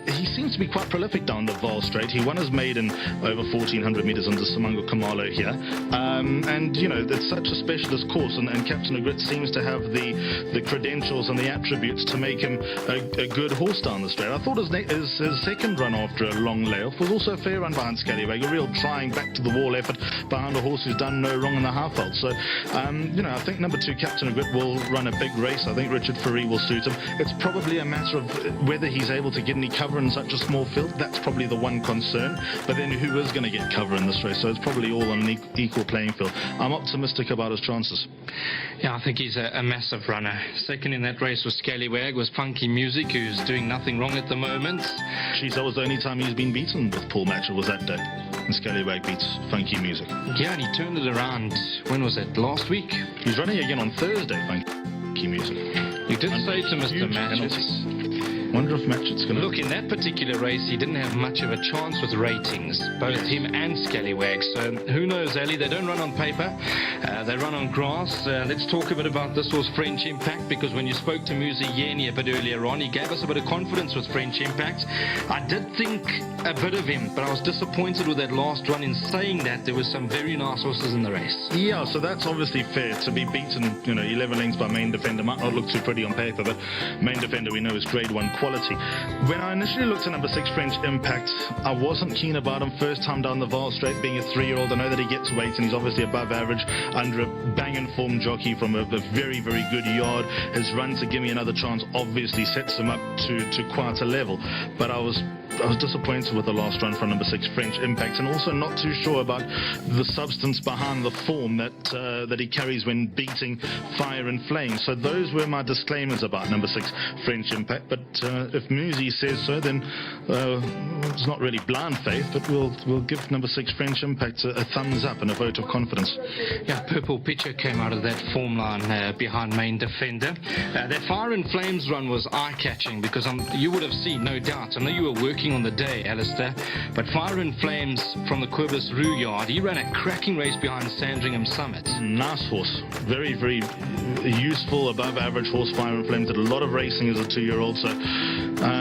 He seems to be quite prolific down the Vaal Straight. He won his maiden over 1,400 metres under Simango Khumalo here. And, you know, it's such a specialist course, and Captain of Grit seems to have the credentials and the attributes to make him a good horse down the straight. I thought his second run after a long layoff was also a fair run behind Scallywag, a real trying back to the wall effort behind a horse who's done no wrong in the half vault. So, you know, I think number 2, Captain of Grit, will run a big race. I think Richard Fourie will suit him. It's probably a matter of whether he's able to get any cover in such a small field. That's probably the one concern. But then who is going to get cover in this race? So it's probably all on an equal playing field. I'm optimistic about his chances. Yeah, I think he's a massive runner. Second in that race was Scallywag, was Funky Music, who's doing nothing wrong at the moment. Geez, that was the only time he's been beaten with Paul Matchell, was that day. And Scallywag beats Funky Music. Yeah, and he turned it around, when was it, last week? He's running again on Thursday, Funky Music. You did say to Mr. Matchett. Wonder if Matchett's going to... Look, in that particular race, he didn't have much of a chance with ratings, both him and Scallywag. So who knows, Ali? They don't run on paper. They run on grass. Let's talk a bit about this horse, French Impact, because when you spoke to Muzi Yeni a bit earlier on, he gave us a bit of confidence with French Impact. I did think a bit of him, but I was disappointed with that last run. In saying that, there were some very nice horses in the race. Yeah, so that's obviously fair. To be beaten, you know, 11 lengths by Main Defender might not look too pretty on paper, but Main Defender, we know, is grade 1 quality. When I initially looked at number 6, French Impact, I wasn't keen about him. First time down the Vaal Straight, being a 3-year-old. I know that he gets weight, and he's obviously above average under a banging form jockey from a very, very good yard. His run to Give Me Another Chance obviously sets him up to quite a level. But I was disappointed with the last run from number 6, French Impact, and also not too sure about the substance behind the form that he carries when beating Fire and Flame. So those were my disclaimers about number 6, French Impact. But if Muzi says so, then it's not really blind faith, but we'll give number 6, French Impact a thumbs up and a vote of confidence. Yeah, Purple Pitcher came out of that form line behind Main Defender. That Fire and Flames run was eye-catching, because you would have seen, no doubt, I know you were working on the day, Alistair, but Fire and Flames from the Quibus Roo yard, he ran a cracking race behind Sandringham Summit. Nice horse. Very, very useful, above average horse, Fire and Flames. Did a lot of racing as a 2-year-old, so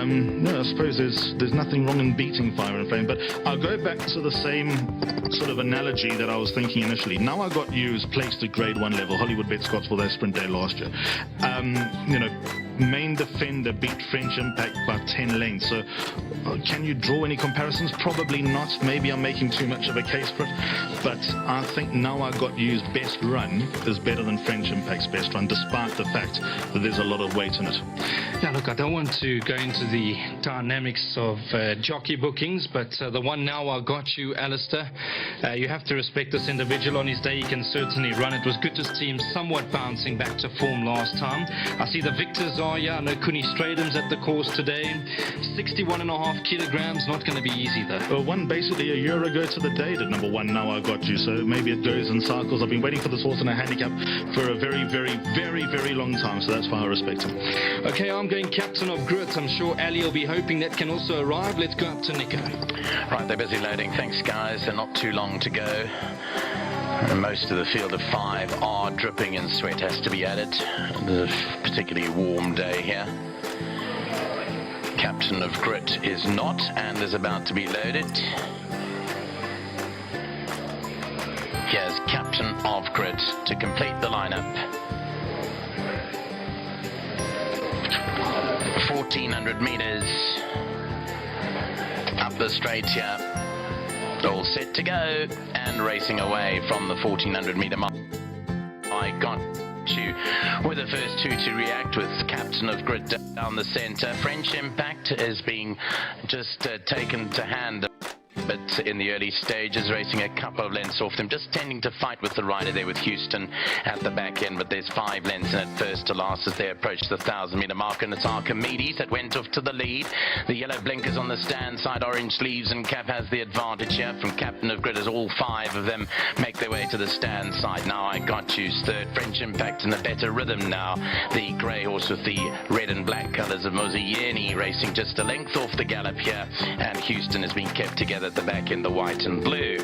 no, I suppose there's nothing wrong in beating Fire and Flame, but I'll go back to the same sort of analogy that I was thinking initially. Now I got you as placed at grade 1 level. Hollywood Bet Scottsville, their sprint day last year. You know, Main Defender beat French Impact by 10 lengths. So can you draw any comparisons? Probably not. Maybe I'm making too much of a case for it. But I think Now I Got You's best run is better than French Impact's best run, despite the fact that there's a lot of weight in it. Now, look, I don't want to go into the dynamics of jockey bookings, but the one Now I Got You, Alistair, you have to respect this individual. On his day, he can certainly run. It was good to see him somewhat bouncing back to form last time. I see the victors are, I know Cooney Stradum's at the course today. 61.5 kilograms, not going to be easy, though. Well, one basically a year ago to the day did number 1 Now I Got You, so maybe it goes in cycles. I've been waiting for this horse in a handicap for a very, very, very, very long time, so that's why I respect him. Okay, I'm going Captain of Grit. I'm sure Ali will be hoping that can also arrive. Let's go up to Nico. Right, they're busy loading. Thanks, guys. They're not too long to go. And most of the field of 5 are dripping in sweat, has to be added. The particularly warm day here. Captain of Grit is not and is about to be loaded. Here's Captain of Grit to complete the lineup. 1,400 meters up the straight here. All set to go and racing away from the 1,400 meter mark. I got you with the first 2 to react, with Captain of Grit down the center. French Impact is being just taken to hand, but in the early stages, racing a couple of lengths off them, just tending to fight with the rider there with Houston at the back end, but there's 5 lengths in it first to last as they approach the 1,000-meter mark, and it's Archimedes that went off to the lead. The yellow blinkers on the stand side, orange sleeves, and Cap has the advantage here from Captain of Grit as all 5 of them make their way to the stand side. Now I Got You's third. French Impact in a better rhythm now. The grey horse with the red and black colours of Muzi Yeni racing just a length off the gallop here, and Houston has been kept together at the the back in the white and blue.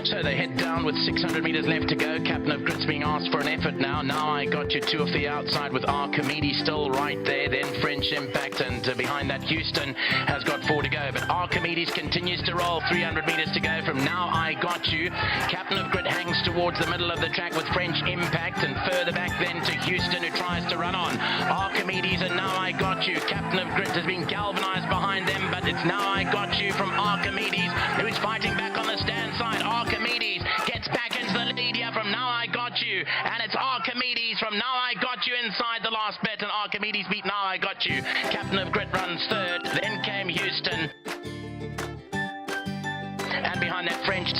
So they head down with 600 metres left to go. Captain of Grit's being asked for an effort now. Now I got you 2 off the outside with Archimedes still right there. Then French Impact, and behind that Houston has got 4 to go. But Archimedes continues to roll. 300 metres to go from Now I Got You. Captain of Grit hangs towards the middle of the track with French Impact, and further back then to Houston, who tries to run on. Archimedes and Now I Got You. Captain of Grit has been galvanised behind them, but it's Now I Got You from Archimedes, who's fighting back on the stand side. Archimedes gets back into the lead here from Now I Got You, and it's Archimedes from Now I Got You inside the last bit, and Archimedes beat Now I Got You. Captain of Grit runs third, then came Houston, and behind that French.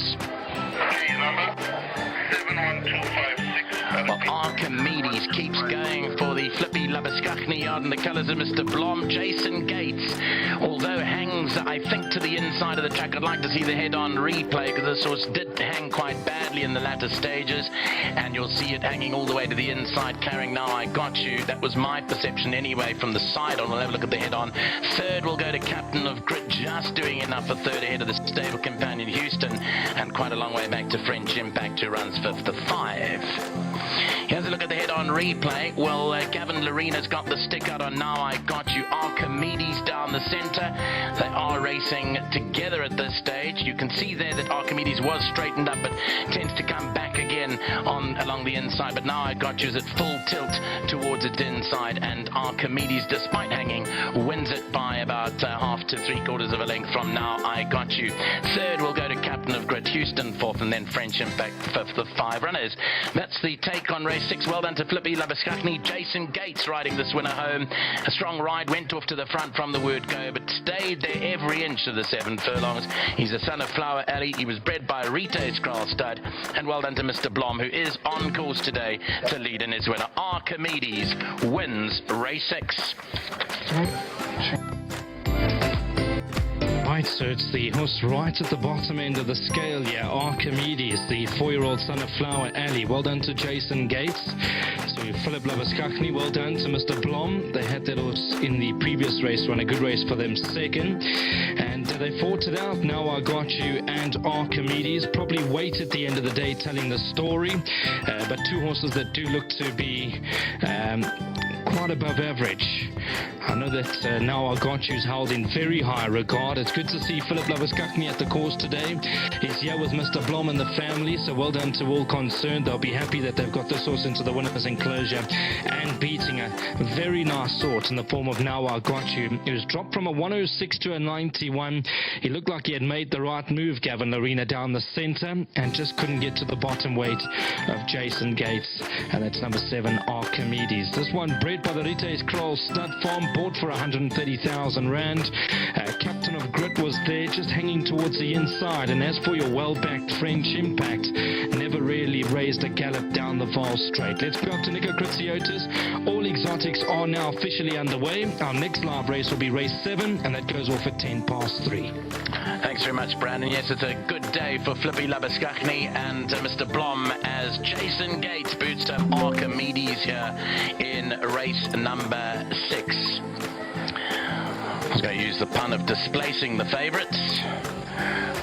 Number 71256. Well, Archimedes keeps going for the Flippy Labuskachny yard in the colours of Mr. Blom. Jason Gates, although hangs, I think, to the inside of the track. I'd like to see the head-on replay, because this horse did hang quite badly in the latter stages, and you'll see it hanging all the way to the inside, carrying Now I Got You. That was my perception anyway from the side on. We'll have a look at the head-on. Third will go to Captain of Grit, just doing enough for third ahead of the stable companion Houston, and quite a long way back to French Impact, who runs fifth to 5. Here's a look at the head-on replay. Well, Gavin Lorena's got the stick out on Now I Got You. Archimedes down the centre. They are racing together at this stage. You can see there that Archimedes was straightened up, but tends to come back again on along the inside. But Now I Got You is at full tilt towards its inside, and Archimedes, despite hanging, wins it by about half to 3/4 of a length from Now I Got You. Third will go to Captain of Grit, Houston fourth, and then French Impact fifth of 5 runners. That's the take on race 6. Well done to Flippy Labuskachny. Jason Gates riding this winner home. A strong ride, went off to the front from the word go, but stayed there every inch of the 7 furlongs. He's a son of Flower Alley. He was bred by Rito Scroll Stud. And well done to Mr. Blom, who is on course today to lead in his winner. Archimedes wins race 6. Right, so it's the horse right at the bottom end of the scale here, Archimedes, the 4-year-old son of Flower Alley. Well done to Jason Gates. To Philip Labuskachny, well done to Mr. Blom. They had that horse in the previous race, run a good race for them second. And they fought it out. Now I Got You and Archimedes. Probably weight at the end of the day telling the story. But 2 horses that do look to be quite above average. I know that Now I Got You's held in very high regard. It's good to see Philip Labuskachny at the course today. He's here with Mr. Blom and the family, so well done to all concerned. They'll be happy that they've got this horse into the winner's enclosure and beating a very nice sort in the form of Now I Got You. He was dropped from a 106 to a 91. He looked like he had made the right move, Gavin Lorena, down the centre, and just couldn't get to the bottom weight of Jason Gates. And that's number 7, Archimedes. This one bred by the Rite's Kroll Stud Farm, bought for 130,000 Rand. Captain of Grit was there, just hanging towards the inside. And as for your well-backed French Impact, never really raised a gallop down the Vaal straight. Let's go up to Nico Kritsiotis. All exotics are now officially underway. Our next live race will be race 7, and that goes off at 3:10. Thanks very much, Brandon. Yes, it's a good day for Flippy Labuskachny and Mr. Blom, as Jason Gates boots to Archimedes here in race number 6. I was going to use the pun of displacing the favourites,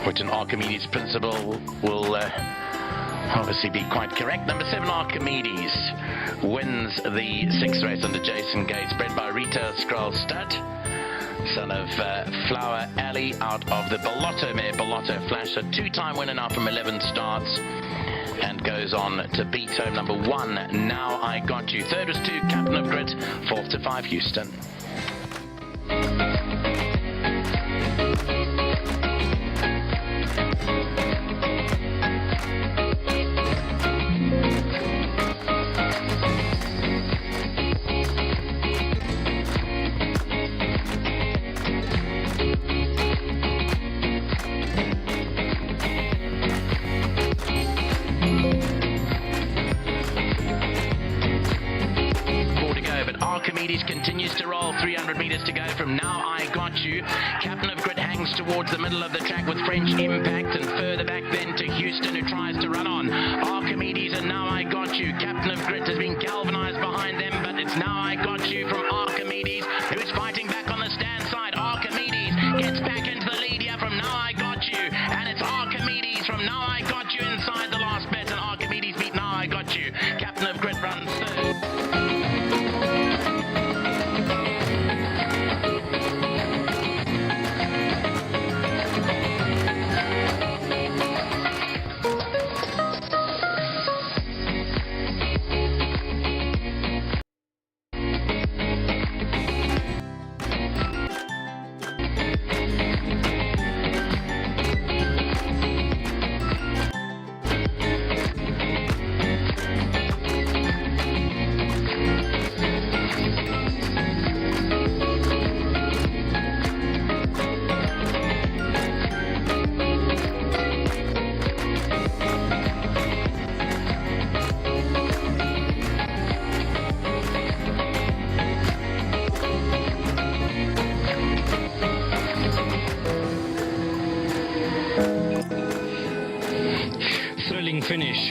which an Archimedes principle will obviously be quite correct. Number 7, Archimedes, wins the 6th race under Jason Gates, bred by Retail Scroll Stud, son of Flower Alley, out of the Bellotto mare, Bellotto Flash, a 2-time winner now from 11 starts, and goes on to beat home number 1, Now I Got You. Third was 2, Captain of Grit, 4th to 5, Houston. Archimedes continues to roll. 300 metres to go from Now I Got You. Captain of Grit hangs towards the middle of the track with French Impact, and further back then to Houston, who tries to run on. Archimedes and Now I Got You. Captain of Grit has been galvanised behind them, but it's Now I Got You from Archimedes, who's fighting back on the stand side. Archimedes gets back into the lead here from Now I Got You.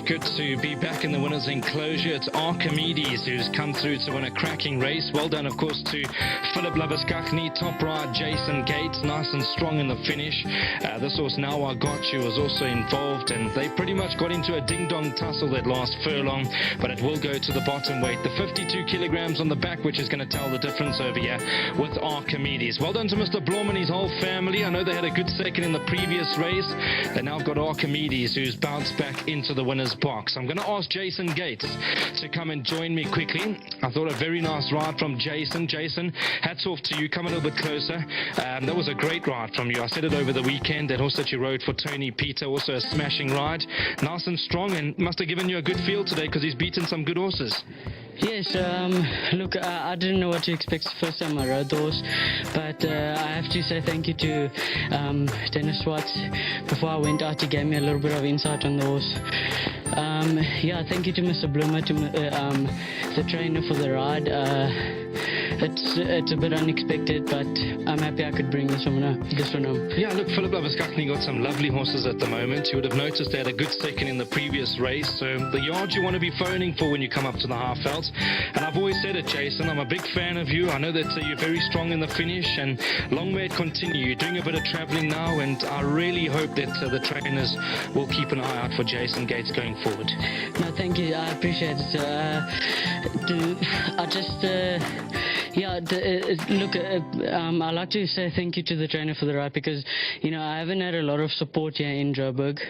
good to be back in the winner's enclosure. It's Archimedes who's come through to win a cracking race. Well done, of course, to Philip Labuskachny, top ride Jason Gates, nice and strong in the finish. This horse, Now I Got You, was also involved, and they pretty much got into a ding-dong tussle that last furlong, but it will go to the bottom weight. The 52 kilograms on the back, which is going to tell the difference over here with Archimedes. Well done to Mr. Blom and his whole family. I know they had a good second in the previous race. They now got Archimedes, who's bounced back into the winner's box. I'm going to ask Jason Gates to come and join me quickly. I thought a very nice ride from Jason. Jason, hats off to you. Come a little bit closer. That was a great ride from you. I said it over the weekend. That horse that you rode for Tony Peter, also a smashing ride. Nice and strong, and must have given you a good feel today because he's beaten some good horses. Yes, look, I didn't know what to expect the first time I rode the horse, but I have to say thank you to Dennis Swartz. Before I went out, he gave me a little bit of insight on the horse. Yeah, thank you to Mr. Bloomer, to the trainer for the ride. It's a bit unexpected, but I'm happy I could bring this one home. Yeah, look, Philip Labuskachny got some lovely horses at the moment. You would have noticed they had a good second in the previous race, so the yard you want to be phoning for when you come up to the half veld. And I've always said it, Jason, I'm a big fan of you. I know that you're very strong in the finish, and long may it continue. You're doing a bit of travelling now, and I really hope that the trainers will keep an eye out for Jason Gates going forward. No, thank you. I appreciate it. I'd like to say thank you to the trainer for the ride, because, you know, I haven't had a lot of support here in Joburg,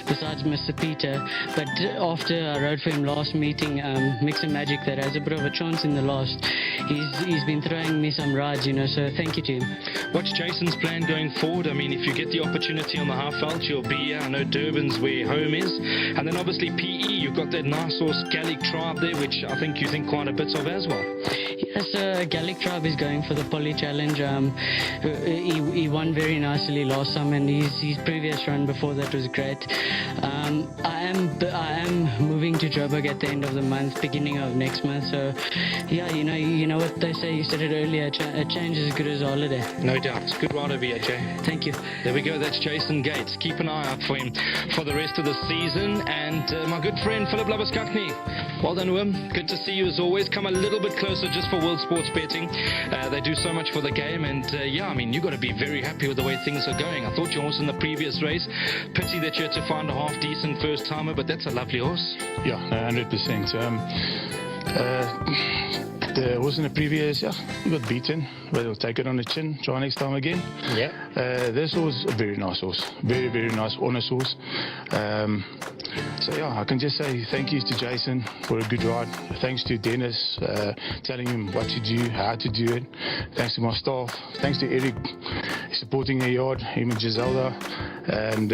besides Mr. Peter. But after I rode for him last meeting, Mix and Magic, that has a bit of a chance in the last, he's been throwing me some rides, you know, so thank you to him. What's Jason's plan going forward? I mean, if you get the opportunity on the half veld, you'll be here. I know Durban's where home is. And then obviously PE, you've got that nice horse Gallic Tribe there, which I think you think quite a bit of as well. Yes, Gallic Tribe is going for the Poly Challenge. He won very nicely last time, and his previous run before that was great. I am moving to Joburg at the end of the month, beginning of next month. So, yeah, you know what they say. You said it earlier. A change is as good as a holiday. No doubt. It's a good ride over here, Jay. Thank you. There we go. That's Jason Gates. Keep an eye out for him for the rest of the season. And my good friend Philip Labuskachny, well done to him. Good to see you as always. Come a little bit closer just for World Sports Betting. They do so much for the game, and yeah, I mean, you've got to be very happy with the way things are going. I thought your horse in the previous race, pity that you had to find a half decent first timer, but that's a lovely horse. Yeah, 100%. The horse in the previous, yeah, he got beaten, but he'll take it on the chin, try next time again. Yeah. This horse, a very nice horse, very, very nice, honest horse. So yeah, I can just say thank you to Jason for a good ride. Thanks to Dennis, telling him what to do, how to do it. Thanks to my staff. Thanks to Eric, supporting the yard, him and Giselda. And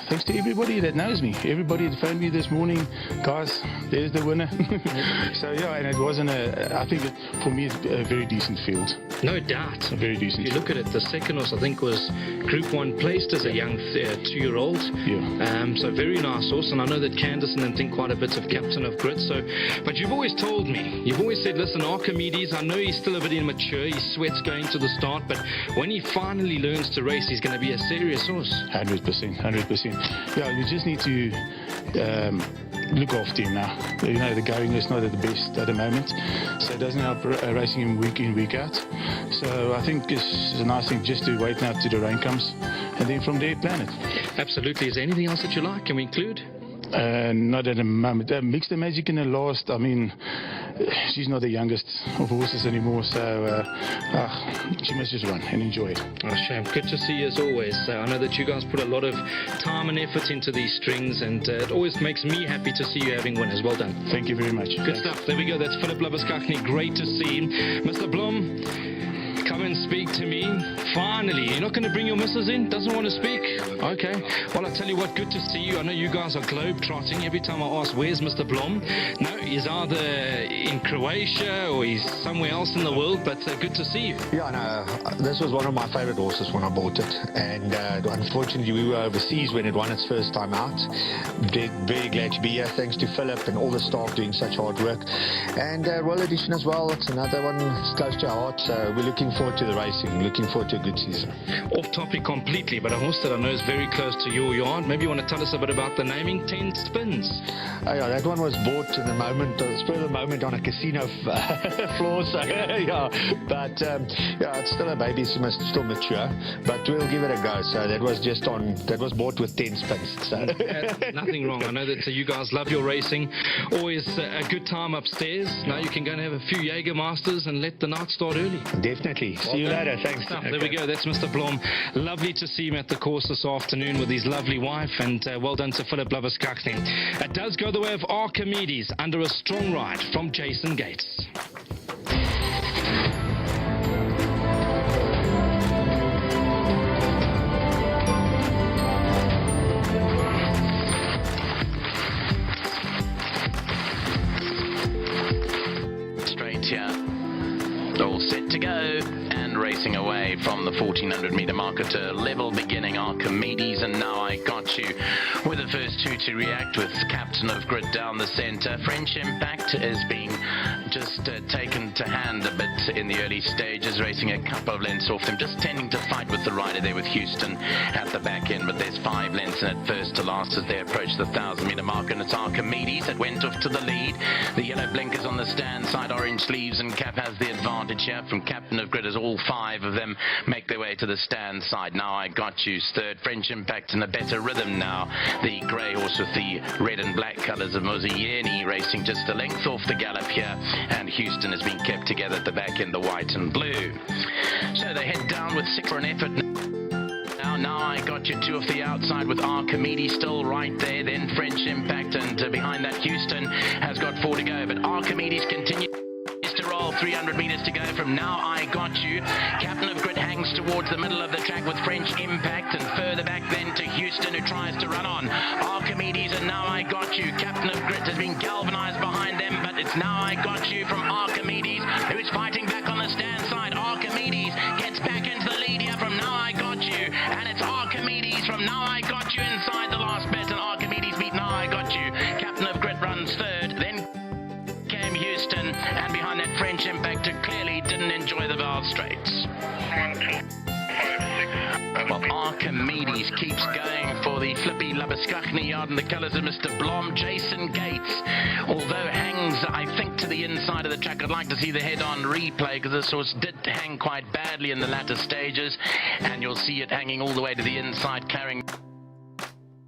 thanks to everybody that knows me. Everybody that phoned me this morning, guys, there's the winner. So yeah, and it wasn't I think for me it's a very decent field. No doubt. A very decent If you look at it, the second horse I think was Group 1 placed as a young 2-year-old. Yeah. So very nice horse, and I know that Candice and them think quite a bit of Captain of Grit. So, but you've always told me, you've always said, listen, Archimedes, I know he's still a bit immature, he sweats going to the start, but when he finally learns to race, he's going to be a serious horse. 100%, 100%. Yeah, you just need to look after him now. You know, the going is not at the best at the moment, so it doesn't help racing him week in, week out. So I think it's a nice thing just to wait now till the rain comes, and then from there plan it. Absolutely. Is there anything else that you like? Can we include? Not at the moment. Mix the Magic in the last, I mean, she's not the youngest of horses anymore, so she must just run and enjoy it. Oh, shame. Good to see you as always. I know that you guys put a lot of time and effort into these strings, and it always makes me happy to see you having winners. Well done. Thank you very much. Good stuff. There we go. That's Philip Labuskachny. Great to see him. Mr. Blom, come and speak to me. Finally. You're not going to bring your missus in? Doesn't want to speak? Okay. Well, I tell you what, good to see you. I know you guys are globe-trotting. Every time I ask, where's Mr. Blom? No, he's either in Croatia or he's somewhere else in the world, but good to see you. Yeah, no, this was one of my favorite horses when I bought it, and unfortunately we were overseas when it won its first time out. Very glad to be here. Thanks to Philip and all the staff doing such hard work. And Royal Edition as well. It's another one that's close to our heart, so we're looking forward forward to the racing. Looking forward to a good season. Off topic completely, but a horse that I know is very close to your yard. Maybe you want to tell us a bit about the naming, 10 Spins. Oh, yeah, that one was bought in the moment, spur of the moment on a casino floor. So yeah, but yeah, it's still a baby, so must still mature. But we'll give it a go. So that was bought with 10 spins. So. Nothing wrong. I know that you guys love your racing. Always a good time upstairs. Now you can go and have a few Jägermeisters and let the night start early. Definitely. See you later. Thanks. There we go. That's Mr. Blom. Lovely to see him at the course this afternoon with his lovely wife, and well done to Philip Labuskakne. It does go the way of Archimedes under a strong ride from Jason Gates. Straight here. All set to go. And racing away from the 1400 metre marker to level beginning Archimedes, and now I got you with the first two to react with Captain of Grid down the centre. French Impact is being just taken to hand a bit in the early stages, racing a couple of lengths off them, just tending to fight with the rider there with Houston at the back end, but there's 5 lengths in it first to last as they approach the 1000 metre marker, and it's Archimedes that went off to the lead. The yellow blinkers on the stand side, orange sleeves, and Cap has the advantage here from Captain of Grid as all 5 of them make their way to the stand side. Now I got you third. French Impact in a better rhythm now. The grey horse with the red and black colours of Mozieni racing just a length off the gallop here, and Houston has been kept together at the back in the white and blue. So they head down with 6 for an effort. Now I got you 2 off the outside with Archimedes still right there, then French Impact, and behind that Houston has got 4 to go, but Archimedes continues to roll. 300 metres to go from Now I Got You. Captain of Grid hangs towards the middle of the track with French Impact, and further back then to Houston, who tries to run on. Archimedes and Now I Got You. Captain of Grid has been galvanised behind them, but it's Now I Got You from Archimedes, who's fighting back on the stand side. Archimedes gets back into the lead here from Now I Got You, and it's Archimedes from Now I Got You inside the last bit, and Archimedes beat Now I Got You. Captain of Grid runs third, then came Houston, and behind that French Impact, who clearly didn't enjoy the Vaal straights. Well, Archimedes keeps going for the flippy Labuskakne yard in the colours of Mr. Blom. Jason Gates, although hangs, I think, to the inside of the track. I'd like to see the head-on replay, because this horse did hang quite badly in the latter stages, and you'll see it hanging all the way to the inside, carrying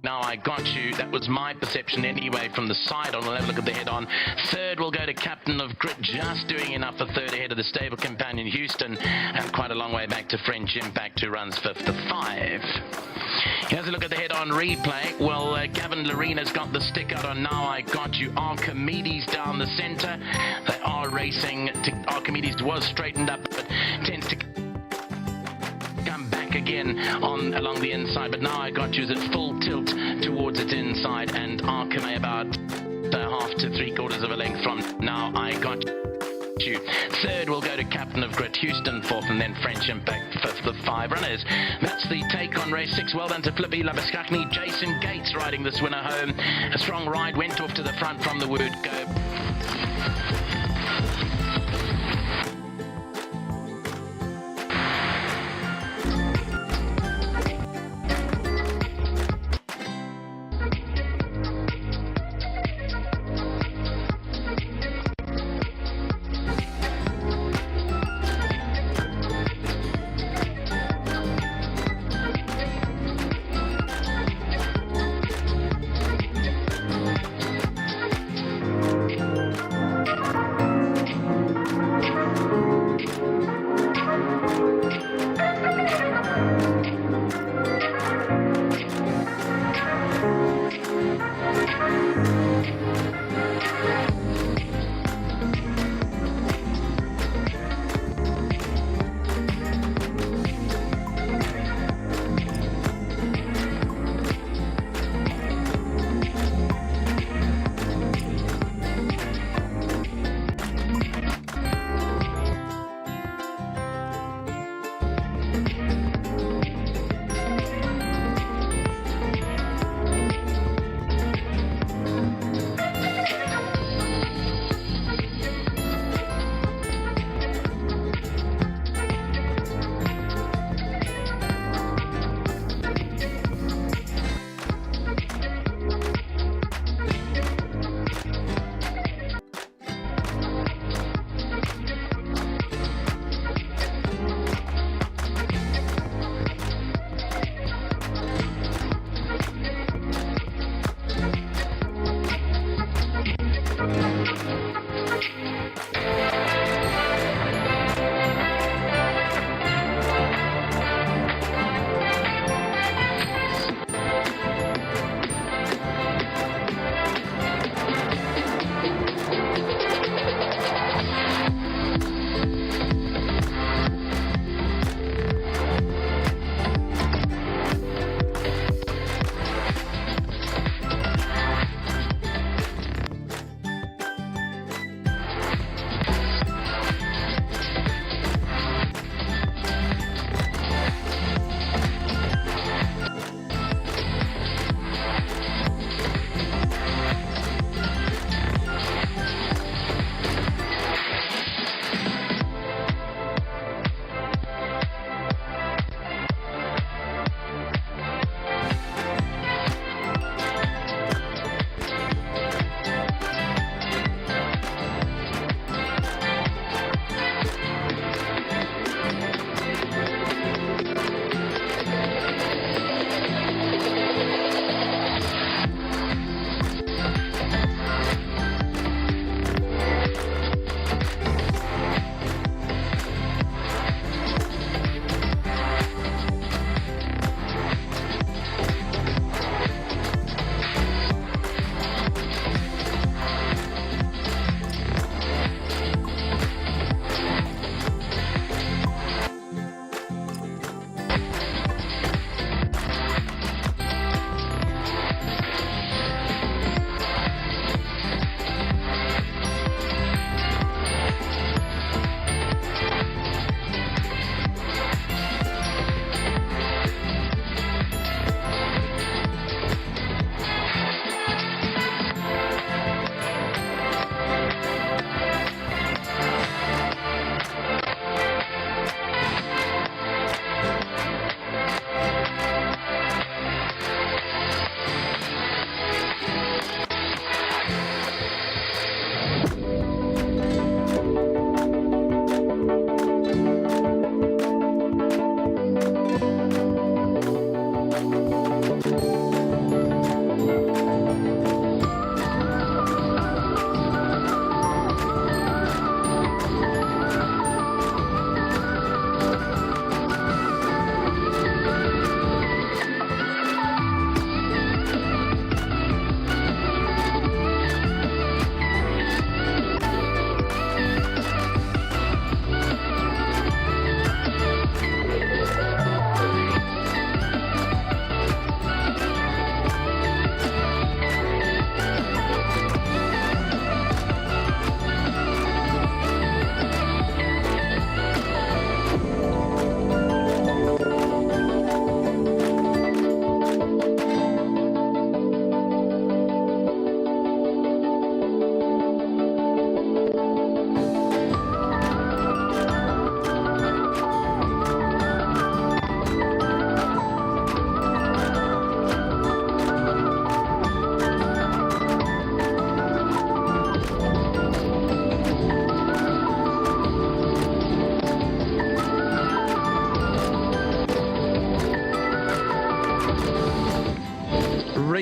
Now I Got You. That was my perception anyway from the side on. We'll have a look at the head-on. Third will go to Captain of Grid, just doing enough for third ahead of the stable companion Houston, and quite a long way back to French Impact, who runs 5th to 5. Here's a look at the head-on replay. Well, Gavin Lorena's got the stick out on Now I Got You. Archimedes down the centre. They are racing. Archimedes was straightened up, but tends to come back again on along the inside, but Now I Got You is at full tilt towards its inside, and Archimedes about half to 3/4 of a length from Now I Got You. Third will go to Captain of Grid, Houston 4th, and then French Impact 5th of 5 runners. That's the take on race 6. Well done to Flippy Labuskakne. Jason Gates riding this winner home. A strong ride, went off to the front from the word go.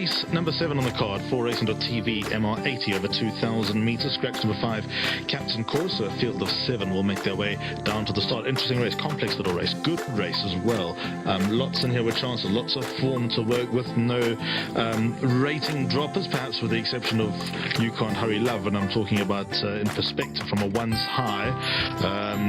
race number 7 on the card, 4racing.tv, MR80 over 2,000 metres. Scratch number 5, Captain Course. So a field of 7 will make their way down to the start. Interesting race, complex little race, good race as well. Lots in here with chances, lots of form to work with, no rating droppers, perhaps with the exception of You Can't Hurry Love, and I'm talking about in perspective from a one's high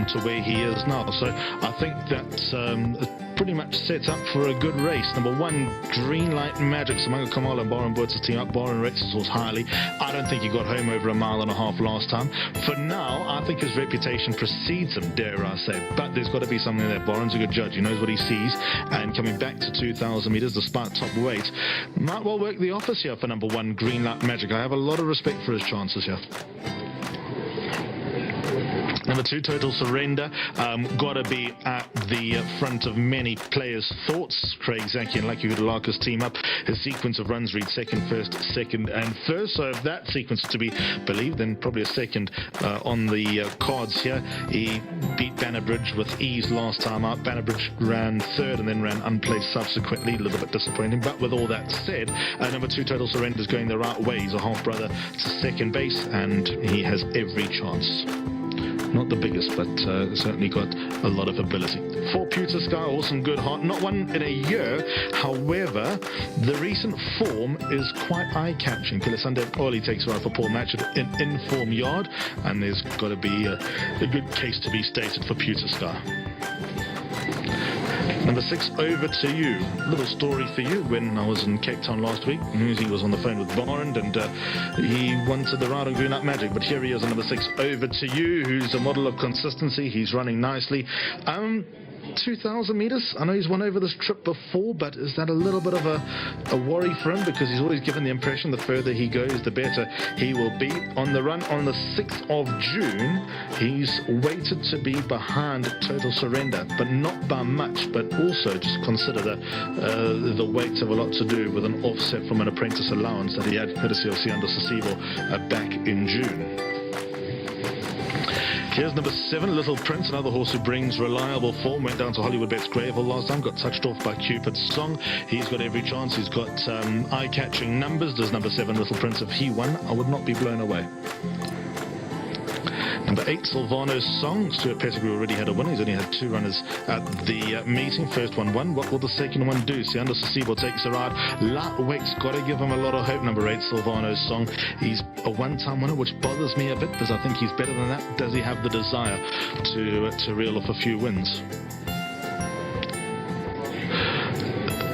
to where he is now. So I think that pretty much sets up for a good race. Number 1, Green Light Magic, Samanga Kamala and Baron Boots' team up. Baron rates his horse highly. I don't think he got home over a mile and a half last time. For now, I think his reputation precedes him, dare I say. But there's got to be something there. Baron's a good judge. He knows what he sees. And coming back to 2,000 metres, despite top weight, might well work the office here for number 1, Green Light Magic. I have a lot of respect for his chances here. Number 2, Total Surrender. Got to be at the front of many players' thoughts. Craig Zaki and Lucky Hudalaka's team up. His sequence of runs read second, first, second, and first. So if that sequence is to be believed, then probably a second on the cards here. He beat Bannerbridge with ease last time out. Bannerbridge ran third and then ran unplaced subsequently. A little bit disappointing. But with all that said, number 2, Total Surrender is going the right way. He's a half brother to second base, and he has every chance. Not the biggest, but certainly got a lot of ability. 4, Pewter Sky, awesome, good heart. Not one in a year. However, the recent form is quite eye-catching. Kilisande Oli takes right for Paul Matchett in inform yard, and there's got to be a good case to be stated for Pewter Sky. Number 6, Over to You. Little story for you. When I was in Cape Town last week, he was on the phone with Barnd, and he wanted the ride on Green Light Magic. But here he is on number 6, Over to You, who's a model of consistency. He's running nicely. 2,000 metres. I know he's won over this trip before, but is that a little bit of a worry for him? Because he's always given the impression the further he goes, the better he will be. On the run on the 6th of June, he's waited to be behind Total Surrender, but not by much. But also just consider the weights have a lot to do with an offset from an apprentice allowance that he had courtesy of Siando Sasibo back in June. Here's number 7, Little Prince, another horse who brings reliable form. Went down to Hollywood Bet's Gravel last time, got touched off by Cupid's Song. He's got every chance. He's got eye-catching numbers. Does number 7, Little Prince, if he won, I would not be blown away. Number 8, Silvano's Song. Stuart Pettigrew already had a winner. He's only had 2 runners at the meeting. First one won. What will the second one do? Siando Sasibo takes a ride. Lightweight's got to give him a lot of hope. Number 8, Silvano's Song. He's a one-time winner, which bothers me a bit because I think he's better than that. Does he have the desire to reel off a few wins?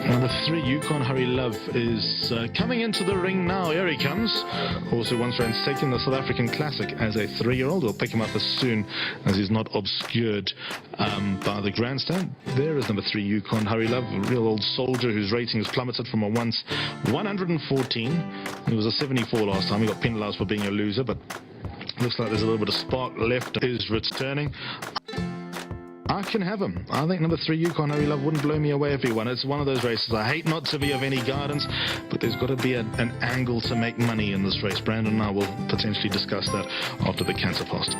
Number 3, You Can't Hurry Love is coming into the ring now. Here he comes. Horse who once ran second in the South African Classic as a 3-year-old. We'll pick him up as soon as he's not obscured by the grandstand. There is number 3, You Can't Hurry Love, a real old soldier whose rating has plummeted from a once 114. He was a 74 last time. He got penalised for being a loser, but looks like there's a little bit of spark left. Is returning. I can have him. I think number 3, You Can't Hurry Love, wouldn't blow me away if he won. It's one of those races. I hate not to be of any guidance, but there's got to be an angle to make money in this race. Brandon and I will potentially discuss that after the cancer fast.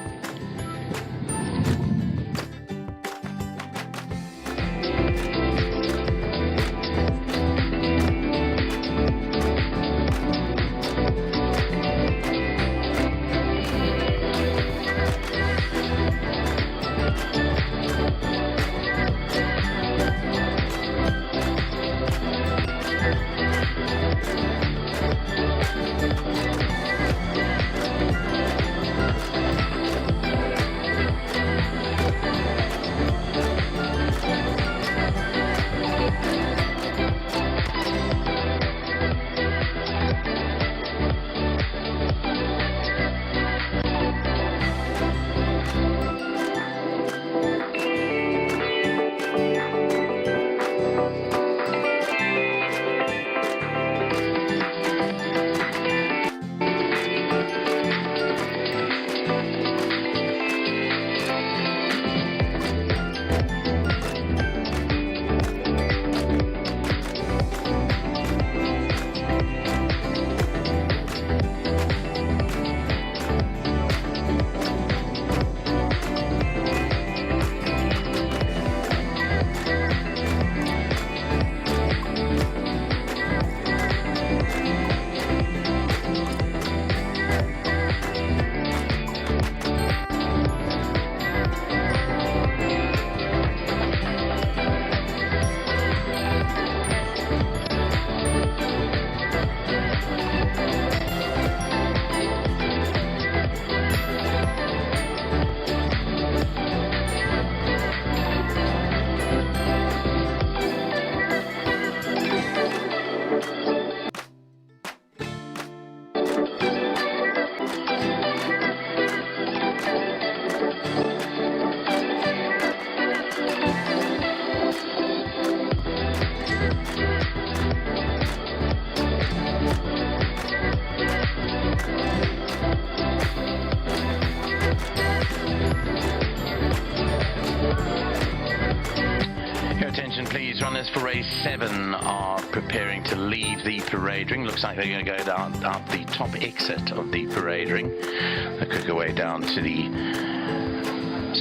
winners for race 7 are preparing to leave the parade ring. Looks like they're going to go down out the top exit of the parade ring. They could go way down to the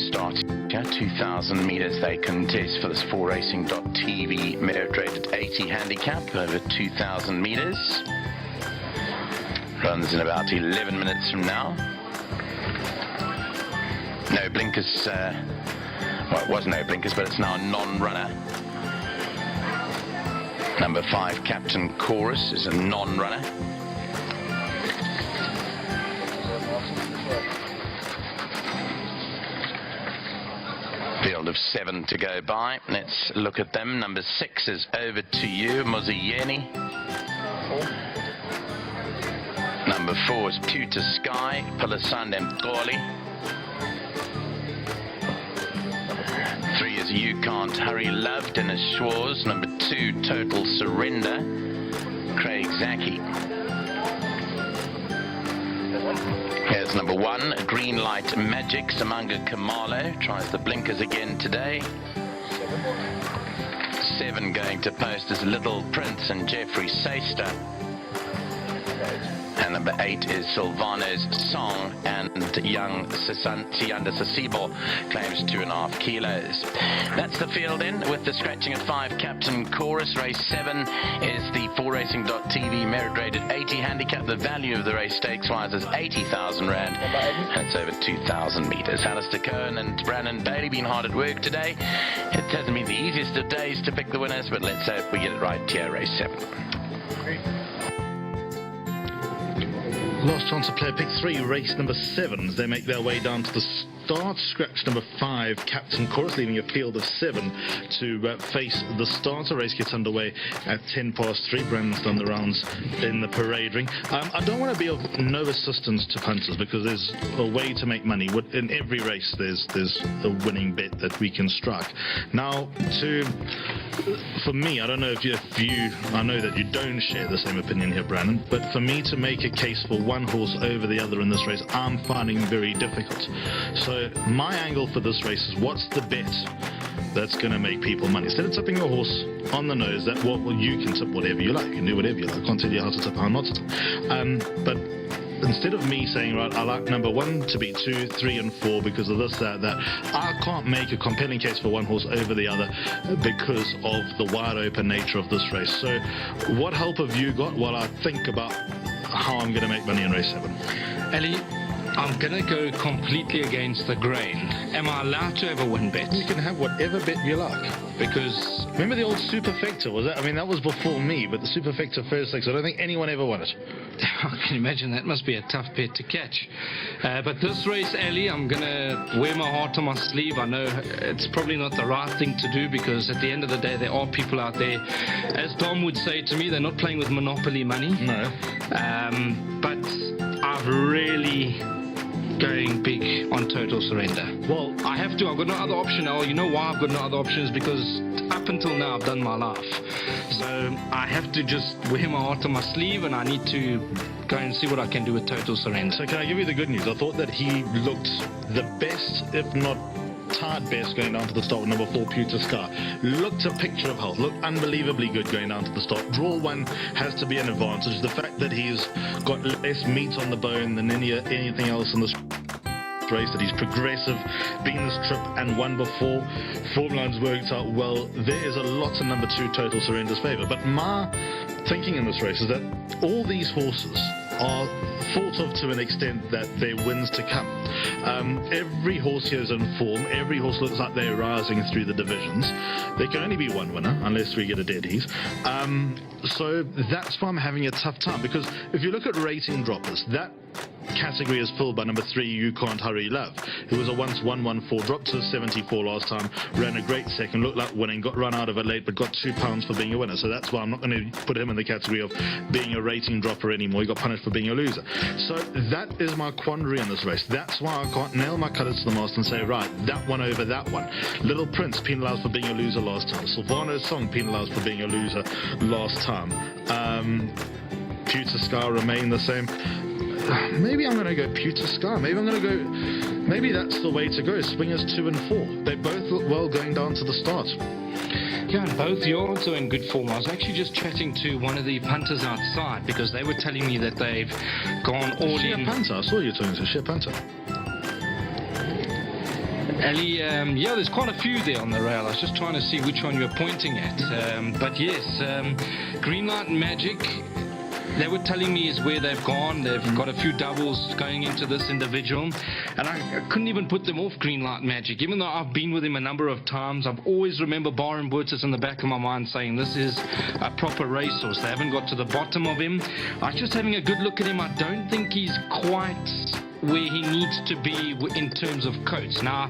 start. 2,000 meters they contest for this 4racing.tv merit rated 80 handicap over 2,000 meters. Runs in about 11 minutes from now. No blinkers, well, it was no blinkers, but it's now a non-runner. Number 5, Captain Chorus, is a non-runner. Field of 7 to go by. Let's look at them. Number 6 is Over to You, Moziyeni. Number 4 is Pewter Sky, Pilasande Mtoli. 3 is You Can't Hurry Love, Dennis Schwarz. Number 2, Total Surrender, Craig Zaki. Here's number 1, Green Light Magic, Samanga Kamalo. Tries the blinkers again today. 7 going to post is Little Prince and Jeffrey Seister. And number 8 is Silvano's Song, and young Sianda Sasibo claims 2.5 kilos. That's the field in with the scratching at 5, Captain Chorus. Race 7 is the 4racing.tv merit rated 80 handicap. The value of the race stakes wise is 80,000 rand. That's over 2,000 meters. Alistair Cohen and Brandon Bailey been hard at work today. It hasn't been the easiest of days to pick the winners, but let's hope we get it right here, race 7. Last chance to play pick 3, race number 7, as they make their way down to the start. Scratch number 5, Captain Chorus, leaving a field of 7 to face the starter. Race gets underway at 3:10. Brandon's done the rounds in the parade ring. I don't want to be of no assistance to punters, because there's a way to make money. In every race, there's a winning bet that we can strike. Now, for me, I don't know if you, I know that you don't share the same opinion here, Brandon, but for me to make a case for one horse over the other in this race, I'm finding very difficult. So my angle for this race is, what's the bet that's going to make people money? Instead of tipping your horse on the nose, you can tip whatever you like, you can do whatever you like. I can't tell you how to tip, how not to tip. But instead of me saying, right, I like number 1 to be 2, 3 and 4 because of this, that, I can't make a compelling case for one horse over the other because of the wide open nature of this race. So what help have you got while I think about how I'm going to make money in race 7? Ali, I'm going to go completely against the grain. Am I allowed to have a win bet? You can have whatever bet you like. Because remember the old Superfecta, was that? I mean, that was before me, but the Superfecta first six, I don't think anyone ever won it. I can imagine that must be a tough bet to catch. But this race, Ali, I'm going to wear my heart on my sleeve. I know it's probably not the right thing to do, because at the end of the day, there are people out there, as Dom would say to me, they're not playing with monopoly money. No. But I've really going big on Total Surrender. Well, I have to. I've got no other option now. You know why I've got no other options? Because up until now, I've done my life. So I have to just wear my heart on my sleeve, and I need to go and see what I can do with Total Surrender. So can I give you the good news? I thought that he looked the best, if not tied best, going down to the start with number 4, Pewter Sky. Looked a picture of health. Looked unbelievably good going down to the start. Draw 1 has to be an advantage. The fact that he's got less meat on the bone than anything else in this race, that he's progressive, been this trip and won before, form lines worked out well. There is a lot in number 2, Total Surrender's favour. But my thinking in this race is that all these horses are thought of to an extent that they're wins to come. Every horse here is in form. Every horse looks like they're rising through the divisions. There can only be one winner unless we get a dead heat. So that's why I'm having a tough time, because if you look at rating droppers, that category is filled by number 3, You Can't Hurry Love, who was a once 114, dropped to 74 last time, ran a great second, looked like winning, got run out of it late, but got £2 for being a winner. So that's why I'm not going to put him in the category of being a rating dropper anymore. He got punished for being a loser. So that is my quandary in this race. That's why I can't nail my colours to the mast and say, right, that one over that one. Little Prince penalised for being a loser last time. Silvano's Song penalised for being a loser last time. Pewter Sky remain the same. Maybe I'm going to go Pewter Sky. Maybe that's the way to go. Swingers 2 and 4. They both look well going down to the start. Yeah, and both yards are in good form. I was actually just chatting to one of the punters outside because they were telling me that they've gone all in. Punter, I saw you talking to Shea Punter. Ali, yeah, there's quite a few there on the rail. I was just trying to see which one you're pointing at. But yes, Greenlight Magic, they were telling me is where they've gone. They've got a few doubles going into this individual. And I couldn't even put them off Greenlight Magic. Even though I've been with him a number of times, I've always remember Baron Burtis in the back of my mind saying this is a proper racehorse. They haven't got to the bottom of him. I was just having a good look at him. I don't think he's quite where he needs to be in terms of coats. Now,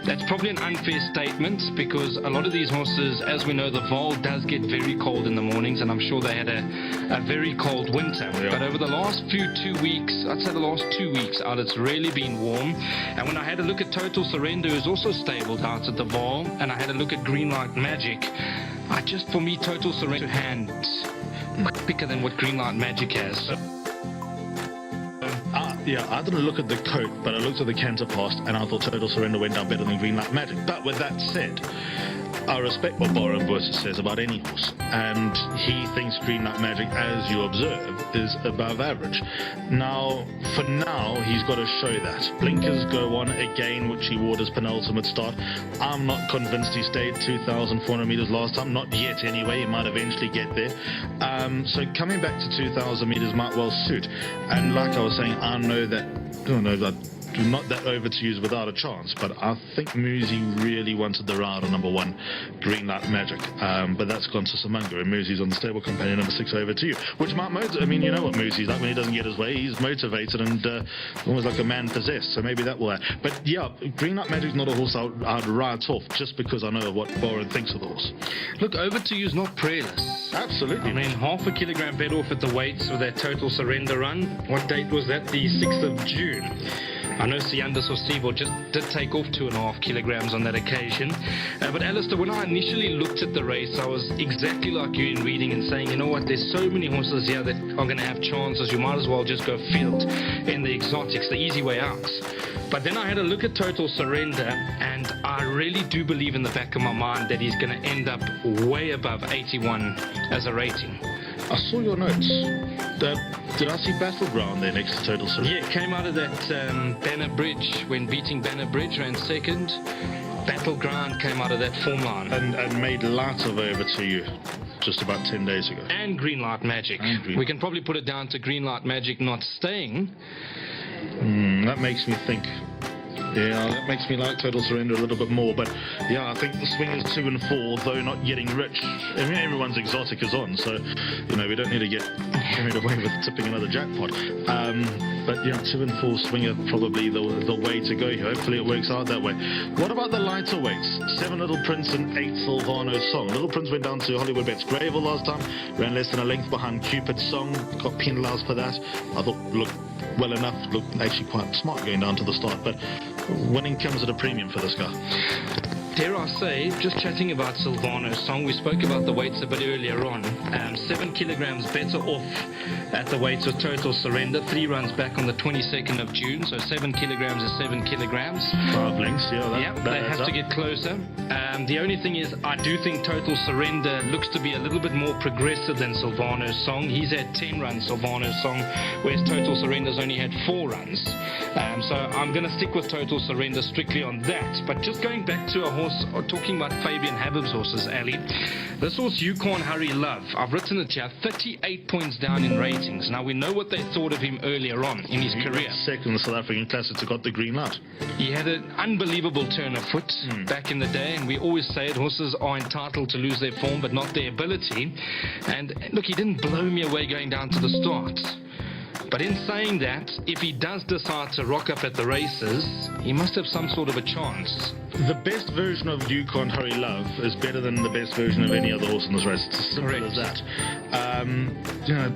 that's probably an unfair statement because a lot of these horses, as we know, the Vaal does get very cold in the mornings, and I'm sure they had a very cold winter. Yeah. But over the last 2 weeks, I'd say the last 2 weeks out, it's really been warm. And when I had a look at Total Surrender, who's also stabled out at the Vaal, and I had a look at Greenlight Magic, for me, Total Surrender hands quicker than what Greenlight Magic has. Yeah, I didn't look at the coat, but I looked at the canter past, and I thought Total Surrender went down better than Greenlight Magic. But with that said, I respect what Baron Burtis says about any horse, and he thinks Greenlight Magic, as you observe, is above average. Now, for now, he's got to show that. Blinkers go on again, which he wore his penultimate start. I'm not convinced he stayed 2,400 meters last time, not yet anyway. He might eventually get there. So coming back to 2,000 meters might well suit. And like I was saying, I know that not that over to use without a chance, but I think Muzi really wanted the ride on number 1, Greenlight Magic, but that's gone to Samunga, and Muzi's on the stable companion number 6 over to you, which might motivate. I mean, you know what Muzi's like when he doesn't get his way, he's motivated and almost like a man possessed, so maybe that will add. But yeah, Greenlight Magic's not a horse I'd write off just because I know what Baron thinks of the horse. Look, over to you's not prayerless. Absolutely. I mean, half a kilogram bet off at the weights with that Total Surrender run. What date was that? The 6th of June. I know Sianda Sosibo just did take off 2.5 kilograms on that occasion. But Alistair, when I initially looked at the race, I was exactly like you in reading and saying, you know what, there's so many horses here that are going to have chances. You might as well just go field in the exotics, the easy way out. But then I had a look at Total Surrender, and I really do believe in the back of my mind that he's going to end up way above 81 as a rating. I saw your notes. Did I see Battleground there next to Total Surrender? Yeah, it came out of that Banner Bridge when beating Banner Bridge, ran second. Battleground came out of that form line. And made lots of over to you just about 10 days ago. And Greenlight Magic. We can probably put it down to Greenlight Magic not staying. That makes me think. Yeah, that makes me like Total Surrender a little bit more, but yeah, I think the swingers 2 and 4, though not getting rich. I mean, everyone's exotic is on, so you know we don't need to get carried away with tipping another jackpot. But yeah, 2 and 4 swinger probably the way to go here. Hopefully it works out that way. What about the lighter weights? 7 Little Prince and 8 Silvano Song. Little Prince went down to Hollywood Bets Gravel last time, ran less than a length behind Cupid Song, got penalised for that. I thought looked well enough, looked actually quite smart going down to the start, but winning comes at a premium for this guy. Dare I say, just chatting about Silvano's Song, we spoke about the weights a bit earlier on. 7 kilograms better off at the weights of Total Surrender. 3 runs back on the 22nd of June, so 7 kilograms is 7 kilograms. 5 lengths, yeah. They have to get closer. The only thing is, I do think Total Surrender looks to be a little bit more progressive than Silvano's Song. He's had 10 runs, Silvano's Song, whereas Total Surrender's only had 4 runs. So I'm going to stick with Total Surrender strictly on that. But just going back to a horse, or talking about Fabian Habib's horses, Ali, this horse, You Can't Hurry Love, I've written it here, 38 points down in ratings. Now, we know what they thought of him earlier on in his career. Second in the South African Classics, got the green light. He had an unbelievable turn of foot back in the day, and we always say it, horses are entitled to lose their form, but not their ability. And look, he didn't blow me away going down to the start. But in saying that, if he does decide to rock up at the races, he must have some sort of a chance. The best version of You Can't Hurry Love is better than the best version of any other horse in this race. It's as simple as that. You know,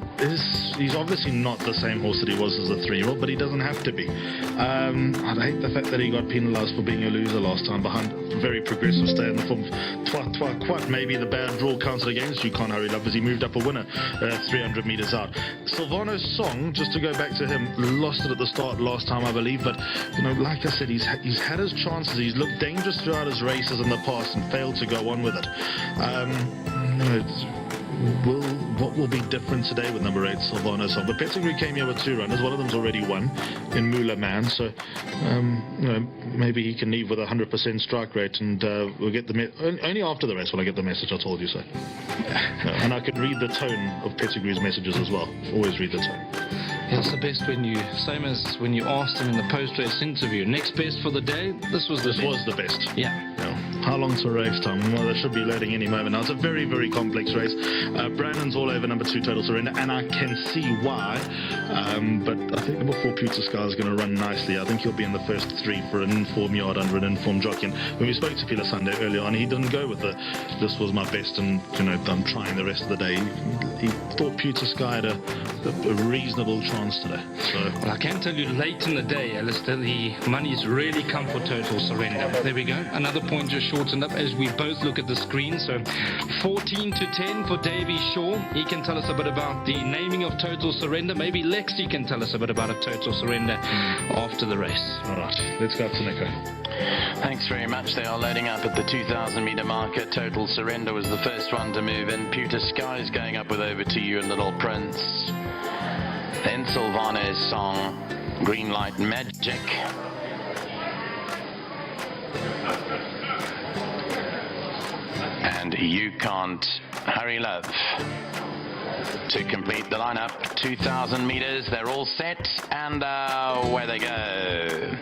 he's obviously not the same horse that he was as a 3-year-old, but he doesn't have to be. I'd hate the fact that he got penalised for being a loser last time behind very progressive stay in the form. Quite maybe the bad draw counted against You Can't Hurry Love as he moved up a winner 300 metres out. Silvano's Song, just to go back to him, lost it at the start last time, I believe. But, you know, like I said, he's had his chances. He's looked dangerous throughout his races in the past and failed to go on with it. What will be different today with number 8, Silvano Song? But Pettigrew came here with 2 runners. One of them's already won in Moolah Man. So, you know, maybe he can leave with a 100% strike rate, and we'll get the only after the race will I get the message I told you so. And I could read the tone of Pettigrew's messages as well. Always read the tone. It's the best when you, same as when you asked him in the post-race interview, next best for the day, this was the best. Yeah. How long's the race time? Well, they should be loading any moment now. It's a very, very complex race. Brandon's all over number 2, Total Surrender, and I can see why. But I think number 4, Pewter Sky is going to run nicely. I think he'll be in the first 3 for an informed yard under an informed jockey. And when we spoke to Peter Sunday earlier on, he didn't go with this was my best and, you know, I'm trying the rest of the day. He thought Pewter Sky had a reasonable chance today. So. Well, I can tell you late in the day, Alistair, the money's really come for Total Surrender. There we go. Another point just shortened up as we both look at the screen. So 14-10 for Davy Shaw. He can tell us a bit about the naming of Total Surrender. Maybe Lexi can tell us a bit about a Total Surrender after the race. All right, let's go up to Nico. Thanks very much. They are loading up at the 2,000 metre marker. Total Surrender was the first one to move in. Pewter Sky is going up with Over to You and Little Prince. Then Silvano's Song, Green Light Magic. And You Can't Hurry Love. To complete the lineup, 2,000 metres, they're all set, and away they go.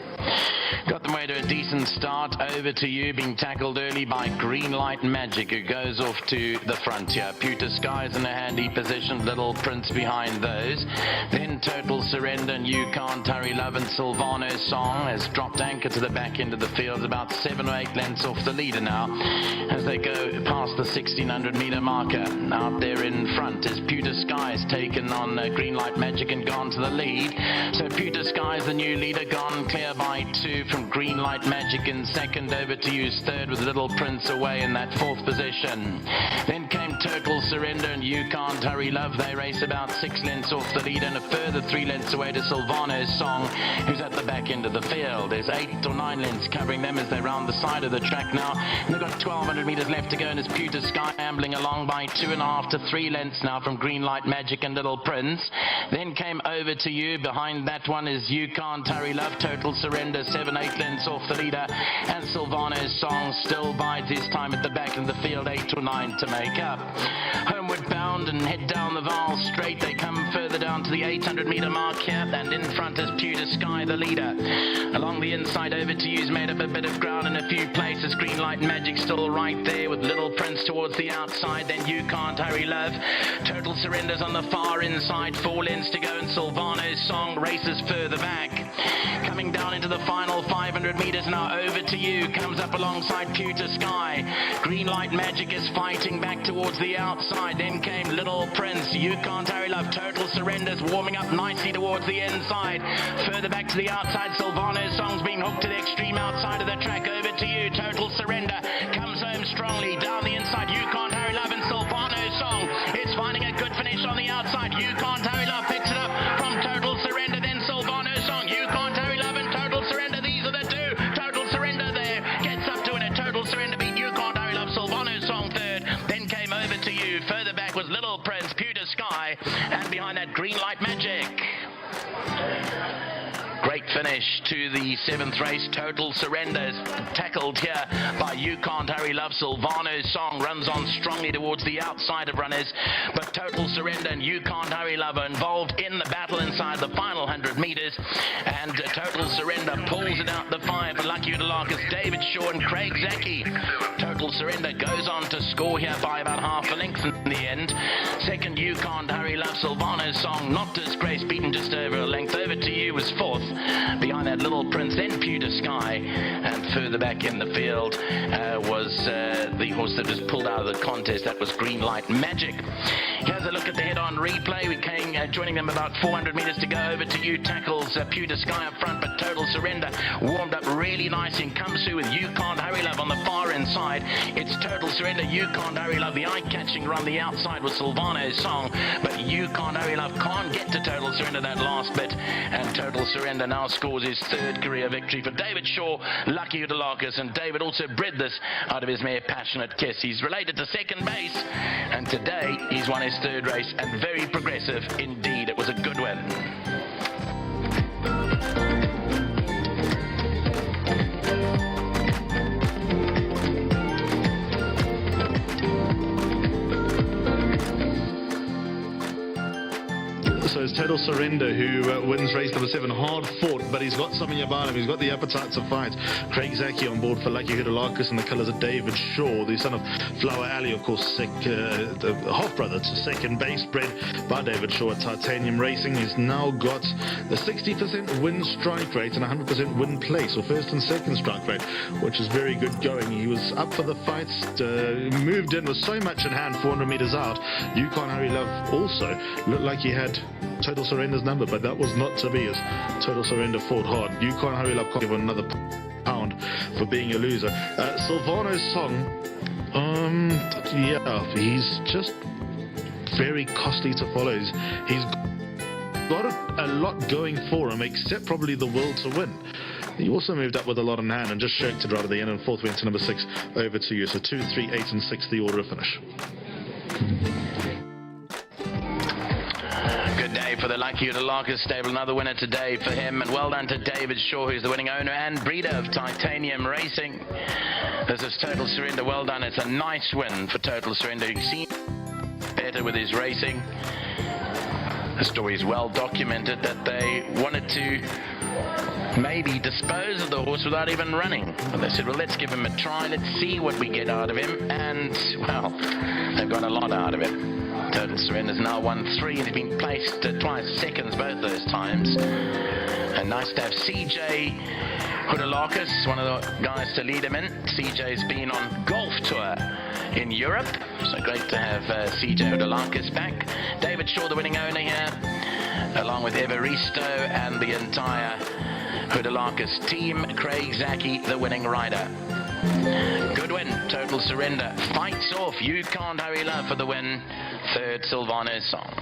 Got them way to a decent start. Over to You, being tackled early by Green Light Magic, who goes off to the front here. Pewter Sky's in a handy position, Little Prince behind those. Then Total Surrender and You Can't Hurry Love, and Silvano's Song has dropped anchor to the back end of the field, about 7 or 8 lengths off the leader now, as they go past the 1,600 metre marker. Out there in front is Pewter Sky's taken on Green Light Magic and gone to the lead. So Pewter Sky's the new leader, gone clear by 2 from Green Light Magic in second. Over to You's third, with Little Prince away in that 4th position. Then came Total Surrender and You Can't Hurry Love. They race about 6 lengths off the lead, and a further 3 lengths away to Silvano's Song, who's at the back end of the field. There's 8 or 9 lengths covering them as they round the side of the track now, and they've got 1,200 metres left to go, and as Pewter Sky ambling along by 2.5 to 3 lengths now from Green Light Magic and Little Prince. Then came Over to You. Behind that one is You Can't Hurry Love. Total Surrender 7-8 lengths off the leader, and Silvano's Song still bides his time at the back of the field, 8 or 9 to make up. Homeward bound and head down the Vaal straight. They come further down to the 800 metre mark here, and in front is Pewter Sky, the leader. Along the inside, Over to You's made up a bit of ground in a few places. Green Light Magic still right there, with Little Prince towards the outside. Then You Can't Hurry Love. Total Surrender's on the far inside, 4 lengths to go, and Silvano's Song races further back. Coming down into the final 500 metres now, Over to You comes up alongside Pewter Sky. Green Light Magic is fighting back towards the outside. Then came Little Prince. You Can't Hurry Love. Total Surrender's warming up nicely towards the inside. Further back to the outside, Silvano's Song's been hooked to the extreme outside of the track. Over to You. Total Surrender comes home strongly down the inside. You Can't Hurry Love, and Silvano's Song is finding a good finish on the outside. You Can't Hurry Love picks it up from Total Surrender, then Silvano's Song. You Can't Hurry Love and Total Surrender, these are the two. Total Surrender there gets up to it, and Total Surrender beat You Can't Hurry Love. Silvano's Song third, then came Over to You. Further back was Little Prince, Pewter Sky, and behind that Green Light Magic. Great finish to the 7th race. Total Surrender tackled here by You Can't Hurry Love. Silvano's Song runs on strongly towards the outside of runners, but Total Surrender and You Can't Hurry Love are involved in the battle inside the final 100 metres, and Total Surrender pulls it out the 5 for Lucky Utalakis, David Shaw and Craig Zaki. Total Surrender goes on to score here by about half a length in the end. Second, You Can't Hurry Love. Silvano's Song not disgraced, beaten just over a length. Over to You was 4th. Behind that Little Prince, then Pewter Sky, and further back in the field was the horse that was pulled out of the contest. That was Green Light Magic. Here's a look at the head-on replay. We're joining them about 400 metres to go. Over to you. Tackles Pewter Sky up front, but Total Surrender warmed up really nice and comes through with You Can't Hurry Love on the far inside. It's Total Surrender, You Can't Hurry Love, the eye-catching run the outside with Silvano's Song, but You Can't Hurry Love can't get to Total Surrender that last bit, and Total Surrender now scores his third career victory for David Shaw, Lucky Udelakis, and David also bred this out of his mare Passionate Kiss. He's related to second base, and today he's won his third race, and very progressive indeed. It was a good win. So it's Total Surrender who wins race number 7. Hard fought, but he's got something about him. He's got the appetite to fight. Craig Zaki on board for Lucky Udelakis in the colours of David Shaw, the son of Flower Alley, of course, the half-brother to second base, bred by David Shaw at Titanium Racing. He's now got a 60% win strike rate and 100% win place, or first and second strike rate, which is very good going. He was up for the fights, moved in with so much in hand, 400 metres out. You Can't Hurry Love also looked like he had Total Surrender's number, but that was not to be, as Total Surrender fought hard. You Can't Hurry Love can't give another pound for being a loser. Silvano's Song, yeah, he's just very costly to follow. He's got a lot going for him, except probably the will to win. He also moved up with a lot in hand and just shirked it right at the end, and fourth went to number 6. Over to you. So 2, 3, 8 and 6 the order of finish. Good day for the Lucky Udelakis stable. Another winner today for him, and well done to David Shaw, who's the winning owner and breeder of Titanium Racing. This is Total Surrender. Well done. It's a nice win for Total Surrender. You've seen better with his racing. The story is well documented that they wanted to maybe dispose of the horse without even running. But they said, well, let's give him a try. Let's see what we get out of him. And, well, they've got a lot out of him. Total Surrender's now won 3 and he's been placed twice seconds both those times. And nice to have CJ Udelakis, one of the guys to lead him in. CJ's been on golf tour in Europe, so great to have CJ Udelakis back. David Shaw, the winning owner here, along with Evaristo and the entire Udelakis team. Craig Zaki, the winning rider. Good win, Total Surrender. Fights off You Can't Hurry Love for the win. Third, Silvano's Song.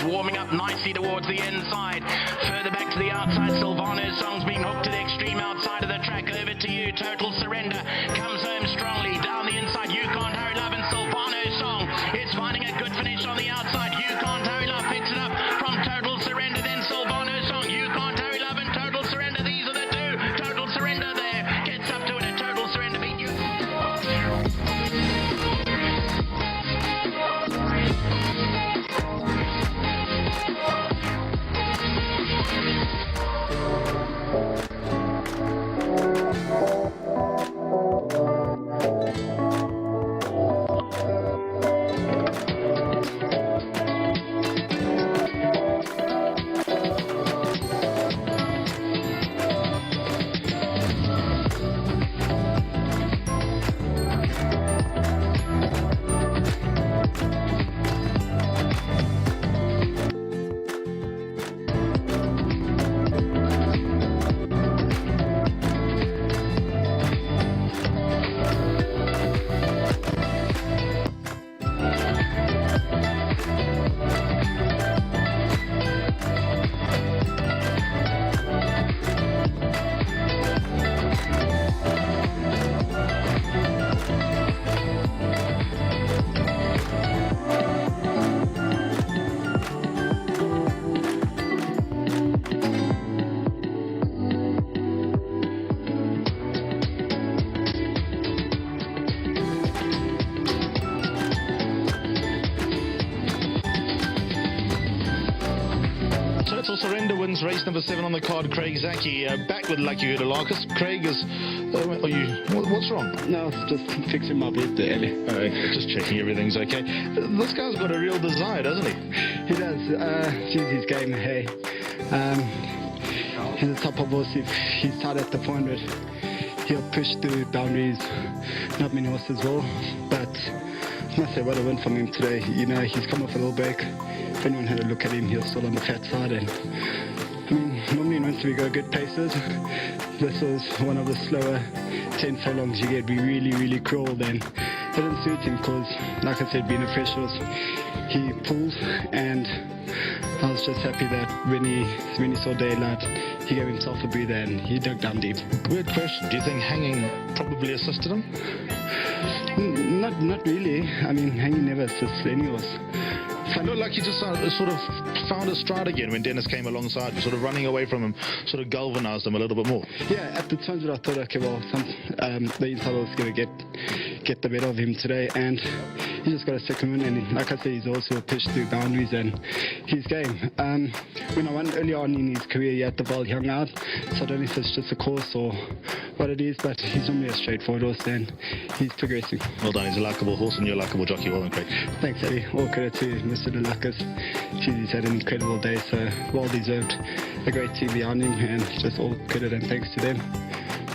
Warming up nicely towards the inside. Further back to the outside, Silvano's Song's being hooked to the extreme outside of the track. Over to you, Total Surrender. Comes home strongly. Down the inside, You Can't Hurry Love, and Silvano's Song is finding a good finish on the outside. You Can't Hurry Love picks it up from Total Surrender, then Silvano's Song. You Can't Hurry Love and Total Surrender. These are the two. Total Surrender there gets up to it, and Total Surrender beat you. horse, race number 7 on the card, Craig Zaki, back with Lucky Hudalakis. Craig is... what's wrong? No, it's just fixing my bed there, Ellie. Just checking everything's okay. This guy's got a real desire, doesn't he? He does. He's his game, hey. He's a top of horse. If he's tied at the 400, he'll push through boundaries. Not many horses will, but I must say what a win from him today. You know, he's come off a little break. If anyone had a look at him, he was still on the fat side. And I mean, normally once we go good paces, this was one of the slower 10 furlongs you get. We really crawled, and it didn't suit him because, like I said, being a fresh horse, he pulls, and I was just happy that when he saw daylight, he gave himself a breather and he dug down deep. Weird question. Do you think hanging probably assisted him? Not really. I mean, hanging never assists any horse. It looked like he just sort of found his stride again when Dennis came alongside, sort of running away from him, sort of galvanised him a little bit more. Yeah, at the times I thought, okay, well, the inside was going to get the better of him today, and he just got a second win, and like I said, he's also pushed through boundaries and his game. When I won early on in his career, he had the Vaal young out, so I don't know if it's just a course or what it is, but he's normally a straightforward horse, and he's progressing. Well done, he's a likeable horse and you're a likeable jockey. Well done, Craig. Thanks, Eddie. All credit to Mr. Hudalakis. He's had an incredible day, so well deserved. A great team behind him, and just all credit and thanks to them.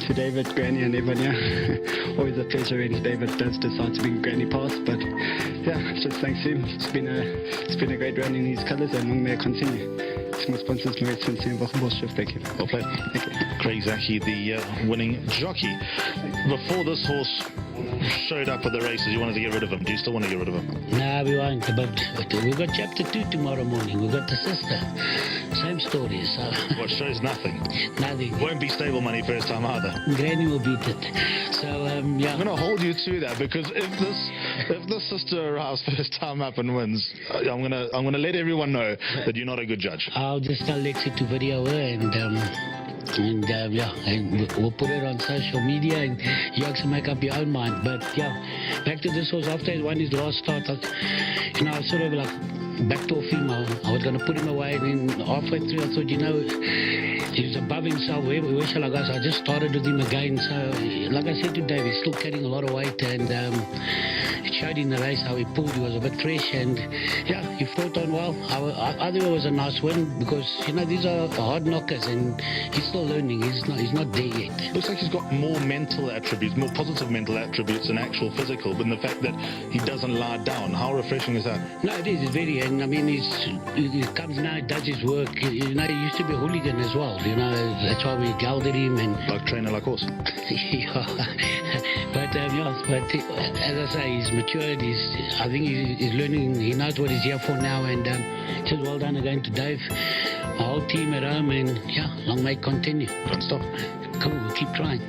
To David, Granny and everyone here. Always a pleasure when David does decide to bring Granny past, but yeah, just thanks to him. It's been a great run in his colours, and long may it continue. To my sponsors, thank you. Well played. Thank you. Craig Zaki, the winning jockey. Before this horse showed up at the races, you wanted to get rid of him. Do you still want to get rid of him? No, we won't. But we've got chapter 2 tomorrow morning. We've got the sister. Same story. So. What shows nothing? Nothing. Won't be stable money first time either. Granny will beat it. So, yeah. I'm going to hold you to that, because if this sister arrives first time up and wins, I'm gonna let everyone know that you're not a good judge. I'll just tell Lexi to video her, and we'll put it on social media, and you have to make up your own mind. But yeah, back to this horse. After he won his last start, I was sort of like backed off him. I was going to put him away, and then halfway through I thought, he was above himself. Where shall I go? So I just started with him again. So like I said to Dave, he's still carrying a lot of weight, and it showed in the race how he pulled. He was a bit fresh, and yeah, he fought on well. I think it was a nice win, because these are hard knockers, and he's still learning. He's not there yet. Looks like he's got more mental attributes, more positive mental attributes than actual physical, but in the fact that he doesn't lie down. How refreshing is that? No, it is. It's very, and I mean, he comes now, does his work. He used to be a hooligan as well. That's why we gelded him, and like trainer, like horse. Yeah. But as I say, he's matured. I think he's learning. He knows what he's here for now, and just well done again to Dave, my whole team at home, and yeah, long may it continue. Don't stop. Cool, we'll keep trying.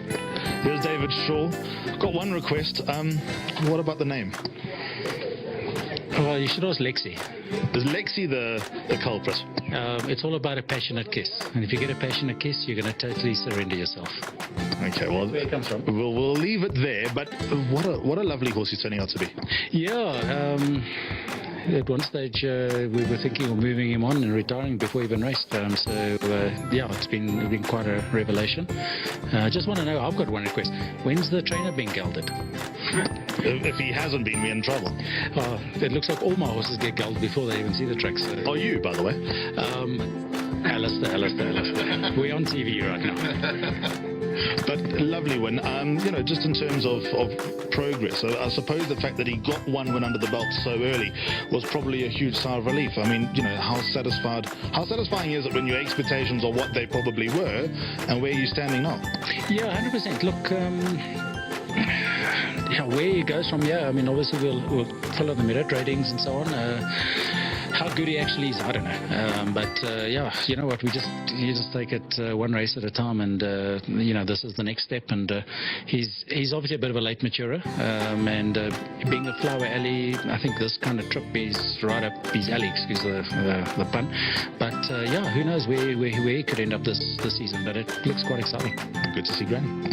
Here's David Shaw. Got one request. What about the name? Well, you should ask Lexi. Is Lexi the culprit? It's all about a passionate kiss. And if you get a passionate kiss, you're going to totally surrender yourself. Okay, well, where it comes from. We'll leave it there, but what a lovely horse he's turning out to be. Yeah, at one stage we were thinking of moving him on and retiring before he even raced. Yeah, it's been quite a revelation. I just want to know, I've got one request. When's the trainer being gelded? If he hasn't been, we're in trouble. It looks like all my horses get gelded before they even see the tracks. Are you, by the way? Alistair. We're on TV right now. But lovely win. Just in terms of progress, I suppose the fact that he got one win under the belt so early was probably a huge sigh of relief. I mean, how satisfying is it when your expectations are what they probably were, and where you're standing now? Yeah, 100%. Look, where he goes from here, I mean, obviously we'll follow the merit ratings and so on. How good he actually is, I don't know. But yeah, you know what? You just take it one race at a time, and this is the next step. And he's obviously a bit of a late maturer, and being a flower alley, I think this kind of trip is right up his alley. Excuse the pun. But yeah, who knows where he could end up this season? But it looks quite exciting. Good to see Granny.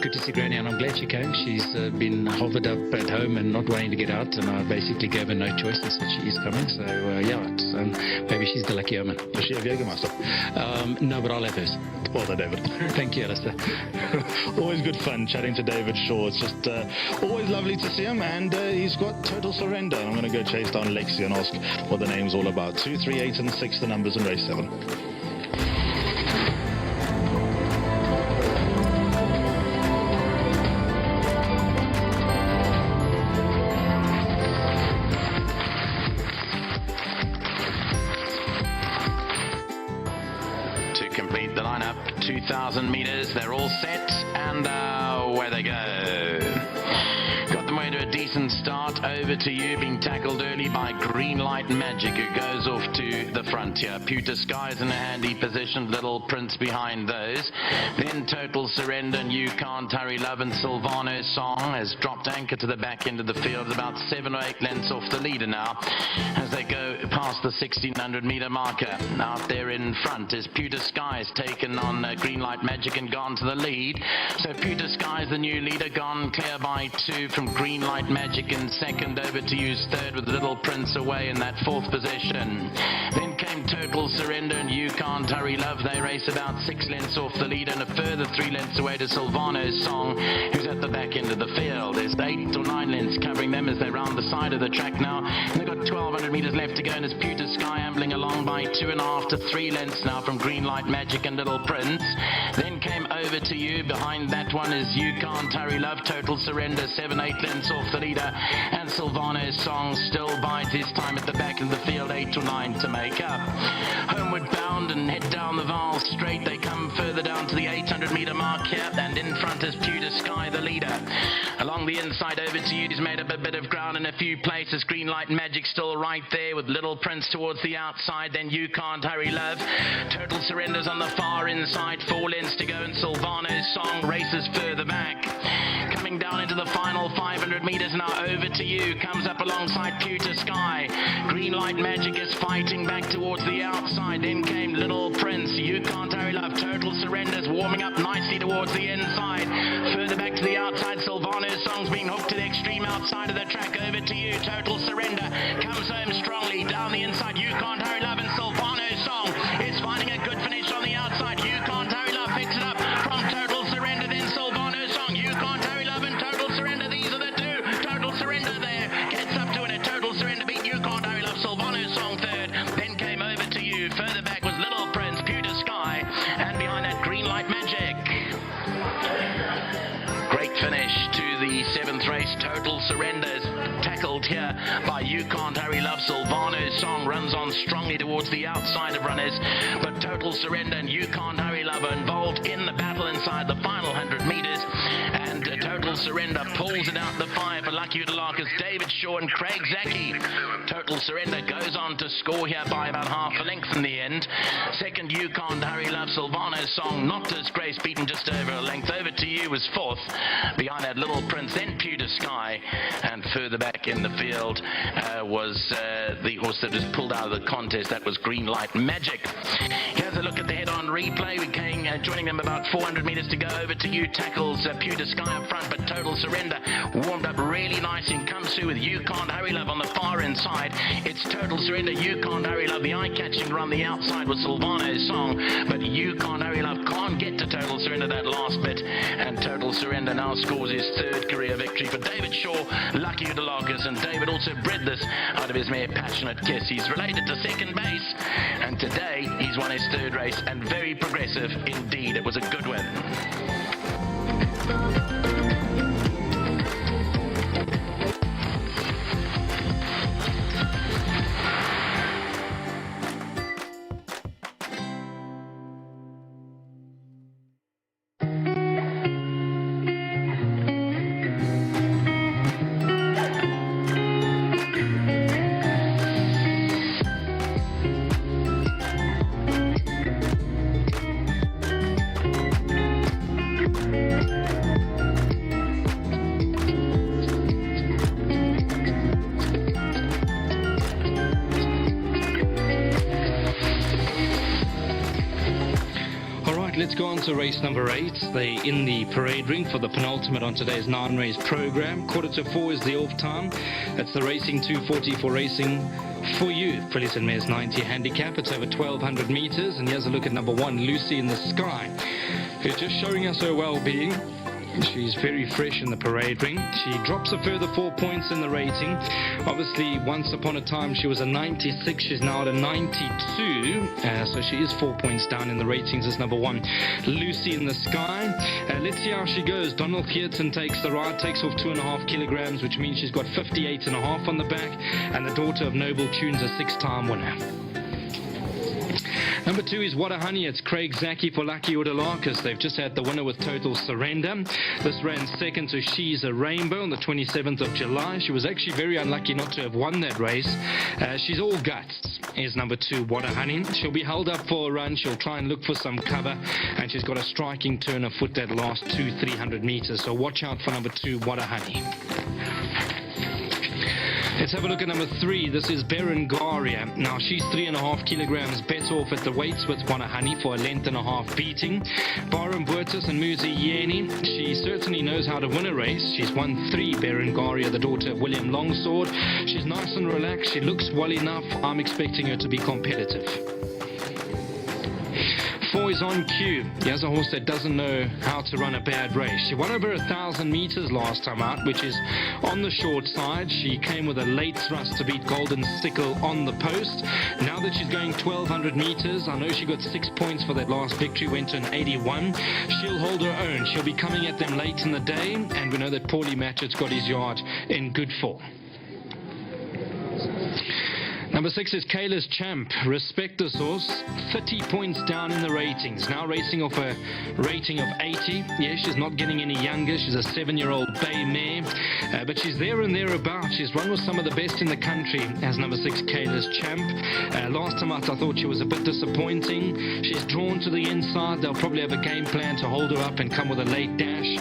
Good to see Granny, and I'm glad she came. She's been hovered up at home and not wanting to get out, and I basically gave her no choice and said she is coming. So yeah, maybe she's the lucky omen. Does she have Jägermeister? No, but I'll have hers. Well done, David. Thank you, Alistair. Always good fun chatting to David Shaw. It's just always lovely to see him, and he's got Total Surrender. I'm going to go chase down Lexi and ask what the name's all about. 2, 3, 8 and 6, the numbers in race 7. To complete the lineup, 2,000 meters, they're all set, and away they go. Got them away to a decent start. Over to you, being tackled early by Green Light Magic, who goes off to the front here. Pewter Sky's in a handy position, Little Prince behind those. Then Total Surrender and You Can't Hurry Love and Silvano's Song has dropped anchor to the back end of the field, about 7 or 8 lengths off the leader now, as they go past the 1,600 meter marker. Out there in front is Pewter Sky's taken on Green Light Magic and gone to the lead. So Pewter Sky's the new leader, gone clear by 2 from Green Light Magic in second. Over to You's third, with Little Prince away in that 4th position. Then came Total Surrender and You Can't Hurry Love. They race about 6 lengths off the lead, and a further 3 lengths away to Silvano's Song, who's at the back end of the field. There's 8 or 9 lengths covering them as they round the side of the track now, and they've got 1,200 metres left to go, and it's Pewter Sky ambling along by 2.5 to 3 lengths now from Green Light Magic and Little Prince. Then came Over to You. Behind that one is You Can't Hurry Love. Total Surrender 7-8 lengths off the leader, and Silvano's Song still bides his time at the back of the field, 8 or 9 to make up. Homeward bound and head down the Vaal straight. They come further down to the 800 metre mark here, and in front is Pewter Sky, the leader. Along the inside, Over to You, he's made up a bit of ground in a few places. Green Light Magic still right there, with Little Prince towards the outside. Then You Can't Hurry Love. Total Surrender's on the far inside, 4 lengths to go, and Silvano's Song races further back. Coming down into the final 500 metres now, Over to You comes up alongside Pewter Sky. Green Light Magic is fighting back towards the outside. Then came Little Prince. You Can't Hurry Love. Total Surrender's warming up nicely towards the inside. Further back to the outside, Silvano's Song's being hooked to the extreme outside of the track. Over to You. Total Surrender comes home strongly down the inside. You Can't Hurry Love, and Silvano's Song is finding a good finish on the outside. You Can't Hurry Love picks it up from Total Surrender, then Silvano's Song. You Can't Hurry Love and Total Surrender. These are the two. Total Surrender there gets up to it. A Total Surrender beat You Can't Hurry Love. Silvano's Song third. Then came Over to You. Further back was Little Prince, Pewter Sky, and behind that Green Light Magic. Great finish to the 7th race. Total Surrenders tackled here by You Can't Hurry Love. Silvano's Song runs on strongly towards the outside of runners, but Total Surrender and You Can't Hurry Love are involved in the battle inside the final 100 metres, and Total Surrender pulls it out the fire for Lucky Utalaka's David Shaw and Craig Zaki. Total Surrender goes on to score here by about half a length in the end. Second, You Can't Hurry Love. Silvano's Song not as Grace, beaten just over a length. Over to You was 4th. Behind that Little Prince, then Pewter Sky, and further back in the field was the horse that was pulled out of the contest. That was Green Light Magic. Here's a look at the head-on replay. We came joining them about 400 metres to go. Over to You tackles Pewter Sky up front, but Total Surrender warmed up really nicely and comes through with You Can't Hurry Love on the far inside. It's Total Surrender, You Can't Hurry Love. The eye-catching run the outside was Silvano's Song, but You Can't Hurry Love can't get to Total Surrender that last bit, and Total Surrender now scores his 3rd career victory for David Shaw, Lucky Utalaka, and David also bred this out of his mare Passionate Kiss. He's related to second base, and today he's won his 3rd race, and very progressive indeed. It was a good win. Let's go on to race number 8. They're in the parade ring for the penultimate on today's 9-race program. 3:45 is the off time. That's the Racing 240 for Racing For you, Fillies and Mares 90 handicap. It's over 1,200 meters. And here's a look at number 1, Lucy in the Sky, who's just showing us her well-being. She's very fresh in the parade ring. She drops a further 4 points in the rating. Obviously, once upon a time, she was a 96. She's now at a 92. So she is 4 points down in the ratings as number 1, Lucy in the Sky. Let's see how she goes. Donald Geertsen takes the ride, takes off 2.5 kilograms, which means she's got 58.5 on the back. And the daughter of Noble Tunes, a 6-time winner. Number 2 is What a Honey. It's Craig Zaki for Lucky Udalakis. They've just had the winner with Total Surrender. This ran second to She's a Rainbow on the 27th of July. She was actually very unlucky not to have won that race. She's all guts. Is number 2, What a Honey. She'll be held up for a run. She'll try and look for some cover. And she's got a striking turn of foot that last 200-300 meters. So watch out for number 2, What a Honey. Let's have a look at number 3. This is Berengaria. Now, she's 3.5 kilograms better off at the weights with What a Honey for a 1.5 length beating. Barum Burtis and Muzi Yeni. She certainly knows how to win a race. She's won 3, Berengaria, the daughter of William Longsword. She's nice and relaxed. She looks well enough. I'm expecting her to be competitive. 4 is On Cue. Here's a horse that doesn't know how to run a bad race. She won over 1,000 meters last time out, which is on the short side. She came with a late thrust to beat Golden Stickle on the post. Now that she's going 1,200 meters, I know she got 6 points for that last victory, went to an 81. She'll hold her own. She'll be coming at them late in the day, and we know that Paulie Matchett's got his yard in good form. Number 6 is Kayla's Champ. Respect this horse. 30 points down in the ratings. Now racing off a rating of 80. Yeah, she's not getting any younger. She's a 7-year-old bay mare. But she's there and thereabouts. She's run with some of the best in the country as number 6, Kayla's Champ. Last time out, I thought she was a bit disappointing. She's drawn to the inside. They'll probably have a game plan to hold her up and come with a late dash.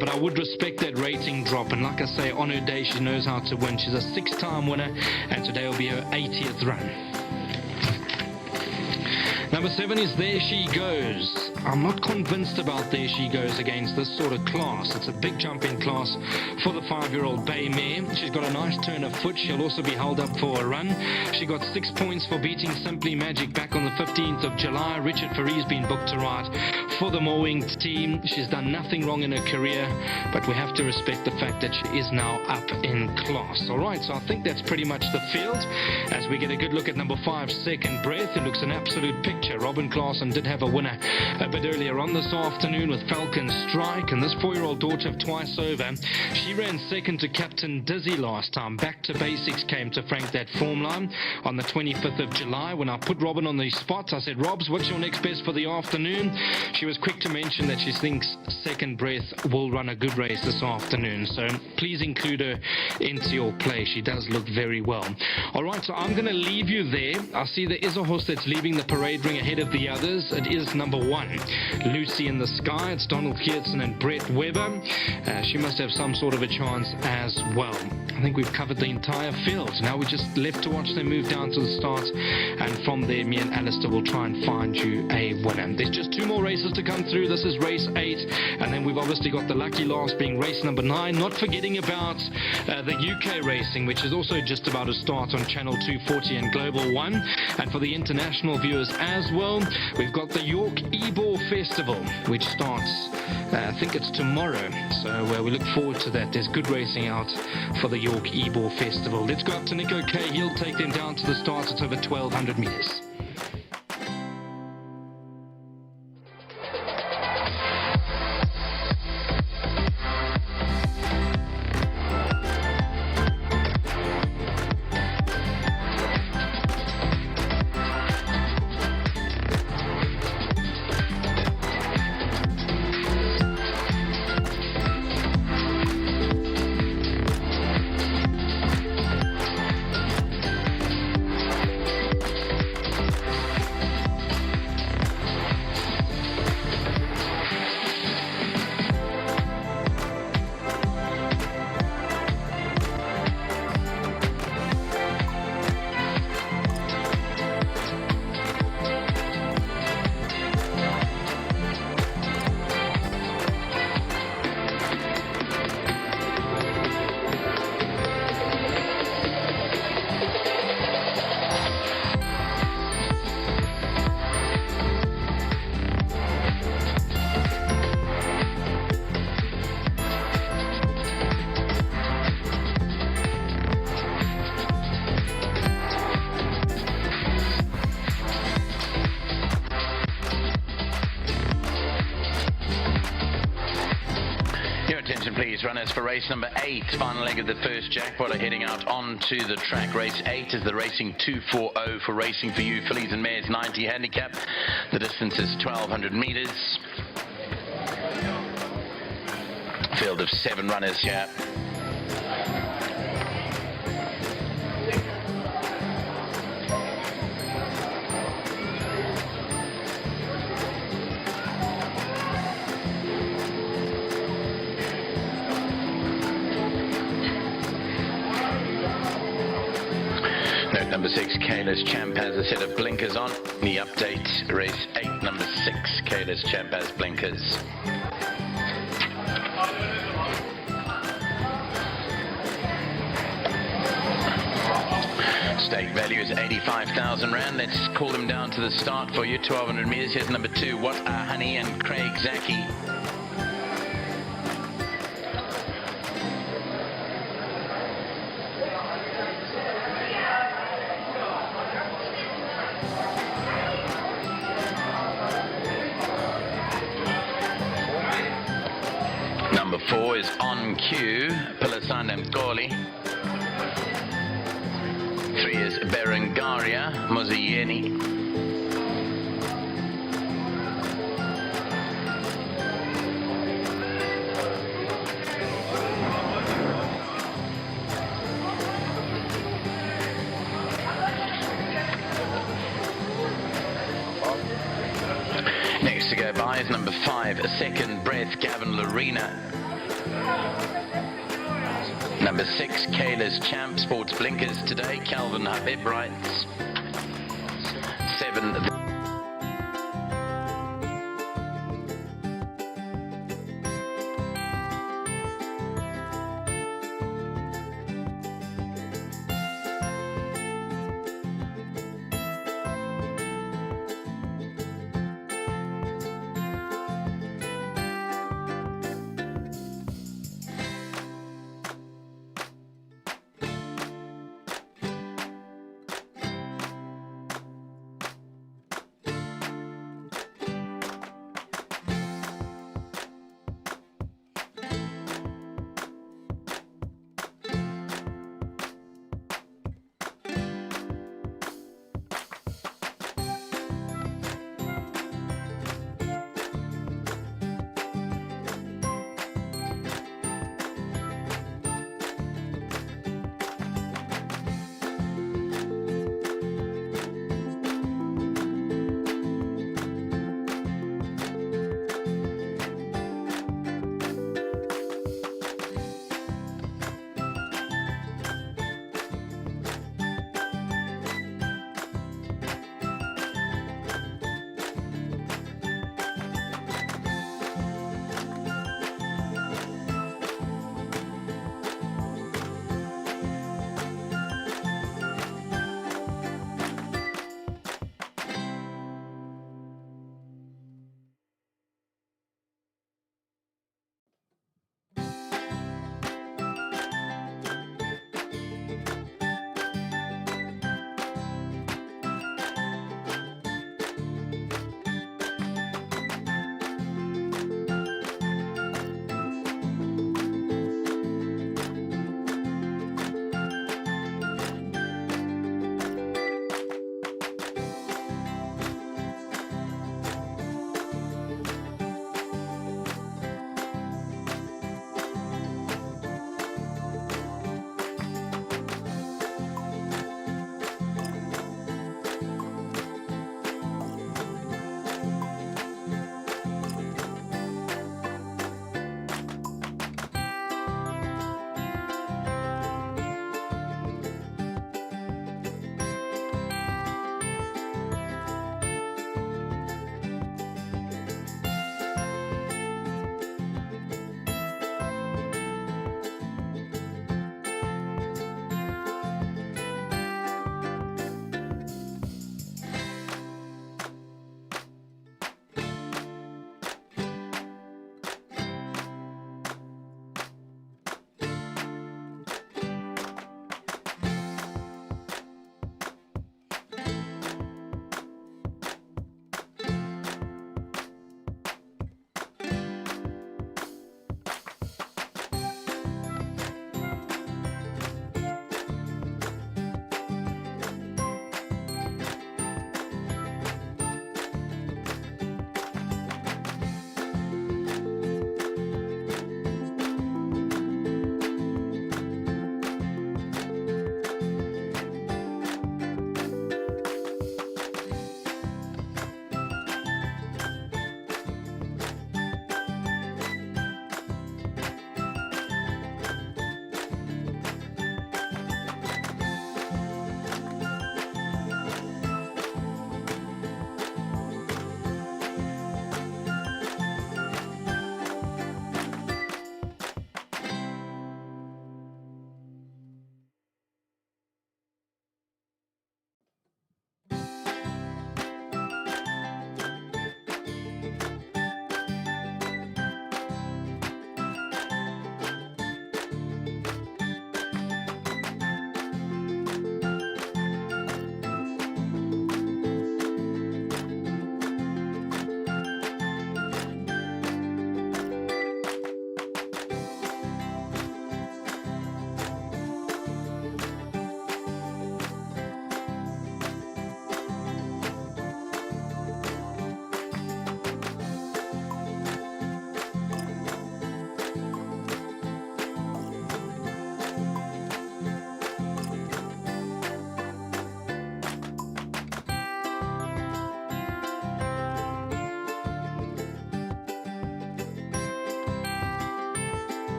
But I would respect that rating drop. And like I say, on her day, she knows how to win. She's a 6-time winner. And today will be her 80th run. Number 7 is There She Goes. I'm not convinced about There She Goes against this sort of class. It's a big jump in class for the 5-year-old bay mare. She's got a nice turn of foot. She'll also be held up for a run. She got 6 points for beating Simply Magic back on the 15th of July. Richard Ferree's been booked to ride for the Mowing team. She's done nothing wrong in her career, but we have to respect the fact that she is now up in class. All right, so I think that's pretty much the field as we get a good look at number 5, Second Breath. It looks an absolute picture. Robin Claassen did have a winner a bit earlier on this afternoon with Falcon Strike, and this 4-year-old daughter of Twice Over, she ran second to Captain Dizzy last time. Back to Basics came to frank that form line on the 25th of July. When I put Robin on the spot, I said, Robs, what's your next best for the afternoon? She was quick to mention that she thinks Second Breath will run a good race this afternoon, so please include her into your play. She does look very well. All right, so I'm going to leave you there. I see there is a horse that's leaving the parade ring ahead of the others. It is number 1, Lucy in the Sky. It's Donald Geertsen and Brett Weber. She must have some sort of a chance as well. I think we've covered the entire field. Now we're just left to watch them move down to the start, and from there me and Alistair will try and find you a winner. There's just 2 more races to come through. This is race 8, and then we've obviously got the lucky last being race number 9. Not forgetting about the UK racing, which is also just about to start on Channel 240 and Global 1. And for the international viewers as well, we've got the York Ebor Festival, which starts, I think it's tomorrow. So we look forward to that. There's good racing out for the York Ebor Festival. Let's go up to Nico K. He'll take them down to the start. It's over 1,200 meters. attention please, runners, for race number 8, final leg of the first jackpot are heading out onto the track. Race 8 is the Racing 240 for Racing for You fillies and mares 90 handicap. The distance is 1,200 metres. Field of 7 runners here. Note number 6, Kayla's Champ has a set of blinkers on. The update, race 8, number 6, Kayla's Champ has blinkers. Stake value is 85,000 Rand. Let's call them down to the start for you. 1,200 metres. Here's number 2, What a Honey and Craig Zaki. Number 4 is On Cue, Pilasanda Mkoli. 3 is Berengaria, Moziyeni. Next to go by is number 5, A Second Breath, Gavin Lorena. Number 6, Kayla's Champ, sports blinkers today, Calvin Habib writes. 7,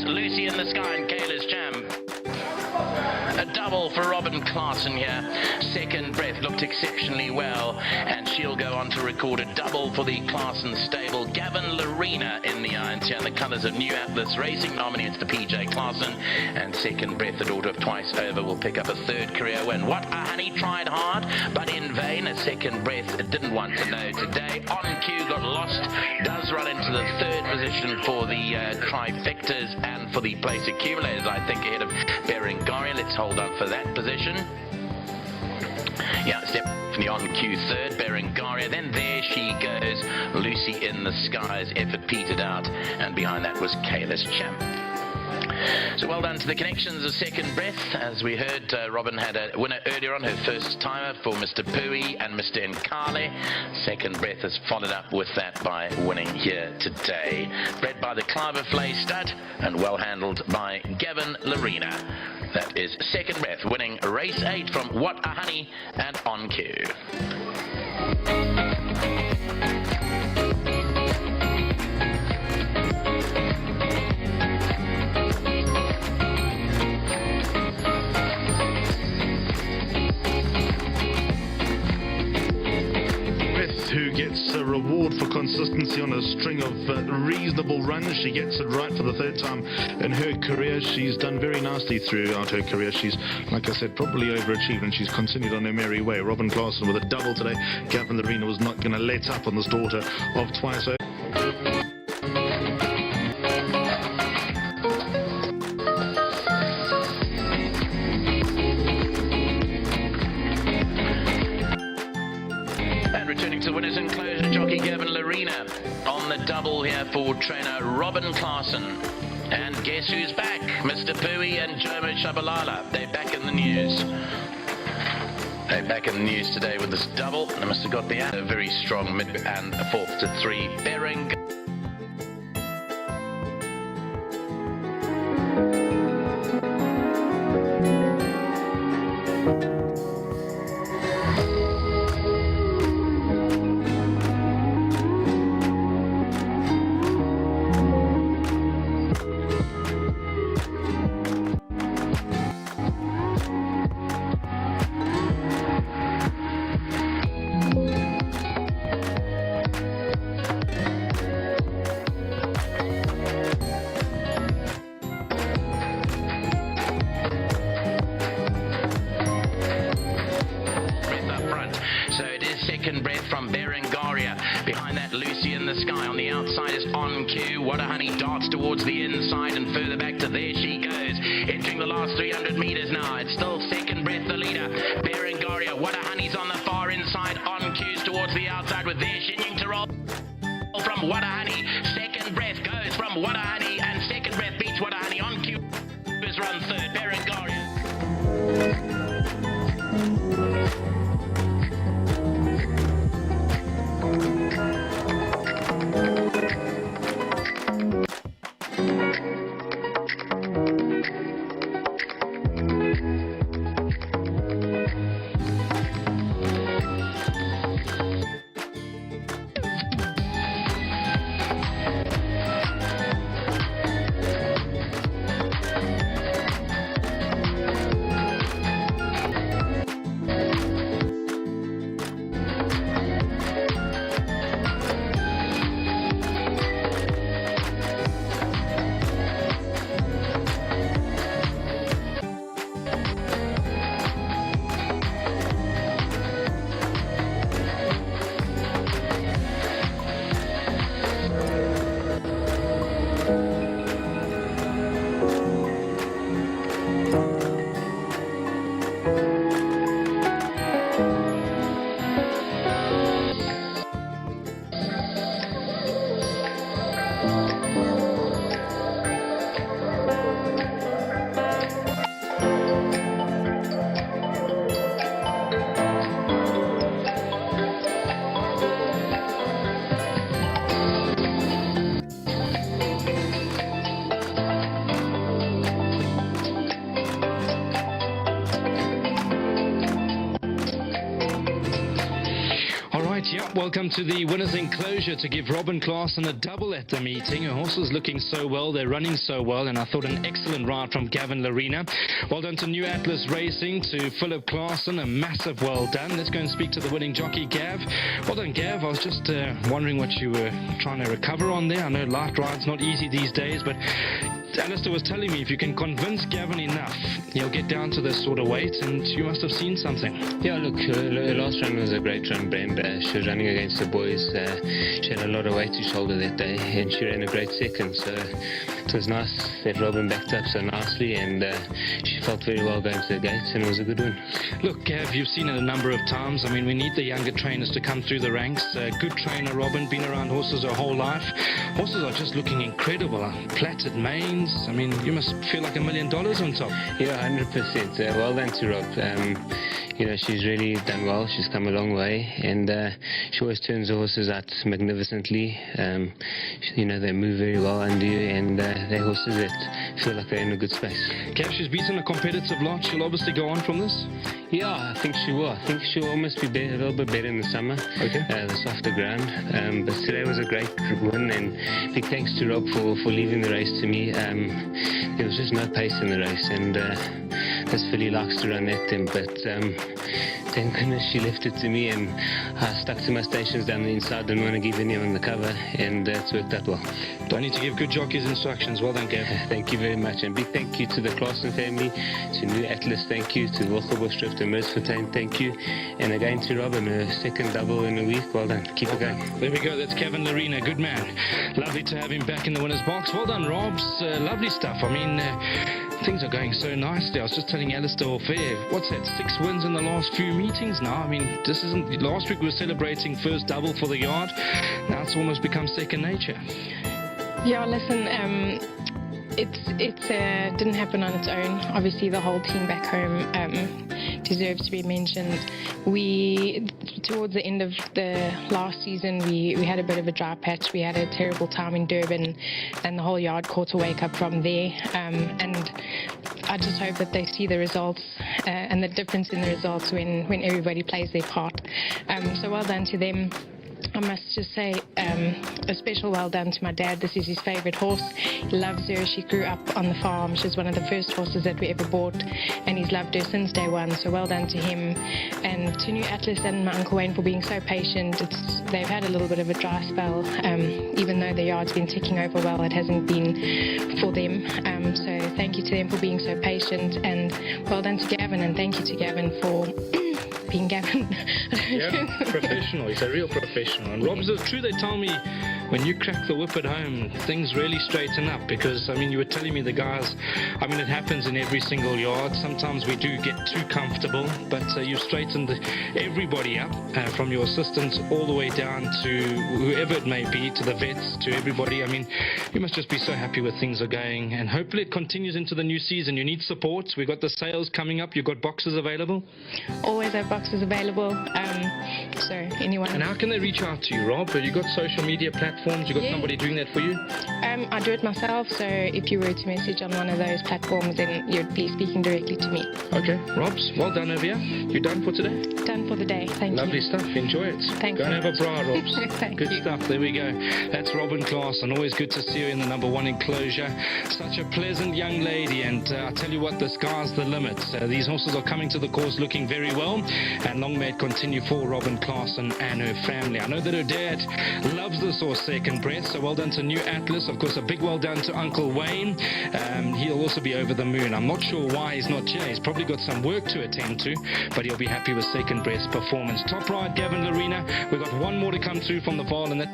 Lucy in the Sky and Kayla's Champ. A double for Robin Clarkson here. Second breath looked exceptionally well, and she'll go on to record a double for the Clarkson stable. Gavin Larena in the irons here, in the colours of New Atlas Racing, nominates the PJ Clarkson, and second breath, the daughter of Twice Over, will pick up a third career win. What a Honey tried hard, but in vain. A second breath didn't want to know today. On Cue got lost, does run into the third position for the trifectas and for the place accumulators, I think, ahead of Berengaria. Let's hold on for that position. Yeah, Stephanie on Cue third, Berengaria, then there she goes, Lucy in the Skies. Effort petered out, and behind that was Kayla's Champ. So well done to the connections of second breath. As we heard, Robin had a winner earlier on, her first timer for Mr. Pui and Mr. Nkale. Second breath has followed up with that by winning here today. Bred by the Cliver Flay stud and well handled by Gavin Larena. That is second breath winning race 8 from What a Honey and On Cue. Who gets a reward for consistency on a string of reasonable runs. She gets it right for the third time in her career. She's done very nicely throughout her career. She's, like I said, probably overachieved, and she's continued on her merry way. Robin Clarkson with a double today. Gavin Larena was not going to let up on this daughter of Twice Over. Returning to winners enclosure, jockey Gavin Larena on the double here for trainer Robin Clarkson. And guess who's back? Mr. Pui and Jomo Shabalala. They're back in the news. They're back in the news today with this double. They must have got the a very strong mid and a fourth to three. Bering. Second breath from Berengaria. Behind that, Lucy in the Sky. On the outside is On Cue. What a Honey darts towards the inside and further back to there she goes. Entering the last 300 metres now. It's still second breath the leader. Berengaria. What a Honey's on the far inside. On Cue's towards the outside with there Shinying to roll from What a Honey. Second breath goes from What a Honey, and second breath beats What a Honey. On Cue is run third. Berengaria. Welcome to the winners' enclosure to give Robin Klaasen a double at the meeting. Her horse is looking so well, they're running so well, and I thought an excellent ride from Gavin Larena. Well done to New Atlas Racing, to Philip Klaasen, a massive well done. Let's go and speak to the winning jockey, Gav. Well done, Gav. I was just wondering what you were trying to recover on there. I know light ride's not easy these days, but Alistair was telling me if you can convince Gavin enough, he'll get down to this sort of weight, and you must have seen something. Yeah, look, her last run was a great run, Brand. She was running against the boys. She had a lot of weight to shoulder that day, and she ran a great second. So it was nice that Robin backed up so nicely, and she felt very well going to the gates, and it was a good win. Look, Gav, you've seen it a number of times. I mean, we need the younger trainers to come through the ranks. Good trainer, Robin, been around horses her whole life. Horses are just looking incredible. Plaited manes. I mean, you must feel like $1 million on top. Yeah, 100%. Well done to Rob. She's really done well. She's come a long way, and she always turns the horses out magnificently. They move very well under you, and they're horses that feel like they're in a good space. Gav, she's beaten a competitive lot. She'll obviously go on from this? Yeah, I think she will. I think she'll almost be a little bit better in the summer. Okay. The softer ground. But today was a great win, and big thanks to Rob for leaving the race to me. There was just no pace in the race, and this filly likes to run at them, but thank goodness she left it to me, and I stuck to my stations down the inside, didn't want to give anyone the cover, and it's worked out well. Don't need to give good jockeys instructions. Well done, Gav. Thank you very much, and big thank you to the Klaasen family, to New Atlas, thank you, to Wilgerbosdrift and Mersfontein, thank you, and again to Robin, her second double in a week. Well done. Keep it going. There we go. That's Gavin Larena. Good man. Lovely to have him back in the winner's box. Well done, Robs. Lovely stuff. I mean, things are going so nicely. I was just telling Alistair off air, what's that, 6 wins in the last few meetings now? I mean, this isn't... Last week we were celebrating first double for the yard. Now it's almost become second nature. Yeah, listen, it didn't happen on its own. Obviously, the whole team back home deserves to be mentioned. Towards the end of the last season, we had a bit of a dry patch. We had a terrible time in Durban, and the whole yard caught a wake up from there. And I just hope that they see the results and the difference in the results when everybody plays their part. So well done to them. I must just say a special well done to my dad. This is his favourite horse. He loves her. She grew up on the farm. She's one of the first horses that we ever bought, and he's loved her since day one. So well done to him, and to New Atlas and my Uncle Wayne for being so patient. They've had a little bit of a dry spell. Even though the yard's been ticking over well, it hasn't been for them. So thank you to them for being so patient, and well done to Gavin, and thank you to Gavin for being Gavin. Yeah, professional. He's a real professional. And Rob's, it's true they tell me when you crack the whip at home, things really straighten up, because, I mean, you were telling me the guys, I mean, it happens in every single yard. Sometimes we do get too comfortable, but you've straightened everybody up, from your assistants all the way down to whoever it may be, to the vets, to everybody. I mean, you must just be so happy with things are going, and hopefully it continues into the new season. You need support. We've got the sales coming up. You've got boxes available? Always have boxes available. So anyone... And how can they reach out to you, Rob? Have you got social media platforms? You got somebody doing that for you? I do it myself, so if you were to message on one of those platforms, then you'd be speaking directly to me. Okay. Robs, well done over here. You done for today? Done for the day. Thank you. Lovely stuff. Enjoy it. Thanks. Go and have a bra, Robs. Good you. stuff. There we go. That's Robin Klaasen. Always good to see her in the number one enclosure. Such a pleasant young lady, and I tell you what, the sky's the limit. These horses are coming to the course looking very well, and long may it continue for Robin Klaasen and her family. I know that her dad loves this horse, Second Breath, so well done to New Atlas. Of course, a big well done to Uncle Wayne. He'll also be over the moon. I'm not sure why he's not here. He's probably got some work to attend to, but he'll be happy with Second Breath's performance. Top ride, Gavin Larena. We've got one more to come through from the Vaal, and that...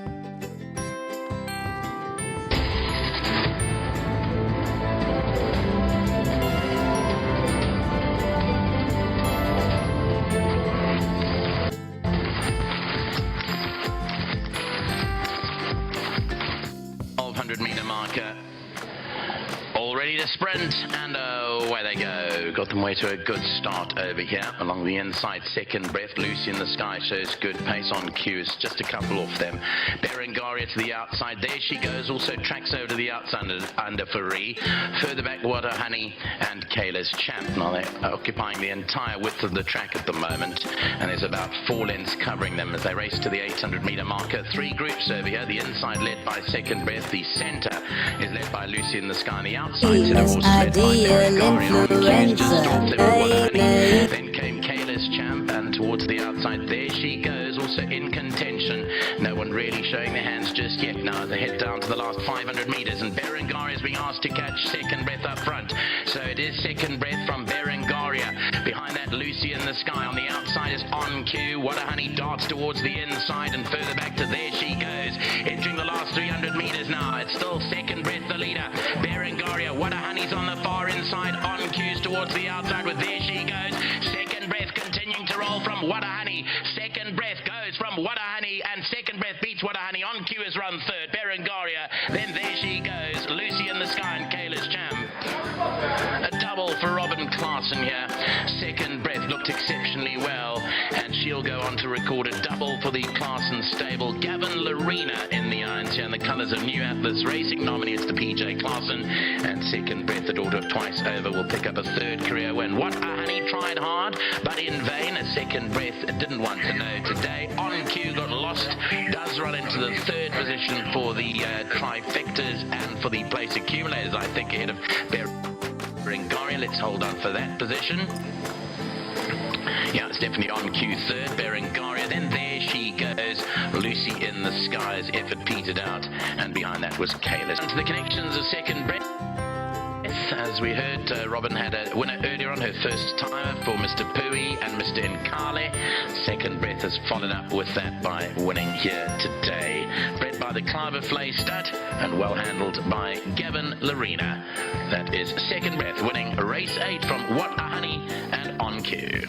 meter marker all ready to sprint, and away they go. Got them way to a good start over here. Along the inside, second breath. Lucy in the Sky shows good pace on cue. It's just a couple off them. Berengaria to the outside. There she goes. Also tracks over to the outside under Faree. Further back, Water Honey and Kayla's Champ. Now they're occupying the entire width of the track at the moment. And there's about 4 lengths covering them as they race to the 800-metre marker. 3 groups over here. The inside led by second breath. The centre is led by Lucy in the Sky. And the outside to the horse led by Berengaria. Then came Kayla's Champ, and towards the outside there she goes, also in contention. No one really showing their hands just yet. Now they head down to the last 500 metres, and Berengaria is being asked to catch second breath up front. So it is second breath from Berengaria. Behind that, Lucy in the Sky. On the outside is On Cue. Water Honey darts towards the inside, and further back to there she goes. Entering the last 300 metres now. It's still second breath the leader. Berengaria. Water Honey's on the far inside. On Cue's towards the outside with there she goes. Second breath continuing to roll from Water Honey. Second breath goes from Water Honey, and second breath beats Water Honey. On Cue has run third. Berengaria. Then there she goes. Lucy in the Sky and Kayla's Champ. A double for Robin Klaassen here. Second breath looked exceptionally well, and she'll go on to record a double for the Klaassen stable. Gavin Lorena in the irons here, and the colours of New Atlas Racing nominates the PJ Klaassen. And second breath, the daughter of Twice Over, will pick up a third career win. What a Honey tried hard, but in vain. A second breath didn't want to know today. On Cue got lost, does run into the third position for the trifectas and for the place accumulators, I think, ahead of Berengaria. Let's hold on for that position. Yeah, it's definitely On Cue third, Berengaria. Then there she goes. Lucy in the Sky's effort petered out, and behind that was Kayla. And to the connections of second breath. As we heard, Robin had a winner earlier on, her first timer for Mr. Pui and Mr. Nkale. Second breath has followed up with that by winning here today. Bred by the Cliver Flay stud and well handled by Gavin Lorena. That is second breath winning race 8 from What a Honey and On Cue.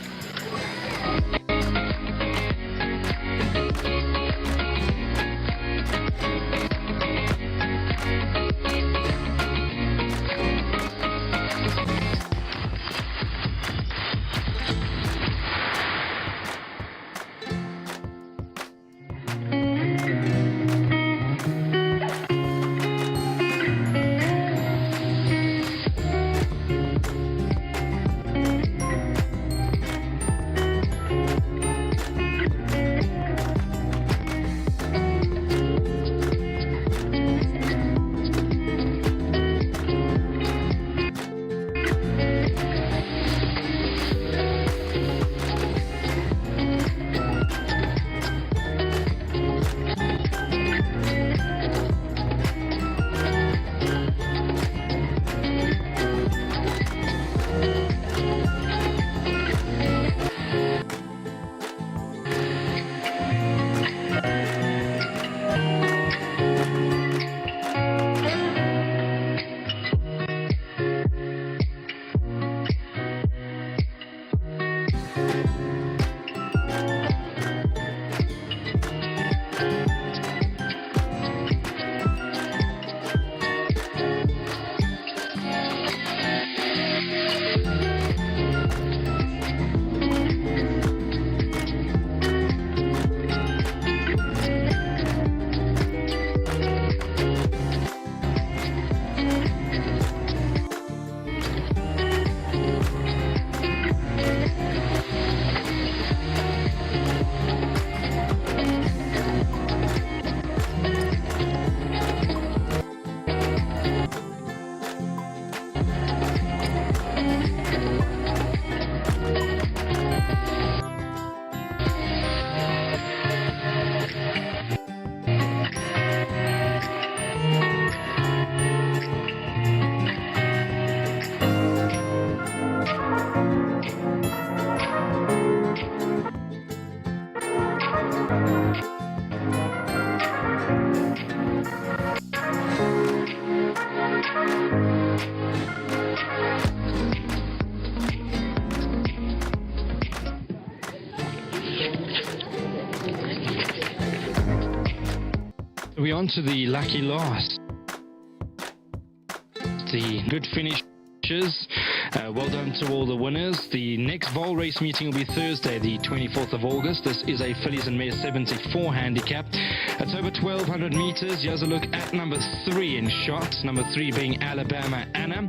We're on to the lucky last. The good finishes Well done to all the winners. The next Vaal race meeting will be Thursday, the 24th of August. This is a fillies and mares 74 handicap. It's over 1,200 meters. Here's a look at number 3 in shot. Number 3 being Alabama Anna.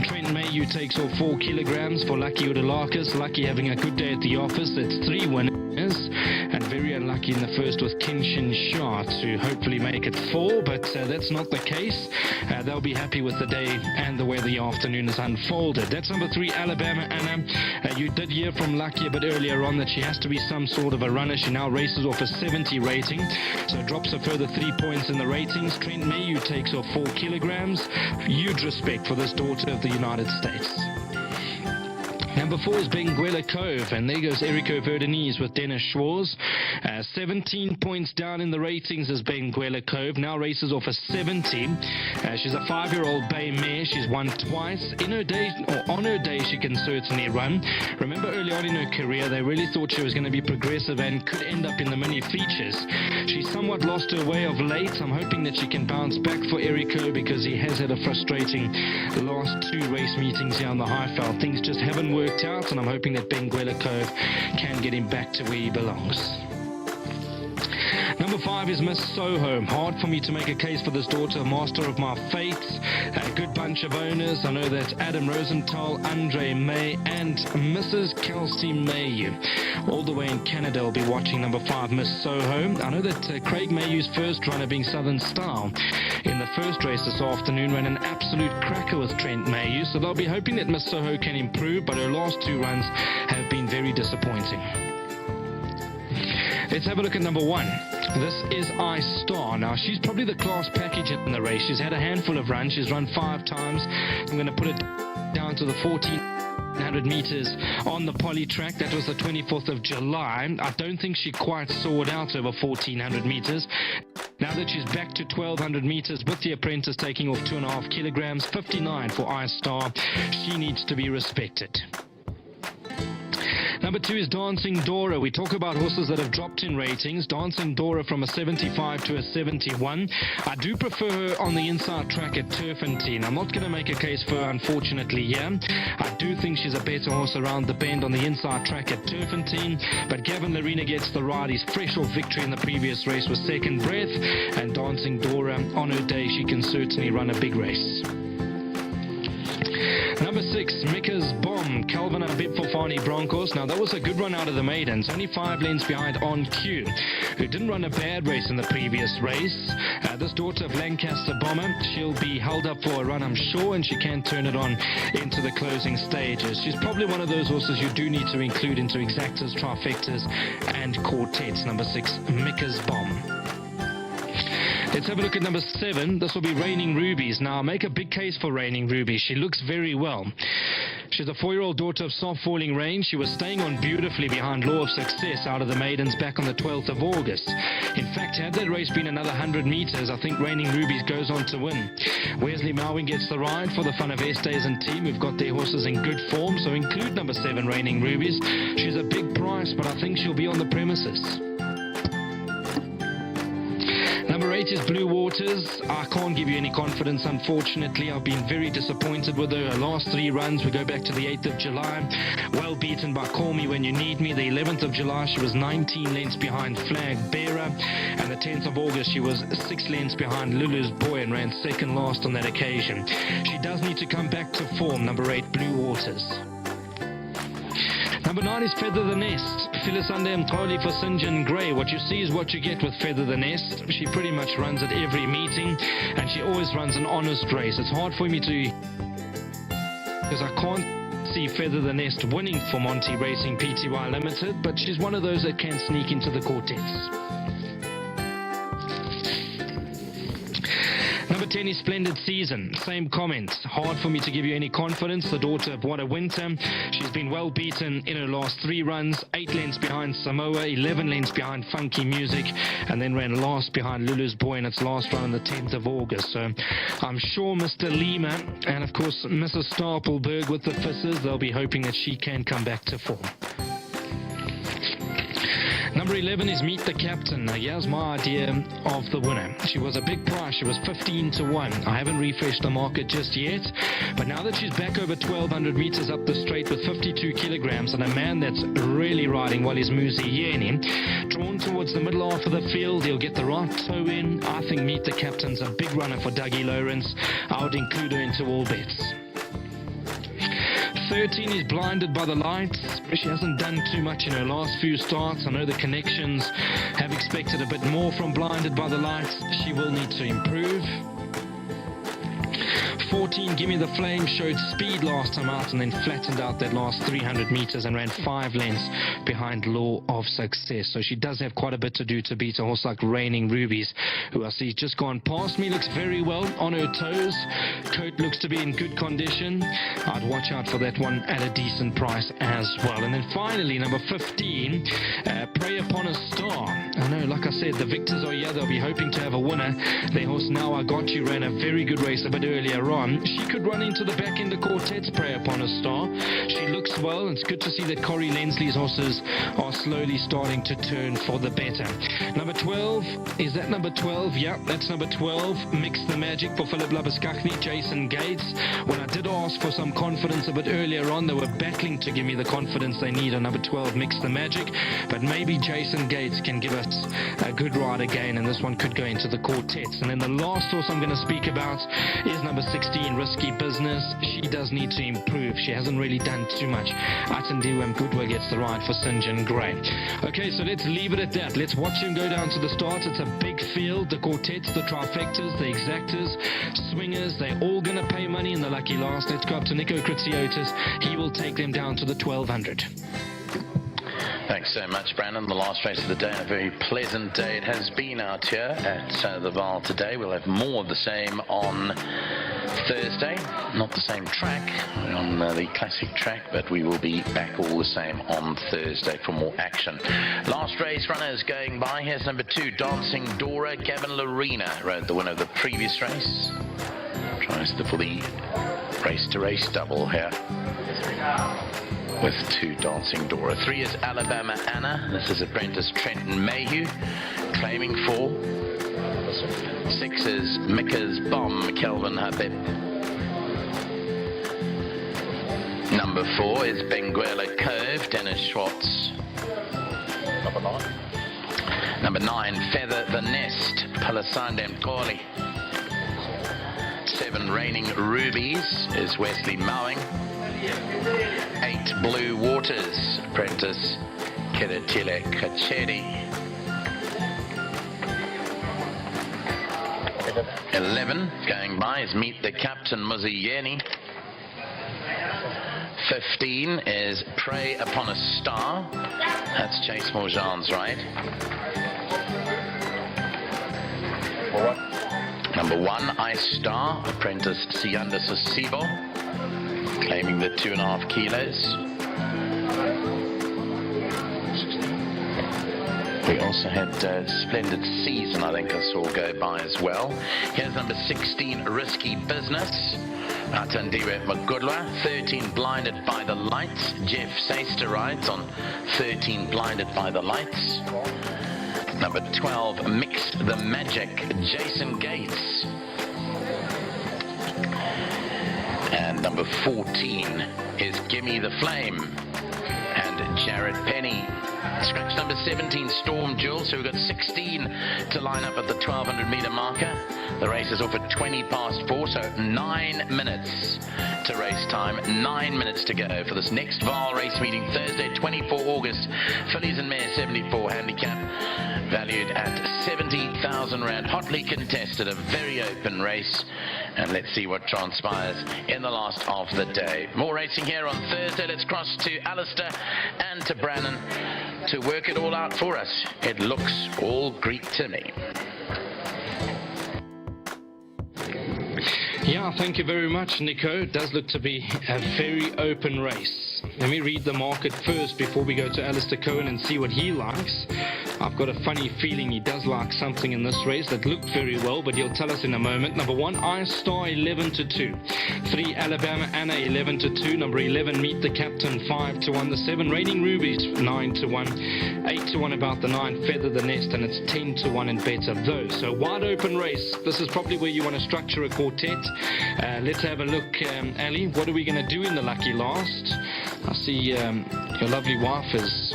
Trent Mayu takes off 4 kilograms for Lucky Udalakis. Lucky having a good day at the office. It's 3 winners. And very unlucky in the first with Kinshin Shah to hopefully make it 4, but that's not the case. They'll be happy with the day and the way the afternoon has unfolded. That's number 3, Alabama Anna. You did hear from Lucky a bit earlier on that she has to be some sort of a runner. She now races off a 70 rating, so drops a further 3 points in the ratings. Trent Mayu takes off 4 kilograms. Huge respect for this daughter of the United States. Number 4 is Benguela Cove, and there goes Erico Verdenise with Dennis Schwarz. 17 points down in the ratings is Benguela Cove. Now races off a 70. She's a 5-year-old bay mare. She's won twice. In her day, or on her day, she can certainly run. Remember early on in her career, they really thought she was going to be progressive and could end up in the mini features. She's somewhat lost her way of late. I'm hoping that she can bounce back for Erico because he has had a frustrating last 2 race meetings here on the Highveld. Things just haven't worked out, and I'm hoping that Benguela Cove can get him back to where he belongs. Number 5 is Miss Soho. Hard for me to make a case for this daughter, master of my fate. A good bunch of owners. I know that Adam Rosenthal, Andre May, and Mrs. Kelsey Mayu. All the way in Canada will be watching number 5, Miss Soho. I know that Craig Mayu's first runner, being Southern Style, in the first race this afternoon ran an absolute cracker with Trent Mayu, so they'll be hoping that Miss Soho can improve, but her last 2 runs have been very disappointing. Let's have a look at number 1. This is I Star. Now, she's probably the class package in the race. She's had a handful of runs. She's run 5 times. I'm going to put it down to the 1,400 meters on the poly track. That was the 24th of July. I don't think she quite soared out over 1,400 meters. Now that she's back to 1,200 meters with the apprentice taking off 2.5 kilograms, 59 for I Star. She needs to be respected. Number 2 is Dancing Dora. We talk about horses that have dropped in ratings. Dancing Dora from a 75 to a 71. I do prefer her on the inside track at Turfentine. I'm not going to make a case for her, unfortunately, here. I do think she's a better horse around the bend on the inside track at Turfentine. But Gavin Larena gets the ride. He's fresh off victory in the previous race with Second Breath. And Dancing Dora, on her day, she can certainly run a big race. Number 6, Mika's Bomb, Calvin Abib-Fofani Broncos. Now, that was a good run out of the maidens, only 5 lengths behind On Q, who didn't run a bad race in the previous race. This daughter of Lancaster Bomber, she'll be held up for a run, I'm sure, and she can turn it on into the closing stages. She's probably one of those horses you do need to include into exactas, trifectas, and quartets. Number 6, Mika's Bomb. Let's have a look at number 7. This will be Raining Rubies. Now, make a big case for Raining Rubies. She looks very well. She's a 4-year-old daughter of Soft Falling Rain. She was staying on beautifully behind Law of Success out of the maidens back on the 12th of August. In fact, had that race been another 100 meters, I think Raining Rubies goes on to win. Wesley Malwin gets the ride for the Fun of Estes and team. We've got their horses in good form, so include number 7, Raining Rubies. She's a big price, but I think she'll be on the premises. Number 8 is Blue Waters. I can't give you any confidence, unfortunately. I've been very disappointed with her. Her last 3 runs, we go back to the 8th of July. Well beaten by Call Me When You Need Me. The 11th of July, she was 19 lengths behind Flag Bearer. And the 10th of August, she was 6 lengths behind Lulu's Boy and ran second last on that occasion. She does need to come back to form. Number 8, Blue Waters. Number 9 is Feather the Nest. Phyllis Under Mtoli for St. John Gray. What you see is what you get with Feather the Nest. She pretty much runs at every meeting, and she always runs an honest race. It's hard for me to... because I can't see Feather the Nest winning for Monty Racing Pty Limited, but she's one of those that can sneak into the quartets. Number 10 is Splendid Season. Same comments. Hard for me to give you any confidence. The daughter of What a Winter. She's been well beaten in her last 3 runs. 8 lengths behind Samoa, 11 lengths behind Funky Music, and then ran last behind Lulu's Boy in its last run on the 10th of August. So I'm sure Mr. Lima and, of course, Mrs. Stapelberg with the Fissers, they'll be hoping that she can come back to form. Number 11 is Meet the Captain. Now, here's my idea of the winner. She was a big price. She was 15-1. I haven't refreshed the market just yet, but now that she's back over 1,200 meters up the straight with 52 kilograms and a man that's really riding well is Muziyeni, drawn towards the middle half of the field, he'll get the right toe in. I think Meet the Captain's a big runner for Dougie Lawrence. I would include her into all bets. 13 is Blinded by the Lights. She hasn't done too much in her last few starts. I know the connections have expected a bit more from Blinded by the Lights. She will need to improve. 14, Gimme the Flame, showed speed last time out and then flattened out that last 300 meters and ran 5 lengths behind Law of Success. So she does have quite a bit to do to beat a horse like Raining Rubies, who I see just gone past me, looks very well on her toes. Coat looks to be in good condition. I'd watch out for that one at a decent price as well. And then finally, number 15, Prey Upon a Star. I know, like I said, the victors are here. They'll be hoping to have a winner. Their horse Now I Got You ran a very good race a bit earlier on. She could run into the back end of Quartet's Prey Upon a Star. She looks well, and it's good to see that Corey Lensley's horses are slowly starting to turn for the better. Number 12, is that number 12? Yeah, that's number 12. Mix the Magic for Philip Labuskaghni, Jason Gates. When I did ask for some confidence a bit earlier on, they were battling to give me the confidence they need on number 12, Mix the Magic. But maybe Jason Gates can give us a good ride again, and this one could go into the quartets. And then the last horse I'm going to speak about is number 16, Risky Business. She does need to improve. She hasn't really done too much. Atandiwem Goodwa gets the ride for St. John Gray. Okay, so let's leave it at that. Let's watch him go down to the start. It's a big field. The quartets, the trifectas, the exactors, swingers, they're all going to pay money in the lucky last. Let's go up to Nico Kritsiotis. He will take them down to the 1,200. Thanks so much, Brandon. The last race of the day, and a very pleasant day it has been out here at the Vaal today. We'll have more of the same on Thursday. Not the same track, on the classic track, but we will be back all the same on Thursday for more action. Last race runners going by. Here's number 2, Dancing Dora. Gavin Lorena rode the winner of the previous race. Tries for the race-to-race double here with 2, Dancing Dora. 3 is Alabama Anna. This is apprentice Trenton Mayhew, claiming 4. 6 is Mika's Bomb, Kelvin Habib. Number 4 is Benguela Cove, Dennis Schwartz. Number 9, Feather the Nest, Palasande Mkoli. 7, Raining Rubies is Wesley Mowing. 8, Blue Waters, apprentice Kiratile Kacheri. 11, going by, is Meet the Captain, Muziyeni. 15 is Prey Upon a Star. That's Chase Morjan's ride. Number 1, Ice Star, apprentice Sianda Sasibo, claiming the 2.5 kilos. We also had Splendid Season, I think I saw go by as well. Here's number 16, Risky Business, Atandiwe Magudla. 13, Blinded by the Lights. Jeff Saister rides on 13, Blinded by the Lights. Number 12, Mix the Magic, Jason Gates. And number 14 is Gimme the Flame and Jared Penny. Scratch number 17, Storm Jewel. So we've got 16 to line up at the 1,200 meter marker. The race is off at 20 past 4, so 9 minutes to race time. 9 minutes to go for this next Vaal race meeting, Thursday, 24 August. Fillies and Mare 74 handicap, valued at 70,000 rand. Hotly contested, a very open race. And let's see what transpires in the last of the day. More racing here on Thursday. Let's cross to Alistair and to Brannon to work it all out for us. It looks all Greek to me. Yeah, thank you very much, Nico. It does look to be a very open race. Let me read the market first before we go to Alistair Cohen and see what he likes. I've got a funny feeling he does like something in this race that looked very well, but he'll tell us in a moment. Number 1, I-Star 11-2. 3, Alabama Anna 11-2. Number 11, Meet the Captain 5-1. The 7, Raining Rubies 9-1. 8-1 About the 9, Feather the Nest, and it's 10-1 in bets of those. So wide open race. This is probably where you want to structure a quartet. Let's have a look, Ali. What are we going to do in the lucky last? I see your lovely wife has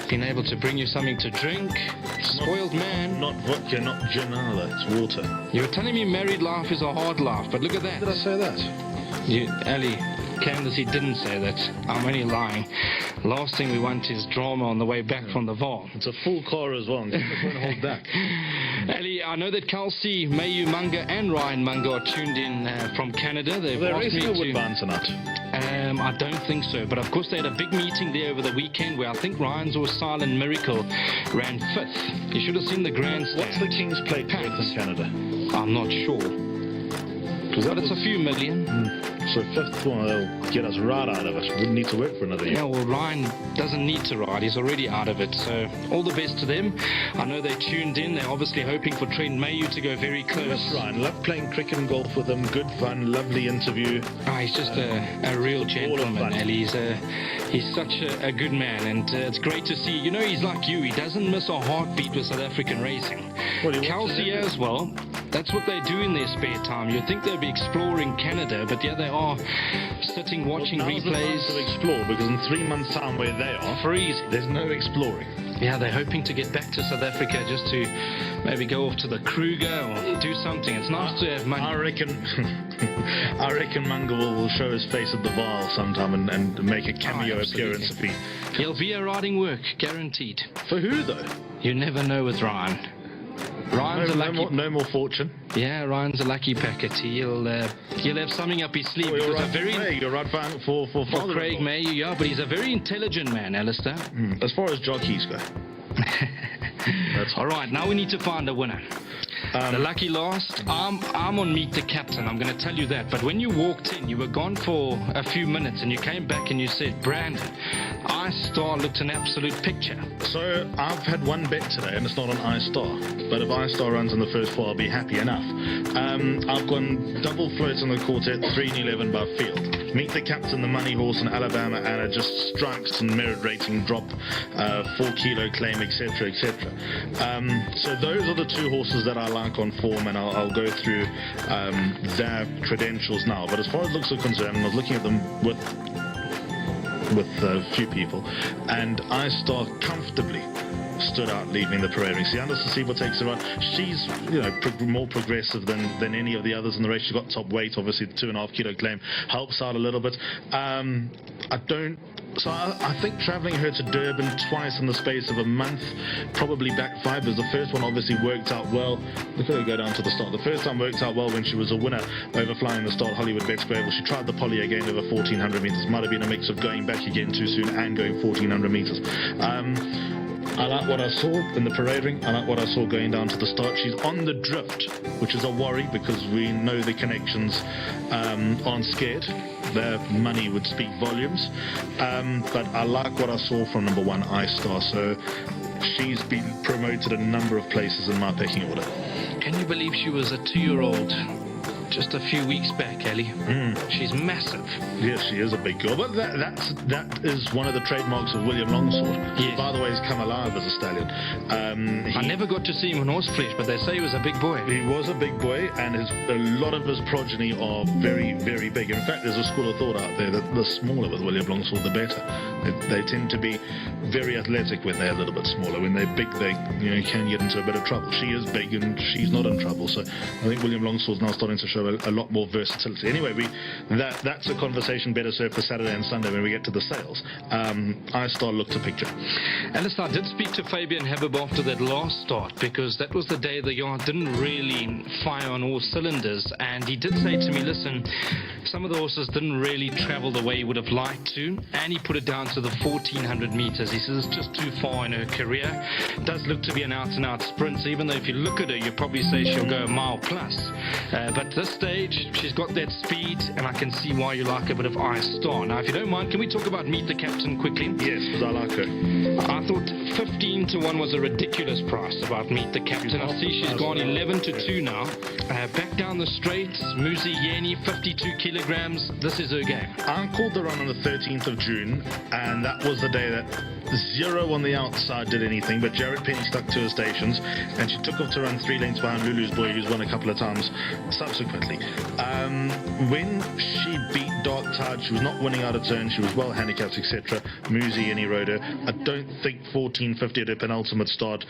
been able to bring you something to drink. Spoiled man. Not vodka, not gin either. It's water. You were telling me married life is a hard life, but look at that. Did I say that? Ali, Candace, he didn't say that. I'm only lying. Last thing we want is drama on the way back from the Vaal. It's a full car as well. You won't hold back. Ali, I know that Kelsey, Mayu Munga and Ryan Munga are tuned in from Canada. They're racing at Woodbine tonight. I don't think so, but of course they had a big meeting there over the weekend where I think Ryan's or Silent Miracle ran 5th. You should have seen the grandstand. What's the King's Plate worth in Canada? I'm not sure. But it's a few million. So 5th one, they'll get us right out of it. Wouldn't need to work for another year. Yeah, well, Ryan doesn't need to ride. He's already out of it. So all the best to them. I know they tuned in. They're obviously hoping for Trent Mayu to go very close. Yes, Ryan. Love playing cricket and golf with him. Good fun. Lovely interview. He's just a real gentleman, Ali. He's such a good man, and it's great to see. You know, he's like you. He doesn't miss a heartbeat with South African racing. Kelsey as well. That's what they do in their spare time. You'd think they'd be exploring Canada, but yeah, they are sitting, watching replays. The time to explore, because in 3 months' time where they are, freezing. There's no exploring. Yeah, they're hoping to get back to South Africa just to maybe go off to the Kruger or do something. It's nice to have money. I reckon Munga will show his face at the Vaal sometime and make a cameo appearance. He'll be a riding work, guaranteed. For who, though? You never know with Ryan. Ryan's no more fortune. Yeah, Ryan's a lucky packet. He'll have something up his sleeve. You're right for Craig Mayu, yeah, but he's a very intelligent man, Alistair. As far as jockeys go. That's all right. Now we need to find a winner. The lucky last, I'm on Meet the Captain, I'm going to tell you that. But when you walked in, you were gone for a few minutes and you came back and you said, Brandon, I-Star looked an absolute picture. So I've had one bet today and it's not on I-Star. But if I-Star runs in the first 4, I'll be happy enough. I've gone double floats on the quartet, 3 and 11 by field. Meet the Captain, the Money Horse, and Alabama Anna just strikes and merit rating drop, 4 kilo claim, etc., etc. So those are the 2 horses that I like on form, and I'll go through their credentials now. But as far as looks are concerned, I was looking at them with a few people, and I-Star comfortably stood out leaving the parade ring. Sianda Sasiba takes her on. She's, more progressive than any of the others in the race. She got top weight, obviously the 2.5 kilo claim helps out a little bit. I think travelling her to Durban twice in the space of a month probably backfired, because the first one obviously worked out well. Look at her go down to the start. The first time worked out well when she was a winner over flying the start, Hollywood Bets Gravel. She tried the poly again over 1,400 metres. Might have been a mix of going back again too soon and going 1,400 metres. I like what I saw in the parade ring. I like what I saw going down to the start. She's on the drift, which is a worry because we know the connections aren't scared. Their money would speak volumes. But I like what I saw from number 1, I-Star. So she's been promoted a number of places in my pecking order. Can you believe she was a 2-year-old just a few weeks back, Ali? She's massive. Yes, she is a big girl. But that is one of the trademarks of William Longsword. Yes. By the way, he's come alive as a stallion. I never got to see him on horseflesh, but they say he was a big boy. He was a big boy, and a lot of his progeny are very, very big. In fact, there's a school of thought out there that the smaller with William Longsword, the better. They tend to be very athletic when they're a little bit smaller. When they're big, they can get into a bit of trouble. She is big, and she's not in trouble. So I think William Longsword's now starting to show a lot more versatility. Anyway, that's a conversation better served for Saturday and Sunday when we get to the sales. I-Star looked a picture. Alistair, I did speak to Fabian Habib after that last start, because that was the day the yard didn't really fire on all cylinders, and he did say to me, listen, some of the horses didn't really travel the way he would have liked to, and he put it down to the 1,400 meters. He says it's just too far in her career. It does look to be an out-and-out sprint, so even though if you look at her, you probably say she'll go a mile plus. But this stage. She's got that speed, and I can see why you like a bit of Ice Star. Now, if you don't mind, can we talk about Meet the Captain quickly? Yes, because I like her. I thought 15 to 1 was a ridiculous price about Meet the Captain. I see she's gone 11 to 2 now. Back down the straight, Muzi Yeni, 52 kilograms. This is her game. I called the run on the 13th of June, and that was the day that Zero on the outside did anything, but Jared Penny stuck to her stations, and she took off to run 3 lengths behind Lulu's Boy, who's won a couple of times subsequently. When she beat Dark Tide, she was not winning out of turn, she was well handicapped, etc. Muzi Yeni rode her. I don't think 14.50 at her penultimate start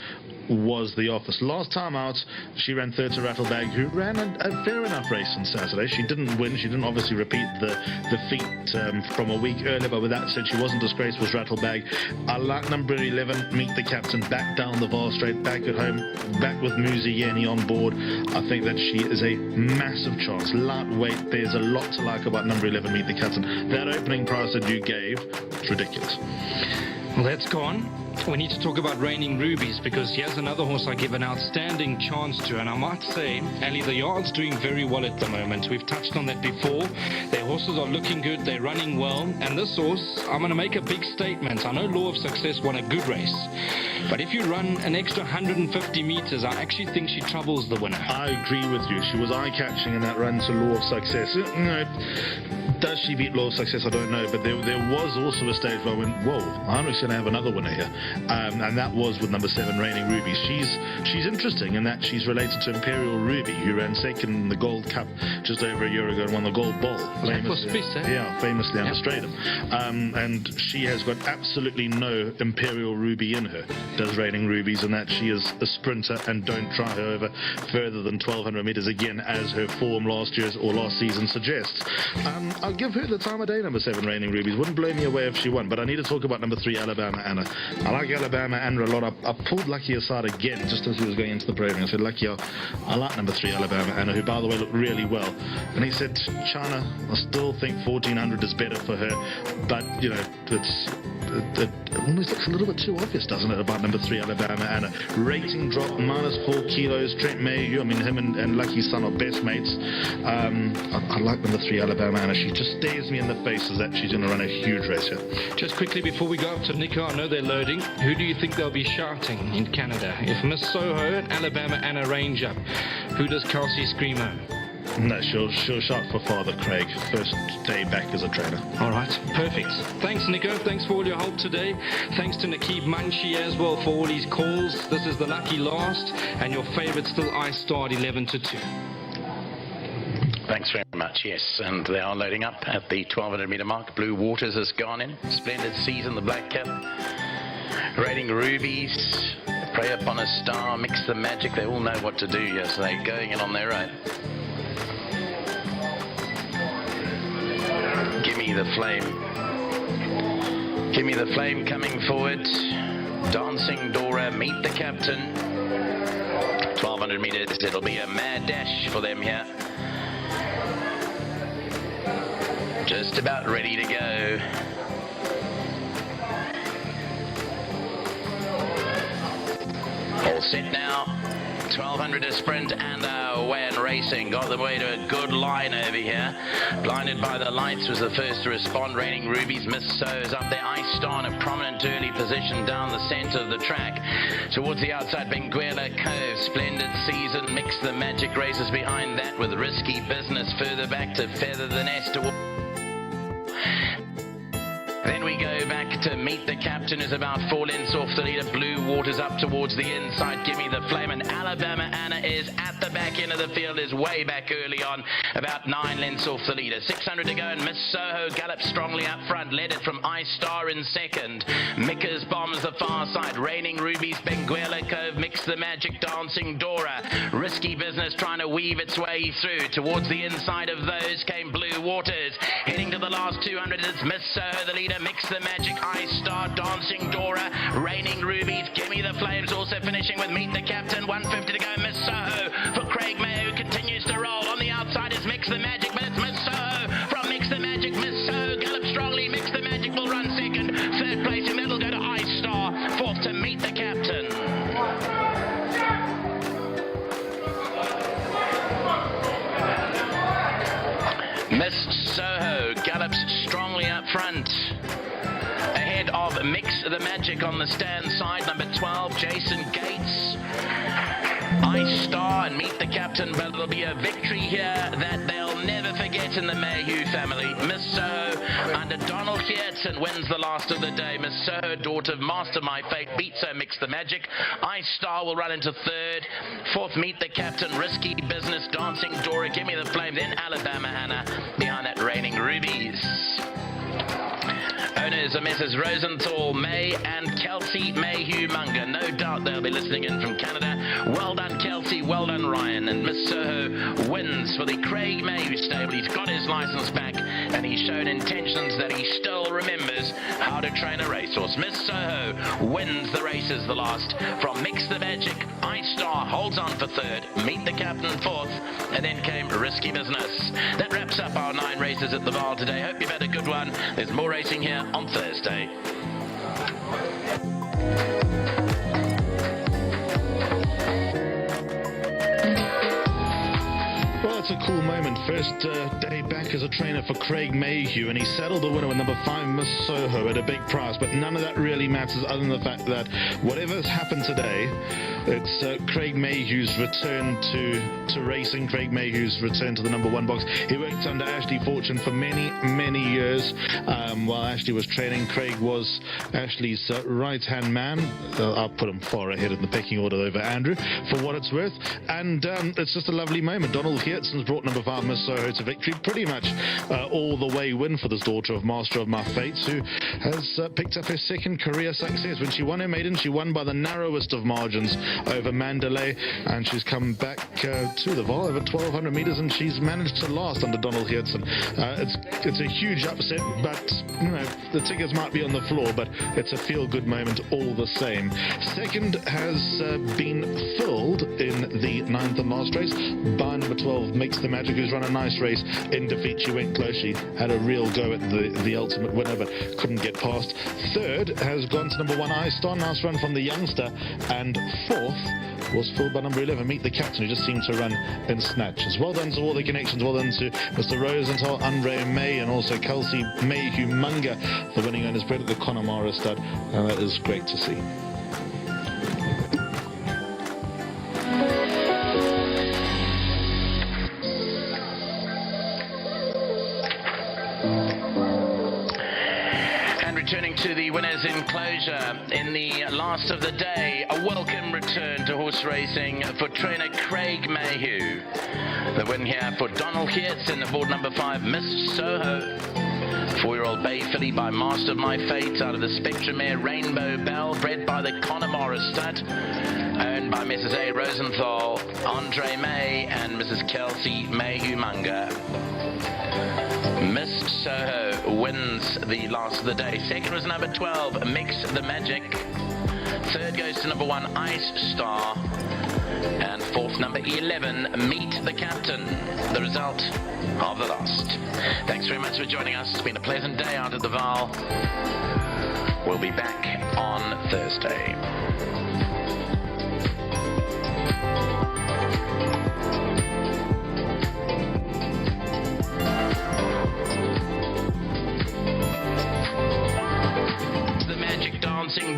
was the office. Last time out, she ran third to Rattlebag, who ran a fair enough race on Saturday. She didn't win, she didn't obviously repeat the feat from a week earlier, but with that said, she wasn't disgraced, was Rattlebag. I like number 11, Meet the Captain, back down the Vaal straight, back at home, back with Muzi Yeni on board. I think that she is a massive chance. Lightweight, there's a lot to like about number 11, Meet the Captain. That opening price that you gave, it's ridiculous. Well, that's gone. We need to talk about Reigning Rubies, because here's another horse I give an outstanding chance to, and I might say, Ali, the yard's doing very well at the moment. We've touched on that before. Their horses are looking good, they're running well, and this horse, I'm going to make a big statement. I know Law of Success won a good race, but if you run an extra 150 meters, I actually think she troubles the winner. I agree with you. She was eye-catching in that run to Law of Success. Does she beat Law of Success? I don't know, but there was also a stage where I went, whoa, Heinrich's going to have another winner here. And that was with number 7, Reigning Ruby. She's interesting in that she's related to Imperial Ruby, who ran second in the Gold Cup just over a year ago and won the Gold Ball. Famously under Stratum. And she has got absolutely no Imperial Ruby in her, does Reigning Rubies, and that she is a sprinter, and don't try her over further than 1,200 meters again, as her form last season suggests. I'll give her the time of day, number 7, Reigning Rubies. Wouldn't blow me away if she won, but I need to talk about number 3, Alabama Anna. I like Alabama Anna a lot. I pulled Lucky aside again just as he was going into the program. I said, Lucky, I like number 3, Alabama Anna, who, by the way, looked really well. And he said, China, I still think 1,400 is better for her, but, you know, it almost looks a little bit too obvious, doesn't it, about number 3, Alabama Anna. Rating drop, -4 kilos. Trent Mayhew, I mean, him and Lucky's son are best mates. I like number 3, Alabama Anna. She just stares me in the face as that she's going to run a huge race here. Just quickly before we go up to Nico, I know they're loading. Who do you think they'll be shouting in Canada? If Miss Soho and Alabama Anna range up, who does Kelsey scream home? No, she'll shout for Father Craig. First day back as a trainer. All right, perfect. Thanks, Nico. Thanks for all your help today. Thanks to Nakeeb Munshi as well for all his calls. This is the lucky last, and your favourite still Ice Starred 11 to 2. Thanks very much, yes, and they are loading up at the 1,200 metre mark. Blue Waters has gone in. Splendid Season, the Black Cap. Reigning Rubies, Pray Upon a Star, Mix the Magic. They all know what to do here, so they're going in on their own. Gimme the Flame. Gimme the Flame coming forward. Dancing Dora, Meet the Captain. 1,200 metres, it'll be a mad dash for them here. Just about ready to go. All set now. 1,200 to sprint and away and racing. Got the way to a good line over here. Blinded by the lights was the first to respond. Reigning Rubies, Miss So is up there. Ice Star in a prominent early position down the centre of the track. Towards the outside, Benguela Cove. Splendid Season. Mix the Magic races behind that with Risky Business further back to Feather the Nest. Then we go back to Meet the Captain, who's about 4 lengths off the leader. Blue Waters up towards the inside. Gimme the Flame, and Alabama Anna is at the back end of the field, is way back early on, about 9 lengths off the leader. 600 to go, and Miss Soho gallops strongly up front, led it from Ice Star in second. Mickers bombs the far side. Reigning Rubies, Benguela Cove, Mix the Magic, Dancing Dora. Risky Business trying to weave its way through. Towards the inside of those came Blue Waters. Heading to the last 200, it's Miss Soho, the leader. Mix the Magic, Ice Star, Dancing Dora, Reigning Rubies, Gimme the Flames, also finishing with Meet the Captain. 150 to go, Miss Soho for Craig May, who continues to roll. On the outside is Mix the Magic, but it's Miss Soho from Mix the Magic. Miss Soho gallops strongly. Mix the Magic will run second. Third place, and that'll go to Ice Star. Fourth to Meet the Captain. Miss Soho gallops strongly up front. Ahead of Mix the Magic on the stand side, number 12, Jason Gates. Ice Star and Meet the Captain, but it'll be a victory here that they'll never forget in the Mayhew family. Miss Soho under Donald Geertsen wins the last of the day. Miss Soho, daughter of Master My Fate, beats her Mix the Magic. Ice Star will run into third. Fourth, Meet the Captain, Risky Business, Dancing Dora, Give Me the Flame, then Alabama Hannah. Behind that, Raining Rubies. Owners are Mrs. Rosenthal, May and Kelsey Mayhew Munger. No doubt they'll be listening in from Canada. Well done, Kelsey. Well done, Ryan. And Miss Soho wins for the Craig Mayhew stable. He's got his license back and he's shown intentions that he still remembers how to train a racehorse. Miss Soho wins the races, the last. From Mix the Magic, Ice Star holds on for third. Meet the Captain fourth. And then came Risky Business. That wraps up our 9 races at the Vaal today. Hope you've had a good one. There's more racing here on Thursday. Well, it's a cool moment. First day back as a trainer for Craig Mayhew, and he settled the winner with number 5, Miss Soho, at a big price. But none of that really matters other than the fact that whatever's happened today, it's Craig Mayhew's return to racing, Craig Mayhew's return to the number 1 box. He worked under Ashley Fortune for many, many years. While Ashley was training, Craig was Ashley's right-hand man. I'll put him far ahead in the pecking order over Andrew, for what it's worth. And it's just a lovely moment. Donald Geertsen's brought number 5, Miss Soho, to victory. Pretty much all the way win for this daughter of Master of My Fates, who has picked up her second career success. When she won her maiden, she won by the narrowest of margins over Mandalay, and she's come back to the Vaal over 1,200 meters, and she's managed to last under Donald Geertsen. It's a huge upset, but you know, the tickets might be on the floor, but it's a feel-good moment all the same. Second has been filled in the 9th and last race by number 12, Mix the Magic, who's run a nice race in defeat. She went close. She had a real go at the ultimate winner, but couldn't get past. Third has gone to number 1, Ice Star, nice run from the youngster. And fourth was filled by number 11, Meet the Captain, who just seemed to run in snatches. Well done to all the connections. Well done to Mr. Rosenthal, Andre May, and also Kelsey Mayhew Munger for winning owners bred at the Connemara stud. And that is great to see. Returning to the winners' enclosure in the last of the day, a welcome return to horse racing for trainer Craig Mayhew. The win here for Donald Geertsen aboard number 5, Miss Soho. 4-year-old bay filly by Master of My Fate out of the Spectrum mare Rainbow Bell, bred by the Connemara stud, owned by Mrs. A. Rosenthal, Andre May, and Mrs. Kelsey Mayhew Munger. Miss Soho wins the last of the day. Second was number 12, Mix the Magic. Third goes to number 1, Ice Star. And fourth, number 11, Meet the Captain. The result of the last. Thanks very much for joining us. It's been a pleasant day out at the Vaal. We'll be back on Thursday.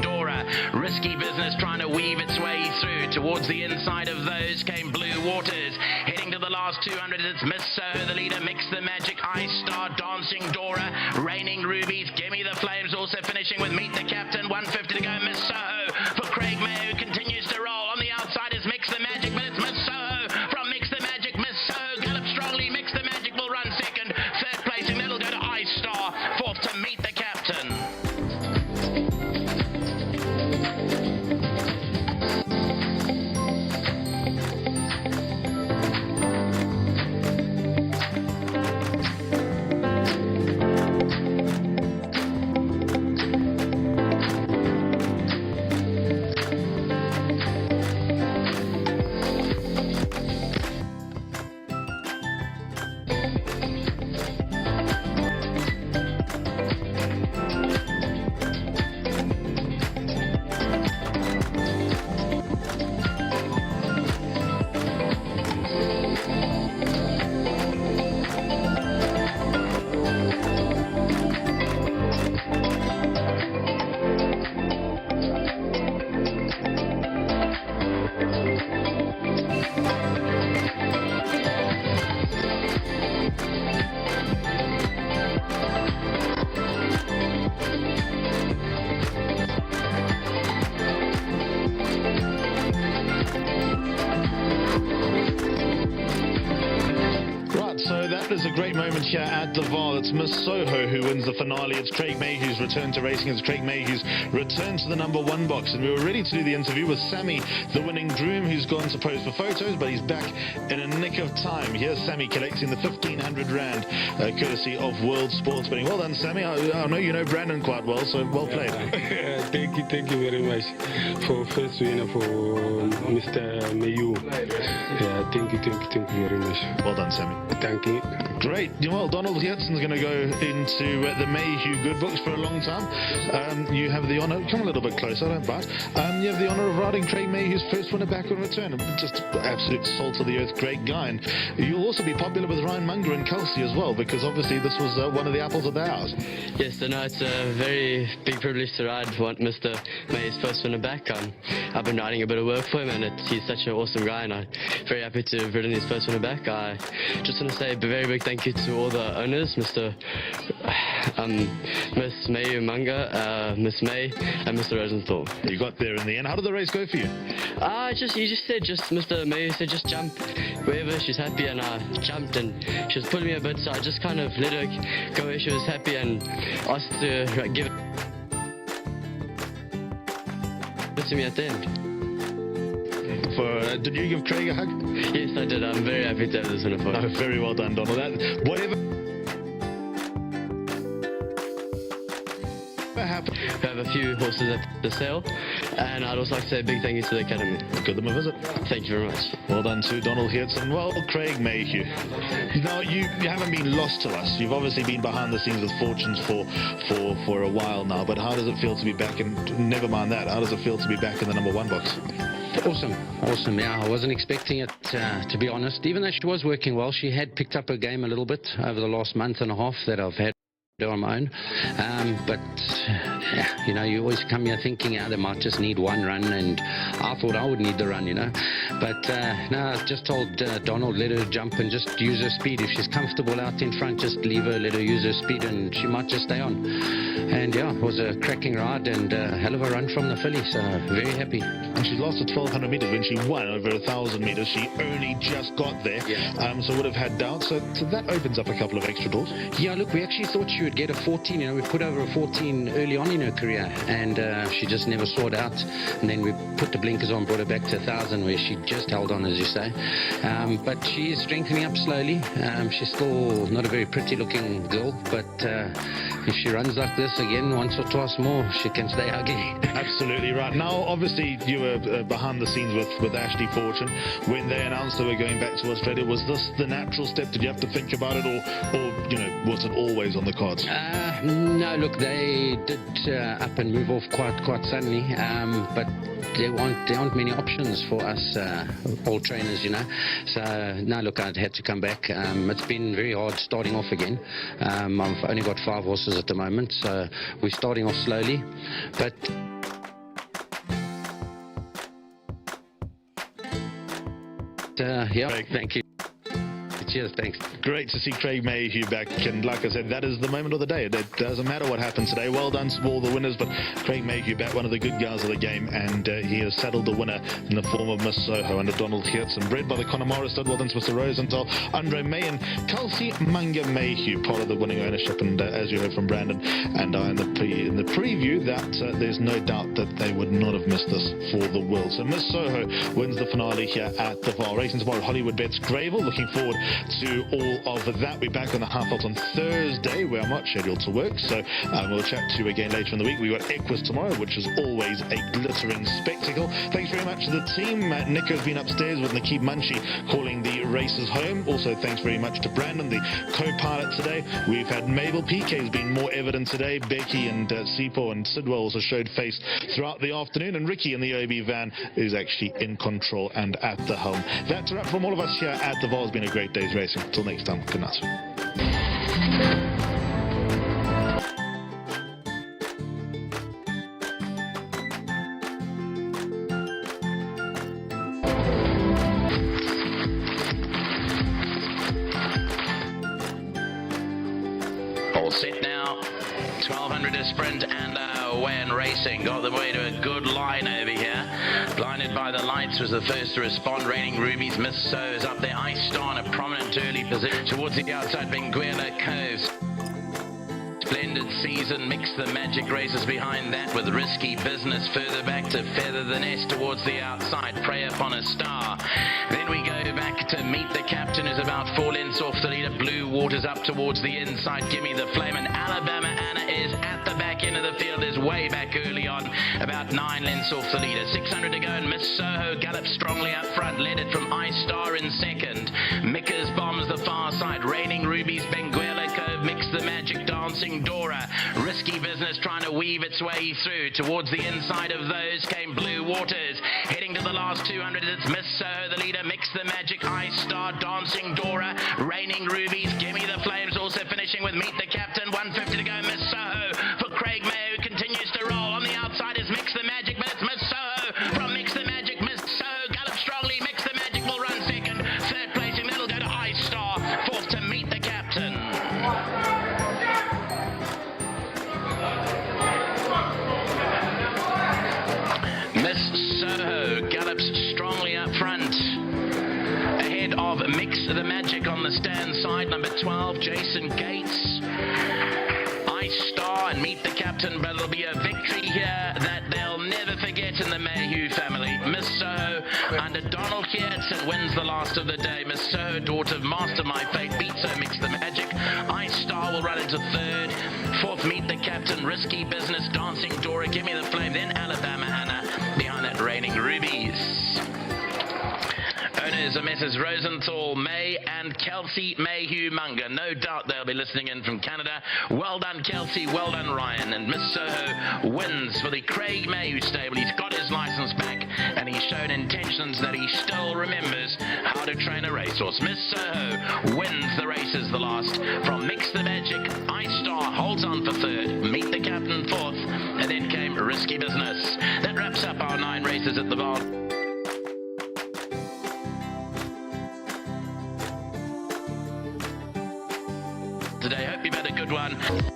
Dora, Risky Business trying to weave its way through. Towards the inside of those came Blue Waters. Heading to the last 200, it's Miss Soho, the leader. Mix the Magic, Ice Star, Dancing Dora, Raining Rubies, Gimme the Flames, also finishing with Meet the Captain. 150 to go. Miss Soho for Craig May, who continues to roll. On the outside is Mix the Magic, but it's Miss Soho from Mix the Magic. Miss Soho gallops strongly. Mix the Magic will run second. Third placing, that'll go to Ice Star. Fourth to Meet the Captain. that is a great moment here at the Vaal. It's Miss Soho who wins the finale. It's Craig Mayhew's return to racing. It's Craig Mayhew's return to the number 1 box. And we were ready to do the interview with Sammy, the winning groom, who's gone to pose for photos, but he's back in a nick of time. Here's Sammy collecting the 1,500 Rand, courtesy of World Sports Betting. Well done, Sammy. I know you know Brandon quite well, so well played. Thank you very much for first winner for Mr. Mayhew. Yeah, thank you very much. Well done, Sammy. Thank you. Great. Well, Donald Heertson's going to go into the Mayhew good books for a long time. You have the honour, come a little bit closer, don't bite. You have the honour of riding Craig Mayhew's first winner back on return. Just absolute salt of the earth, great guy. And you'll also be popular with Ryan Munger and Kelsey as well, because obviously this was one of the apples of the hour. Yes, so no, it's a very big privilege to ride Mr. May's first winner back. I've been riding a bit of work for him, and he's such an awesome guy, and I'm very happy to have ridden his first winner back. I just want to say a very big thank you to all the owners, Miss May Manga, Miss May, and Mr. Rosenthal. You got there in the end. How did the race go for you? He just said, Mr. May said, just jump wherever she's happy, and I jumped, and she was pulling me a bit, so I just kind of let her go where she was happy and asked to give it to me at the end. Did you give Craig a hug? Yes, I did. I'm very happy to have this winner for him. Very well done, Donald. Whatever happened. We have a few horses at the sale, and I'd also like to say a big thank you to the Academy. Give them a visit. Thank you very much. Well done to Donald Heertson. Well, Craig Mayhew. Now, you haven't been lost to us. You've obviously been behind the scenes with Fortunes for a while now, but how does it feel to be back in, never mind that, how does it feel to be back in the number 1 box? Awesome. Yeah, I wasn't expecting it, to be honest. Even though she was working well, she had picked up her game a little bit over the last month and a half that I've had on my own. But you always come here thinking, they might just need 1 run, and I thought I would need the run, But no, I just told Donald, let her jump and just use her speed. If she's comfortable out in front, just leave her, let her use her speed, and she might just stay on. And yeah, it was a cracking ride and a hell of a run from the filly, so very happy. And she lost at 1,200 metres when she won over 1,000 metres. She only just got there, so would have had doubts. So that opens up a couple of extra doors. Yeah, look, we actually thought she would get a 14. We put over a 14 early on in her career, and she just never saw it out. And then we put the blinkers on, brought her back to 1,000, where she just held on, as you say. But she is strengthening up slowly. She's still not a very pretty looking girl, but if she runs like this again once or twice more, she can stay ugly. Absolutely right. Now, obviously, you were behind the scenes with Ashley Fortune when they announced they were going back to Australia. Was this the natural step? Did you have to think about it, or was it always on the cards? No, look, they did up and move off quite suddenly, but there aren't many options for us old trainers, So, no, look, I'd had to come back. It's been very hard starting off again. I've only got 5 horses at the moment, so we're starting off slowly. But thank you. Cheers, thanks. Great to see Craig Mayhew back, and like I said, that is the moment of the day. It doesn't matter what happens today. Well done to all the winners, but Craig Mayhew back, one of the good guys of the game, and he has saddled the winner in the form of Miss Soho under Donald Heertson. Bred by the Connemara stud. Well done to Mr. Rosenthal, Andre May, and Kelsey Manga Mayhew, part of the winning ownership. And as you heard from Brandon and I in the preview, that there's no doubt that they would not have missed this for the world. So Miss Soho wins the finale here at the Vaal. Racing tomorrow, Hollywood Bets Greyville. Looking forward to all of that. We're back on the half on Thursday, where I'm not scheduled to work, so we'll chat to you again later in the week. We've got Equus tomorrow, which is always a glittering spectacle. Thanks very much to the team. Nico's been upstairs with Nakeeb Munshi calling the races home. Also, thanks very much to Brandon, the co-pilot today. We've had Mabel. PK's been more evident today. Becky and Sipo and Sidwell also showed face throughout the afternoon, and Ricky in the OB van is actually in control and at the helm. That's a wrap from all of us here at the Vaal. It's been a great day's racing. Until next time, good night. All set now. 1200 a sprint and away and racing. Got the way to a good line over here. Blinded by the lights was the first to respond. Raining Rubies, Miss So is up there. Ice Star in a prominent early towards the outside, Benguela Coast. Splendid season, Mix the Magic races behind that with Risky Business further back to Feather the Nest towards the outside, Prey Upon a Star. Then we go back to Meet the Captain, who's about 4 lengths off the leader. Blue Waters up towards the inside, Gimme the Flame, and Alabama Anna is at the back end of the field, is way back early on, about 9 lengths off the leader. 600 to go, and Miss Soho gallops strongly up front, led it from I Star in second. Mickers bombs the far side, Raining Rubies, Benguela Cove, Mix the Magic, Dancing Dora. Risky Business trying to weave its way through. Towards the inside of those came Blue Waters. Heading to the last 200, it's Miss Soho, the leader, Mix the Magic, I Star, Dancing Dora, Raining Rubies, Gimme the Flames, also finishing with Meet the Captain. 150 to go, Miss Soho for Craig Mayo, who continues to roll. On the outside is Mix the Magic, but it's Miss Soho from Mix the Magic. Miss Soho gallops strongly, Mix the Magic will run second. Third placing, that'll go to I Star. Fourth to Meet the Captain. Miss Soho gallops strongly up front, ahead of Mix the Magic on the stand side, number 12, Jason Gates, I Star and Meet the Captain, but it'll be a victory here that they'll never forget in the Mayhew family. Miss Soho under Donald Kiertsen wins the last of the day. Miss Soho, daughter of Master My Fate, beats her Mix the Magic. I Star will run into third. Fourth, Meet the Captain, Risky Business, Dancing Dora, Gimme the Flame, then Alabama Anna, behind that Raining Rubies. Owners are Messrs. Rosenthal, May and Kelsey Mayhew Munger. No doubt they'll be listening in from Canada. Well done, Kelsey. Well done, Ryan. And Miss Soho wins for the Craig Mayhew stable. He's got his license back, and he's shown intentions that he still remembers how to train a racehorse. Miss Soho wins the races, the last, from Mix the Magic. I Star holds on for third. Meet the Captain fourth. And then came Risky Business. That wraps up our 9 races at the Vaal. Today. Hope you've had a good one.